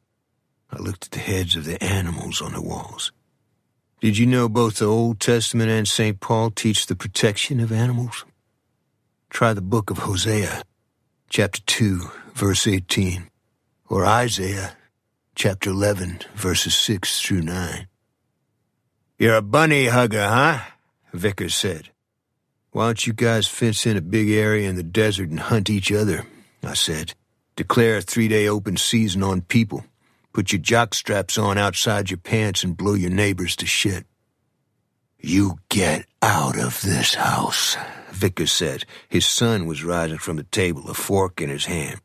I looked at the heads of the animals on the walls. "Did you know both the Old Testament and St. Paul teach the protection of animals? Try the book of Hosea, chapter 2, verse 18, or Isaiah, chapter 11, verses 6 through 9. "You're a bunny hugger, huh?" Vickers said. "Why don't you guys fence in a big area in the desert and hunt each other?" I said. "Declare a 3-day open season on people. Put your jock straps on outside your pants and blow your neighbors to shit." "You get out of this house," Vickers said. His son was rising from the table, a fork in his hand.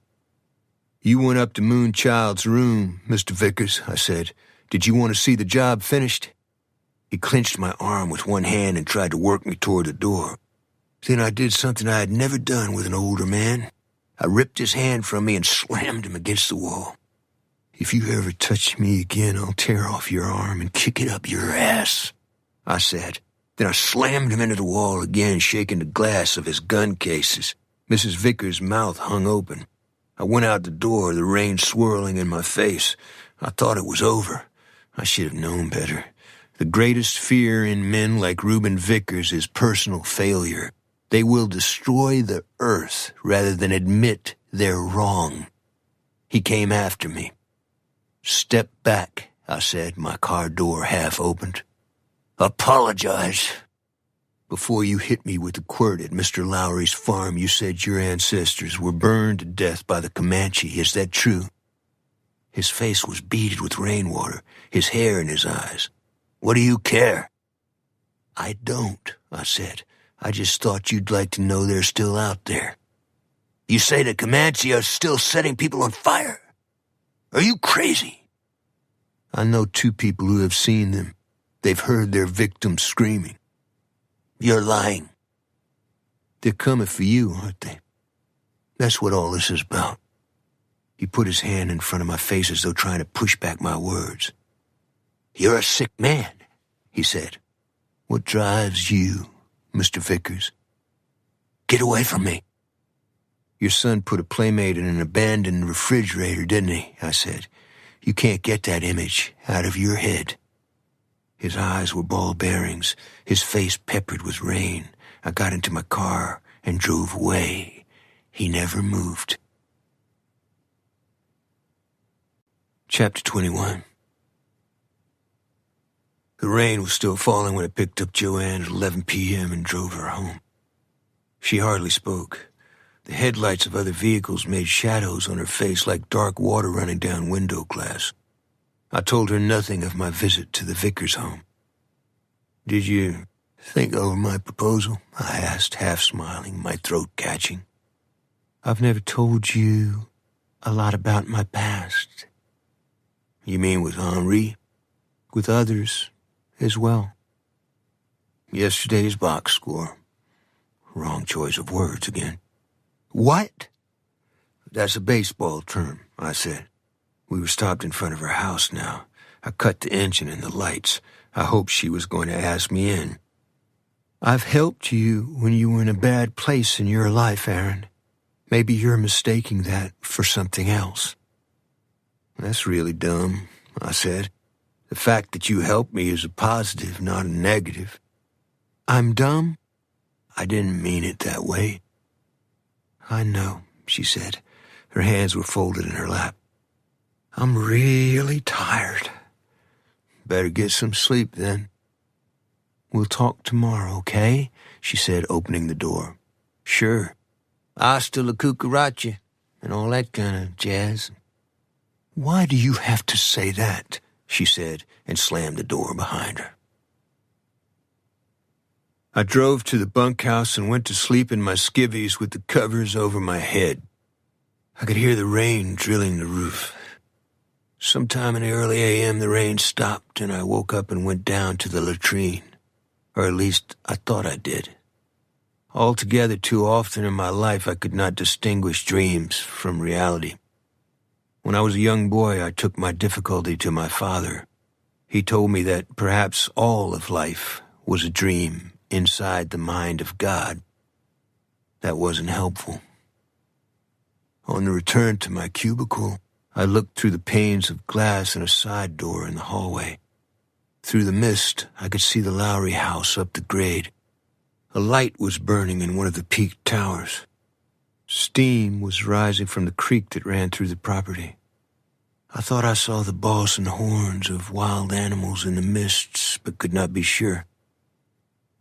"You went up to Moonchild's room, Mr. Vickers," I said. "Did you want to see the job finished?" He clenched my arm with one hand and tried to work me toward the door. Then I did something I had never done with an older man. I ripped his hand from me and slammed him against the wall. "If you ever touch me again, I'll tear off your arm and kick it up your ass," I said. Then I slammed him into the wall again, shaking the glass of his gun cases. Mrs. Vickers' mouth hung open. I went out the door, the rain swirling in my face. I thought it was over. I should have known better. The greatest fear in men like Reuben Vickers is personal failure. They will destroy the earth rather than admit they're wrong. He came after me. "Step back," I said, my car door half opened. "Apologize. Before you hit me with the quirt at Mr. Lowry's farm, you said your ancestors were burned to death by the Comanche. Is that true?" His face was beaded with rainwater, his hair in his eyes. "What do you care?" "I don't," I said. "I just thought you'd like to know they're still out there." "You say the Comanche are still setting people on fire? Are you crazy?" "I know 2 people who have seen them. They've heard their victims screaming." "You're lying." "They're coming for you, aren't they? That's what all this is about." He put his hand in front of my face as though trying to push back my words. "You're a sick man," he said. "What drives you, Mr. Vickers?" "Get away from me." "Your son put a playmate in an abandoned refrigerator, didn't he?" I said. "You can't get that image out of your head." His eyes were ball bearings, his face peppered with rain. I got into my car and drove away. He never moved. Chapter 21. The rain was still falling when I picked up Joanne at 11 p.m. and drove her home. She hardly spoke. The headlights of other vehicles made shadows on her face like dark water running down window glass. I told her nothing of my visit to the vicar's home. "Did you think over my proposal?" I asked, half smiling, my throat catching. "I've never told you a lot about my past." "You mean with Henri?" "With others as well." "Yesterday's box score." Wrong choice of words again. "What?" "That's a baseball term," I said. We were stopped in front of her house now. I cut the engine and the lights. I hoped she was going to ask me in. "I've helped you when you were in a bad place in your life, Aaron. Maybe you're mistaking that for something else." "That's really dumb," I said. "The fact that you helped me is a positive, not a negative." "I'm dumb?" "I didn't mean it that way." "I know," she said. Her hands were folded in her lap. "I'm really tired." "Better get some sleep then." "We'll talk tomorrow, okay?" she said, opening the door. "Sure. Hasta la cucaracha, and all that kind of jazz." "Why do you have to say that?" she said, and slammed the door behind her. I drove to the bunkhouse and went to sleep in my skivvies with the covers over my head. I could hear the rain drilling the roof. Sometime in the early a.m. the rain stopped, and I woke up and went down to the latrine. Or at least, I thought I did. Altogether, too often in my life I could not distinguish dreams from reality. When I was a young boy, I took my difficulty to my father. He told me that perhaps all of life was a dream inside the mind of God. That wasn't helpful. On the return to my cubicle, I looked through the panes of glass in a side door in the hallway. Through the mist, I could see the Lowry house up the grade. A light was burning in one of the peaked towers. Steam was rising from the creek that ran through the property. I thought I saw the boss and horns of wild animals in the mists, but could not be sure.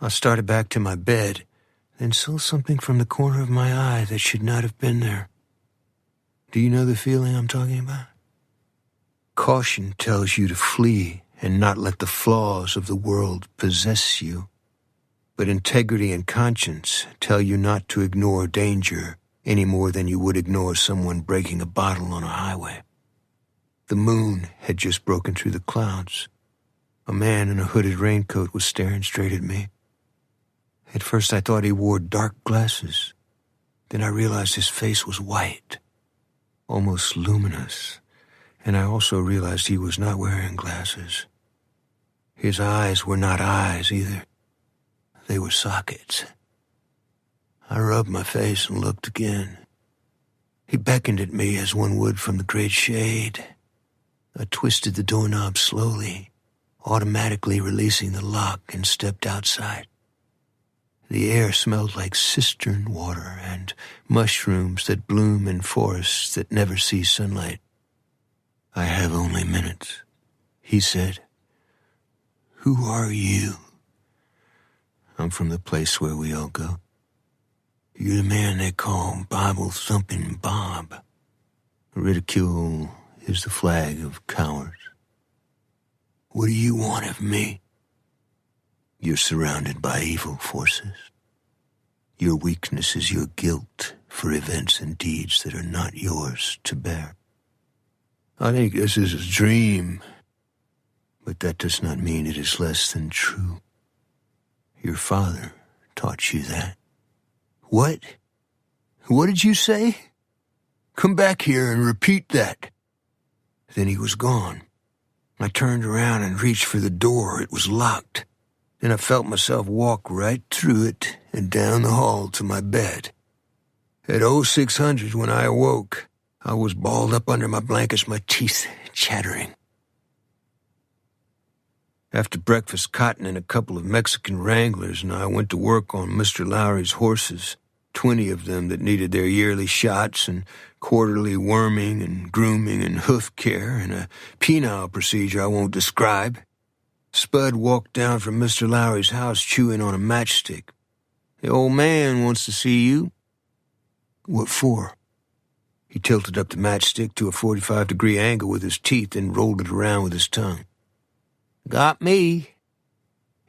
I started back to my bed, then saw something from the corner of my eye that should not have been there. Do you know the feeling I'm talking about? Caution tells you to flee and not let the flaws of the world possess you. But integrity and conscience tell you not to ignore danger any more than you would ignore someone breaking a bottle on a highway. The moon had just broken through the clouds. A man in a hooded raincoat was staring straight at me. At first I thought he wore dark glasses. Then I realized his face was white, almost luminous, and I also realized he was not wearing glasses. His eyes were not eyes either. They were sockets. I rubbed my face and looked again. He beckoned at me as one would from the great shade. I twisted the doorknob slowly, automatically releasing the lock, and stepped outside. The air smelled like cistern water and mushrooms that bloom in forests that never see sunlight. "I have only minutes," he said. "Who are you?" "I'm from the place where we all go." "You're the man they call Bible-thumping Bob." "Ridicule is the flag of cowards." "What do you want of me?" "You're surrounded by evil forces. Your weakness is your guilt for events and deeds that are not yours to bear." "I think this is a dream." "But that does not mean it is less than true. Your father taught you that." "What? What did you say? Come back here and repeat that." Then he was gone. I turned around and reached for the door. It was locked. Then I felt myself walk right through it and down the hall to my bed. At 0600, when I awoke, I was balled up under my blankets, my teeth chattering. After breakfast, Cotton and a couple of Mexican wranglers and I went to work on Mr. Lowry's horses, 20 of them that needed their yearly shots and quarterly worming and grooming and hoof care and a penile procedure I won't describe. Spud walked down from Mr. Lowry's house chewing on a matchstick. "The old man wants to see you." "What for?" He tilted up the matchstick to a 45-degree angle with his teeth and rolled it around with his tongue. "Got me."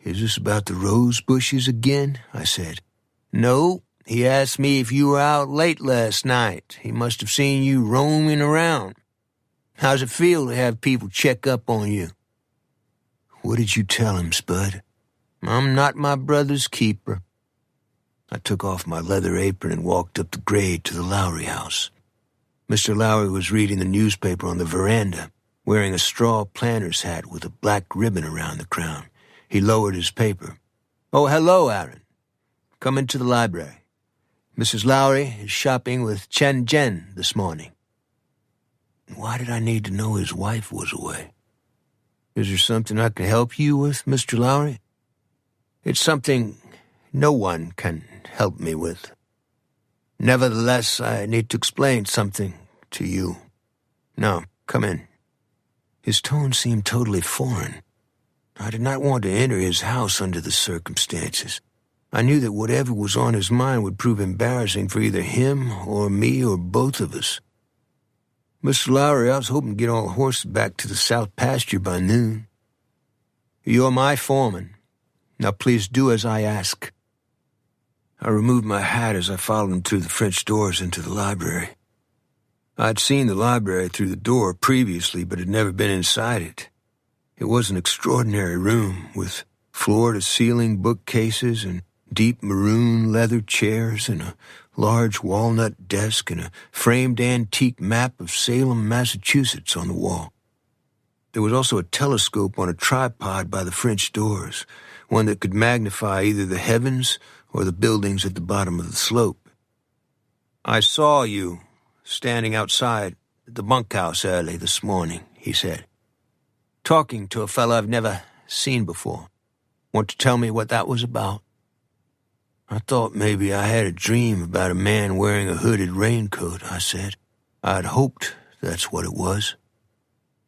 "Is this about the rose bushes again?" I said. "No. He asked me if you were out late last night. He must have seen you roaming around. How's it feel to have people check up on you?" "What did you tell him, Spud?" "I'm not my brother's keeper." I took off my leather apron and walked up the grade to the Lowry house. Mr. Lowry was reading the newspaper on the veranda, wearing a straw planter's hat with a black ribbon around the crown. He lowered his paper. "Oh, hello, Aaron. Come into the library. Mrs. Lowry is shopping with Chen Jen this morning." Why did I need to know his wife was away? "Is there something I can help you with, Mr. Lowry?" "It's something no one can help me with. Nevertheless, I need to explain something to you. Now, come in." His tone seemed totally foreign. I did not want to enter his house under the circumstances. I knew that whatever was on his mind would prove embarrassing for either him or me or both of us. "Mr. Lowry, I was hoping to get all the horses back to the south pasture by noon." "You're my foreman. Now please do as I ask." I removed my hat as I followed him through the French doors into the library. I'd seen the library through the door previously, but had never been inside it. It was an extraordinary room, with floor-to-ceiling bookcases and deep maroon leather chairs and a large walnut desk and a framed antique map of Salem, Massachusetts on the wall. There was also a telescope on a tripod by the French doors, one that could magnify either the heavens or the buildings at the bottom of the slope. "I saw you standing outside the bunkhouse early this morning," he said, "talking to a fellow I've never seen before. Want to tell me what that was about?" "I thought maybe I had a dream about a man wearing a hooded raincoat," I said. "I'd hoped that's what it was."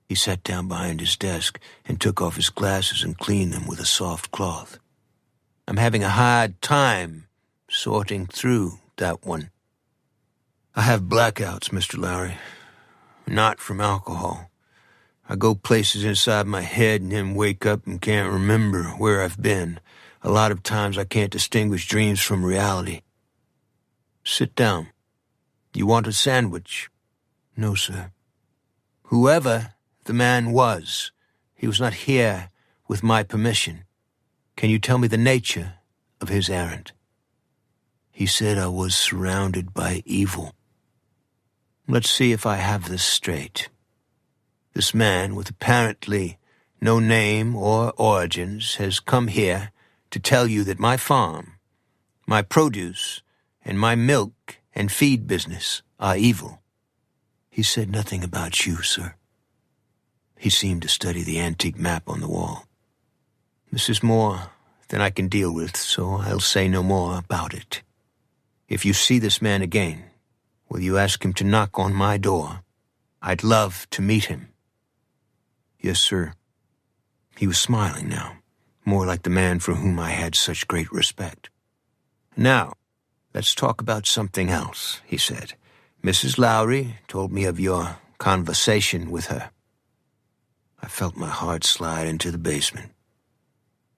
He sat down behind his desk and took off his glasses and cleaned them with a soft cloth. "I'm having a hard time sorting through that one." "I have blackouts, Mr. Lowry. Not from alcohol. I go places inside my head and then wake up and can't remember where I've been. A lot of times I can't distinguish dreams from reality." "Sit down. You want a sandwich?" "No, sir." "Whoever the man was, he was not here with my permission. Can you tell me the nature of his errand?" "He said I was surrounded by evil." "Let's see if I have this straight. This man, with apparently no name or origins, has come here to tell you that my farm, my produce, and my milk and feed business are evil." "He said nothing about you, sir." He seemed to study the antique map on the wall. "This is more than I can deal with, so I'll say no more about it. If you see this man again, will you ask him to knock on my door? I'd love to meet him." "Yes, sir." He was smiling now, more like the man for whom I had such great respect. "Now, let's talk about something else," he said. "Mrs. Lowry told me of your conversation with her." I felt my heart slide into the basement.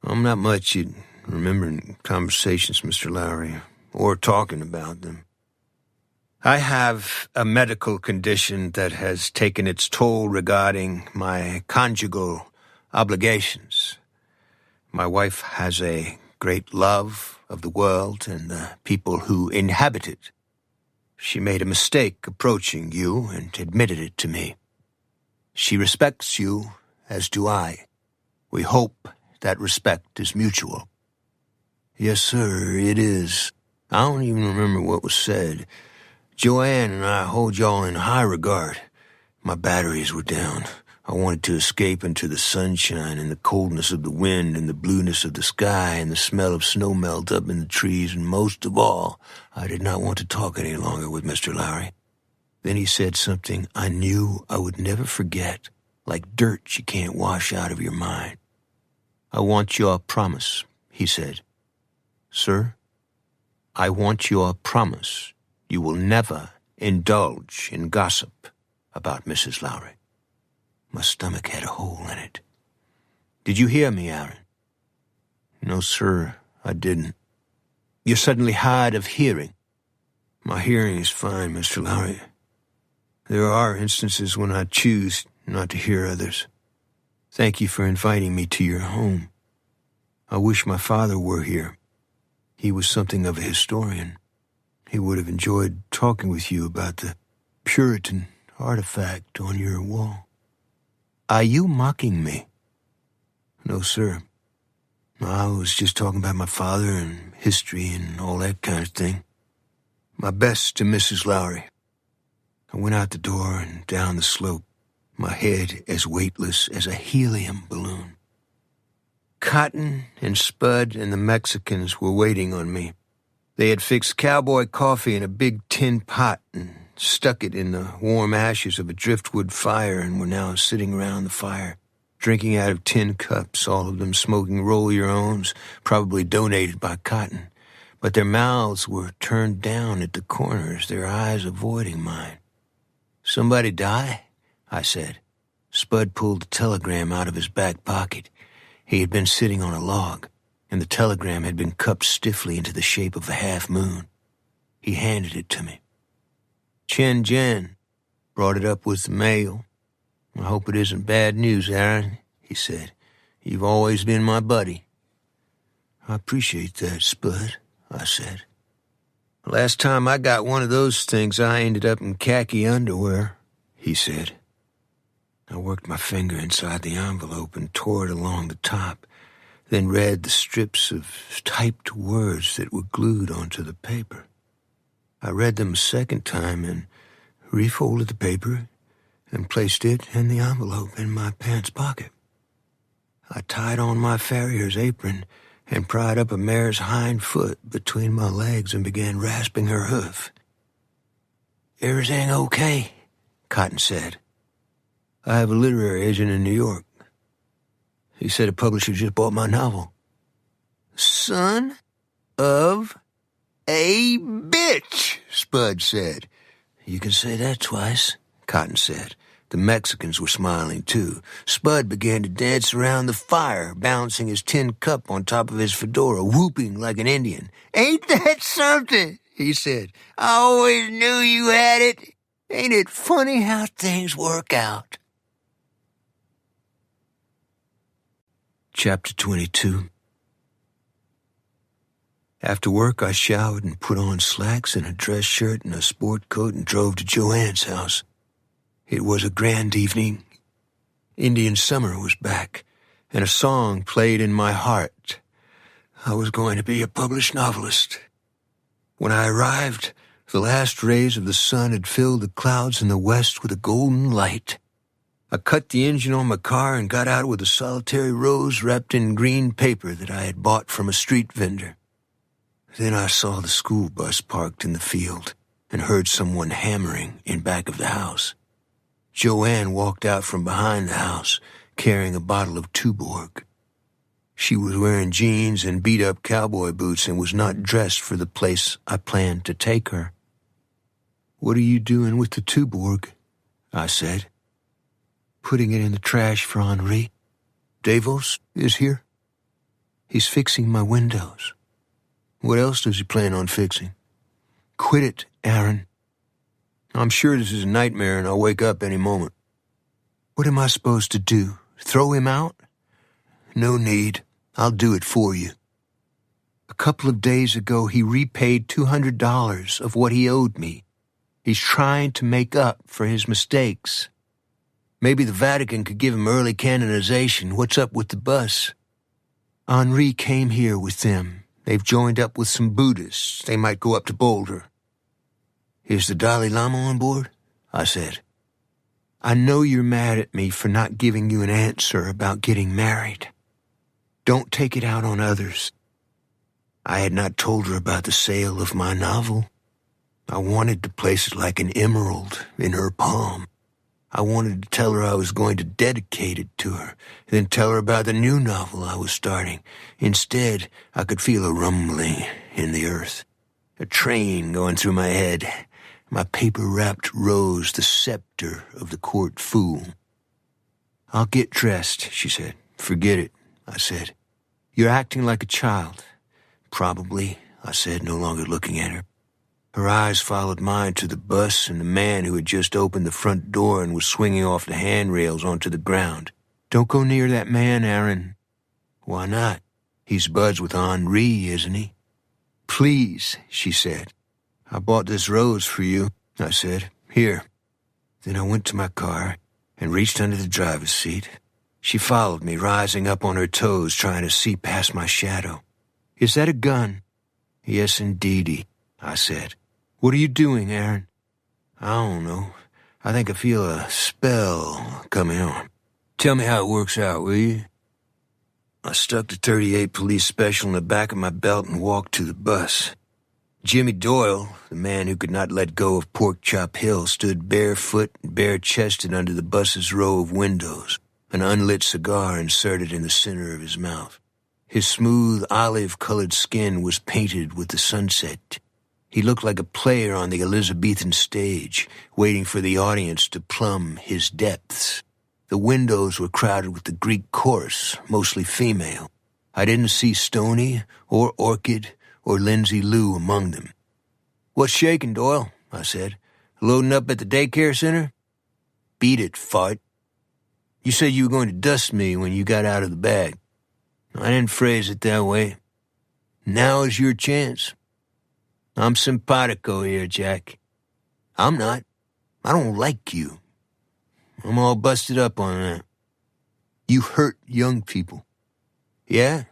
"I'm not much at remembering conversations, Mr. Lowry, or talking about them. I have a medical condition that has taken its toll regarding my conjugal obligations. My wife has a great love of the world and the people who inhabit it. She made a mistake approaching you and admitted it to me. She respects you, as do I. We hope that respect is mutual." "Yes, sir, it is. I don't even remember what was said. Joanne and I hold y'all in high regard. My batteries were down. I wanted to escape into the sunshine and the coldness of the wind and the blueness of the sky and the smell of snow melt up in the trees, and most of all, I did not want to talk any longer with Mr. Lowry. Then he said something I knew I would never forget, like dirt you can't wash out of your mind. "I want your promise," he said. "Sir, I want your promise you will never indulge in gossip about Mrs. Lowry." My stomach had a hole in it. "Did you hear me, Aaron?" "No, sir, I didn't." "You're suddenly hard of hearing." "My hearing is fine, Mr. Lowry. There are instances when I choose not to hear others. Thank you for inviting me to your home. I wish my father were here. He was something of a historian. He would have enjoyed talking with you about the Puritan artifact on your wall." "Are you mocking me?" "No, sir. I was just talking about my father and history and all that kind of thing. My best to Mrs. Lowry." I went out the door and down the slope, my head as weightless as a helium balloon. Cotton and Spud and the Mexicans were waiting on me. They had fixed cowboy coffee in a big tin pot and stuck it in the warm ashes of a driftwood fire and were now sitting around the fire, drinking out of tin cups, all of them smoking roll-your-owns, probably donated by Cotton. But their mouths were turned down at the corners, their eyes avoiding mine. "Somebody die?" I said. Spud pulled the telegram out of his back pocket. He had been sitting on a log, and the telegram had been cupped stiffly into the shape of a half-moon. He handed it to me. "Chen Jen brought it up with the mail. I hope it isn't bad news, Aaron," he said. "You've always been my buddy." "I appreciate that, Spud," I said. "Last time I got one of those things, I ended up in khaki underwear," he said. I worked my finger inside the envelope and tore it along the top, then read the strips of typed words that were glued onto the paper. I read them a second time and refolded the paper and placed it and the envelope in my pants pocket. I tied on my farrier's apron and pried up a mare's hind foot between my legs and began rasping her hoof. "Everything okay?" Cotton said. "I have a literary agent in New York. He said a publisher just bought my novel." "Son of a bitch," Spud said. "You can say that twice," Cotton said. The Mexicans were smiling, too. Spud began to dance around the fire, balancing his tin cup on top of his fedora, whooping like an Indian. "Ain't that something?" he said. "I always knew you had it. Ain't it funny how things work out?" Chapter 22. After work, I showered and put on slacks and a dress shirt and a sport coat and drove to Joanne's house. It was a grand evening. Indian summer was back, and a song played in my heart. I was going to be a published novelist. When I arrived, the last rays of the sun had filled the clouds in the west with a golden light. I cut the engine on my car and got out with a solitary rose wrapped in green paper that I had bought from a street vendor. Then I saw the school bus parked in the field and heard someone hammering in back of the house. Joanne walked out from behind the house, carrying a bottle of Tuborg. She was wearing jeans and beat-up cowboy boots and was not dressed for the place I planned to take her. "What are you doing with the Tuborg?" I said. "Putting it in the trash for Henri. Davos is here. He's fixing my windows." "What else does he plan on fixing?" "Quit it, Aaron. I'm sure this is a nightmare and I'll wake up any moment." "What am I supposed to do? Throw him out?" "No need. I'll do it for you." A couple of days ago, he repaid $200 of what he owed me. He's trying to make up for his mistakes. Maybe the Vatican could give him early canonization. What's up with the bus? Henri came here with them. They've joined up with some Buddhists. They might go up to Boulder. "Is the Dalai Lama on board?" I said. I know you're mad at me for not giving you an answer about getting married. Don't take it out on others. I had not told her about the sale of my novel. I wanted to place it like an emerald in her palm. I wanted to tell her I was going to dedicate it to her, then tell her about the new novel I was starting. Instead, I could feel a rumbling in the earth, a train going through my head. My paper-wrapped rose, the scepter of the court fool. I'll get dressed, she said. Forget it, I said. You're acting like a child. Probably, I said, no longer looking at her. Her eyes followed mine to the bus and the man who had just opened the front door and was swinging off the handrails onto the ground. Don't go near that man, Aaron. Why not? He's buds with Henri, isn't he? Please, she said. I bought this rose for you, I said. Here. Then I went to my car and reached under the driver's seat. She followed me, rising up on her toes, trying to see past my shadow. Is that a gun? Yes, indeedy, I said. What are you doing, Aaron? I don't know. I think I feel a spell coming on. Tell me how it works out, will you? I stuck the .38 police special in the back of my belt and walked to the bus. Jimmy Doyle, the man who could not let go of Pork Chop Hill, stood barefoot and bare-chested under the bus's row of windows, an unlit cigar inserted in the center of his mouth. His smooth, olive-colored skin was painted with the sunset. He looked like a player on the Elizabethan stage, waiting for the audience to plumb his depths. The windows were crowded with the Greek chorus, mostly female. I didn't see Stoney or Orchid or Lindsay Lou among them. What's shaking, Doyle? I said. Loading up at the daycare center? Beat it, fart. You said you were going to dust me when you got out of the bag. I didn't phrase it that way. Now is your chance. I'm simpatico here, Jack. I'm not. I don't like you. I'm all busted up on that. You hurt young people. Yeah?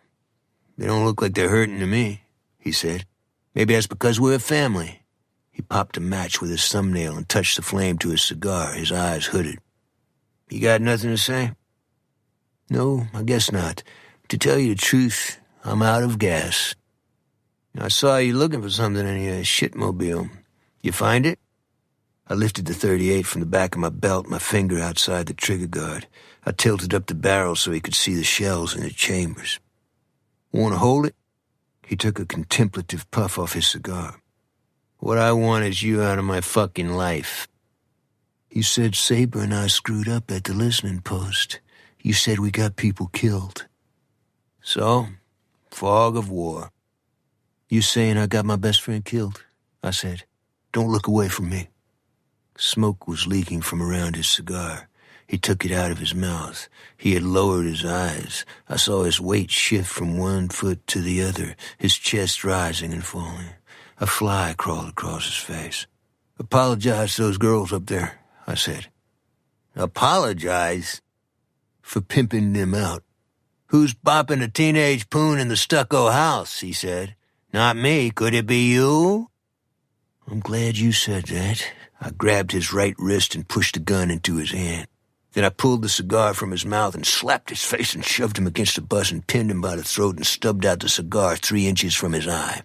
They don't look like they're hurting to me, he said. Maybe that's because we're a family. He popped a match with his thumbnail and touched the flame to his cigar, his eyes hooded. You got nothing to say? No, I guess not. To tell you the truth, I'm out of gas. I saw you looking for something in your shitmobile. You find it? I lifted the .38 from the back of my belt, my finger outside the trigger guard. I tilted up the barrel so he could see the shells in the chambers. Want to hold it? He took a contemplative puff off his cigar. What I want is you out of my fucking life. You said Saber and I screwed up at the listening post. You said we got people killed. So, fog of war. You saying I got my best friend killed? I said. Don't look away from me. Smoke was leaking from around his cigar. He took it out of his mouth. He had lowered his eyes. I saw his weight shift from one foot to the other, his chest rising and falling. A fly crawled across his face. Apologize to those girls up there, I said. Apologize? For pimping them out. Who's bopping a teenage poon in the stucco house, he said. Not me. Could it be you? I'm glad you said that. I grabbed his right wrist and pushed the gun into his hand. Then I pulled the cigar from his mouth and slapped his face and shoved him against the bus and pinned him by the throat and stubbed out the cigar 3 inches from his eye.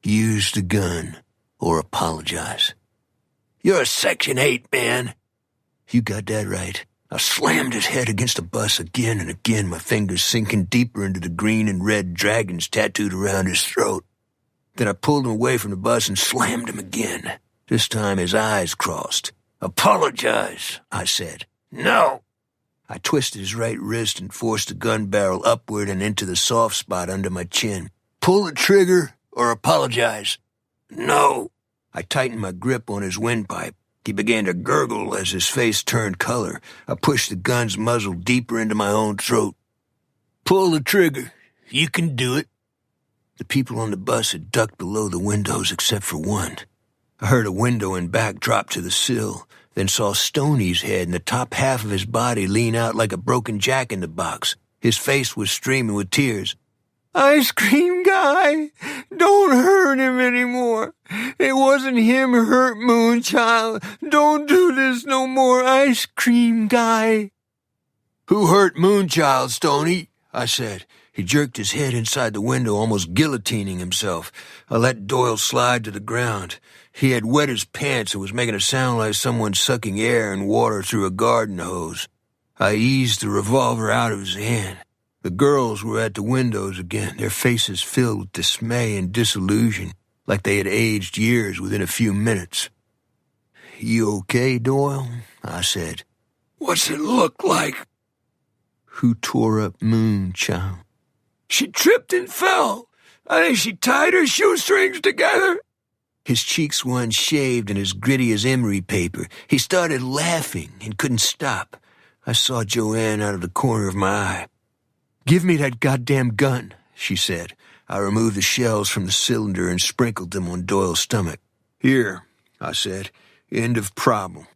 Use the gun or apologize. You're a Section 8 man. You got that right. I slammed his head against the bus again and again, my fingers sinking deeper into the green and red dragons tattooed around his throat. Then I pulled him away from the bus and slammed him again. This time his eyes crossed. Apologize, I said. No. I twisted his right wrist and forced the gun barrel upward and into the soft spot under my chin. Pull the trigger or apologize. No. I tightened my grip on his windpipe. He began to gurgle as his face turned color. I pushed the gun's muzzle deeper into my own throat. Pull the trigger. You can do it. The people on the bus had ducked below the windows except for one. I heard a window in back drop to the sill, then saw Stoney's head and the top half of his body lean out like a broken jack-in-the-box. His face was streaming with tears. "Ice cream guy, don't hurt him anymore. It wasn't him hurt Moonchild. Don't do this no more, ice cream guy." "Who hurt Moonchild, Stoney?" I said. He jerked his head inside the window, almost guillotining himself. I let Doyle slide to the ground. He had wet his pants and was making a sound like someone sucking air and water through a garden hose. I eased the revolver out of his hand. The girls were at the windows again, their faces filled with dismay and disillusion, like they had aged years within a few minutes. "You okay, Doyle?" I said. "What's it look like?" "Who tore up Moonchild?" "She tripped and fell. I think she tied her shoestrings together." His cheeks were unshaved and as gritty as emery paper. He started laughing and couldn't stop. I saw Joanne out of the corner of my eye. "Give me that goddamn gun," she said. I removed the shells from the cylinder and sprinkled them on Doyle's stomach. "Here," I said. "End of problem."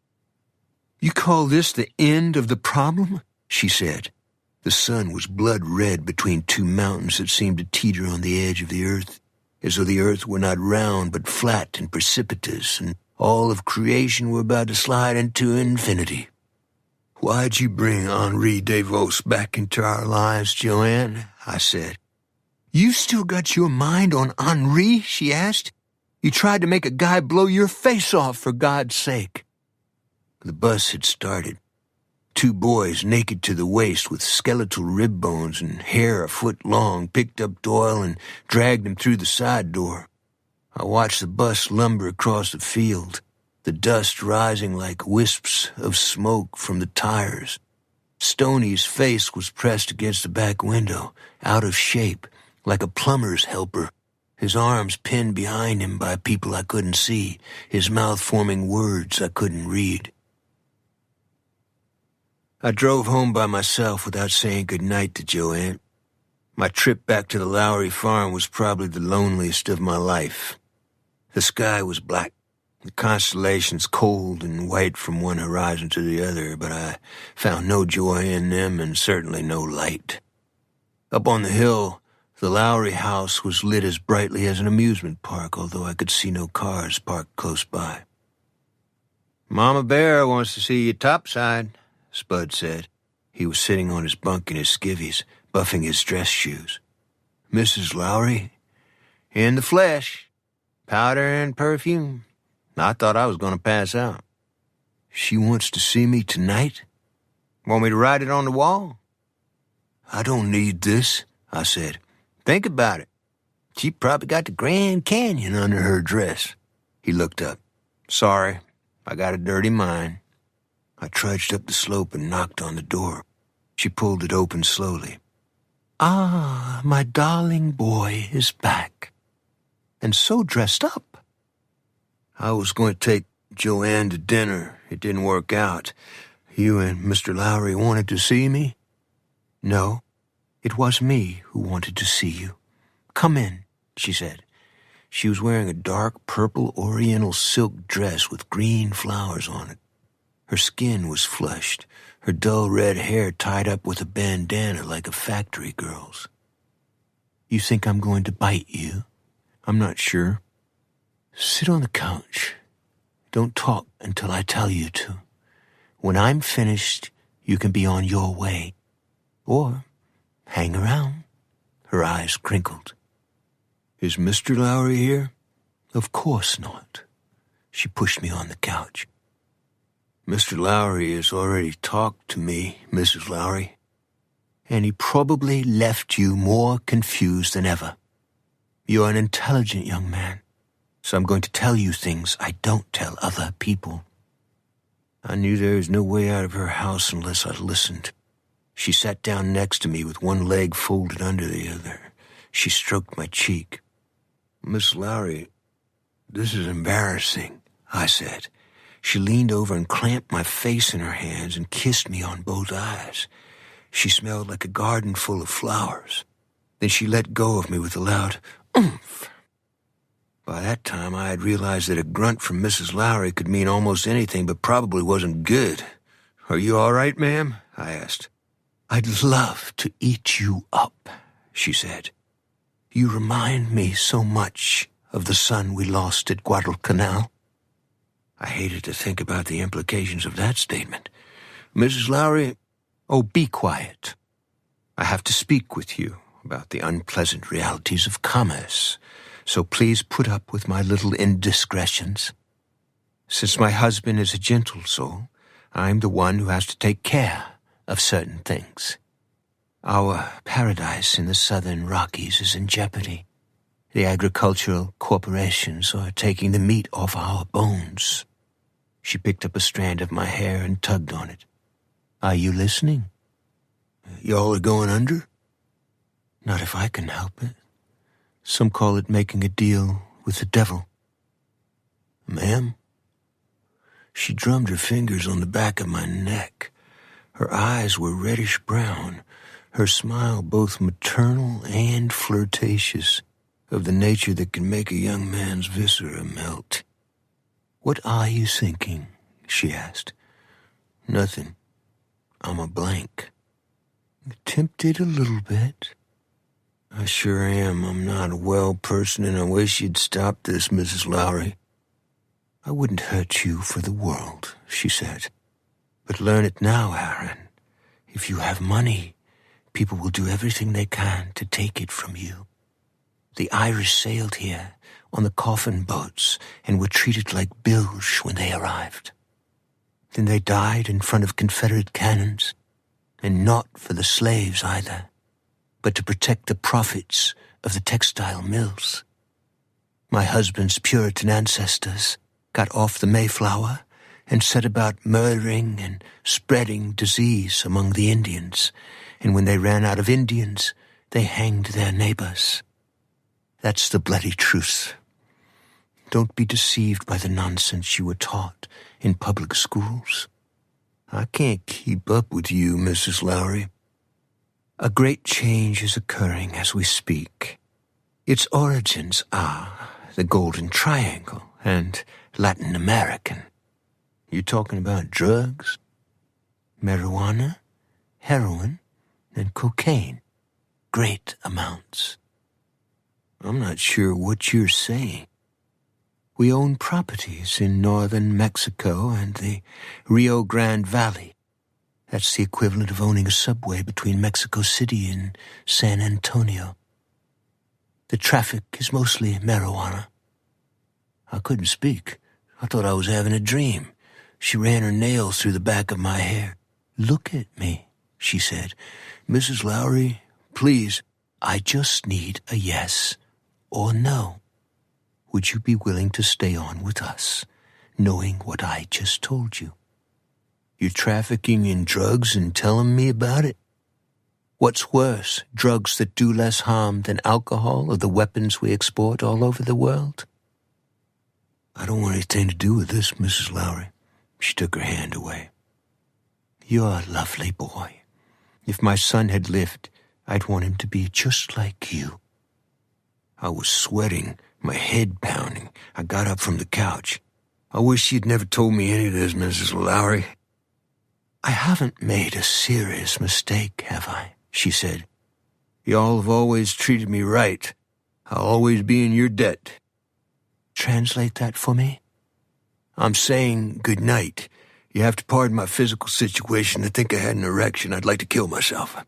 "You call this the end of the problem?" she said. The sun was blood red between two mountains that seemed to teeter on the edge of the earth, as though the earth were not round but flat and precipitous, and all of creation were about to slide into infinity. "Why'd you bring Henri Devos back into our lives, Joanne?" I said. "You still got your mind on Henri?" she asked. "You tried to make a guy blow your face off, for God's sake." The bus had started. Two boys, naked to the waist with skeletal rib bones and hair a foot long, picked up Doyle and dragged him through the side door. I watched the bus lumber across the field, the dust rising like wisps of smoke from the tires. Stoney's face was pressed against the back window, out of shape, like a plumber's helper, his arms pinned behind him by people I couldn't see, his mouth forming words I couldn't read. I drove home by myself without saying goodnight to Joanne. My trip back to the Lowry farm was probably the loneliest of my life. The sky was black, the constellations cold and white from one horizon to the other, but I found no joy in them and certainly no light. Up on the hill, the Lowry house was lit as brightly as an amusement park, although I could see no cars parked close by. "Mama Bear wants to see you topside," Spud said. He was sitting on his bunk in his skivvies, buffing his dress shoes. "Mrs. Lowry?" "In the flesh. Powder and perfume. I thought I was going to pass out." "She wants to see me tonight?" "Want me to write it on the wall?" "I don't need this," I said. "Think about it. She probably got the Grand Canyon under her dress." He looked up. "Sorry, I got a dirty mind." I trudged up the slope and knocked on the door. She pulled it open slowly. "Ah, my darling boy is back. And so dressed up." "I was going to take Joanne to dinner. It didn't work out. You and Mr. Lowry wanted to see me?" "No, it was me who wanted to see you. Come in," she said. She was wearing a dark purple oriental silk dress with green flowers on it. Her skin was flushed, her dull red hair tied up with a bandana like a factory girl's. "You think I'm going to bite you?" "I'm not sure." "Sit on the couch. Don't talk until I tell you to. When I'm finished, you can be on your way. Or hang around." Her eyes crinkled. "Is Mr. Lowry here?" "Of course not." She pushed me on the couch. "Mr. Lowry has already talked to me, Mrs. Lowry. And he probably left you more confused than ever. You're an intelligent young man, so I'm going to tell you things I don't tell other people." I knew there was no way out of her house unless I listened. She sat down next to me with one leg folded under the other. She stroked my cheek. "Miss Lowry, this is embarrassing," I said. She leaned over and clamped my face in her hands and kissed me on both eyes. She smelled like a garden full of flowers. Then she let go of me with a loud oomph. By that time, I had realized that a grunt from Mrs. Lowry could mean almost anything, but probably wasn't good. "Are you all right, ma'am?" I asked. "I'd love to eat you up," she said. You remind me so much of the son we lost at Guadalcanal. I hated to think about the implications of that statement. Mrs. Lowry, oh, be quiet. I have to speak with you about the unpleasant realities of commerce, so please put up with my little indiscretions. Since my husband is a gentle soul, I'm the one who has to take care of certain things. Our paradise in the southern Rockies is in jeopardy. The agricultural corporations are taking the meat off our bones. She picked up a strand of my hair and tugged on it. Are you listening? Y'all are going under? Not if I can help it. Some call it making a deal with the devil. Ma'am? She drummed her fingers on the back of my neck. Her eyes were reddish brown, her smile both maternal and flirtatious, of the nature that can make a young man's viscera melt. What are you thinking? She asked. Nothing. I'm a blank. Tempted a little bit. I sure am. I'm not a well person, and I wish you'd stop this, Mrs. Lowry. I wouldn't hurt you for the world, she said. But learn it now, Aaron. If you have money, people will do everything they can to take it from you. The Irish sailed here on the coffin boats and were treated like bilge when they arrived. Then they died in front of Confederate cannons, and not for the slaves either, but to protect the profits of the textile mills. My husband's Puritan ancestors got off the Mayflower and set about murdering and spreading disease among the Indians, and when they ran out of Indians, they hanged their neighbors. That's the bloody truth. Don't be deceived by the nonsense you were taught in public schools. I can't keep up with you, Mrs. Lowry. A great change is occurring as we speak. Its origins are the Golden Triangle and Latin American. You talking about drugs? Marijuana, heroin, and cocaine. Great amounts. I'm not sure what you're saying. We own properties in northern Mexico and the Rio Grande Valley. That's the equivalent of owning a subway between Mexico City and San Antonio. The traffic is mostly marijuana. I couldn't speak. I thought I was having a dream. She ran her nails through the back of my hair. Look at me, she said. Mrs. Lowry, please, I just need a yes or no. Would you be willing to stay on with us, knowing what I just told you? You're trafficking in drugs and telling me about it? What's worse, drugs that do less harm than alcohol or the weapons we export all over the world? I don't want anything to do with this, Mrs. Lowry. She took her hand away. You're a lovely boy. If my son had lived, I'd want him to be just like you. I was sweating, my head pounding. I got up from the couch. I wish you'd never told me any of this, Mrs. Lowry. I haven't made a serious mistake, have I? She said. Y'all have always treated me right. I'll always be in your debt. Translate that for me. I'm saying good night. You have to pardon my physical situation. I think I had an erection. I'd like to kill myself.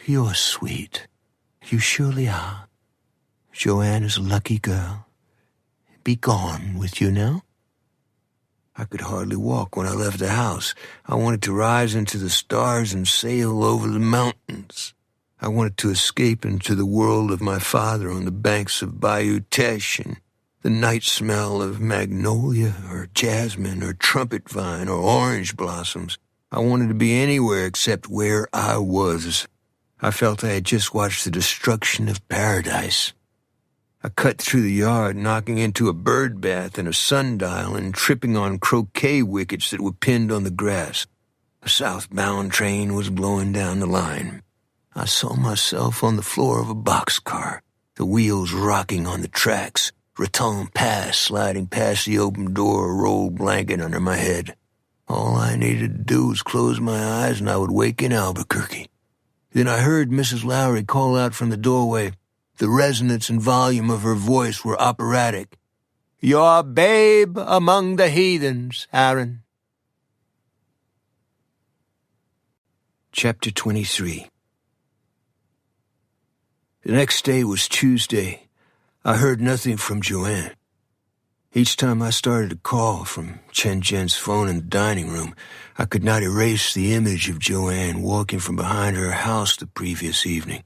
You're sweet. You surely are. Joanne is a lucky girl. Be gone with you now. I could hardly walk when I left the house. I wanted to rise into the stars and sail over the mountains. I wanted to escape into the world of my father on the banks of Bayou Teche and the night smell of magnolia or jasmine or trumpet vine or orange blossoms. I wanted to be anywhere except where I was. I felt I had just watched the destruction of paradise. I cut through the yard, knocking into a bird bath and a sundial and tripping on croquet wickets that were pinned on the grass. A southbound train was blowing down the line. I saw myself on the floor of a boxcar, the wheels rocking on the tracks, Raton Pass sliding past the open door, a rolled blanket under my head. All I needed to do was close my eyes and I would wake in Albuquerque. Then I heard Mrs. Lowry call out from the doorway, The resonance and volume of her voice were operatic. "You're a babe among the heathens, Aaron." Chapter 23. The next day was Tuesday. I heard nothing from Joanne. Each time I started to call from Chen Jen's phone in the dining room, I could not erase the image of Joanne walking from behind her house the previous evening,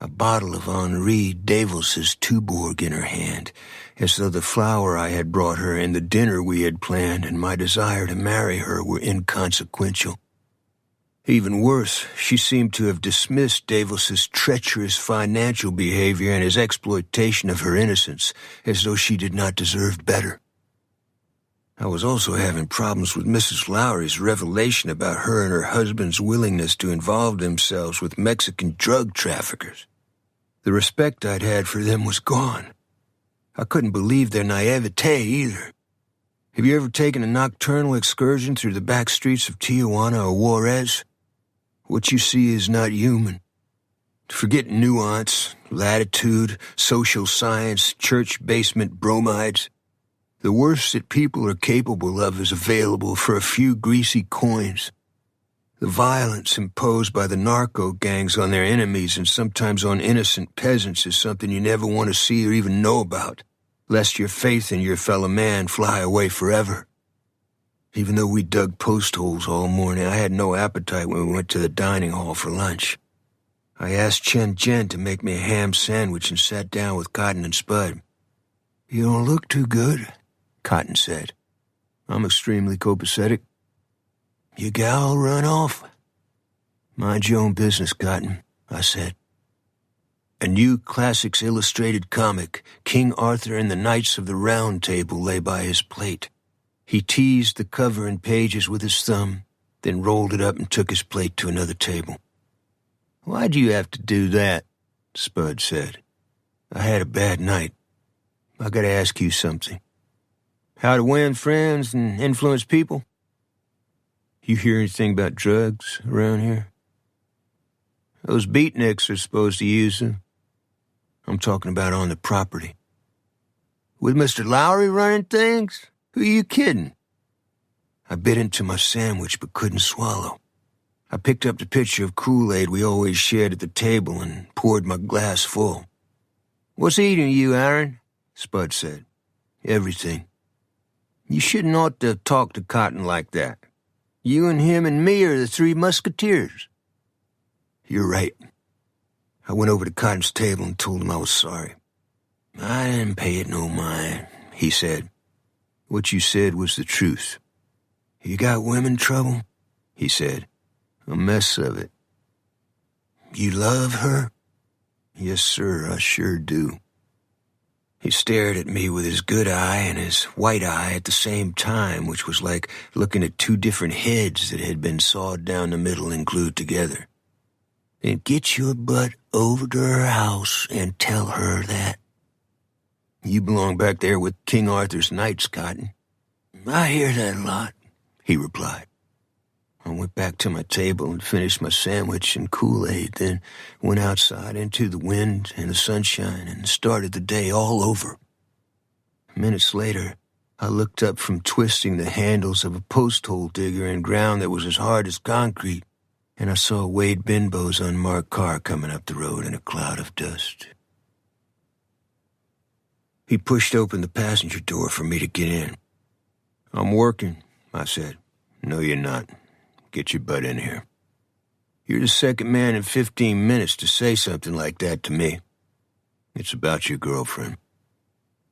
a bottle of Henri Davos's Tuborg in her hand, as though the flower I had brought her and the dinner we had planned and my desire to marry her were inconsequential. Even worse, she seemed to have dismissed Davos's treacherous financial behavior and his exploitation of her innocence, as though she did not deserve better. I was also having problems with Mrs. Lowry's revelation about her and her husband's willingness to involve themselves with Mexican drug traffickers. The respect I'd had for them was gone. I couldn't believe their naivete either. Have you ever taken a nocturnal excursion through the back streets of Tijuana or Juarez? What you see is not human. Forget nuance, latitude, social science, church basement bromides. The worst that people are capable of is available for a few greasy coins. The violence imposed by the narco gangs on their enemies and sometimes on innocent peasants is something you never want to see or even know about, lest your faith in your fellow man fly away forever. Even though we dug post holes all morning, I had no appetite when we went to the dining hall for lunch. I asked Chen Jen to make me a ham sandwich and sat down with Cotton and Spud. "You don't look too good," Cotton said. "I'm extremely copacetic." "Your gal run off?" "Mind your own business, Cotton," I said. A new Classics Illustrated comic, King Arthur and the Knights of the Round Table, lay by his plate. He teased the cover and pages with his thumb, then rolled it up and took his plate to another table. "Why'd you have to do that?" Spud said. "I had a bad night. I gotta ask you something. How to win friends and influence people? You hear anything about drugs around here? Those beatniks are supposed to use them. I'm talking about on the property. With Mr. Lowry running things? Who are you kidding?" I bit into my sandwich but couldn't swallow. I picked up the pitcher of Kool-Aid we always shared at the table and poured my glass full. "What's eating you, Aaron?" Spud said. "Everything. You shouldn't ought to talk to Cotton like that. You and him and me are the Three Musketeers." "You're right." I went over to Cotton's table and told him I was sorry. "I didn't pay it no mind," he said. "What you said was the truth." "You got women trouble?" he said. "A mess of it." "You love her?" "Yes, sir, I sure do." He stared at me with his good eye and his white eye at the same time, which was like looking at two different heads that had been sawed down the middle and glued together. "Then get your butt over to her house and tell her that." "You belong back there with King Arthur's knights, Cotton." "I hear that a lot," he replied. I went back to my table and finished my sandwich and Kool-Aid, then went outside into the wind and the sunshine and started the day all over. Minutes later, I looked up from twisting the handles of a post hole digger in ground that was as hard as concrete, and I saw Wade Binbo's unmarked car coming up the road in a cloud of dust. He pushed open the passenger door for me to get in. "I'm working," I said. "No, you're not. Get your butt in here." "You're the second man in 15 minutes to say something like that to me." "It's about your girlfriend."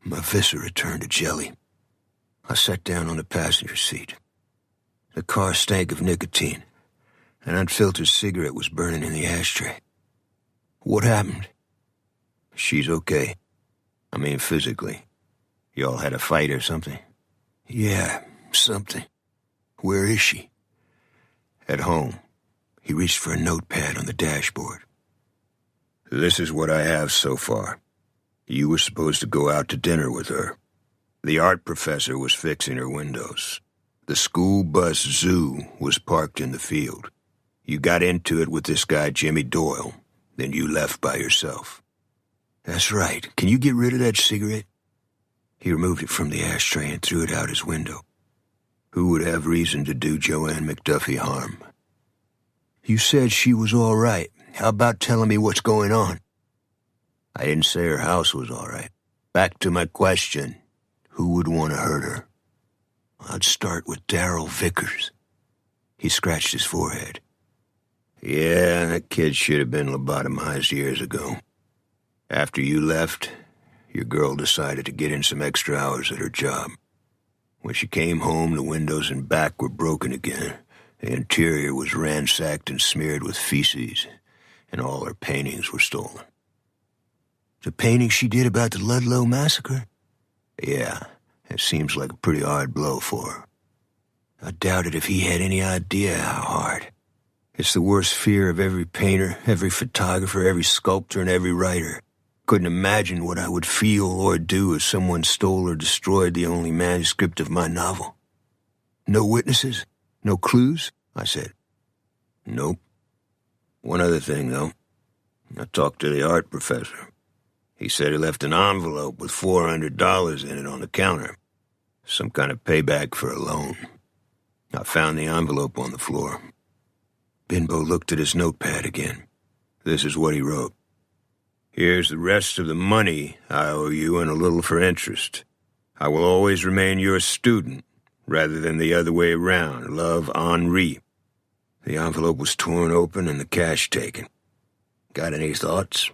My viscera turned to jelly. I sat down on the passenger seat. The car stank of nicotine. An unfiltered cigarette was burning in the ashtray. "What happened?" "She's okay. I mean, physically. Y'all had a fight or something?" "Yeah, something." "Where is she?" "At home." He reached for a notepad on the dashboard. "This is what I have so far. You were supposed to go out to dinner with her. The art professor was fixing her windows. The school bus zoo was parked in the field. You got into it with this guy Jimmy Doyle. Then you left by yourself. That's right. Can you get rid of that cigarette? He removed it from the ashtray and threw it out his window. Who would have reason to do Joanne McDuffie harm? You said she was all right. How about telling me what's going on? I didn't say her house was all right. Back to my question. Who would want to hurt her? I'd start with Darrell Vickers. He scratched his forehead. Yeah, that kid should have been lobotomized years ago. After you left, your girl decided to get in some extra hours at her job. When she came home, the windows and back were broken again. The interior was ransacked and smeared with feces, and all her paintings were stolen. The painting she did about the Ludlow massacre? Yeah, it seems like a pretty hard blow for her. I doubted if he had any idea how hard. It's the worst fear of every painter, every photographer, every sculptor, and every writer. Couldn't imagine what I would feel or do if someone stole or destroyed the only manuscript of my novel. No witnesses? No clues? I said. Nope. One other thing, though. I talked to the art professor. He said he left an envelope with $400 in it on the counter. Some kind of payback for a loan. I found the envelope on the floor. Benbow looked at his notepad again. This is what he wrote. Here's the rest of the money I owe you and a little for interest. I will always remain your student, rather than the other way around. Love, Henri. The envelope was torn open and the cash taken. Got any thoughts?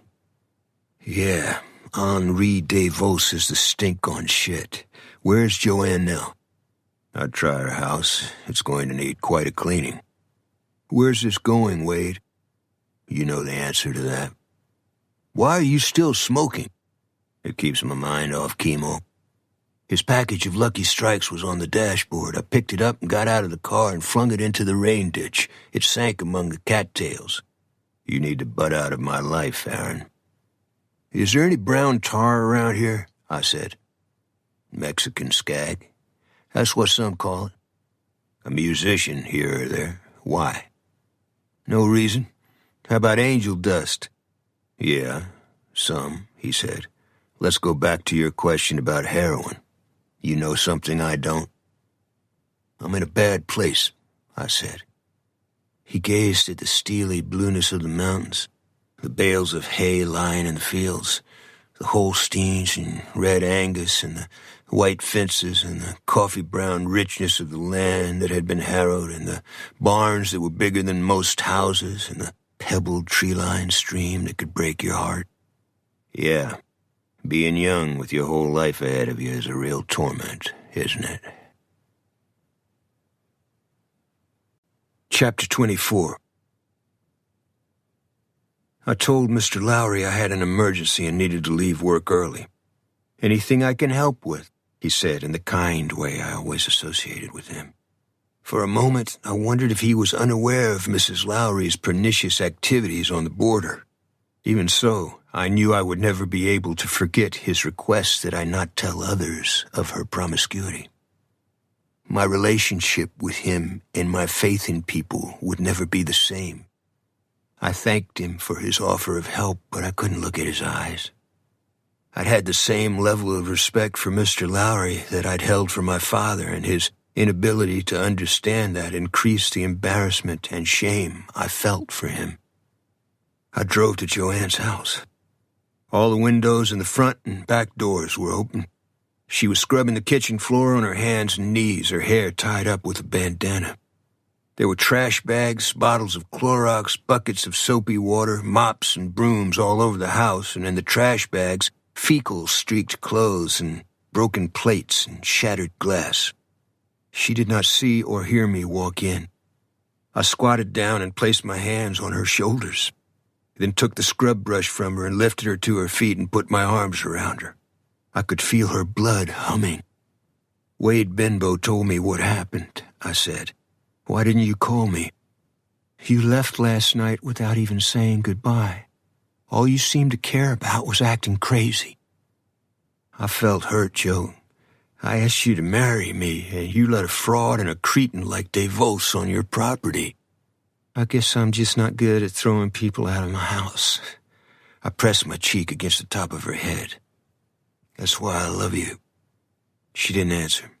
Yeah, Henri DeVos is the stink on shit. Where's Joanne now? I'd try her house. It's going to need quite a cleaning. Where's this going, Wade? You know the answer to that. Why are you still smoking? It keeps my mind off chemo. His package of Lucky Strikes was on the dashboard. I picked it up and got out of the car and flung it into the rain ditch. It sank among the cattails. You need to butt out of my life, Aaron. Is there any brown tar around here? I said. Mexican skag. That's what some call it. A musician here or there. Why? No reason. How about angel dust? Yeah, some, he said. Let's go back to your question about heroin. You know something I don't? I'm in a bad place, I said. He gazed at the steely blueness of the mountains, the bales of hay lying in the fields, the Holsteins and Red Angus and the white fences and the coffee-brown richness of the land that had been harrowed and the barns that were bigger than most houses and the pebbled tree-lined stream that could break your heart. Yeah, being young with your whole life ahead of you is a real torment, isn't it? Chapter 24. I told Mr. Lowry I had an emergency and needed to leave work early. Anything I can help with, he said in the kind way I always associated with him. For a moment, I wondered if he was unaware of Mrs. Lowry's pernicious activities on the border. Even so, I knew I would never be able to forget his request that I not tell others of her promiscuity. My relationship with him and my faith in people would never be the same. I thanked him for his offer of help, but I couldn't look at his eyes. I'd had the same level of respect for Mr. Lowry that I'd held for my father, and his inability to understand that increased the embarrassment and shame I felt for him. I drove to Joanne's house. All the windows in the front and back doors were open. She was scrubbing the kitchen floor on her hands and knees, her hair tied up with a bandana. There were trash bags, bottles of Clorox, buckets of soapy water, mops and brooms all over the house, and in the trash bags, fecal-streaked clothes and broken plates and shattered glass. She did not see or hear me walk in. I squatted down and placed my hands on her shoulders, then took the scrub brush from her and lifted her to her feet and put my arms around her. I could feel her blood humming. Wade Benbow told me what happened, I said. Why didn't you call me? You left last night without even saying goodbye. All you seemed to care about was acting crazy. I felt hurt, Joe. I asked you to marry me, and you let a fraud and a cretin like DeVos on your property. I guess I'm just not good at throwing people out of my house. I pressed my cheek against the top of her head. "That's why I love you." She didn't answer.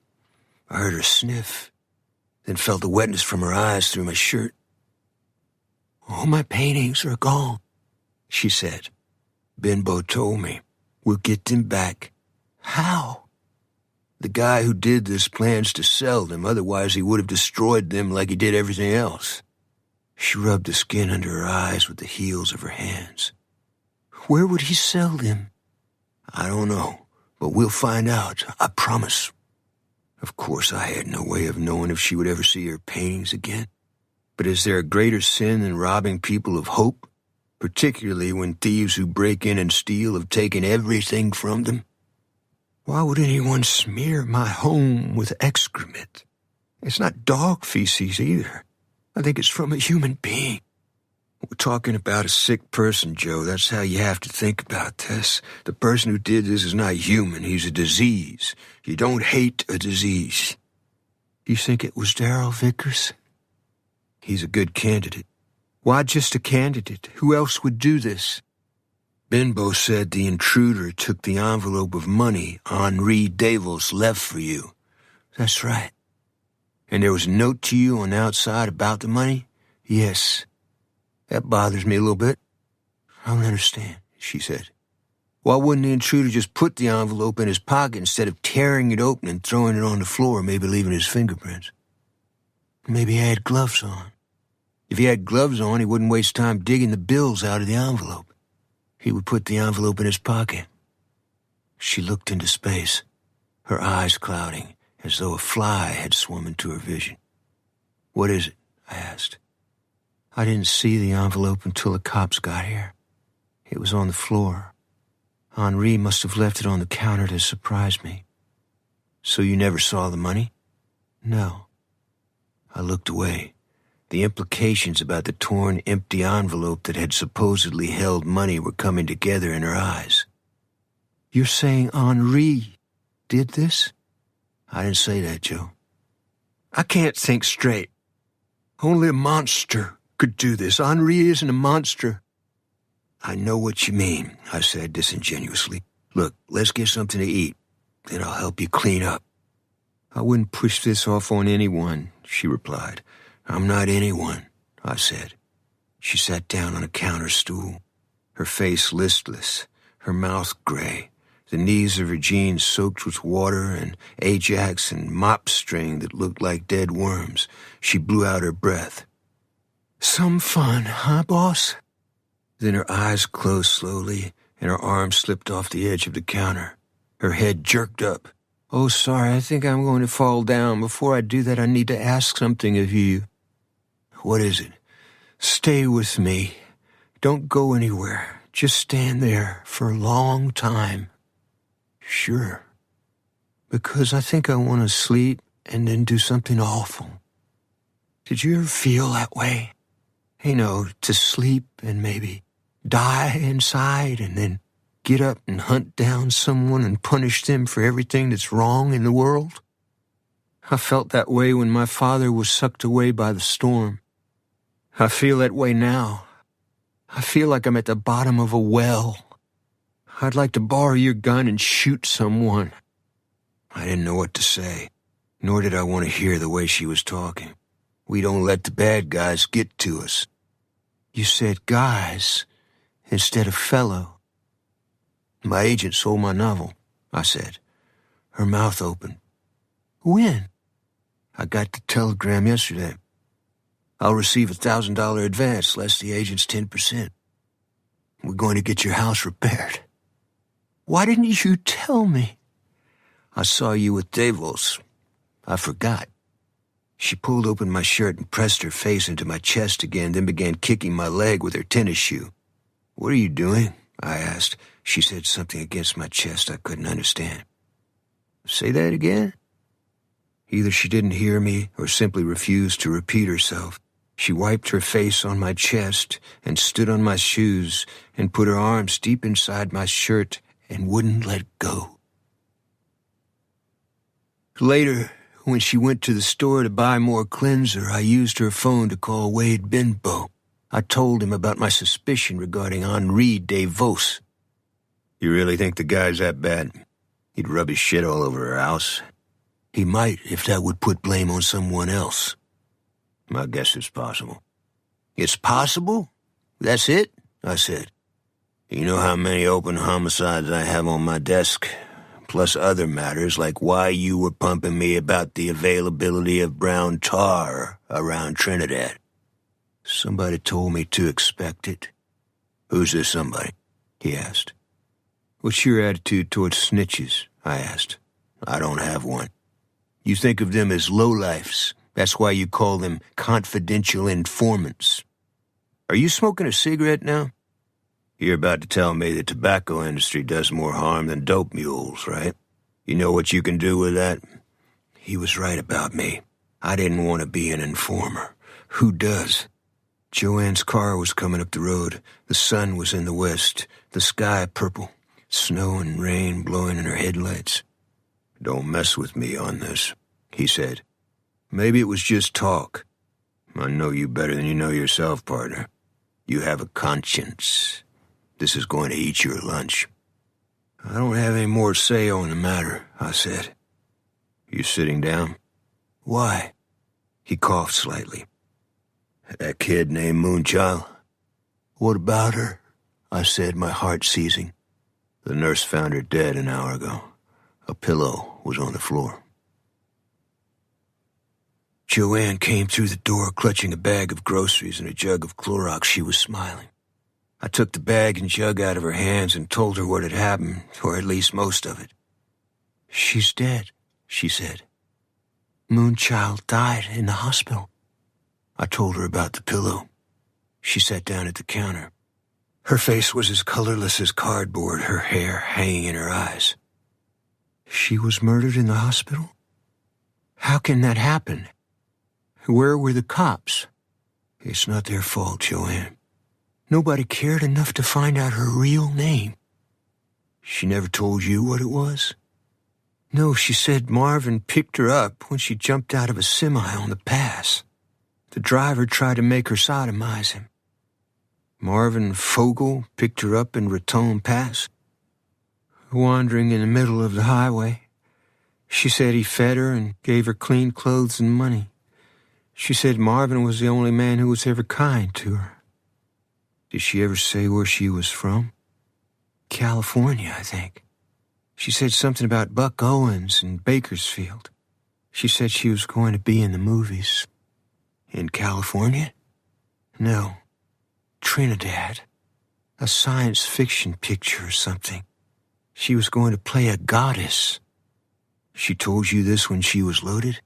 I heard her sniff, then felt the wetness from her eyes through my shirt. "All my paintings are gone," she said. "Benbow told me. We'll get them back." "How?" "The guy who did this plans to sell them, otherwise he would have destroyed them like he did everything else." She rubbed the skin under her eyes with the heels of her hands. "Where would he sell them?" "I don't know, but we'll find out, I promise." Of course, I had no way of knowing if she would ever see her paintings again. But is there a greater sin than robbing people of hope, particularly when thieves who break in and steal have taken everything from them? Why would anyone smear my home with excrement? It's not dog feces either. I think it's from a human being. We're talking about a sick person, Joe. That's how you have to think about this. The person who did this is not human. He's a disease. You don't hate a disease. You think it was Darrell Vickers? He's a good candidate. Why just a candidate? Who else would do this? Benbow said the intruder took the envelope of money Henri Davos left for you. That's right. And there was a note to you on the outside about the money? Yes. That bothers me a little bit. I don't understand, she said. Why wouldn't the intruder just put the envelope in his pocket instead of tearing it open and throwing it on the floor, maybe leaving his fingerprints? Maybe he had gloves on. If he had gloves on, he wouldn't waste time digging the bills out of the envelope. He would put the envelope in his pocket. She looked into space, her eyes clouding, as though a fly had swum into her vision. What is it? I asked. I didn't see the envelope until the cops got here. It was on the floor. Henri must have left it on the counter to surprise me. So you never saw the money? No. I looked away. The implications about the torn, empty envelope that had supposedly held money were coming together in her eyes. You're saying Henri did this? I didn't say that, Joe. I can't think straight. Only a monster could do this. Henri isn't a monster. I know what you mean, I said disingenuously. Look, let's get something to eat, then I'll help you clean up. I wouldn't push this off on anyone, she replied. I'm not anyone, I said. She sat down on a counter stool, her face listless, her mouth gray, the knees of her jeans soaked with water and Ajax and mop string that looked like dead worms. She blew out her breath. Some fun, huh, boss? Then her eyes closed slowly, and her arms slipped off the edge of the counter. Her head jerked up. Oh, sorry, I think I'm going to fall down. Before I do that, I need to ask something of you. What is it? Stay with me. Don't go anywhere. Just stand there for a long time. Sure. Because I think I want to sleep and then do something awful. Did you ever feel that way? You know, to sleep and maybe die inside and then get up and hunt down someone and punish them for everything that's wrong in the world? I felt that way when my father was sucked away by the storm. I feel that way now. I feel like I'm at the bottom of a well. I'd like to borrow your gun and shoot someone. I didn't know what to say, nor did I want to hear the way she was talking. We don't let the bad guys get to us. You said guys instead of fellow. My agent sold my novel, I said. Her mouth opened. When? I got the telegram yesterday. I'll receive $1,000 advance, less the agent's 10%. We're going to get your house repaired. Why didn't you tell me? I saw you with Davos. I forgot. She pulled open my shirt and pressed her face into my chest again, then began kicking my leg with her tennis shoe. What are you doing? I asked. She said something against my chest I couldn't understand. Say that again? Either she didn't hear me or simply refused to repeat herself. She wiped her face on my chest and stood on my shoes and put her arms deep inside my shirt and wouldn't let go. Later, when she went to the store to buy more cleanser, I used her phone to call Wade Benbow. I told him about my suspicion regarding Henri DeVos. You really think the guy's that bad? He'd rub his shit all over her house? He might, if that would put blame on someone else. I guess it's possible. It's possible? That's it? I said. You know how many open homicides I have on my desk, plus other matters like why you were pumping me about the availability of brown tar around Trinidad. Somebody told me to expect it. Who's this somebody? He asked. What's your attitude towards snitches? I asked. I don't have one. You think of them as lowlifes. That's why you call them confidential informants. Are you smoking a cigarette now? You're about to tell me the tobacco industry does more harm than dope mules, right? You know what you can do with that? He was right about me. I didn't want to be an informer. Who does? Joanne's car was coming up the road. The sun was in the west, the sky purple, snow and rain blowing in her headlights. Don't mess with me on this, he said. Maybe it was just talk. I know you better than you know yourself, partner. You have a conscience. This is going to eat your lunch. I don't have any more say on the matter, I said. You sitting down? Why? He coughed slightly. That kid named Moonchild? What about her? I said, my heart seizing. The nurse found her dead an hour ago. A pillow was on the floor. Joanne came through the door clutching a bag of groceries and a jug of Clorox. She was smiling. I took the bag and jug out of her hands and told her what had happened, or at least most of it. She's dead, she said. Moonchild died in the hospital. I told her about the pillow. She sat down at the counter. Her face was as colorless as cardboard, her hair hanging in her eyes. She was murdered in the hospital? How can that happen? Where were the cops? It's not their fault, Joanne. Nobody cared enough to find out her real name. She never told you what it was? No, she said Marvin picked her up when she jumped out of a semi on the pass. The driver tried to make her sodomize him. Marvin Fogel picked her up in Raton Pass, wandering in the middle of the highway. She said he fed her and gave her clean clothes and money. She said Marvin was the only man who was ever kind to her. Did she ever say where she was from? California, I think. She said something about Buck Owens and Bakersfield. She said she was going to be in the movies. In California? No. Trinidad. A science fiction picture or something. She was going to play a goddess. She told you this when she was loaded?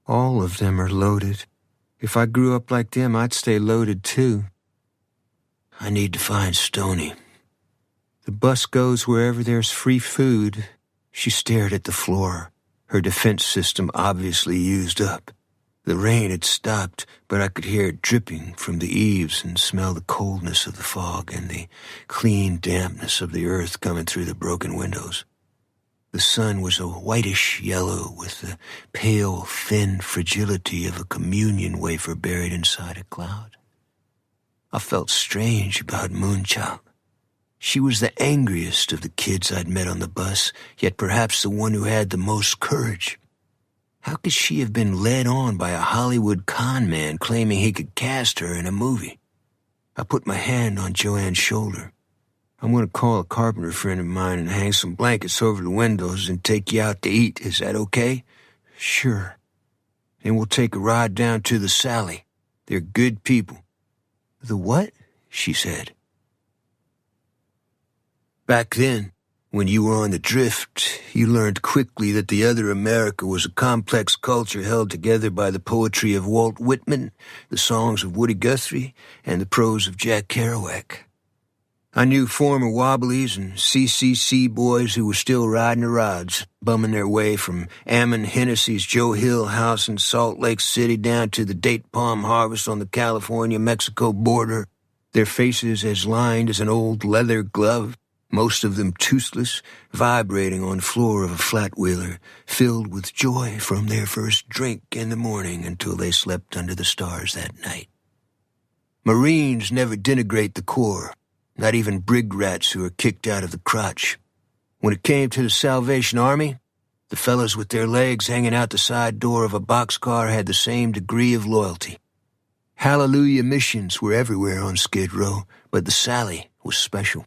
All of them are loaded. If I grew up like them, I'd stay loaded too. I need to find Stoney. The bus goes wherever there's free food. She stared at the floor, her defense system obviously used up. The rain had stopped, but I could hear it dripping from the eaves and smell the coldness of the fog and the clean dampness of the earth coming through the broken windows. The sun was a whitish yellow with the pale, thin fragility of a communion wafer buried inside a cloud. I felt strange about Moonchild. She was the angriest of the kids I'd met on the bus, yet perhaps the one who had the most courage. How could she have been led on by a Hollywood con man claiming he could cast her in a movie? I put my hand on Joanne's shoulder. I'm going to call a carpenter friend of mine and hang some blankets over the windows and take you out to eat. Is that okay? Sure. Then we'll take a ride down to the Sally. They're good people. The what? She said. Back then, when you were on the drift, you learned quickly that the other America was a complex culture held together by the poetry of Walt Whitman, the songs of Woody Guthrie, and the prose of Jack Kerouac. I knew former Wobblies and CCC boys who were still riding the rods, bumming their way from Ammon Hennessy's Joe Hill house in Salt Lake City down to the date palm harvest on the California-Mexico border, their faces as lined as an old leather glove, most of them toothless, vibrating on the floor of a flat-wheeler, filled with joy from their first drink in the morning until they slept under the stars that night. Marines never denigrate the Corps, not even brig rats who are kicked out of the crotch. When it came to the Salvation Army, the fellas with their legs hanging out the side door of a boxcar had the same degree of loyalty. Hallelujah missions were everywhere on Skid Row, but the Sally was special.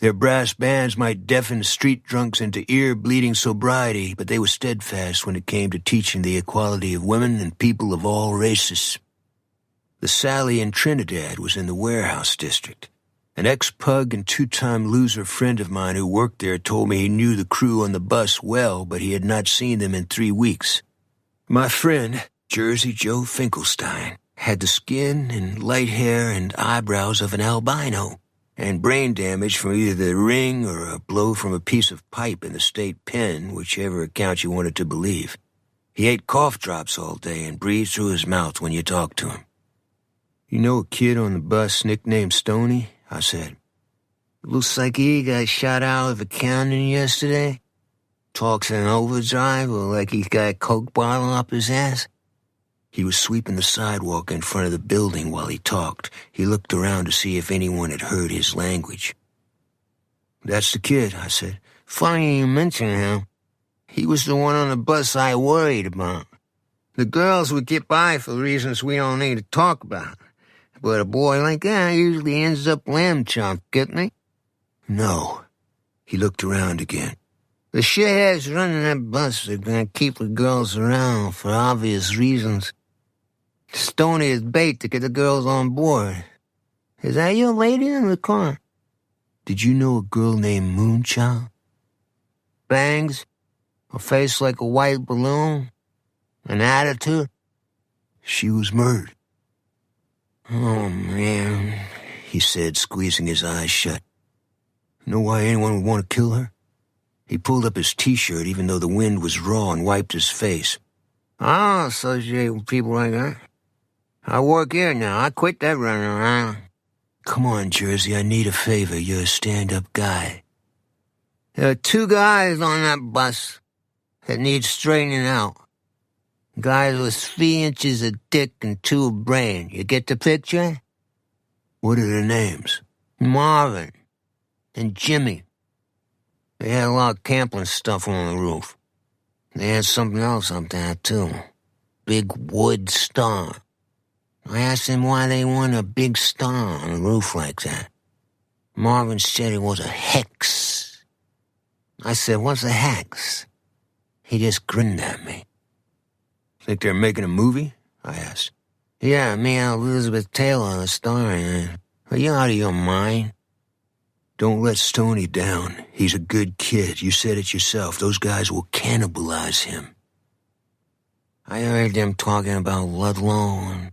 Their brass bands might deafen street drunks into ear-bleeding sobriety, but they were steadfast when it came to teaching the equality of women and people of all races. The Sally in Trinidad was in the warehouse district. An ex-pug and two-time loser friend of mine who worked there told me he knew the crew on the bus well, but he had not seen them in 3 weeks. My friend, Jersey Joe Finkelstein, had the skin and light hair and eyebrows of an albino, and brain damage from either the ring or a blow from a piece of pipe in the state pen, whichever account you wanted to believe. He ate cough drops all day and breathed through his mouth when you talked to him. "You know a kid on the bus nicknamed Stoney?" I said. "Looks like he got shot out of a cannon yesterday. Talks in overdrive or like he's got a Coke bottle up his ass." He was sweeping the sidewalk in front of the building while he talked. He looked around to see if anyone had heard his language. "That's the kid," I said. "Funny you mention him. He was the one on the bus I worried about. The girls would get by for reasons we don't need to talk about. But a boy like that usually ends up lamb chopped, getting me?" "No." He looked around again. "The shitheads running that bus are gonna keep the girls around for obvious reasons. Stoney is bait to get the girls on board. Is that your lady in the car?" "Did you know a girl named Moonchild?" "Bangs, a face like a white balloon, an attitude." "She was murdered." "Oh, man," he said, squeezing his eyes shut. "Know why anyone would want to kill her?" He pulled up his T-shirt even though the wind was raw and wiped his face. "I don't associate with people like that. I work here now. I quit that running around." "Come on, Jersey, I need a favor. You're a stand-up guy." "There are 2 guys on that bus that need straightening out. Guys with 3 inches of dick and 2 of brain. You get the picture?" "What are their names?" "Marvin and Jimmy. They had a lot of camping stuff on the roof. They had something else up there, too. Big wood star. I asked them why they wanted a big star on the roof like that. Marvin said it was a hex. I said, 'What's a hex?' He just grinned at me." "Think they're making a movie?" I asked. "Yeah, me and Elizabeth Taylor are starring. Are you out of your mind?" "Don't let Stoney down. He's a good kid. You said it yourself. Those guys will cannibalize him." "I heard them talking about Ludlow and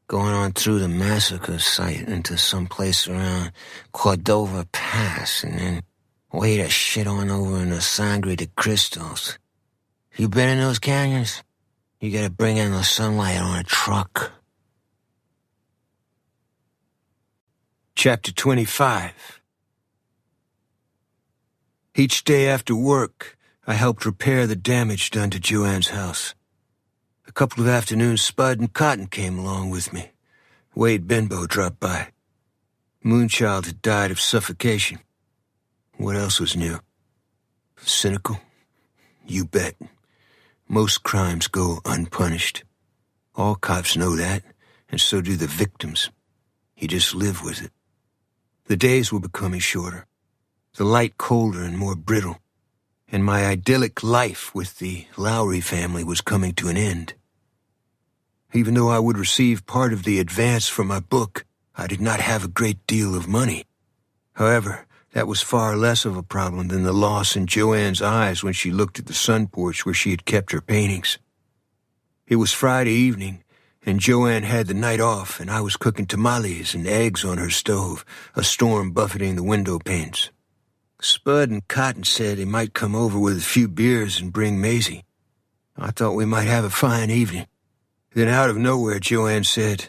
going on through the massacre site into some place around Cordova Pass and then way to shit on over in the Sangre de Cristos. You been in those canyons? You gotta bring in the sunlight on a truck." Chapter 25. Each day after work, I helped repair the damage done to Joanne's house. A couple of afternoons, Spud and Cotton came along with me. Wade Benbow dropped by. Moonchild had died of suffocation. What else was new? Cynical? You bet. Most crimes go unpunished. All cops know that, and so do the victims. You just live with it. The days were becoming shorter, the light colder and more brittle, and my idyllic life with the Lowry family was coming to an end. Even though I would receive part of the advance from my book, I did not have a great deal of money. However, that was far less of a problem than the loss in Joanne's eyes when she looked at the sun porch where she had kept her paintings. It was Friday evening, and Joanne had the night off, and I was cooking tamales and eggs on her stove, a storm buffeting the window panes. Spud and Cotton said they might come over with a few beers and bring Maisie. I thought we might have a fine evening. Then out of nowhere, Joanne said,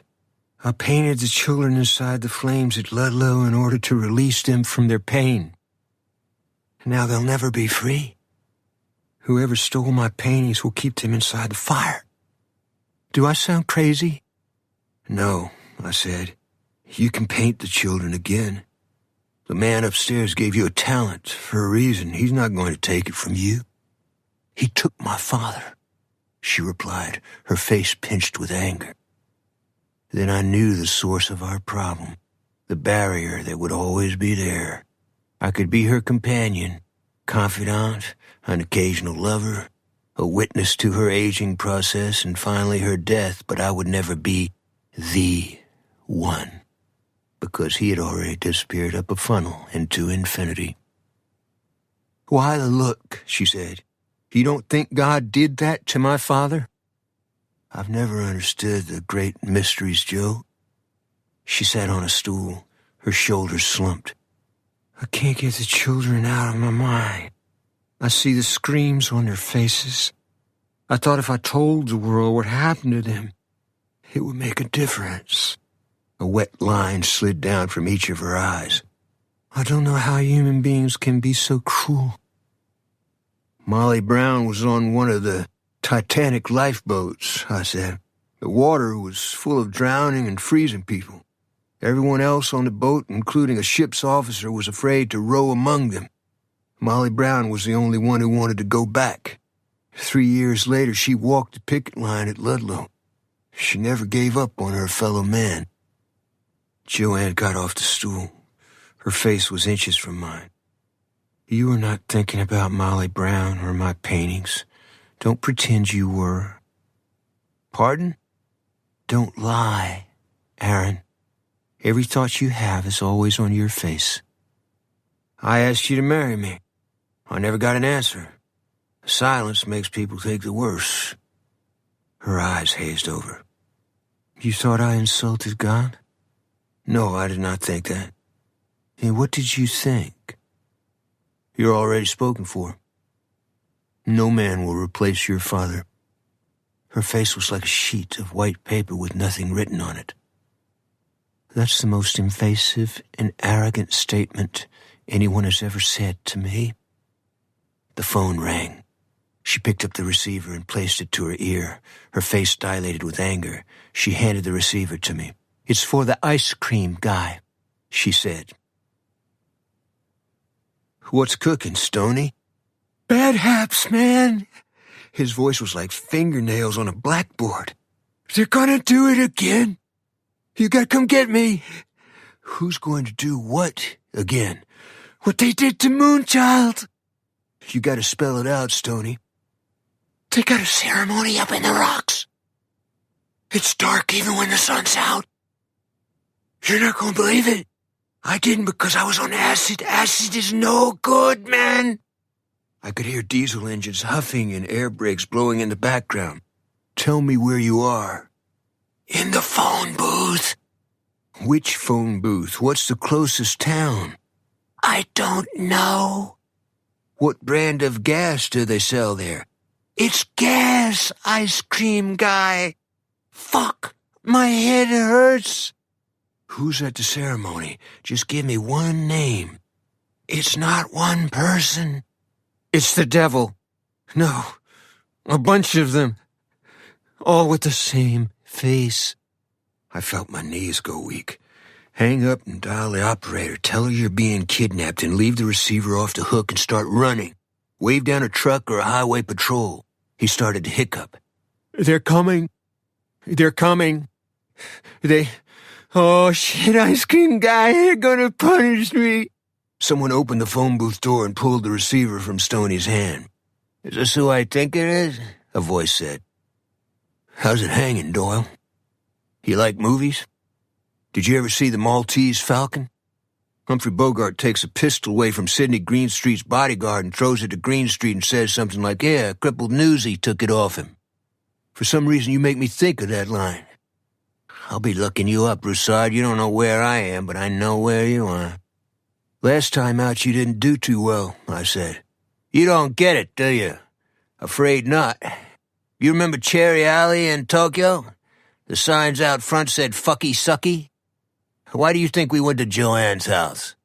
"I painted the children inside the flames at Ludlow in order to release them from their pain. Now they'll never be free. Whoever stole my paintings will keep them inside the fire. Do I sound crazy?" "No," I said. You can paint the children again. The man upstairs gave you a talent for a reason. He's not going to take it from you. He took my father, she replied, her face pinched with anger. Then I knew the source of our problem, the barrier that would always be there. I could be her companion, confidant, an occasional lover, a witness to her aging process and finally her death, but I would never be the one, because he had already disappeared up a funnel into infinity. Why the look, she said. You don't think God did that to my father? I've never understood the great mysteries, Joe. She sat on a stool, her shoulders slumped. I can't get the children out of my mind. I see the screams on their faces. I thought if I told the world what happened to them, it would make a difference. A wet line slid down from each of her eyes. I don't know how human beings can be so cruel. Molly Brown was on one of the Titanic lifeboats, I said. The water was full of drowning and freezing people. Everyone else on the boat, including a ship's officer, was afraid to row among them. Molly Brown was the only one who wanted to go back. 3 years later, she walked the picket line at Ludlow. She never gave up on her fellow man. Joanne got off the stool. Her face was inches from mine. You were not thinking about Molly Brown or my paintings. Don't pretend you were. Pardon? Don't lie, Aaron. Every thought you have is always on your face. I asked you to marry me. I never got an answer. Silence makes people think the worst. Her eyes hazed over. You thought I insulted God? No, I did not think that. And what did you think? You're already spoken for. No man will replace your father. Her face was like a sheet of white paper with nothing written on it. That's the most invasive and arrogant statement anyone has ever said to me. The phone rang. She picked up the receiver and placed it to her ear. Her face dilated with anger. She handed the receiver to me. It's for the ice cream guy, she said. What's cooking, Stoney? Bad haps, man. His voice was like fingernails on a blackboard. They're gonna do it again. You gotta come get me. Who's going to do what again? What they did to Moonchild. You gotta spell it out, Stoney. They got a ceremony up in the rocks. It's dark even when the sun's out. You're not gonna believe it. I didn't because I was on acid. Acid is no good, man. I could hear diesel engines huffing and air brakes blowing in the background. Tell me where you are. In the phone booth. Which phone booth? What's the closest town? I don't know. What brand of gas do they sell there? It's gas, ice cream guy. Fuck, my head hurts. Who's at the ceremony? Just give me one name. It's not one person. It's the devil. No, a bunch of them. All with the same face. I felt my knees go weak. Hang up and dial the operator. Tell her you're being kidnapped and leave the receiver off the hook and start running. Wave down a truck or a highway patrol. He started to hiccup. They're coming. They're coming. Oh shit, ice cream guy, they're gonna punish me. Someone opened the phone booth door and pulled the receiver from Stoney's hand. Is this who I think it is? A voice said. How's it hanging, Doyle? You like movies? Did you ever see The Maltese Falcon? Humphrey Bogart takes a pistol away from Sidney Greenstreet's bodyguard and throws it to Greenstreet and says something like, yeah, crippled Newsy took it off him. For some reason, you make me think of that line. I'll be looking you up, Broussard. You don't know where I am, but I know where you are. Last time out, you didn't do too well, I said. You don't get it, do you? Afraid not. You remember Cherry Alley in Tokyo? The signs out front said, fucky sucky. Why do you think we went to Joanne's house?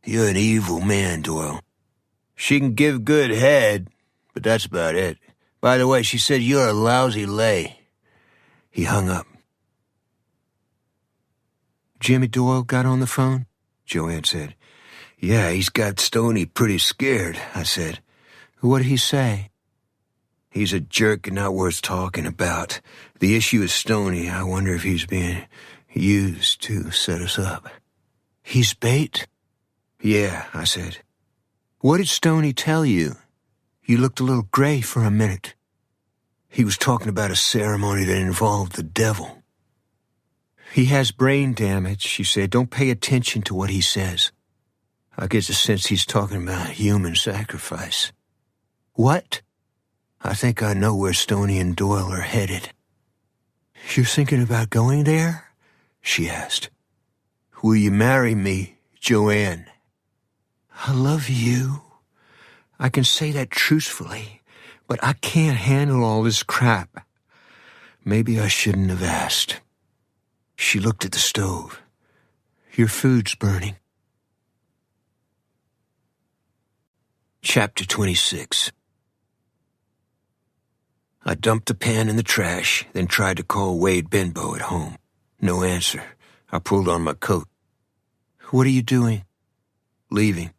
You're an evil man, Doyle. She can give good head, but that's about it. By the way, she said you're a lousy lay. He hung up. Jimmy Doyle got on the phone? Joanne said. Yeah, he's got Stoney pretty scared, I said. What did he say? He's a jerk and not worth talking about. The issue is Stoney. I wonder if he's being used to set us up. He's bait? Yeah, I said. What did Stoney tell you? You looked a little gray for a minute. He was talking about a ceremony that involved the devil. He has brain damage, she said. Don't pay attention to what he says. I get the sense he's talking about human sacrifice. What? I think I know where Stoney and Doyle are headed. You're thinking about going there? She asked. Will you marry me, Joanne? I love you. I can say that truthfully, but I can't handle all this crap. Maybe I shouldn't have asked. She looked at the stove. Your food's burning. Chapter 26. I dumped the pan in the trash, then tried to call Wade Benbow at home. No answer. I pulled on my coat. What are you doing? Leaving.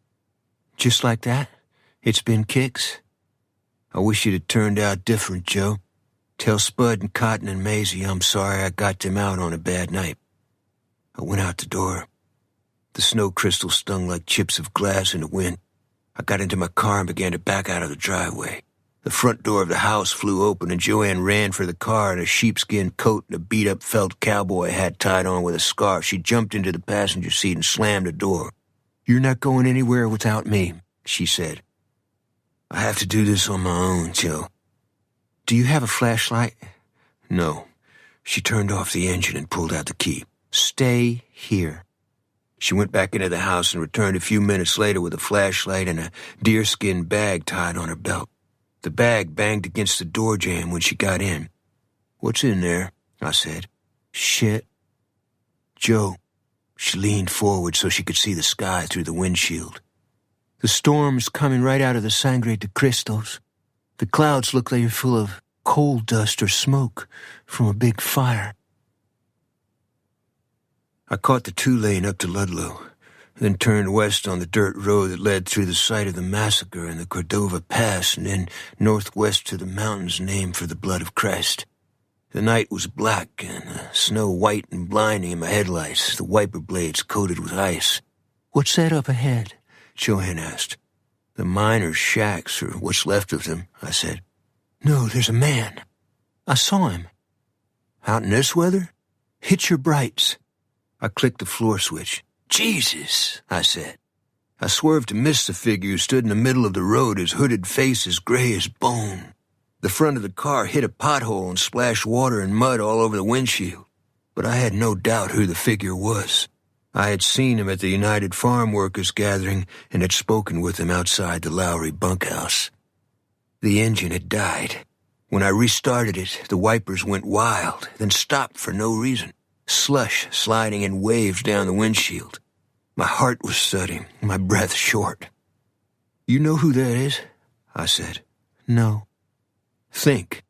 Just like that? It's been kicks? I wish it had turned out different, Joe. Tell Spud and Cotton and Maisie I'm sorry I got them out on a bad night. I went out the door. The snow crystals stung like chips of glass in the wind. I got into my car and began to back out of the driveway. The front door of the house flew open and Joanne ran for the car in a sheepskin coat and a beat-up felt cowboy hat tied on with a scarf. She jumped into the passenger seat and slammed the door. You're not going anywhere without me, she said. I have to do this on my own, Joe. Do you have a flashlight? No. She turned off the engine and pulled out the key. Stay here. She went back into the house and returned a few minutes later with a flashlight and a deerskin bag tied on her belt. The bag banged against the door jamb when she got in. What's in there? I said. Shit. Joe. She leaned forward so she could see the sky through the windshield. The storm's coming right out of the Sangre de Cristos. The clouds look like they're full of coal dust or smoke from a big fire. I caught the 2-lane up to Ludlow, then turned west on the dirt road that led through the site of the massacre in the Cordova Pass and then northwest to the mountains named for the blood of Christ. The night was black and the snow white and blinding in my headlights, the wiper blades coated with ice. What's that up ahead? Joanne asked. The miners' shacks, or what's left of them, I said. No, there's a man. I saw him. Out in this weather? Hit your brights. I clicked the floor switch. Jesus, I said. I swerved to miss the figure who stood in the middle of the road, his hooded face as gray as bone. The front of the car hit a pothole and splashed water and mud all over the windshield. But I had no doubt who the figure was. I had seen him at the United Farm Workers gathering and had spoken with him outside the Lowry bunkhouse. The engine had died. When I restarted it, the wipers went wild, then stopped for no reason. Slush sliding in waves down the windshield. My heart was thudding, my breath short. You know who that is? I said. No. Think.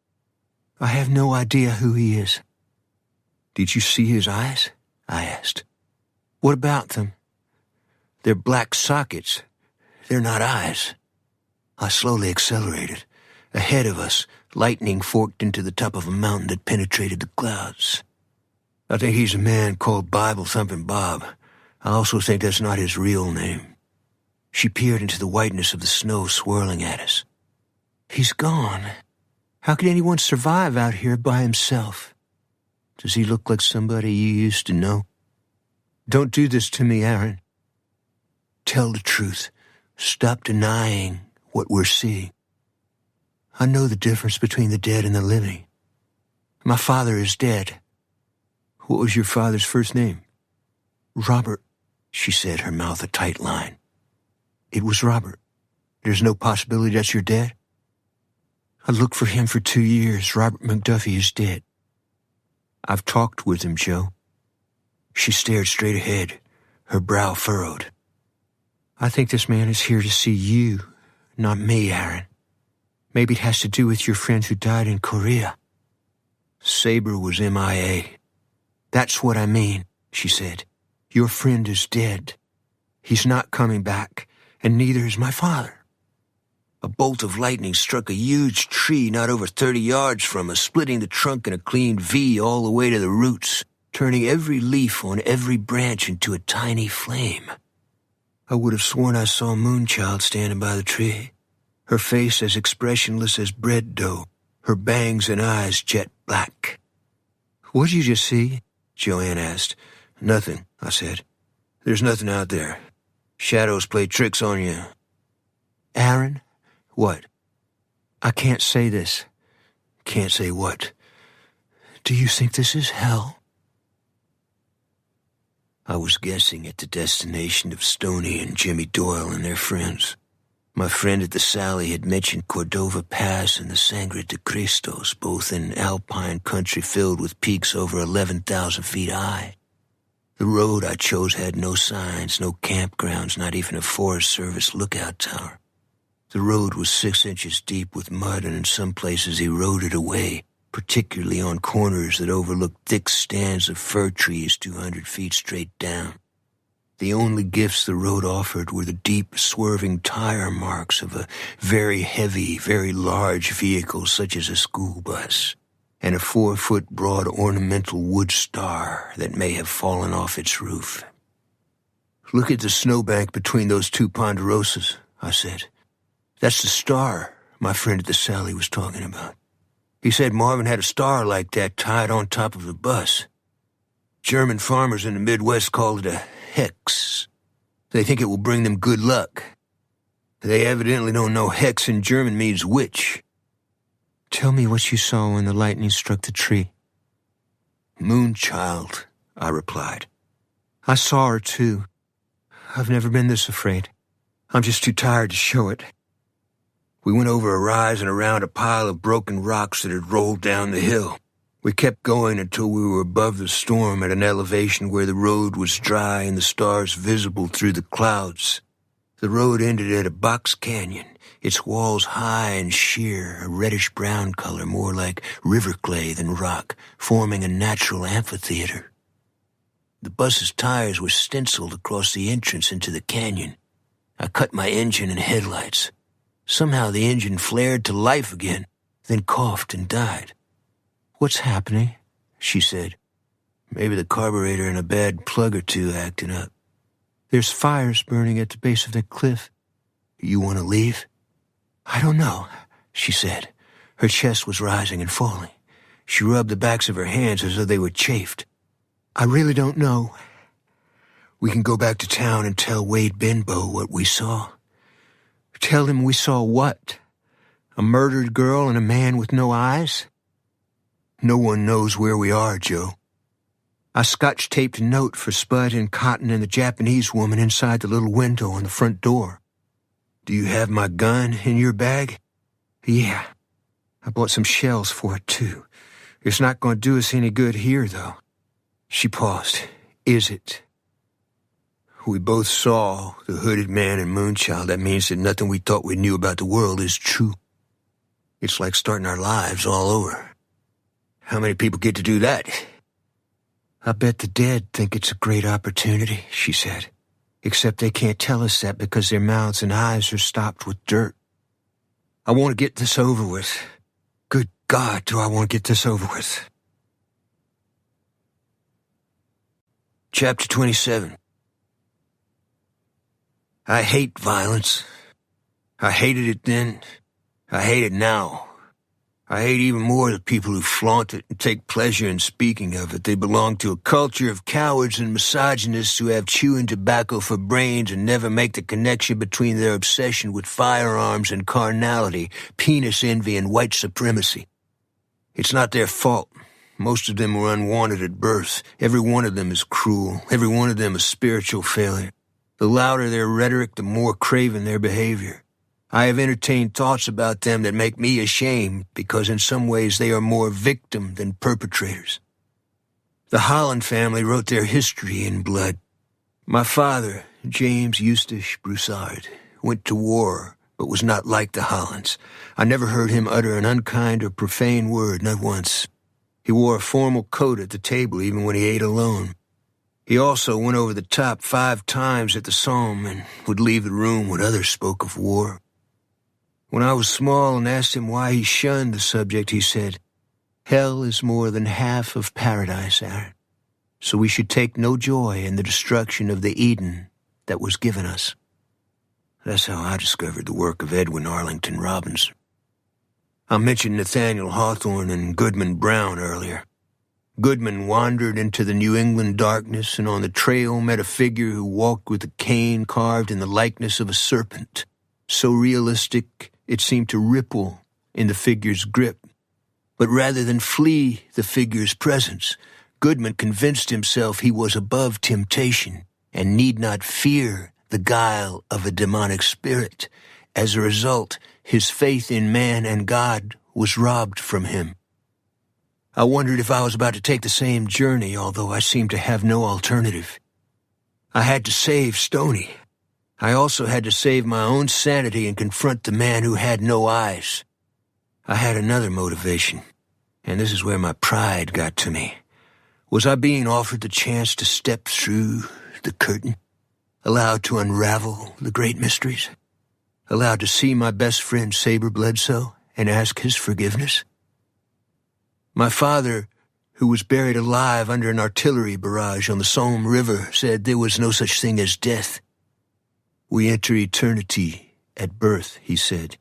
I have no idea who he is. Did you see his eyes? I asked. What about them? They're black sockets. They're not eyes. I slowly accelerated. Ahead of us, lightning forked into the top of a mountain that penetrated the clouds. I think he's a man called Bible-thumping Bob. I also think that's not his real name. She peered into the whiteness of the snow swirling at us. He's gone. How could anyone survive out here by himself? Does he look like somebody you used to know? Don't do this to me, Aaron. Tell the truth. Stop denying what we're seeing. I know the difference between the dead and the living. My father is dead. What was your father's first name? Robert, she said, her mouth a tight line. It was Robert. There's no possibility that's your dad? I looked for him for 2 years. Robert McDuffie is dead. I've talked with him, Joe. She stared straight ahead, her brow furrowed. I think this man is here to see you, not me, Aaron. Maybe it has to do with your friend who died in Korea. Saber was MIA. That's what I mean, she said. Your friend is dead. He's not coming back, and neither is my father. A bolt of lightning struck a huge tree not over 30 yards from us, splitting the trunk in a clean V all the way to the roots, turning every leaf on every branch into a tiny flame. I would have sworn I saw Moonchild standing by the tree, her face as expressionless as bread dough, her bangs and eyes jet black. "What'd you just see?" Joanne asked. "Nothing," I said. "There's nothing out there. Shadows play tricks on you." "Aaron?" "What?" "I can't say this." "Can't say what?" "Do you think this is hell?" I was guessing at the destination of Stoney and Jimmy Doyle and their friends. My friend at the Sally had mentioned Cordova Pass and the Sangre de Cristos, both in alpine country filled with peaks over 11,000 feet high. The road I chose had no signs, no campgrounds, not even a Forest Service lookout tower. The road was 6 inches deep with mud and in some places eroded away, particularly on corners that overlooked thick stands of fir trees 200 feet straight down. The only gifts the road offered were the deep, swerving tire marks of a very heavy, very large vehicle such as a school bus, and a 4-foot broad ornamental wood star that may have fallen off its roof. "Look at the snowbank between those two ponderosas," I said. "That's the star my friend at the Sally was talking about. He said Marvin had a star like that tied on top of the bus. German farmers in the Midwest call it a hex. They think it will bring them good luck. They evidently don't know hex in German means witch." "Tell me what you saw when the lightning struck the tree." "Moonchild," I replied. "I saw her, too. I've never been this afraid. I'm just too tired to show it." We went over a rise and around a pile of broken rocks that had rolled down the hill. We kept going until we were above the storm at an elevation where the road was dry and the stars visible through the clouds. The road ended at a box canyon, its walls high and sheer, a reddish-brown color, more like river clay than rock, forming a natural amphitheater. The bus's tires were stenciled across the entrance into the canyon. I cut my engine and headlights. Somehow the engine flared to life again, then coughed and died. "What's happening?" she said. "Maybe the carburetor and a bad plug or two acting up." "There's fires burning at the base of the cliff." "You want to leave?" "I don't know," she said. Her chest was rising and falling. She rubbed the backs of her hands as though they were chafed. "I really don't know." "We can go back to town and tell Wade Benbow what we saw." "Tell him we saw what? A murdered girl and a man with no eyes?" "No one knows where we are, Joe." I scotch-taped a note for Spud and Cotton and the Japanese woman inside the little window on the front door. "Do you have my gun in your bag?" "Yeah. I bought some shells for it, too. It's not going to do us any good here, though." She paused. "Is it?" "We both saw the hooded man and Moonchild. That means that nothing we thought we knew about the world is true. It's like starting our lives all over. How many people get to do that?" "I bet the dead think it's a great opportunity," she said. "Except they can't tell us that because their mouths and eyes are stopped with dirt. I want to get this over with. Good God, do I want to get this over with." Chapter 27. I hate violence. I hated it then. I hate it now. I hate even more the people who flaunt it and take pleasure in speaking of it. They belong to a culture of cowards and misogynists who have chewing tobacco for brains and never make the connection between their obsession with firearms and carnality, penis envy and white supremacy. It's not their fault. Most of them were unwanted at birth. Every one of them is cruel. Every one of them a spiritual failure. The louder their rhetoric, the more craven their behavior. I have entertained thoughts about them that make me ashamed because in some ways they are more victim than perpetrators. The Holland family wrote their history in blood. My father, James Eustace Broussard, went to war but was not like the Hollands. I never heard him utter an unkind or profane word, not once. He wore a formal coat at the table even when he ate alone. He also went over the top 5 times at the psalm and would leave the room when others spoke of war. When I was small and asked him why he shunned the subject, he said, "Hell is more than half of paradise, Aaron, so we should take no joy in the destruction of the Eden that was given us." That's how I discovered the work of Edwin Arlington Robinson. I mentioned Nathaniel Hawthorne and Goodman Brown earlier. Goodman wandered into the New England darkness and on the trail met a figure who walked with a cane carved in the likeness of a serpent, so realistic it seemed to ripple in the figure's grip. But rather than flee the figure's presence, Goodman convinced himself he was above temptation and need not fear the guile of a demonic spirit. As a result, his faith in man and God was robbed from him. I wondered if I was about to take the same journey, although I seemed to have no alternative. I had to save Stoney. I also had to save my own sanity and confront the man who had no eyes. I had another motivation, and this is where my pride got to me. Was I being offered the chance to step through the curtain, allowed to unravel the great mysteries, allowed to see my best friend Saber Bledsoe and ask his forgiveness? My father, who was buried alive under an artillery barrage on the Somme River, said there was no such thing as death. We enter eternity at birth, he said,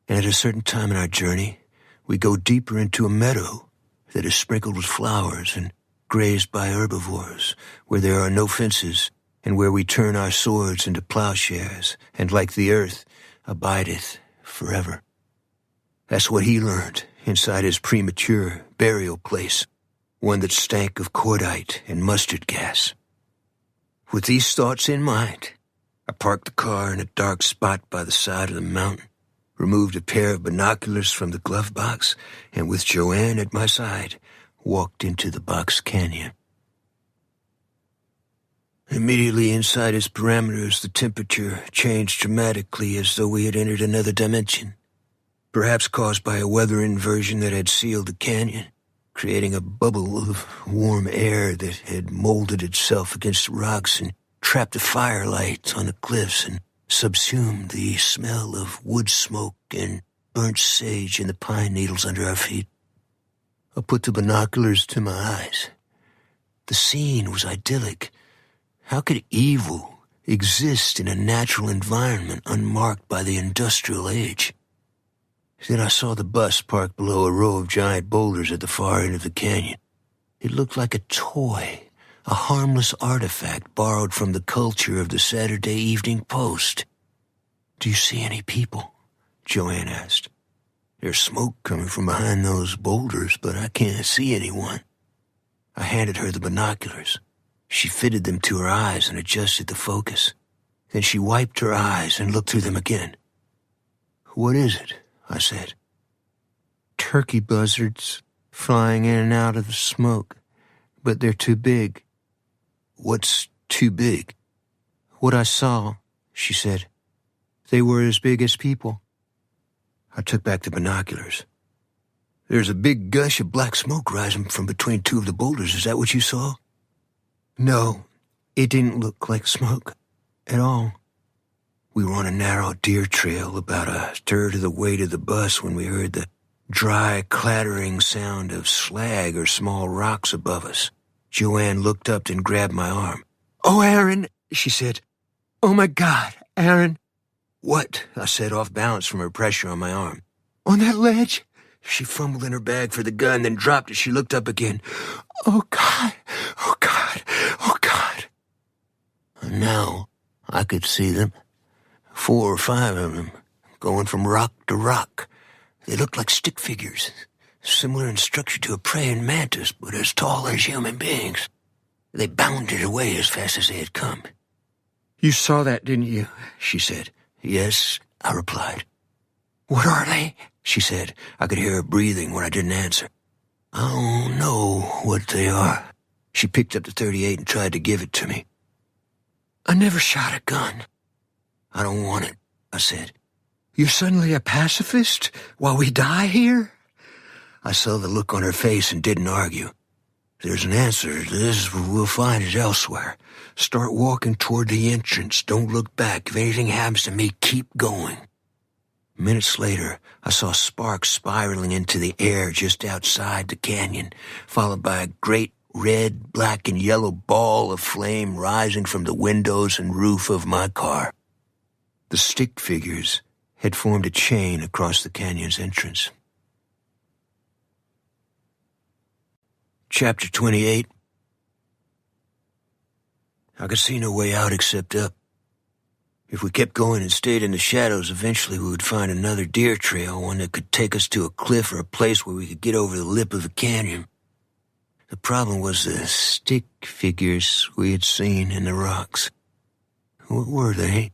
and at a certain time in our journey, we go deeper into a meadow that is sprinkled with flowers and grazed by herbivores, where there are no fences, and where we turn our swords into plowshares, and like the earth, abideth forever. That's what he learned inside his premature burial place, one that stank of cordite and mustard gas. With these thoughts in mind, I parked the car in a dark spot by the side of the mountain, removed a pair of binoculars from the glove box, and with Joanne at my side, walked into the box canyon. Immediately inside its parameters, the temperature changed dramatically as though we had entered another dimension, perhaps caused by a weather inversion that had sealed the canyon, creating a bubble of warm air that had molded itself against the rocks and trapped the firelight on the cliffs and subsumed the smell of wood smoke and burnt sage in the pine needles under our feet. I put the binoculars to my eyes. The scene was idyllic. How could evil exist in a natural environment unmarked by the industrial age? Then I saw the bus parked below a row of giant boulders at the far end of the canyon. It looked like a toy, a harmless artifact borrowed from the culture of the Saturday Evening Post. "Do you see any people?" Joanne asked. "There's smoke coming from behind those boulders, but I can't see anyone." I handed her the binoculars. She fitted them to her eyes and adjusted the focus. Then she wiped her eyes and looked through them again. "What is it?" I said. "Turkey buzzards flying in and out of the smoke, but they're too big." "What's too big?" "What I saw," she said. "They were as big as people." I took back the binoculars. "There's a big gush of black smoke rising from between 2 of the boulders. Is that what you saw?" "No, it didn't look like smoke at all." We were on a narrow deer trail about a third of the way to the bus when we heard the dry, clattering sound of slag or small rocks above us. Joanne looked up and grabbed my arm. "Oh, Aaron," she said. "Oh, my God, Aaron." "What?" I said, off balance from her pressure on my arm. "On that ledge." She fumbled in her bag for the gun, then dropped it. She looked up again. "Oh, God, oh, God, oh, God." And now I could see them. 4 or 5 of them, going from rock to rock. They looked like stick figures, similar in structure to a praying mantis, but as tall as human beings. They bounded away as fast as they had come. "You saw that, didn't you?" she said. "Yes," I replied. "What are they?" she said. I could hear her breathing when I didn't answer. "I don't know what they are." She picked up the .38 and tried to give it to me. "I never shot a gun." "I don't want it," I said. "You're suddenly a pacifist while we die here?" I saw the look on her face and didn't argue. There's an answer to this, but we'll find it elsewhere. Start walking toward the entrance. Don't look back. If anything happens to me, keep going. Minutes later, I saw sparks spiraling into the air just outside the canyon, followed by a great red, black, and yellow ball of flame rising from the windows and roof of my car. The stick figures had formed a chain across the canyon's entrance. Chapter 28. I could see no way out except up. If we kept going and stayed in the shadows, eventually we would find another deer trail, one that could take us to a cliff or a place where we could get over the lip of the canyon. The problem was the stick figures we had seen in the rocks. What were they?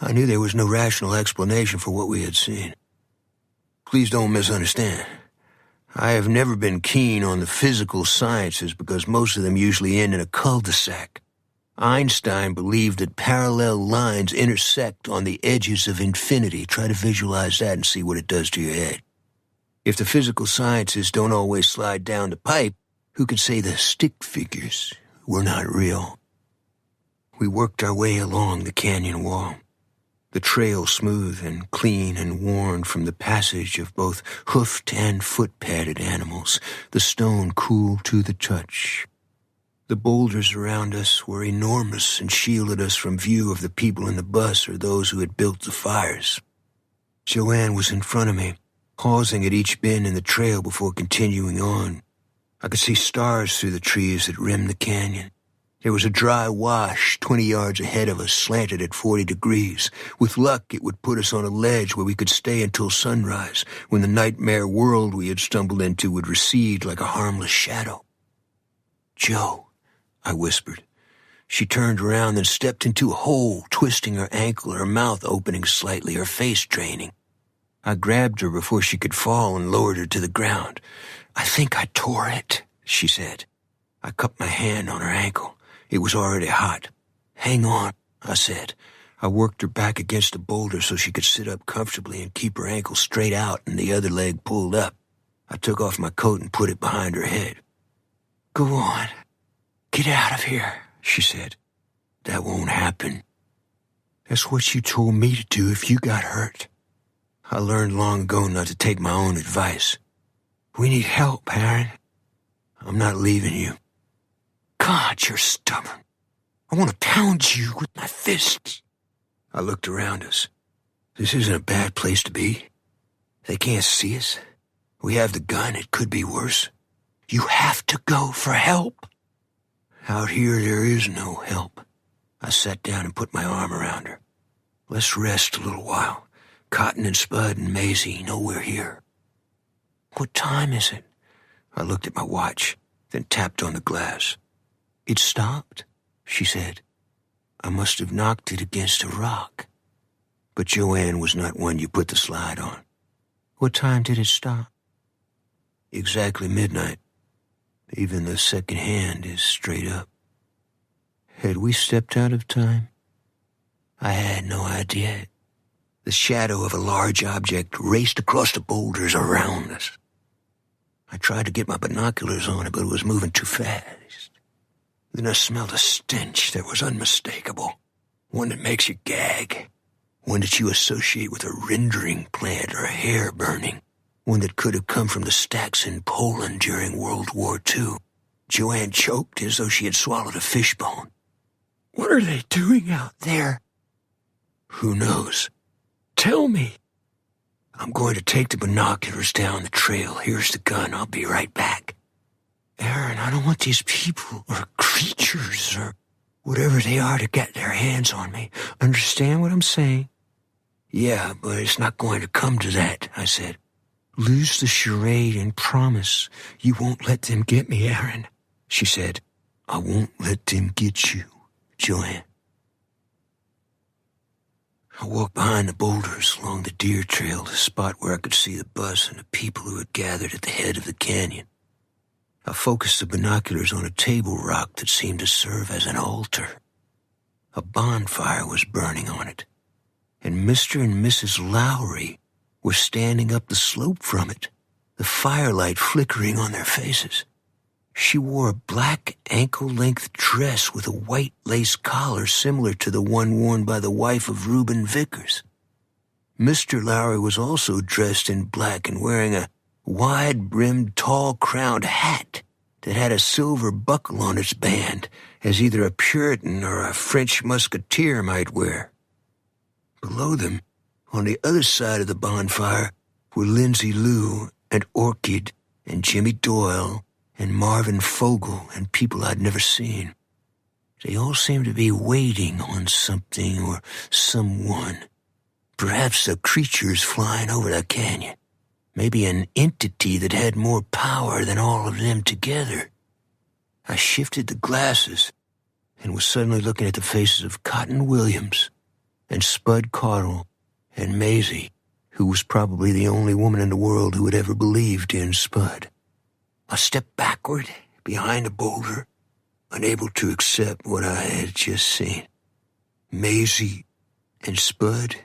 I knew there was no rational explanation for what we had seen. Please don't misunderstand. I have never been keen on the physical sciences because most of them usually end in a cul-de-sac. Einstein believed that parallel lines intersect on the edges of infinity. Try to visualize that and see what it does to your head. If the physical sciences don't always slide down the pipe, who can say the stick figures were not real? We worked our way along the canyon wall. The trail smooth and clean and worn from the passage of both hoofed and foot-padded animals, the stone cool to the touch. The boulders around us were enormous and shielded us from view of the people in the bus or those who had built the fires. Joanne was in front of me, pausing at each bend in the trail before continuing on. I could see stars through the trees that rimmed the canyon. There was a dry wash 20 yards ahead of us, slanted at 40 degrees. With luck, it would put us on a ledge where we could stay until sunrise, when the nightmare world we had stumbled into would recede like a harmless shadow. "Joe," I whispered. She turned around, then stepped into a hole, twisting her ankle, her mouth opening slightly, her face draining. I grabbed her before she could fall and lowered her to the ground. "I think I tore it," she said. I cupped my hand on her ankle. It was already hot. "Hang on," I said. I worked her back against the boulder so she could sit up comfortably and keep her ankle straight out and the other leg pulled up. I took off my coat and put it behind her head. "Go on. Get out of here," she said. "That won't happen." "That's what you told me to do if you got hurt." I learned long ago not to take my own advice. "We need help, Aaron." "I'm not leaving you." "God, you're stubborn. I want to pound you with my fists." I looked around us. This isn't a bad place to be. They can't see us. We have the gun. It could be worse. You have to go for help. Out here, there is no help. I sat down and put my arm around her. "Let's rest a little while. Cotton and Spud and Maisie know we're here." "What time is it?" I looked at my watch, then tapped on the glass. "It stopped," she said. "I must have knocked it against a rock." But Joanne was not one you put the slide on. "What time did it stop?" "Exactly midnight. Even the second hand is straight up." Had we stepped out of time? I had no idea. The shadow of a large object raced across the boulders around us. I tried to get my binoculars on it, but it was moving too fast. Then I smelled a stench that was unmistakable, one that makes you gag, one that you associate with a rendering plant or a hair burning, one that could have come from the stacks in Poland during World War II. Joanne choked as though she had swallowed a fishbone. "What are they doing out there?" "Who knows? Tell me." "I'm going to take the binoculars down the trail. Here's the gun. I'll be right back." "Aaron, I don't want these people or creatures or whatever they are to get their hands on me. Understand what I'm saying?" "Yeah, but it's not going to come to that," I said. "Lose the charade and promise you won't let them get me, Aaron," she said. "I won't let them get you, Joanne." I walked behind the boulders along the deer trail, the spot where I could see the bus and the people who had gathered at the head of the canyon. I focused the binoculars on a table rock that seemed to serve as an altar. A bonfire was burning on it, and Mr. and Mrs. Lowry were standing up the slope from it, the firelight flickering on their faces. She wore a black ankle-length dress with a white lace collar similar to the one worn by the wife of Reuben Vickers. Mr. Lowry was also dressed in black and wearing a wide-brimmed, tall-crowned hat that had a silver buckle on its band, as either a Puritan or a French musketeer might wear. Below them, on the other side of the bonfire, were Lindsay Lou and Orchid and Jimmy Doyle and Marvin Fogle and people I'd never seen. They all seemed to be waiting on something or someone. Perhaps the creatures flying over the canyon. Maybe an entity that had more power than all of them together. I shifted the glasses and was suddenly looking at the faces of Cotton Williams and Spud Caudle and Maisie, who was probably the only woman in the world who had ever believed in Spud. I stepped backward behind a boulder, unable to accept what I had just seen. Maisie and Spud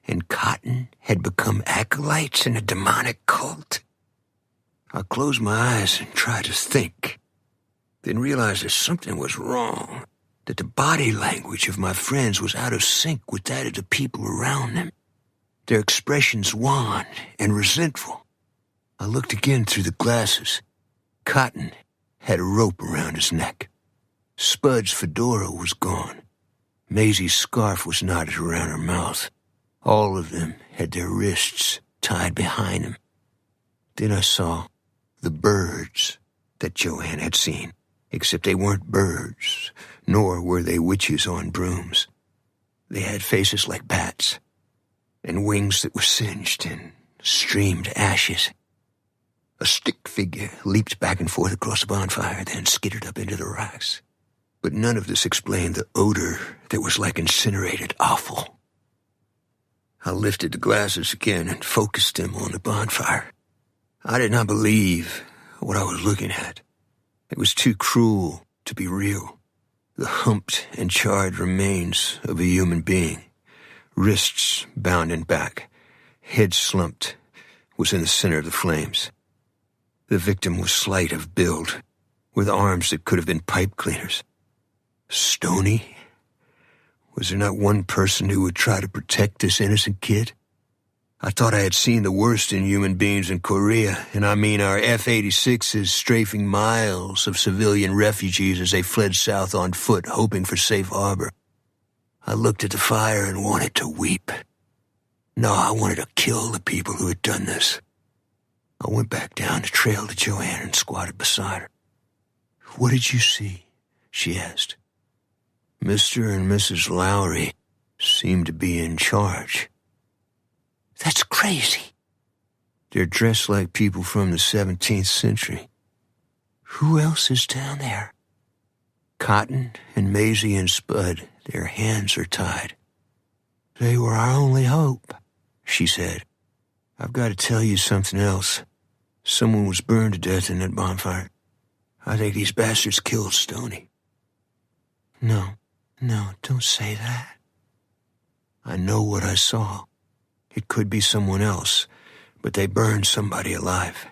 and Cotton had become acolytes in a demonic cult. I closed my eyes and tried to think, then realized that something was wrong, that the body language of my friends was out of sync with that of the people around them, their expressions wan and resentful. I looked again through the glasses. Cotton had a rope around his neck. Spud's fedora was gone. Maisie's scarf was knotted around her mouth. All of them had their wrists tied behind them. Then I saw the birds that Joanne had seen, except they weren't birds, nor were they witches on brooms. They had faces like bats, and wings that were singed and streamed ashes. A stick figure leaped back and forth across the bonfire, then skittered up into the rocks. But none of this explained the odor that was like incinerated offal. I lifted the glasses again and focused them on the bonfire. I did not believe what I was looking at. It was too cruel to be real. The humped and charred remains of a human being, wrists bound in back, head slumped, was in the center of the flames. The victim was slight of build, with arms that could have been pipe cleaners. Stony? Was there not one person who would try to protect this innocent kid? I thought I had seen the worst in human beings in Korea, and I mean our F-86s strafing miles of civilian refugees as they fled south on foot, hoping for safe harbor. I looked at the fire and wanted to weep. No, I wanted to kill the people who had done this. I went back down the trail to Joanne and squatted beside her. "What did you see?" she asked. Mr. and Mrs. Lowry seemed to be in charge. "That's crazy." "They're dressed like people from the 17th century. Who else is down there?" "Cotton and Maisie and Spud. Their hands are tied." "They were our only hope," she said. "I've got to tell you something else. Someone was burned to death in that bonfire. I think these bastards killed Stoney." No, don't say that. "I know what I saw. It could be someone else, but they burned somebody alive."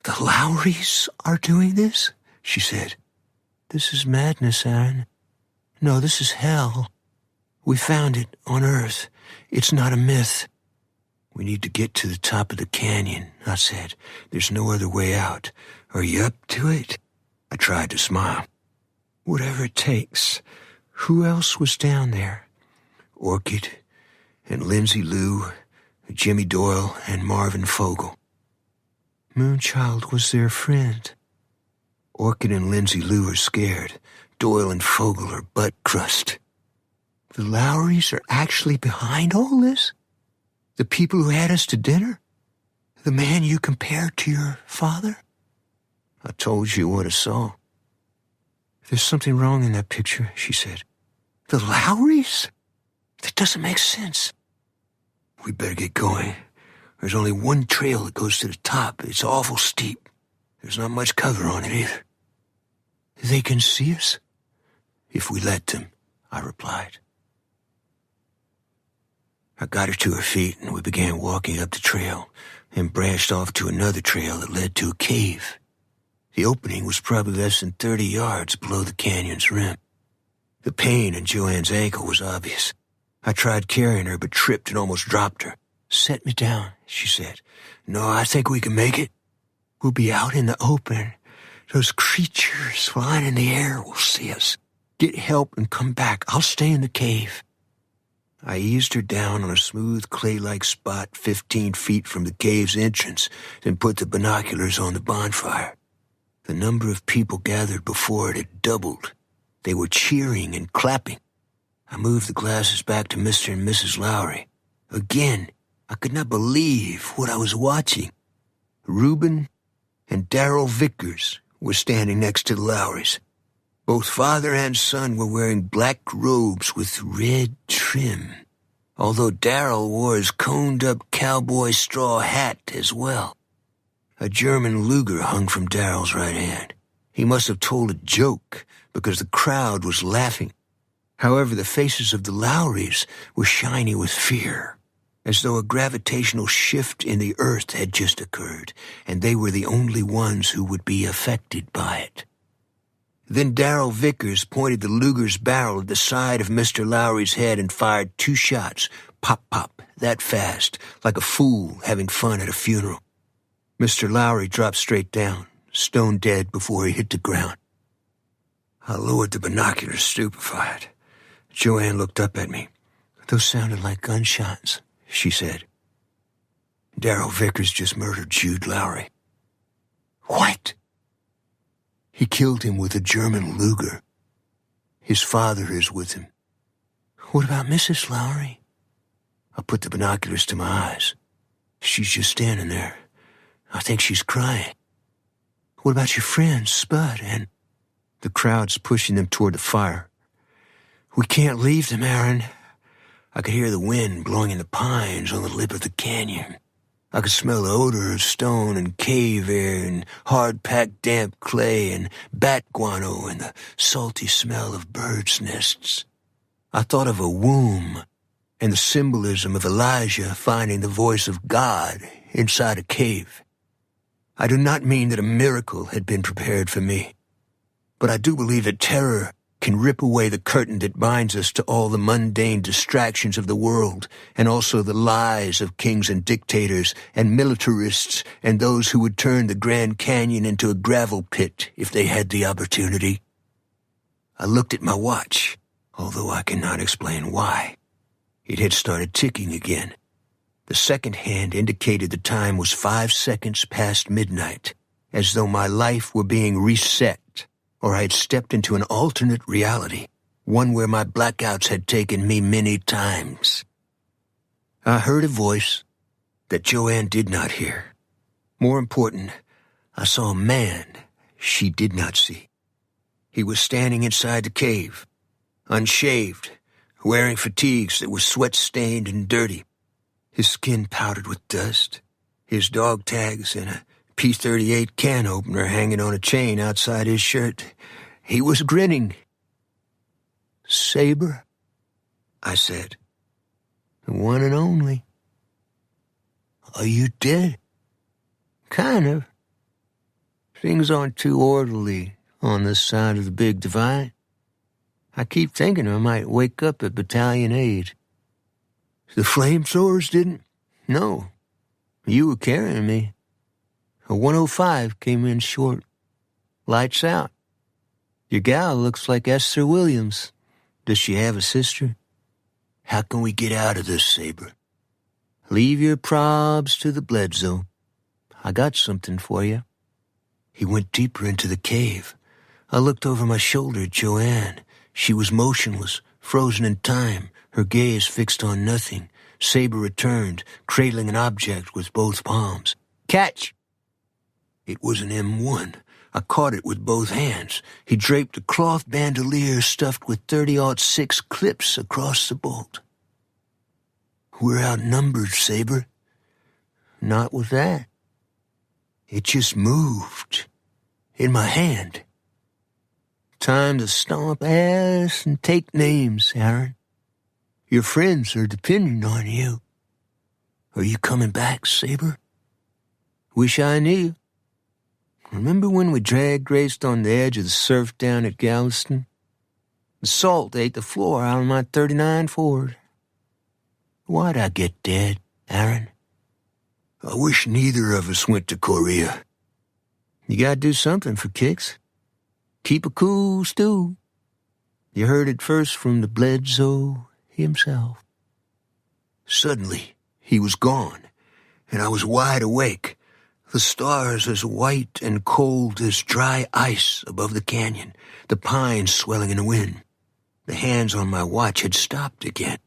"The Lowrys are doing this?" she said. "This is madness, Aaron. No, this is hell. We found it on Earth. It's not a myth." "We need to get to the top of the canyon," I said. "There's no other way out. Are you up to it?" I tried to smile. "Whatever it takes." "Who else was down there?" "Orchid and Lindsay Lou, Jimmy Doyle, and Marvin Fogle." "Moonchild was their friend." "Orchid and Lindsay Lou are scared. Doyle and Fogle are butt crust." "The Lowrys are actually behind all this? The people who had us to dinner? The man you compared to your father?" "I told you what I saw." "There's something wrong in that picture," she said. "The Lowrys? That doesn't make sense." "We better get going. There's only one trail that goes to the top. It's awful steep. There's not much cover on it either." "They can see us?" "If we let them," I replied. I got her to her feet, and we began walking up the trail and branched off to another trail that led to a cave. The opening was probably less than 30 yards below the canyon's rim. The pain in Joanne's ankle was obvious. I tried carrying her, but tripped and almost dropped her. "Set me down," she said. "No, I think we can make it. We'll be out in the open. Those creatures flying in the air will see us. Get help and come back. I'll stay in the cave." I eased her down on a smooth clay-like spot 15 feet from the cave's entrance, then put the binoculars on the bonfire. The number of people gathered before it had doubled. They were cheering and clapping. I moved the glasses back to Mr. and Mrs. Lowry. Again, I could not believe what I was watching. Reuben and Darrell Vickers were standing next to the Lowrys. Both father and son were wearing black robes with red trim, although Darrell wore his coned-up cowboy straw hat as well. A German Luger hung from Darrell's right hand. He must have told a joke because the crowd was laughing. However, the faces of the Lowrys were shiny with fear, as though a gravitational shift in the earth had just occurred, and they were the only ones who would be affected by it. Then Darrell Vickers pointed the Luger's barrel at the side of Mr. Lowry's head and fired 2 shots, pop, pop, that fast, like a fool having fun at a funeral. Mr. Lowry dropped straight down, stone dead before he hit the ground. I lowered the binoculars, stupefied. Joanne looked up at me. "Those sounded like gunshots," she said. "Darrell Vickers just murdered Jude Lowry." "What?" "He killed him with a German Luger. His father is with him." "What about Mrs. Lowry?" I put the binoculars to my eyes. "She's just standing there. I think she's crying." "What about your friends, Spud, and—" The crowd's pushing them toward the fire. "We can't leave them, Aaron." I could hear the wind blowing in the pines on the lip of the canyon. I could smell the odor of stone and cave air and hard-packed damp clay and bat guano and the salty smell of birds' nests. I thought of a womb and the symbolism of Elijah finding the voice of God inside a cave. I do not mean that a miracle had been prepared for me, but I do believe that terror can rip away the curtain that binds us to all the mundane distractions of the world, and also the lies of kings and dictators and militarists and those who would turn the Grand Canyon into a gravel pit if they had the opportunity. I looked at my watch, although I cannot explain why. It had started ticking again. The second hand indicated the time was 5 seconds past midnight, as though my life were being reset, or I had stepped into an alternate reality, one where my blackouts had taken me many times. I heard a voice that Joanne did not hear. More important, I saw a man she did not see. He was standing inside the cave, unshaved, wearing fatigues that were sweat-stained and dirty, his skin powdered with dust, his dog tags and a P-38 can opener hanging on a chain outside his shirt. He was grinning. "Saber," I said. "The one and only." "Are you dead?" "Kind of. Things aren't too orderly on this side of the Big Divide. I keep thinking I might wake up at Battalion 8. The flamethrowers didn't? No. You were carrying me. A 105 came in short. Lights out. Your gal looks like Esther Williams. Does she have a sister?" "How can we get out of this, Saber?" "Leave your probs to the Bledsoe. I got something for you." He went deeper into the cave. I looked over my shoulder at Joanne. She was motionless, frozen in time, her gaze fixed on nothing. Saber returned, cradling an object with both palms. "Catch!" It was an M1. I caught it with both hands. He draped a cloth bandolier stuffed with 30-06 clips across the bolt. "We're outnumbered, Saber." "Not with that." It just moved. In my hand. "Time to stomp ass and take names, Aaron. Your friends are depending on you. Are you coming back, Saber?" "Wish I knew." Remember when we drag raced on the edge of the surf down at Galveston? The salt ate the floor out of my 39 Ford. Why'd I get dead, Aaron? I wish neither of us went to Korea. You gotta do something for kicks. Keep a cool stew. You heard it first from the Bledsoe himself. Suddenly, he was gone, and I was wide awake, the stars as white and cold as dry ice above the canyon, the pines swelling in the wind. The hands on my watch had stopped again.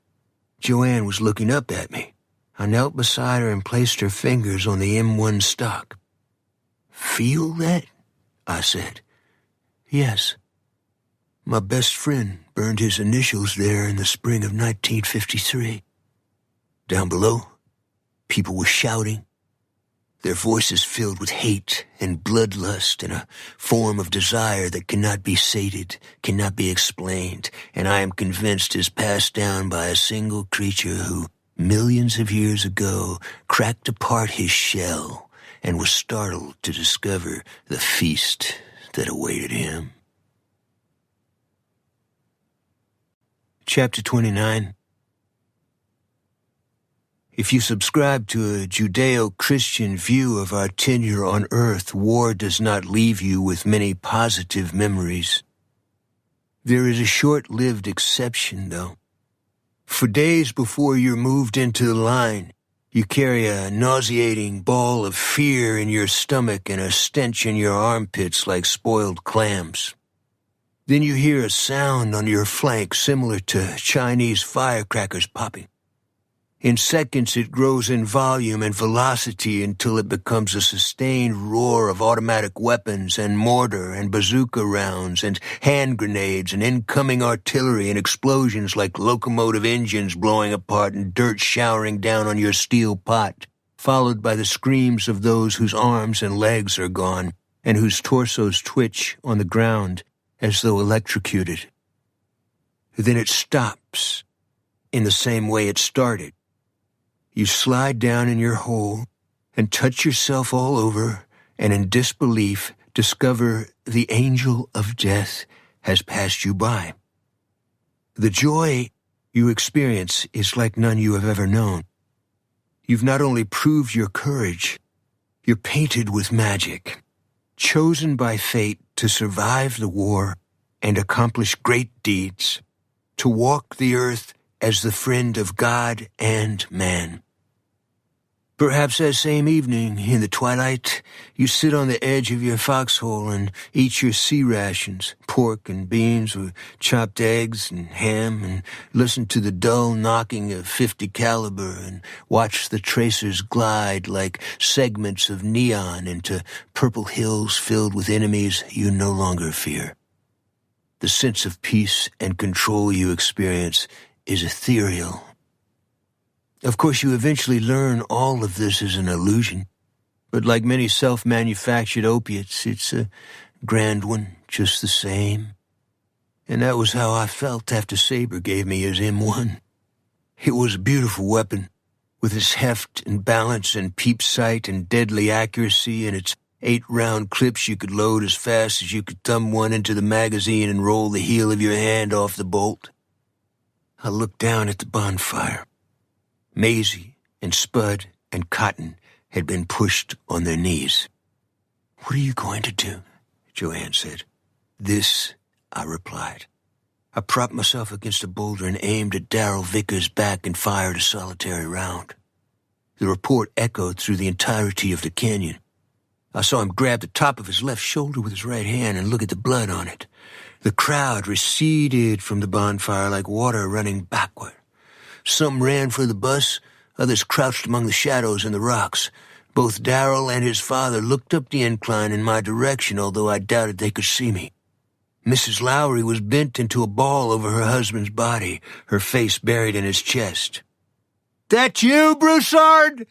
Joanne was looking up at me. I knelt beside her and placed her fingers on the M1 stock. Feel that? I said. Yes. My best friend burned his initials there in the spring of 1953. Down below, people were shouting, their voices filled with hate and bloodlust and a form of desire that cannot be sated, cannot be explained, and I am convinced is passed down by a single creature who, millions of years ago, cracked apart his shell and was startled to discover the feast that awaited him. Chapter 29. If you subscribe to a Judeo-Christian view of our tenure on Earth, war does not leave you with many positive memories. There is a short-lived exception, though. For days before you're moved into the line, you carry a nauseating ball of fear in your stomach and a stench in your armpits like spoiled clams. Then you hear a sound on your flank similar to Chinese firecrackers popping. In seconds, it grows in volume and velocity until it becomes a sustained roar of automatic weapons and mortar and bazooka rounds and hand grenades and incoming artillery and explosions like locomotive engines blowing apart and dirt showering down on your steel pot, followed by the screams of those whose arms and legs are gone and whose torsos twitch on the ground as though electrocuted. Then it stops in the same way it started. You slide down in your hole and touch yourself all over and in disbelief discover the angel of death has passed you by. The joy you experience is like none you have ever known. You've not only proved your courage, you're painted with magic, chosen by fate to survive the war and accomplish great deeds, to walk the earth as the friend of God and man. Perhaps that same evening, in the twilight, you sit on the edge of your foxhole and eat your sea rations, pork and beans with chopped eggs and ham, and listen to the dull knocking of .50 caliber and watch the tracers glide like segments of neon into purple hills filled with enemies you no longer fear. The sense of peace and control you experience is ethereal. Of course, you eventually learn all of this is an illusion, but like many self-manufactured opiates, it's a grand one just the same. And that was how I felt after Saber gave me his M1. It was a beautiful weapon, with its heft and balance and peep sight and deadly accuracy and its 8-round clips you could load as fast as you could thumb one into the magazine and roll the heel of your hand off the bolt. I looked down at the bonfire. Maisie and Spud and Cotton had been pushed on their knees. "What are you going to do?" Joanne said. "This," I replied. I propped myself against a boulder and aimed at Darrell Vickers' back and fired a solitary round. The report echoed through the entirety of the canyon. I saw him grab the top of his left shoulder with his right hand and look at the blood on it. The crowd receded from the bonfire like water running backward. Some ran for the bus, others crouched among the shadows and the rocks. Both Darrell and his father looked up the incline in my direction, although I doubted they could see me. Mrs. Lowry was bent into a ball over her husband's body, her face buried in his chest. "That you, Broussard?"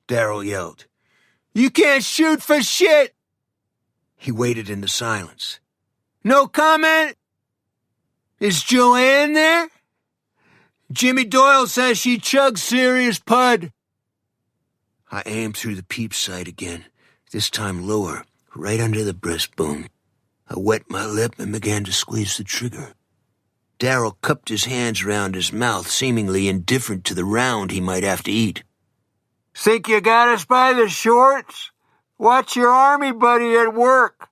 Darrell yelled. "You can't shoot for shit!" He waited in the silence. "No comment? Is Joanne there? Jimmy Doyle says she chugs serious pud." I aimed through the peep sight again, this time lower, right under the breastbone. I wet my lip and began to squeeze the trigger. Darrell cupped his hands round his mouth, seemingly indifferent to the round he might have to eat. Think you got us by the shorts? Watch your army buddy at work.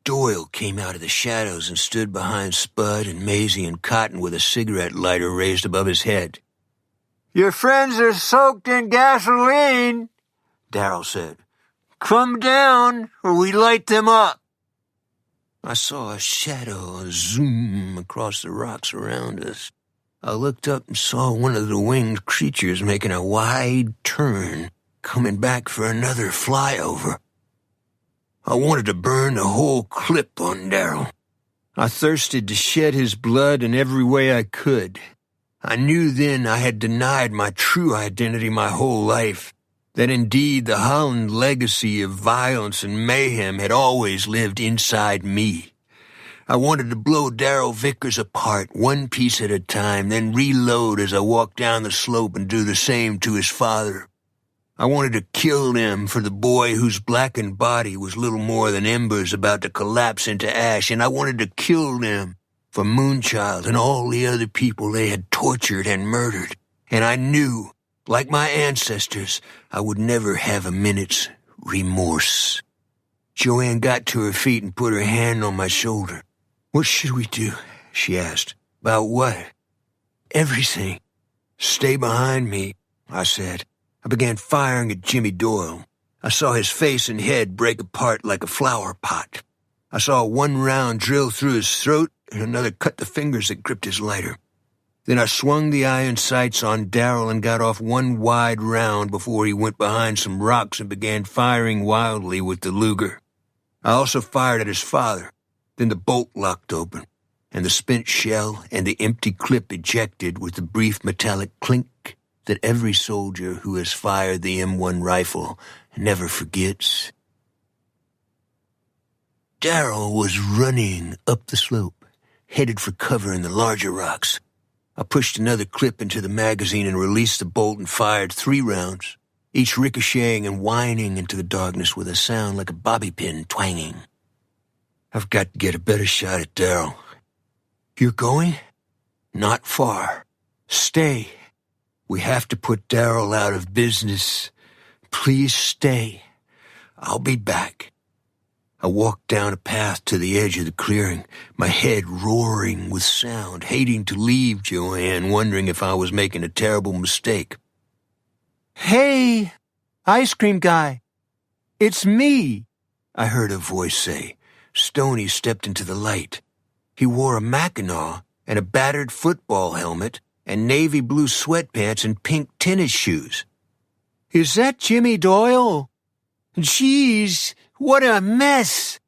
Doyle came out of the shadows and stood behind Spud and Maisie and Cotton with a cigarette lighter raised above his head. Your friends are soaked in gasoline, Darrell said. Come down, or we light them up. I saw a shadow zoom across the rocks around us. I looked up and saw one of the winged creatures making a wide turn, coming back for another flyover. I wanted to burn the whole clip on Darrell. I thirsted to shed his blood in every way I could. I knew then I had denied my true identity my whole life, that indeed the Holland legacy of violence and mayhem had always lived inside me. I wanted to blow Darrell Vickers apart, one piece at a time, then reload as I walked down the slope and do the same to his father. I wanted to kill them for the boy whose blackened body was little more than embers about to collapse into ash, and I wanted to kill them for Moonchild and all the other people they had tortured and murdered. And I knew, like my ancestors, I would never have a minute's remorse. Joanne got to her feet and put her hand on my shoulder. "What should we do?" she asked. "About what?" "Everything." "Stay behind me," I said. I began firing at Jimmy Doyle. I saw his face and head break apart like a flower pot. I saw one round drill through his throat and another cut the fingers that gripped his lighter. Then I swung the iron sights on Darrell and got off one wide round before he went behind some rocks and began firing wildly with the Luger. I also fired at his father. Then the bolt locked open, and the spent shell and the empty clip ejected with the brief metallic clink that every soldier who has fired the M1 rifle never forgets. Darrell was running up the slope, headed for cover in the larger rocks. I pushed another clip into the magazine and released the bolt and fired 3 rounds, each ricocheting and whining into the darkness with a sound like a bobby pin twanging. I've got to get a better shot at Darrell. "You're going?" "Not far. Stay. We have to put Darrell out of business. Please stay. I'll be back." I walked down a path to the edge of the clearing, my head roaring with sound, hating to leave Joanne, wondering if I was making a terrible mistake. "Hey, ice cream guy, it's me," I heard a voice say. Stoney stepped into the light. He wore a Mackinaw and a battered football helmet and navy blue sweatpants and pink tennis shoes. "Is that Jimmy Doyle? Jeez, what a mess.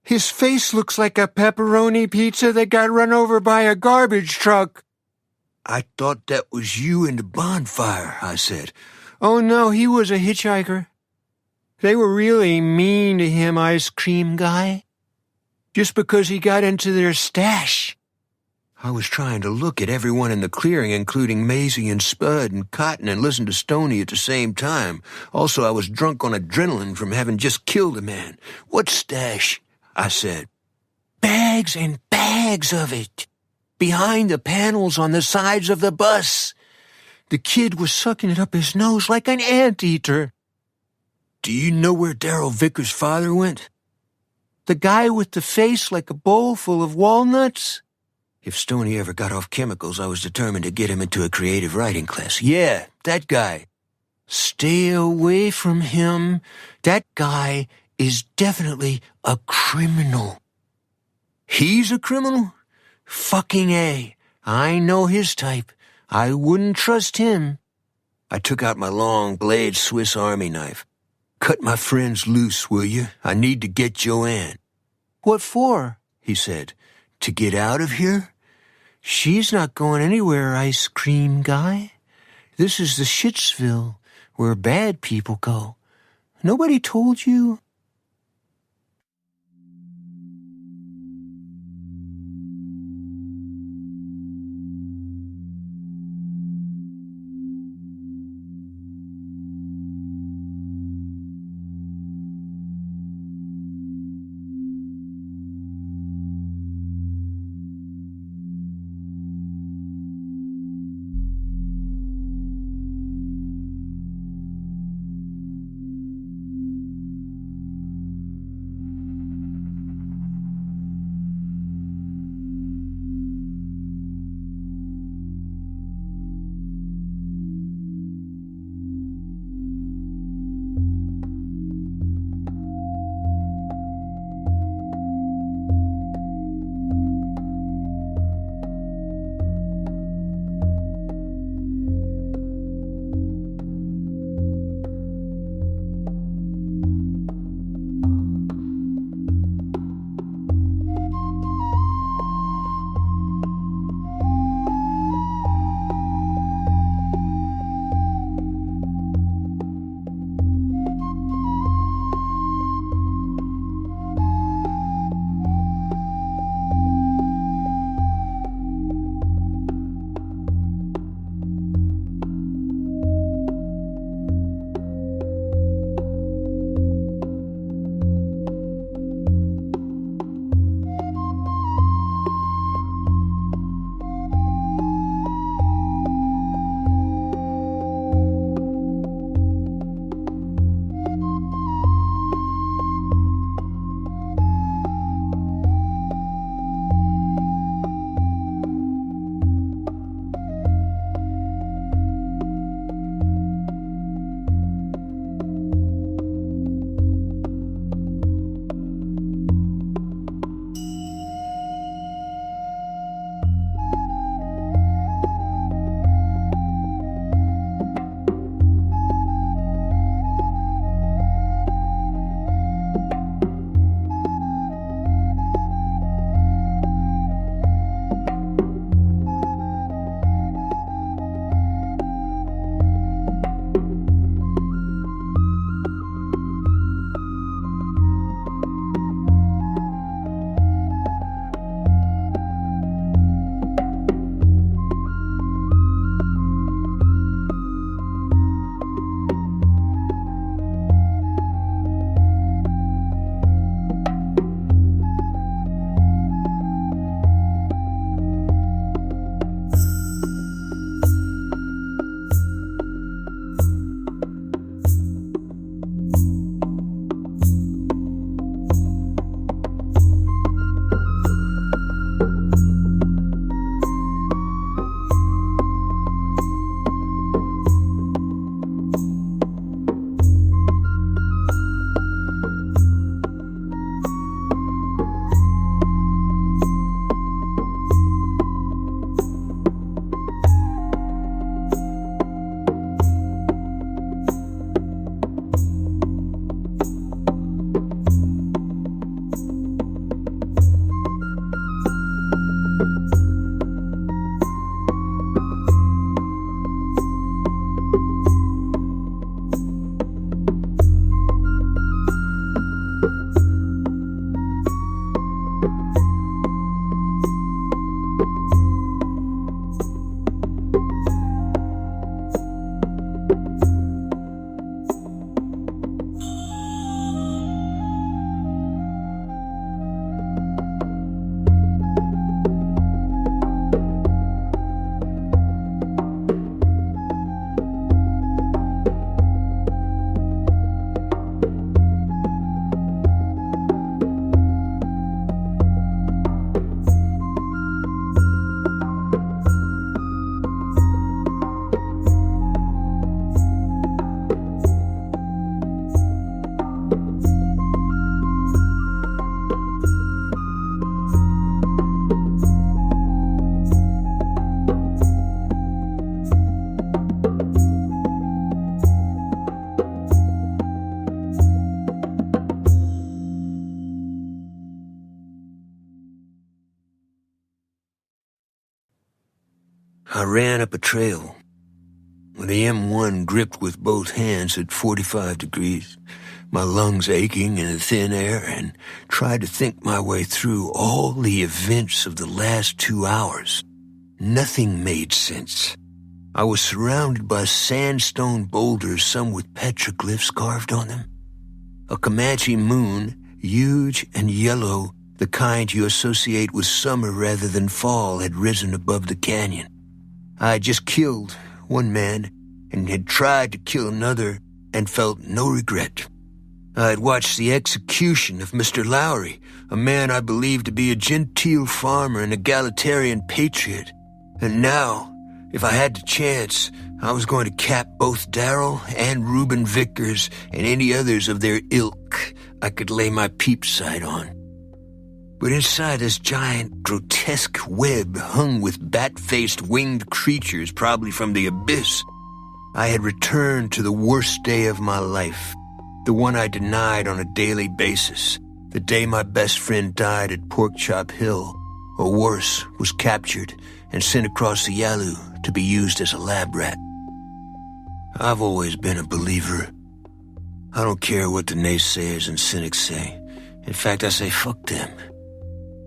His face looks like a pepperoni pizza that got run over by a garbage truck." "I thought that was you in the bonfire," I said. "Oh no, he was a hitchhiker. They were really mean to him, ice cream guy, just because he got into their stash." I was trying to look at everyone in the clearing, including Maisie and Spud and Cotton, and listen to Stoney at the same time. Also, I was drunk on adrenaline from having just killed a man. "What stash?" I said. "Bags and bags of it. Behind the panels on the sides of the bus. The kid was sucking it up his nose like an anteater." "Do you know where Darrell Vickers' father went?" "The guy with the face like a bowl full of walnuts?" If Stoney ever got off chemicals, I was determined to get him into a creative writing class. "Yeah, that guy." "Stay away from him. That guy is definitely a criminal." "He's a criminal?" "Fucking A. I know his type. I wouldn't trust him." I took out my long blade Swiss Army knife. "Cut my friends loose, will you? I need to get Joanne." "What for?" he said. "To get out of here?" "She's not going anywhere, ice cream guy. This is the Shitsville, where bad people go. Nobody told you?" ran up a trail, with the M1 gripped with both hands at 45 degrees, my lungs aching in the thin air, and tried to think my way through all the events of the last 2 hours. Nothing made sense. I was surrounded by sandstone boulders, some with petroglyphs carved on them. A Comanche moon, huge and yellow, the kind you associate with summer rather than fall, had risen above the canyon. I had just killed one man and had tried to kill another and felt no regret. I had watched the execution of Mr. Lowry, a man I believed to be a genteel farmer and egalitarian patriot. And now, if I had the chance, I was going to cap both Darrell and Reuben Vickers and any others of their ilk I could lay my peep sight on. But inside this giant, grotesque web hung with bat-faced winged creatures, probably from the abyss, I had returned to the worst day of my life, the one I denied on a daily basis, the day my best friend died at Porkchop Hill, or worse, was captured and sent across the Yalu to be used as a lab rat. I've always been a believer. I don't care what the naysayers and cynics say. In fact, I say fuck them.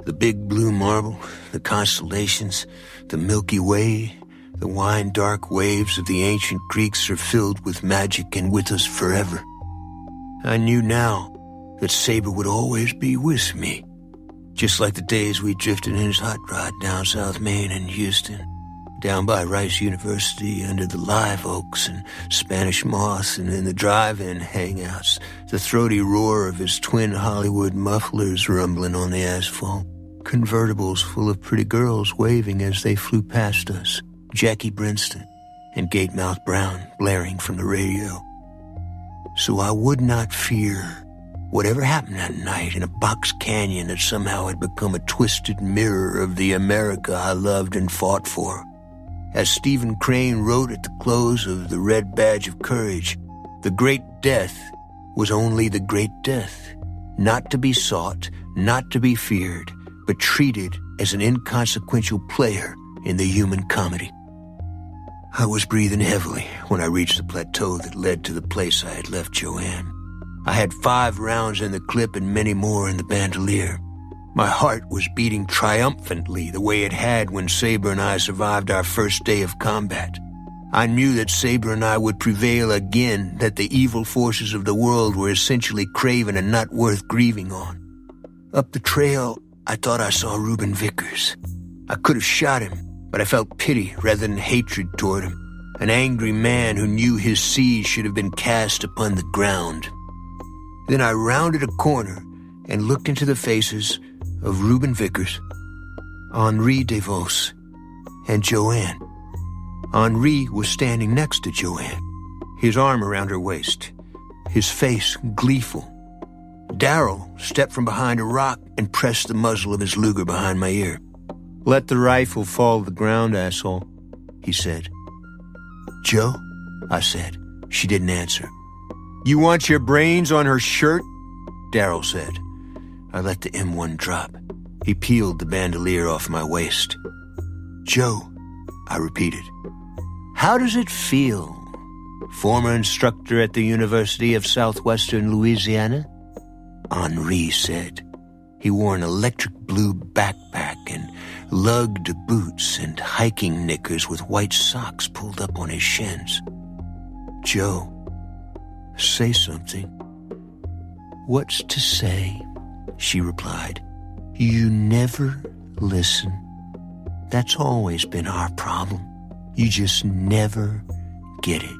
The big blue marble, the constellations, the Milky Way, the wine-dark waves of the ancient Greeks are filled with magic and with us forever. I knew now that Saber would always be with me, just like the days we drifted in his hot rod down South Main and Houston, down by Rice University under the live oaks and Spanish moss, and in the drive-in hangouts, the throaty roar of his twin Hollywood mufflers rumbling on the asphalt, convertibles full of pretty girls waving as they flew past us, Jackie Brinston and Gatemouth Brown blaring from the radio. So I would not fear whatever happened that night in a box canyon that somehow had become a twisted mirror of the America I loved and fought for. As Stephen Crane wrote at the close of The Red Badge of Courage, the great death was only the great death, not to be sought, not to be feared, but treated as an inconsequential player in the human comedy. I was breathing heavily when I reached the plateau that led to the place I had left Joanne. I had 5 rounds in the clip and many more in the bandolier. My heart was beating triumphantly the way it had when Saber and I survived our first day of combat. I knew that Saber and I would prevail again, that the evil forces of the world were essentially craven and not worth grieving on. Up the trail, I thought I saw Reuben Vickers. I could have shot him, but I felt pity rather than hatred toward him, an angry man who knew his seed should have been cast upon the ground. Then I rounded a corner and looked into the faces of Reuben Vickers, Henri DeVos, and Joanne. Henri was standing next to Joanne, his arm around her waist, his face gleeful. Darrell stepped from behind a rock and pressed the muzzle of his Luger behind my ear. "Let the rifle fall to the ground, asshole," he said. "Joe?" I said. She didn't answer. "You want your brains on her shirt?" Darrell said. I let the M1 drop. He peeled the bandolier off my waist. "Joe," I repeated. "How does it feel? Former instructor at the University of Southwestern Louisiana?" Henri said. He wore an electric blue backpack and lugged boots and hiking knickers with white socks pulled up on his shins. "Joe, say something." "What's to say?" she replied. "You never listen. That's always been our problem. You just never get it."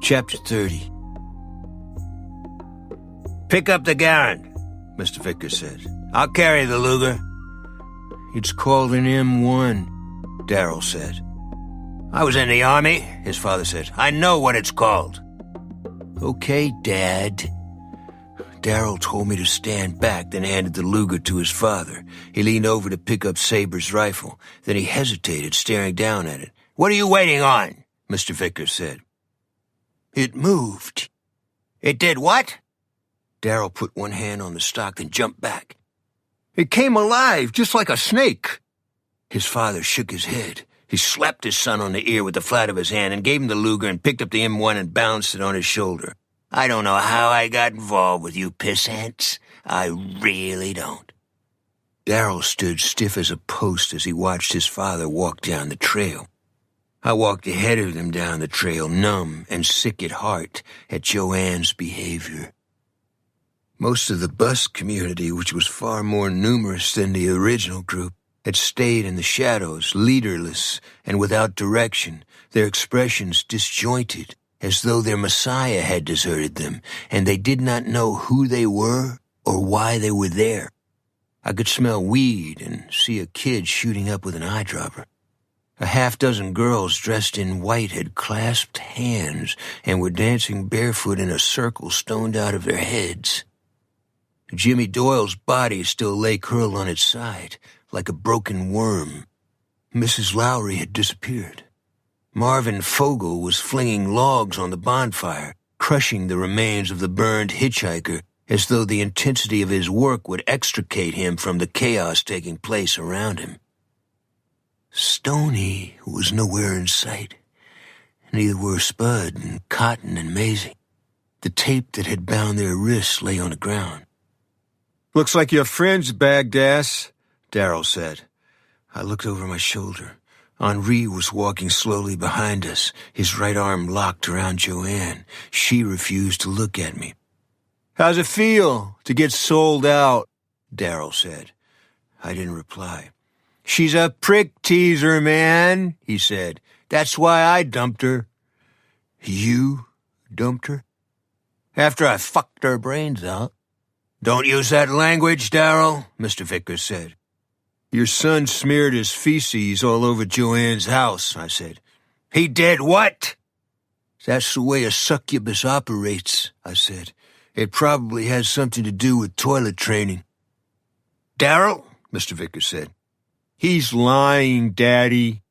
Chapter 30. "Pick up the Garand," Mr. Vickers said. "I'll carry the Luger." "It's called an M1, Darrell said. "I was in the Army," his father said. "I know what it's called." "Okay, Dad." Darrell told me to stand back, then handed the Luger to his father. He leaned over to pick up Saber's rifle. Then he hesitated, staring down at it. "What are you waiting on?" Mr. Vickers said. "It moved." "It did what?" Darrell put one hand on the stock, then jumped back. "It came alive, just like a snake." His father shook his head. He slapped his son on the ear with the flat of his hand and gave him the Luger and picked up the M1 and balanced it on his shoulder. I don't know how I got involved with you pissants. I really don't. Darrell stood stiff as a post as he watched his father walk down the trail. I walked ahead of them down the trail, numb and sick at heart at Joanne's behavior. Most of the bus community, which was far more numerous than the original group, had stayed in the shadows, leaderless and without direction, their expressions disjointed, as though their Messiah had deserted them, and they did not know who they were or why they were there. I could smell weed and see a kid shooting up with an eyedropper. A half-dozen girls dressed in white had clasped hands and were dancing barefoot in a circle stoned out of their heads. Jimmy Doyle's body still lay curled on its side, like a broken worm. Mrs. Lowry had disappeared. Marvin Fogel was flinging logs on the bonfire, crushing the remains of the burned hitchhiker, as though the intensity of his work would extricate him from the chaos taking place around him. Stoney was nowhere in sight. Neither were Spud and Cotton and Maisie. The tape that had bound their wrists lay on the ground. "Looks like your friend's bagged ass," Darrell said. I looked over my shoulder. Henri was walking slowly behind us, his right arm locked around Joanne. She refused to look at me. "How's it feel to get sold out?" Darrell said. I didn't reply. "She's a prick teaser, man," he said. "That's why I dumped her." You dumped her? "After I fucked her brains out." "Don't use that language, Darrell," Mr. Vickers said. "Your son smeared his feces all over Joanne's house," I said. "He did what?" "That's the way a succubus operates," I said. "It probably has something to do with toilet training." "Darrell," Mr. Vickers said. "He's lying, Daddy."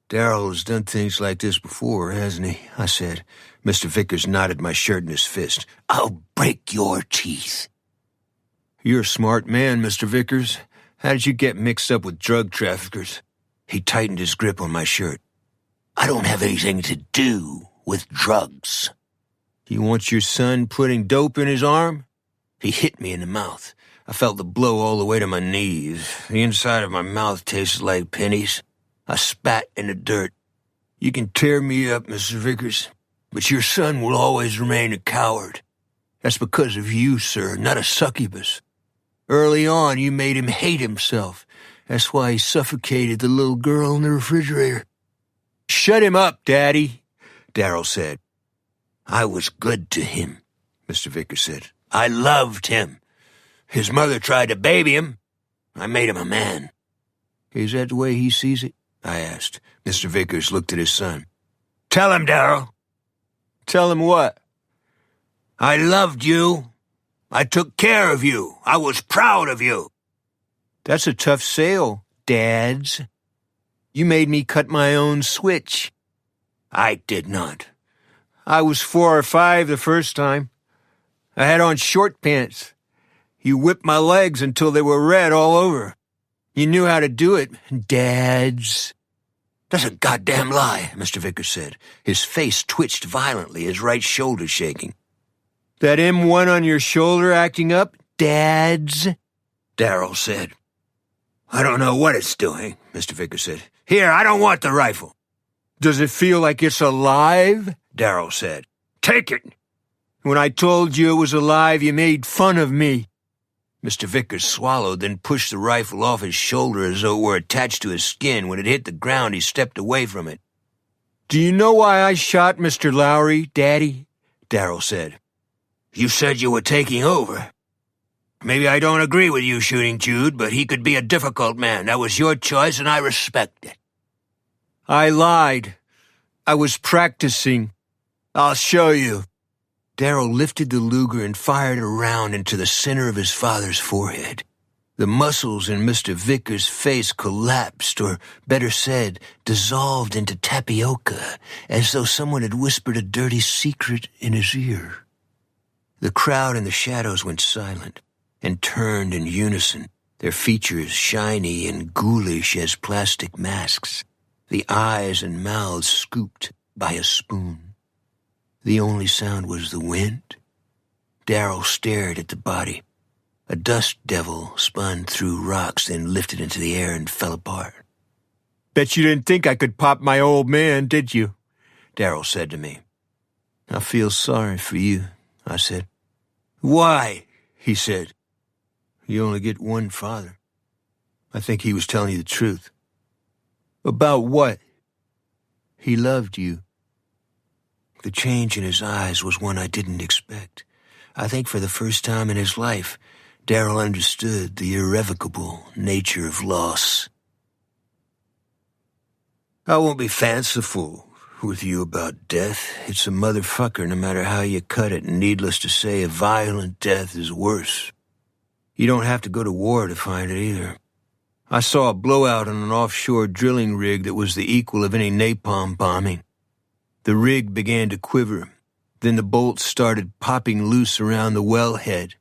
"Darrell has done things like this before, hasn't he?" I said. Mr. Vickers knotted my shirt in his fist. "I'll break your teeth." "You're a smart man, Mr. Vickers. How did you get mixed up with drug traffickers?" He tightened his grip on my shirt. "I don't have anything to do with drugs." "You want your son putting dope in his arm?" He hit me in the mouth. I felt the blow all the way to my knees. The inside of my mouth tasted like pennies. I spat in the dirt. "You can tear me up, Mr. Vickers, but your son will always remain a coward. That's because of you, sir, not a succubus. Early on, you made him hate himself. That's why he suffocated the little girl in the refrigerator." "Shut him up, Daddy," Darrell said. "I was good to him," Mr. Vickers said. "I loved him. His mother tried to baby him. I made him a man." "Is that the way he sees it?" I asked. Mr. Vickers looked at his son. "Tell him, Darrell." "Tell him what?" "I loved you. I took care of you. I was proud of you." "That's a tough sale, Dads. You made me cut my own switch." "I did not." "I was 4 or 5 the first time. I had on short pants. You whipped my legs until they were red all over. You knew how to do it, Dads." "That's a goddamn lie," Mr. Vickers said. His face twitched violently, his right shoulder shaking. "That M1 on your shoulder acting up, Dads?" Darrell said. "I don't know what it's doing," Mr. Vickers said. "Here, I don't want the rifle." "Does it feel like it's alive?" Darrell said. "Take it." "When I told you it was alive, you made fun of me." Mr. Vickers swallowed, then pushed the rifle off his shoulder as though it were attached to his skin. When it hit the ground, he stepped away from it. "Do you know why I shot Mr. Lowry, Daddy?" Darrell said. "You said you were taking over. Maybe I don't agree with you shooting Jude, but he could be a difficult man. That was your choice, and I respect it." "I lied. I was practicing. I'll show you." Darrell lifted the Luger and fired a round into the center of his father's forehead. The muscles in Mr. Vickers' face collapsed, or better said, dissolved into tapioca, as though someone had whispered a dirty secret in his ear. The crowd in the shadows went silent and turned in unison. their features shiny and ghoulish as plastic masks, the eyes and mouths scooped by a spoon. The only sound was the wind. Darrell stared at the body. A dust devil spun through rocks, then lifted into the air and fell apart. Bet you didn't think I could pop my old man, did you? Darrell said to me. I feel sorry for you, I said. Why? He said. You only get one father. I think he was telling you the truth. About what? He loved you. The change in his eyes was one I didn't expect. I think for the first time in his life, Darrell understood the irrevocable nature of loss. I won't be fanciful with you about death. It's a motherfucker no matter how you cut it, and needless to say, a violent death is worse. You don't have to go to war to find it either. I saw a blowout on an offshore drilling rig that was the equal of any napalm bombing. The rig began to quiver. Then the bolts started popping loose around the wellhead,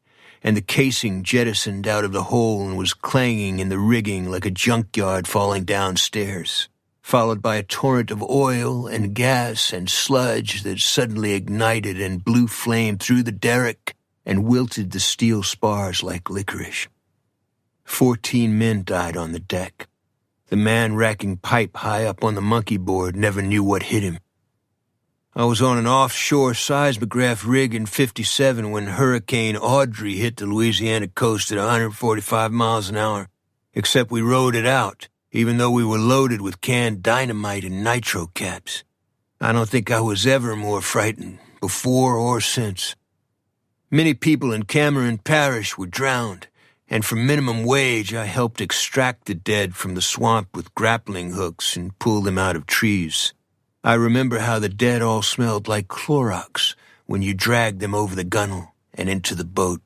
and the casing jettisoned out of the hole and was clanging in the rigging like a junkyard falling downstairs, followed by a torrent of oil and gas and sludge that suddenly ignited and blew flame through the derrick and wilted the steel spars like licorice. 14 men died on the deck. The man racking pipe high up on the monkey board never knew what hit him. I was on an offshore seismograph rig in '57 when Hurricane Audrey hit the Louisiana coast at 145 miles an hour, except we rode it out, even though we were loaded with canned dynamite and nitro caps. I don't think I was ever more frightened, before or since. Many people in Cameron Parish were drowned, and for minimum wage I helped extract the dead from the swamp with grappling hooks and pull them out of trees. I remember how the dead all smelled like Clorox when you dragged them over the gunwale and into the boat.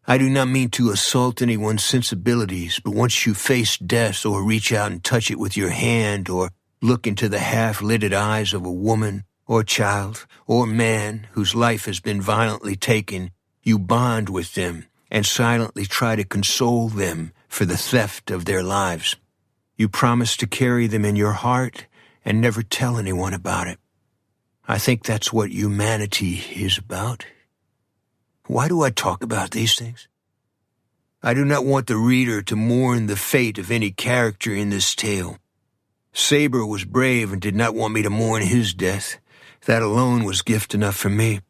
I do not mean to assault anyone's sensibilities, but once you face death or reach out and touch it with your hand or look into the half-lidded eyes of a woman or child or man whose life has been violently taken, you bond with them and silently try to console them for the theft of their lives. You promise to carry them in your heart and never tell anyone about it. I think that's what humanity is about. Why do I talk about these things? I do not want the reader to mourn the fate of any character in this tale. Saber was brave and did not want me to mourn his death. That alone was gift enough for me.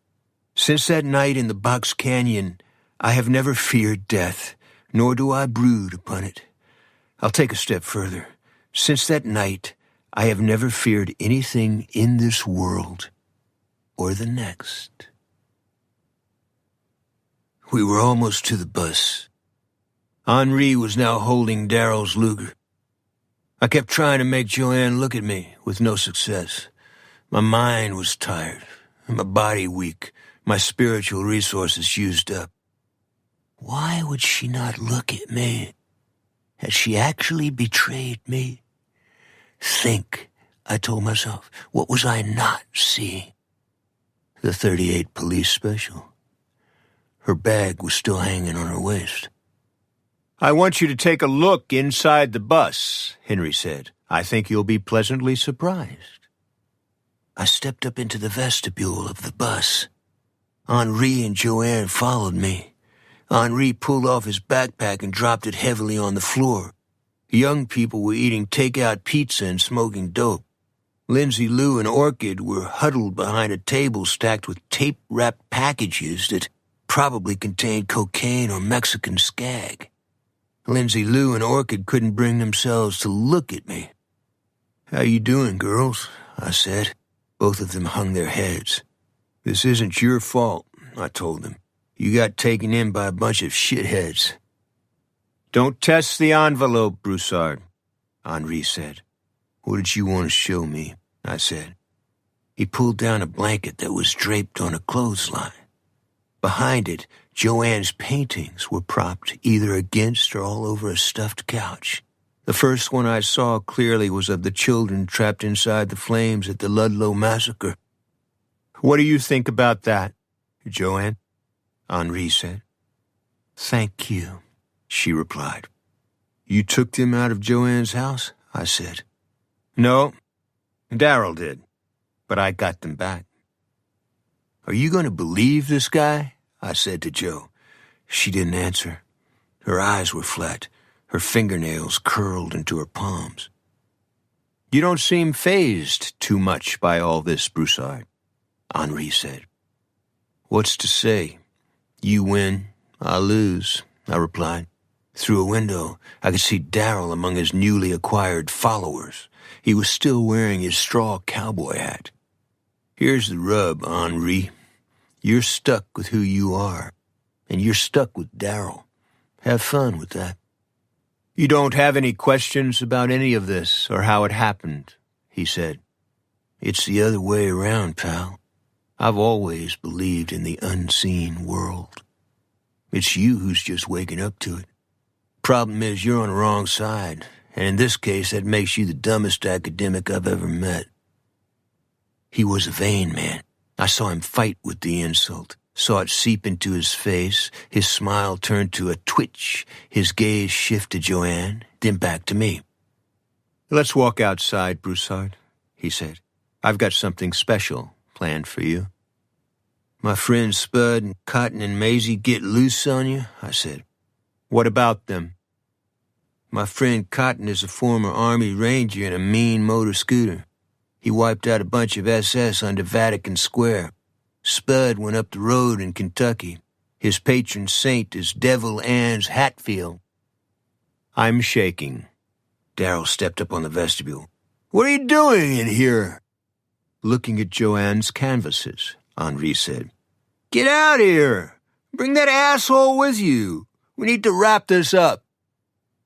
Since that night in the Box Canyon, I have never feared death, nor do I brood upon it. I'll take a step further. Since that night, I have never feared anything in this world or the next. We were almost to the bus. Henri was now holding Darrell's Luger. I kept trying to make Joanne look at me, with no success. My mind was tired, and my body weak, my spiritual resources used up. Why would she not look at me? Had she actually betrayed me? Think, I told myself. What was I not seeing? The 38 police special. Her bag was still hanging on her waist. I want you to take a look inside the bus, Henry said. I think you'll be pleasantly surprised. I stepped up into the vestibule of the bus. Henri and Joanne followed me. Henri pulled off his backpack and dropped it heavily on the floor. Young people were eating takeout pizza and smoking dope. Lindsay, Lou, and Orchid were huddled behind a table stacked with tape-wrapped packages that probably contained cocaine or Mexican skag. Lindsay, Lou, and Orchid couldn't bring themselves to look at me. "How you doing, girls?" I said. Both of them hung their heads. "This isn't your fault," I told them. "You got taken in by a bunch of shitheads." "Don't test the envelope, Broussard," Henri said. "What did you want to show me?" I said. He pulled down a blanket that was draped on a clothesline. Behind it, Joanne's paintings were propped either against or all over a stuffed couch. The first one I saw clearly was of the children trapped inside the flames at the Ludlow massacre. "What do you think about that, Joanne?" Henri said. "Thank you," she replied. You took them out of Joanne's house? I said. No, Darrell did, but I got them back. Are you going to believe this guy? I said to Jo. She didn't answer. Her eyes were flat, her fingernails curled into her palms. You don't seem fazed too much by all this, Broussard, Henri said. What's to say? You win, I lose, I replied. Through a window, I could see Darrell among his newly acquired followers. He was still wearing his straw cowboy hat. Here's the rub, Henri. You're stuck with who you are, and you're stuck with Darrell. Have fun with that. You don't have any questions about any of this or how it happened, he said. It's the other way around, pal. I've always believed in the unseen world. It's you who's just waking up to it. Problem is, you're on the wrong side, and in this case, that makes you the dumbest academic I've ever met. He was a vain man. I saw him fight with the insult, saw it seep into his face, his smile turned to a twitch, his gaze shift to Joanne, then back to me. Let's walk outside, Broussard, he said. I've got something special planned for you. My friends Spud and Cotton and Maisie get loose on you, I said. What about them? My friend Cotton is a former Army Ranger in a mean motor scooter. He wiped out a bunch of SS under Vatican Square. Spud went up the road in Kentucky. His patron saint is Devil Anne's Hatfield. I'm shaking. Darrell stepped up on the vestibule. What are you doing in here? Looking at Joanne's canvases, Henri said. Get out of here! Bring that asshole with you! We need to wrap this up.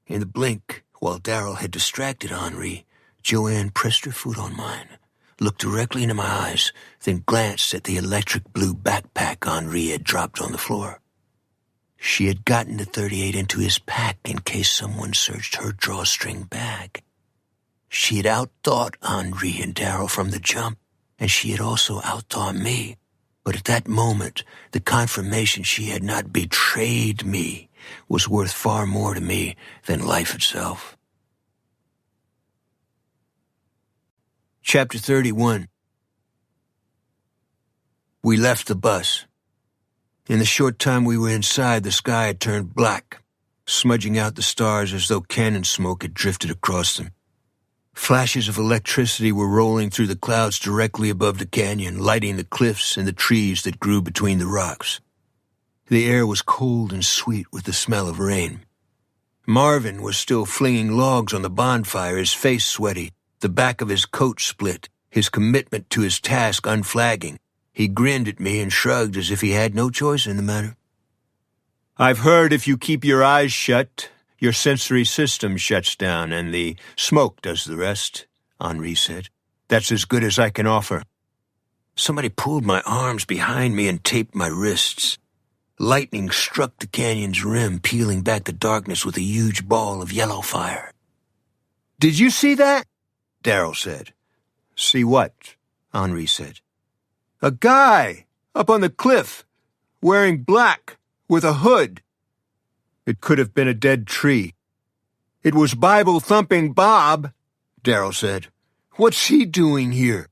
In the blink, while Darrell had distracted Henri, Joanne pressed her foot on mine, looked directly into my eyes, then glanced at the electric blue backpack Henri had dropped on the floor. She had gotten the .38 into his pack in case someone searched her drawstring bag. She had outthought Henri and Darrell from the jump, and she had also outthought me. But at that moment, the confirmation she had not betrayed me was worth far more to me than life itself. Chapter 31. We left the bus. In the short time we were inside, the sky had turned black, smudging out the stars as though cannon smoke had drifted across them. Flashes of electricity were rolling through the clouds directly above the canyon, lighting the cliffs and the trees that grew between the rocks. The air was cold and sweet with the smell of rain. Marvin was still flinging logs on the bonfire, his face sweaty, the back of his coat split, his commitment to his task unflagging. He grinned at me and shrugged as if he had no choice in the matter. I've heard if you keep your eyes shut, your sensory system shuts down and the smoke does the rest, Henri said. That's as good as I can offer. Somebody pulled my arms behind me and taped my wrists. Lightning struck the canyon's rim, peeling back the darkness with a huge ball of yellow fire. Did you see that? Darrell said. See what? Henri said. A guy up on the cliff, wearing black, with a hood. It could have been a dead tree. It was Bible-thumping Bob, Darrell said. What's he doing here?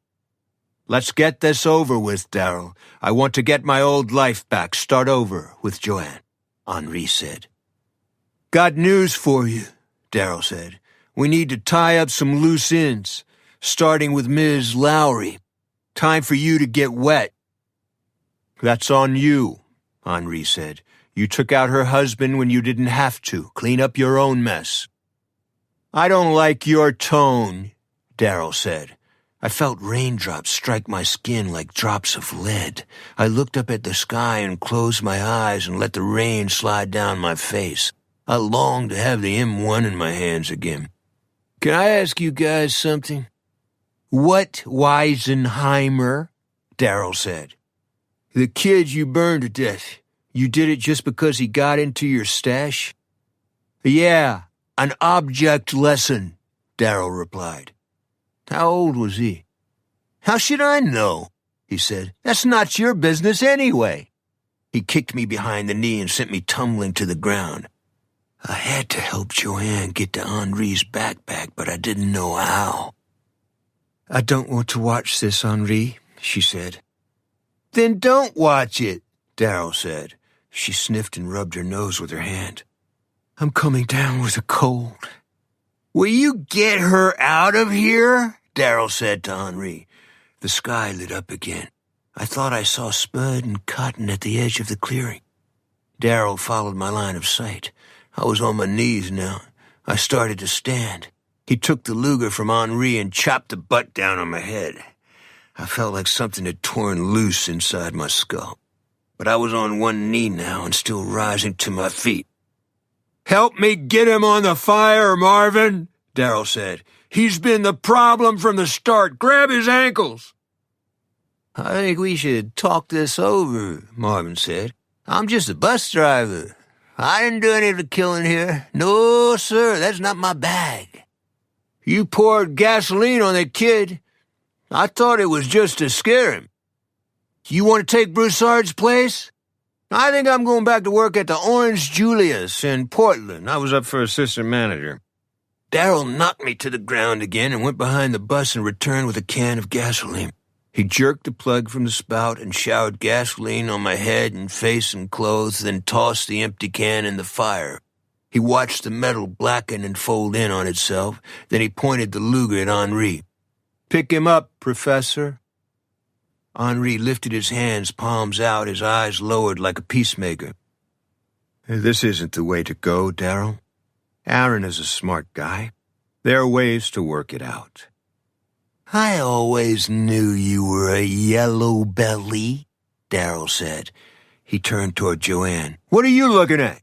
Let's get this over with, Darrell. I want to get my old life back, start over with Joanne, Henri said. Got news for you, Darrell said. We need to tie up some loose ends, starting with Ms. Lowry. Time for you to get wet. That's on you, Henri said. You took out her husband when you didn't have to. Clean up your own mess. I don't like your tone, Darrell said. I felt raindrops strike my skin like drops of lead. I looked up at the sky and closed my eyes and let the rain slide down my face. I longed to have the M1 in my hands again. Can I ask you guys something? What Weisenheimer? Darrell said. The kid you burned to death. You did it just because he got into your stash? Yeah, an object lesson, Darrell replied. How old was he? How should I know? He said. That's not your business anyway. He kicked me behind the knee and sent me tumbling to the ground. I had to help Joanne get to Henri's backpack, but I didn't know how. "I don't want to watch this, Henri," she said. "Then don't watch it," Darryl said. She sniffed and rubbed her nose with her hand. "I'm coming down with a cold." "Will you get her out of here?" Darryl said to Henri. The sky lit up again. I thought I saw Spud and Cotton at the edge of the clearing. Darryl followed my line of sight. I was on my knees now. I started to stand. He took the Luger from Henri and chopped the butt down on my head. I felt like something had torn loose inside my skull. But I was on one knee now and still rising to my feet. "Help me get him on the fire, Marvin," Darryl said. "He's been the problem from the start. Grab his ankles." "I think we should talk this over," Marvin said. "I'm just a bus driver. I didn't do any of the killing here. No, sir, that's not my bag." "You poured gasoline on that kid. I thought it was just to scare him. You want to take Broussard's place?" "I think I'm going back to work at the Orange Julius in Portland. I was up for assistant manager." Darryl knocked me to the ground again and went behind the bus and returned with a can of gasoline. He jerked the plug from the spout and showered gasoline on my head and face and clothes, then tossed the empty can in the fire. He watched the metal blacken and fold in on itself. Then he pointed the Luger at Henri. "Pick him up, Professor." Henri lifted his hands, palms out, his eyes lowered like a peacemaker. "This isn't the way to go, Darryl. Aaron is a smart guy. There are ways to work it out." "I always knew you were a yellow belly," Darryl said. He turned toward Joanne. "What are you looking at?"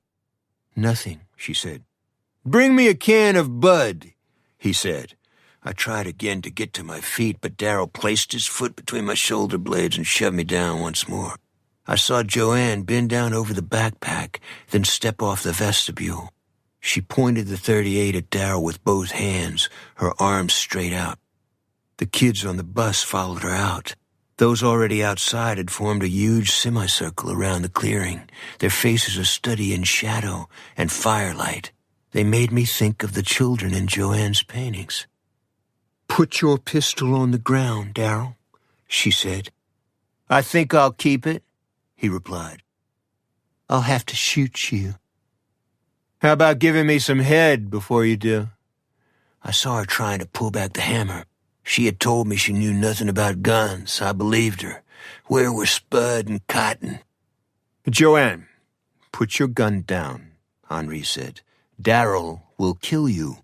"Nothing," she said. "Bring me a can of Bud," he said. I tried again to get to my feet, but Darryl placed his foot between my shoulder blades and shoved me down once more. I saw Joanne bend down over the backpack, then step off the vestibule. She pointed the .38 at Darryl with both hands, her arms straight out. The kids on the bus followed her out. Those already outside had formed a huge semicircle around the clearing, their faces a study in shadow and firelight. They made me think of the children in Joanne's paintings. "Put your pistol on the ground, Darryl," she said. "I think I'll keep it," he replied. "I'll have to shoot you." "How about giving me some head before you do?" I saw her trying to pull back the hammer. She had told me she knew nothing about guns. I believed her. Where were Spud and Cotton? "Joanne, put your gun down," Henri said. "Darryl will kill you."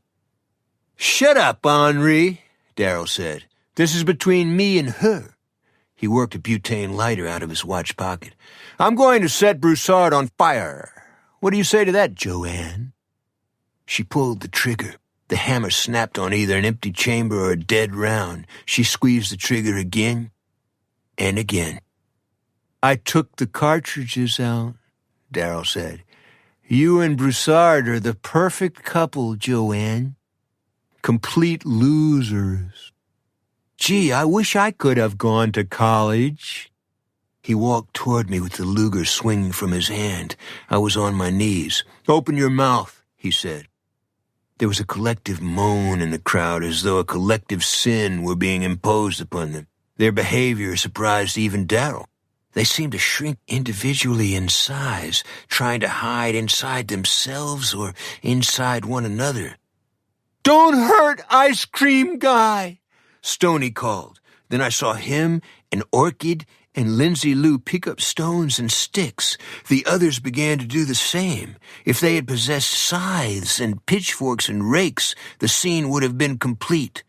"Shut up, Henri," Darryl said. "This is between me and her." He worked a butane lighter out of his watch pocket. "I'm going to set Broussard on fire. What do you say to that, Joanne?" She pulled the trigger. The hammer snapped on either an empty chamber or a dead round. She squeezed the trigger again and again. "I took the cartridges out," Darryl said. "You and Broussard are the perfect couple, Joanne. Complete losers. Gee, I wish I could have gone to college." He walked toward me with the Luger swinging from his hand. I was on my knees. "Open your mouth," he said. There was a collective moan in the crowd, as though a collective sin were being imposed upon them. Their behavior surprised even Darryl. They seemed to shrink individually in size, trying to hide inside themselves or inside one another. "Don't hurt Ice Cream Guy," Stoney called. Then I saw him and Orchid and Lindsay Lou pick up stones and sticks. The others began to do the same. If they had possessed scythes and pitchforks and rakes, the scene would have been complete.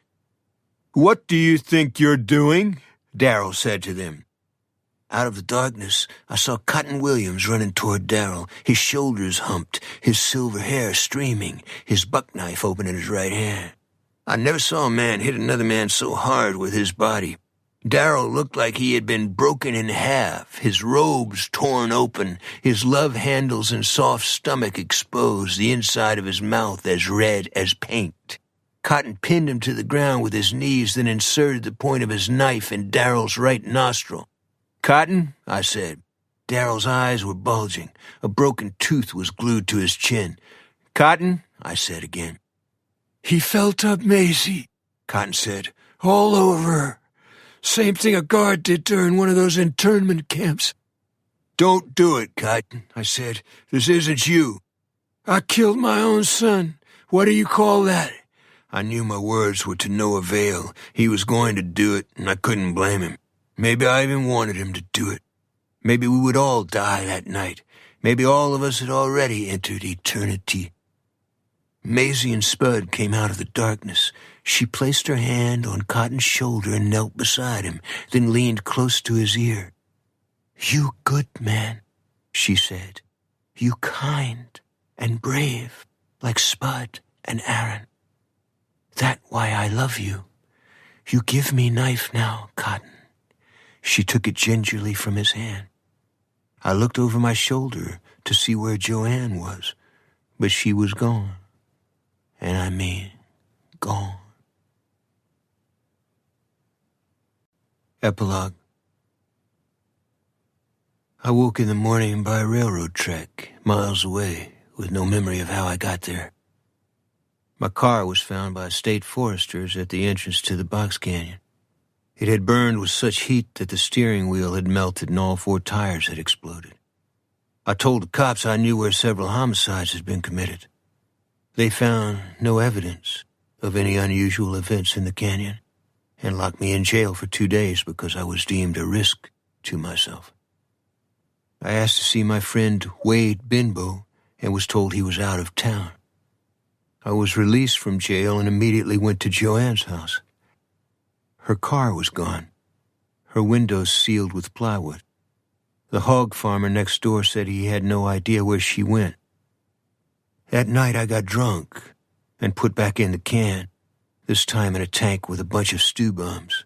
"What do you think you're doing?" Darryl said to them. Out of the darkness, I saw Cotton Williams running toward Darryl, his shoulders humped, his silver hair streaming, his buck knife open in his right hand. I never saw a man hit another man so hard with his body. Darryl looked like he had been broken in half, his robes torn open, his love handles and soft stomach exposed, the inside of his mouth as red as paint. Cotton pinned him to the ground with his knees, then inserted the point of his knife in Darryl's right nostril. "Cotton," I said. Darryl's eyes were bulging. A broken tooth was glued to his chin. Cotton, I said again. He felt up Maisie, Cotton said, all over her. Same thing a guard did during one of those internment camps. Don't do it, Cotton, I said. This isn't you. I killed my own son. What do you call that? I knew my words were to no avail. He was going to do it, and I couldn't blame him. Maybe I even wanted him to do it. Maybe we would all die that night. Maybe all of us had already entered eternity. Maisie and Spud came out of the darkness. She placed her hand on Cotton's shoulder and knelt beside him, then leaned close to his ear. "You good man," she said. "You kind and brave, like Spud and Aaron. That why I love you. You give me knife now, Cotton." She took it gingerly from his hand. I looked over my shoulder to see where Joanne was, but she was gone. And I mean, gone. Epilogue. I woke in the morning by a railroad track, miles away, with no memory of how I got there. My car was found by state foresters at the entrance to the box canyon. It had burned with such heat that the steering wheel had melted and all 4 tires had exploded. I told the cops I knew where several homicides had been committed. They found no evidence of any unusual events in the canyon and locked me in jail for 2 days because I was deemed a risk to myself. I asked to see my friend Wade Binbo and was told he was out of town. I was released from jail and immediately went to Joanne's house. Her car was gone, her windows sealed with plywood. The hog farmer next door said he had no idea where she went. That night I got drunk and put back in the can, this time in a tank with a bunch of stew bums.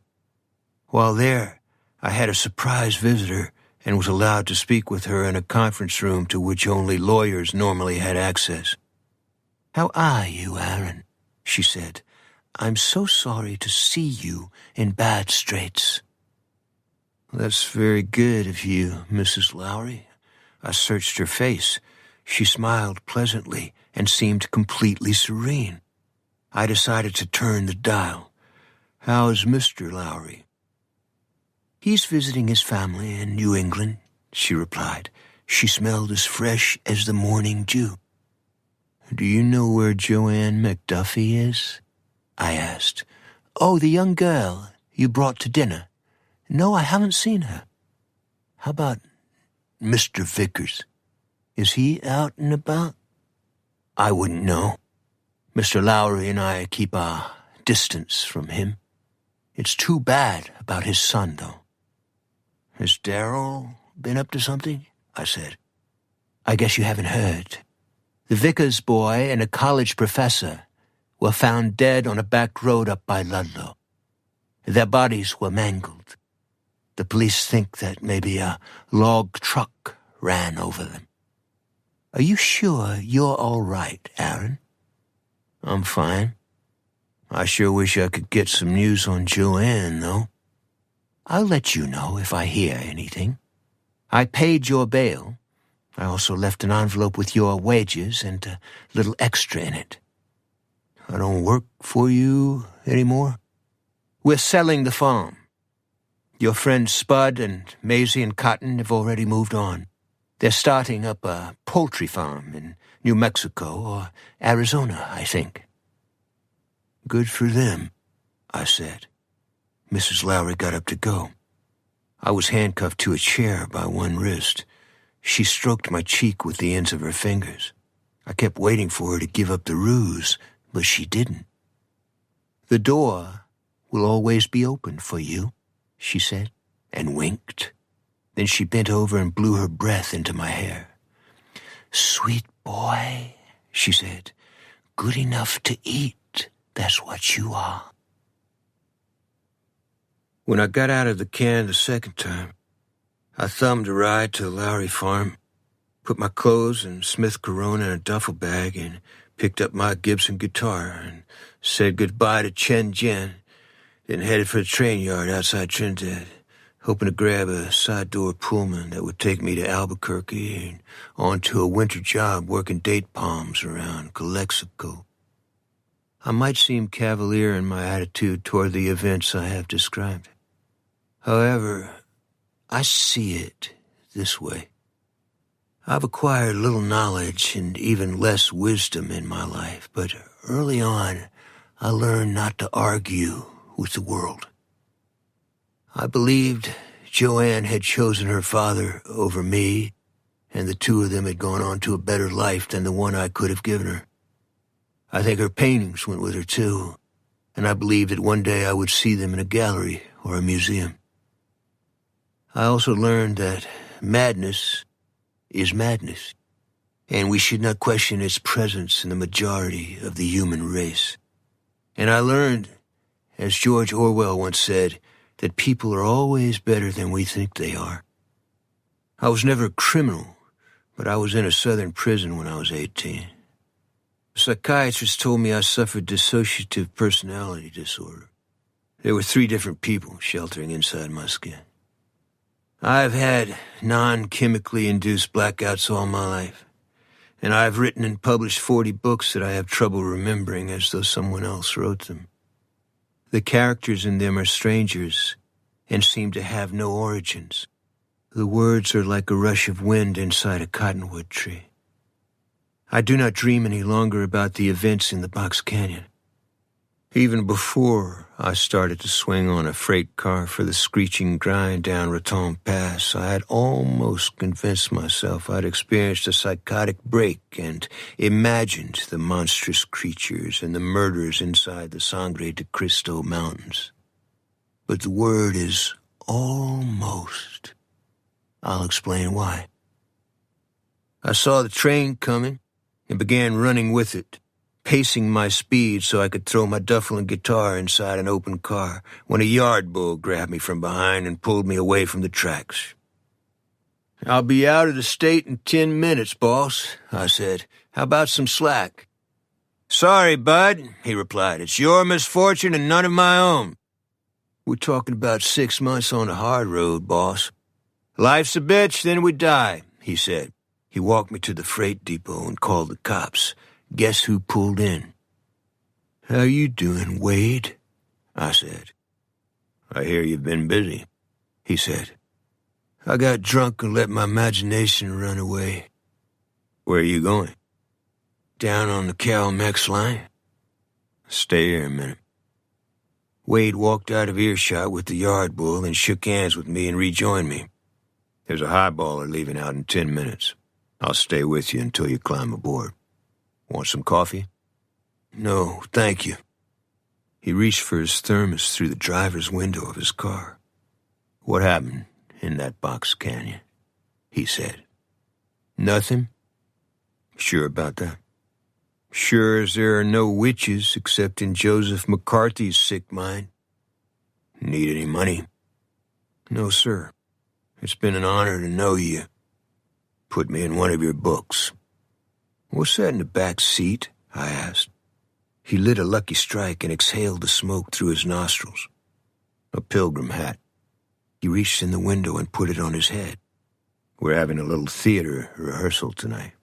While there, I had a surprise visitor and was allowed to speak with her in a conference room to which only lawyers normally had access. "How are you, Aaron?" she said. "I'm so sorry to see you in bad straits." "That's very good of you, Mrs. Lowry." I searched her face. She smiled pleasantly and seemed completely serene. I decided to turn the dial. "How's Mr. Lowry?" "He's visiting his family in New England," she replied. She smelled as fresh as the morning dew. "Do you know where Joanne McDuffie is?" I asked. "Oh, the young girl you brought to dinner? No, I haven't seen her." "How about Mr. Vickers? Is he out and about?" "I wouldn't know. Mr. Lowry and I keep our distance from him. It's too bad about his son, though." "Has Darrell been up to something?" I said. "I guess you haven't heard. The Vickers boy and a college professor were found dead on a back road up by Ludlow. Their bodies were mangled. The police think that maybe a log truck ran over them. Are you sure you're all right, Aaron?" "I'm fine. I sure wish I could get some news on Joanne, though. I'll let you know if I hear anything. I paid your bail. I also left an envelope with your wages and a little extra in it." "I don't work for you anymore?" "We're selling the farm. Your friends Spud and Maisie and Cotton have already moved on. They're starting up a poultry farm in New Mexico or Arizona, I think." "Good for them," I said. Mrs. Lowry got up to go. I was handcuffed to a chair by one wrist. She stroked my cheek with the ends of her fingers. I kept waiting for her to give up the ruse, but she didn't. "The door will always be open for you," she said, and winked. Then she bent over and blew her breath into my hair. "Sweet boy," she said, "good enough to eat, that's what you are." When I got out of the can the second time, I thumbed a ride to the Lowry farm, put my clothes and Smith Corona in a duffel bag, and picked up my Gibson guitar and said goodbye to Chen Jen, then headed for the train yard outside Trinidad. hoping to grab a side-door Pullman that would take me to Albuquerque and onto a winter job working date palms around Calexico. I might seem cavalier in my attitude toward the events I have described. However, I see it this way. I've acquired little knowledge and even less wisdom in my life, but early on, I learned not to argue with the world. I believed Joanne had chosen her father over me, and the two of them had gone on to a better life than the one I could have given her. I think her paintings went with her, too, and I believed that one day I would see them in a gallery or a museum. I also learned that madness is madness, and we should not question its presence in the majority of the human race. And I learned, as George Orwell once said, that people are always better than we think they are. I was never a criminal, but I was in a southern prison when I was 18. A psychiatrist told me I suffered dissociative personality disorder. There were 3 different people sheltering inside my skin. I've had non-chemically induced blackouts all my life, and I've written and published 40 books that I have trouble remembering as though someone else wrote them. The characters in them are strangers and seem to have no origins. The words are like a rush of wind inside a cottonwood tree. I do not dream any longer about the events in the Box Canyon. Even before I started to swing on a freight car for the screeching grind down Raton Pass, I had almost convinced myself I'd experienced a psychotic break and imagined the monstrous creatures and the murders inside the Sangre de Cristo Mountains. But the word is almost. I'll explain why. I saw the train coming and began running with it, pacing my speed so I could throw my duffel and guitar inside an open car, when a yard bull grabbed me from behind and pulled me away from the tracks. "I'll be out of the state in 10 minutes, boss," I said. "How about some slack?" "Sorry, bud," he replied. "It's your misfortune and none of my own." "We're talking about 6 months on the hard road, boss." "Life's a bitch, then we die," he said. He walked me to the freight depot and called the cops. Guess who pulled in? "How you doing, Wade?" I said. "I hear you've been busy," he said. "I got drunk and let my imagination run away." "Where are you going?" "Down on the Cal-Mex line." "Stay here a minute." Wade walked out of earshot with the yard bull and shook hands with me and rejoined me. "There's a highballer leaving out in 10 minutes. I'll stay with you until you climb aboard. Want some coffee?" "No, thank you." He reached for his thermos through the driver's window of his car. "What happened in that Box Canyon?" he said. "Nothing." "Sure about that?" "Sure as there are no witches except in Joseph McCarthy's sick mind." "Need any money?" "No, sir. It's been an honor to know you." "Put me in one of your books." "What's that in the back seat?" I asked. He lit a Lucky Strike and exhaled the smoke through his nostrils. "A pilgrim hat." He reached in the window and put it on his head. "We're having a little theater rehearsal tonight.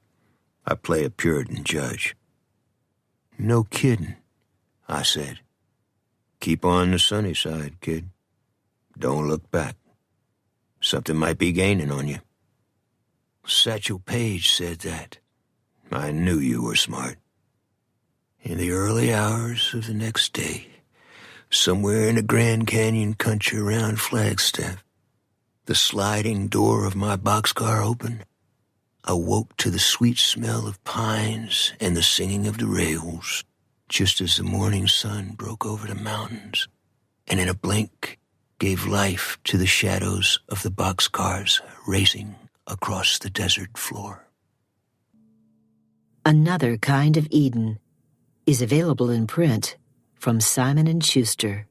I play a Puritan judge." "No kidding," I said. "Keep on the sunny side, kid. Don't look back. Something might be gaining on you." Satchel Paige said that. I knew you were smart. In the early hours of the next day, somewhere in the Grand Canyon country around Flagstaff, the sliding door of my boxcar opened. I woke to the sweet smell of pines and the singing of the rails, just as the morning sun broke over the mountains, and in a blink gave life to the shadows of the boxcars racing across the desert floor. Another Kind of Eden is available in print from Simon & Schuster.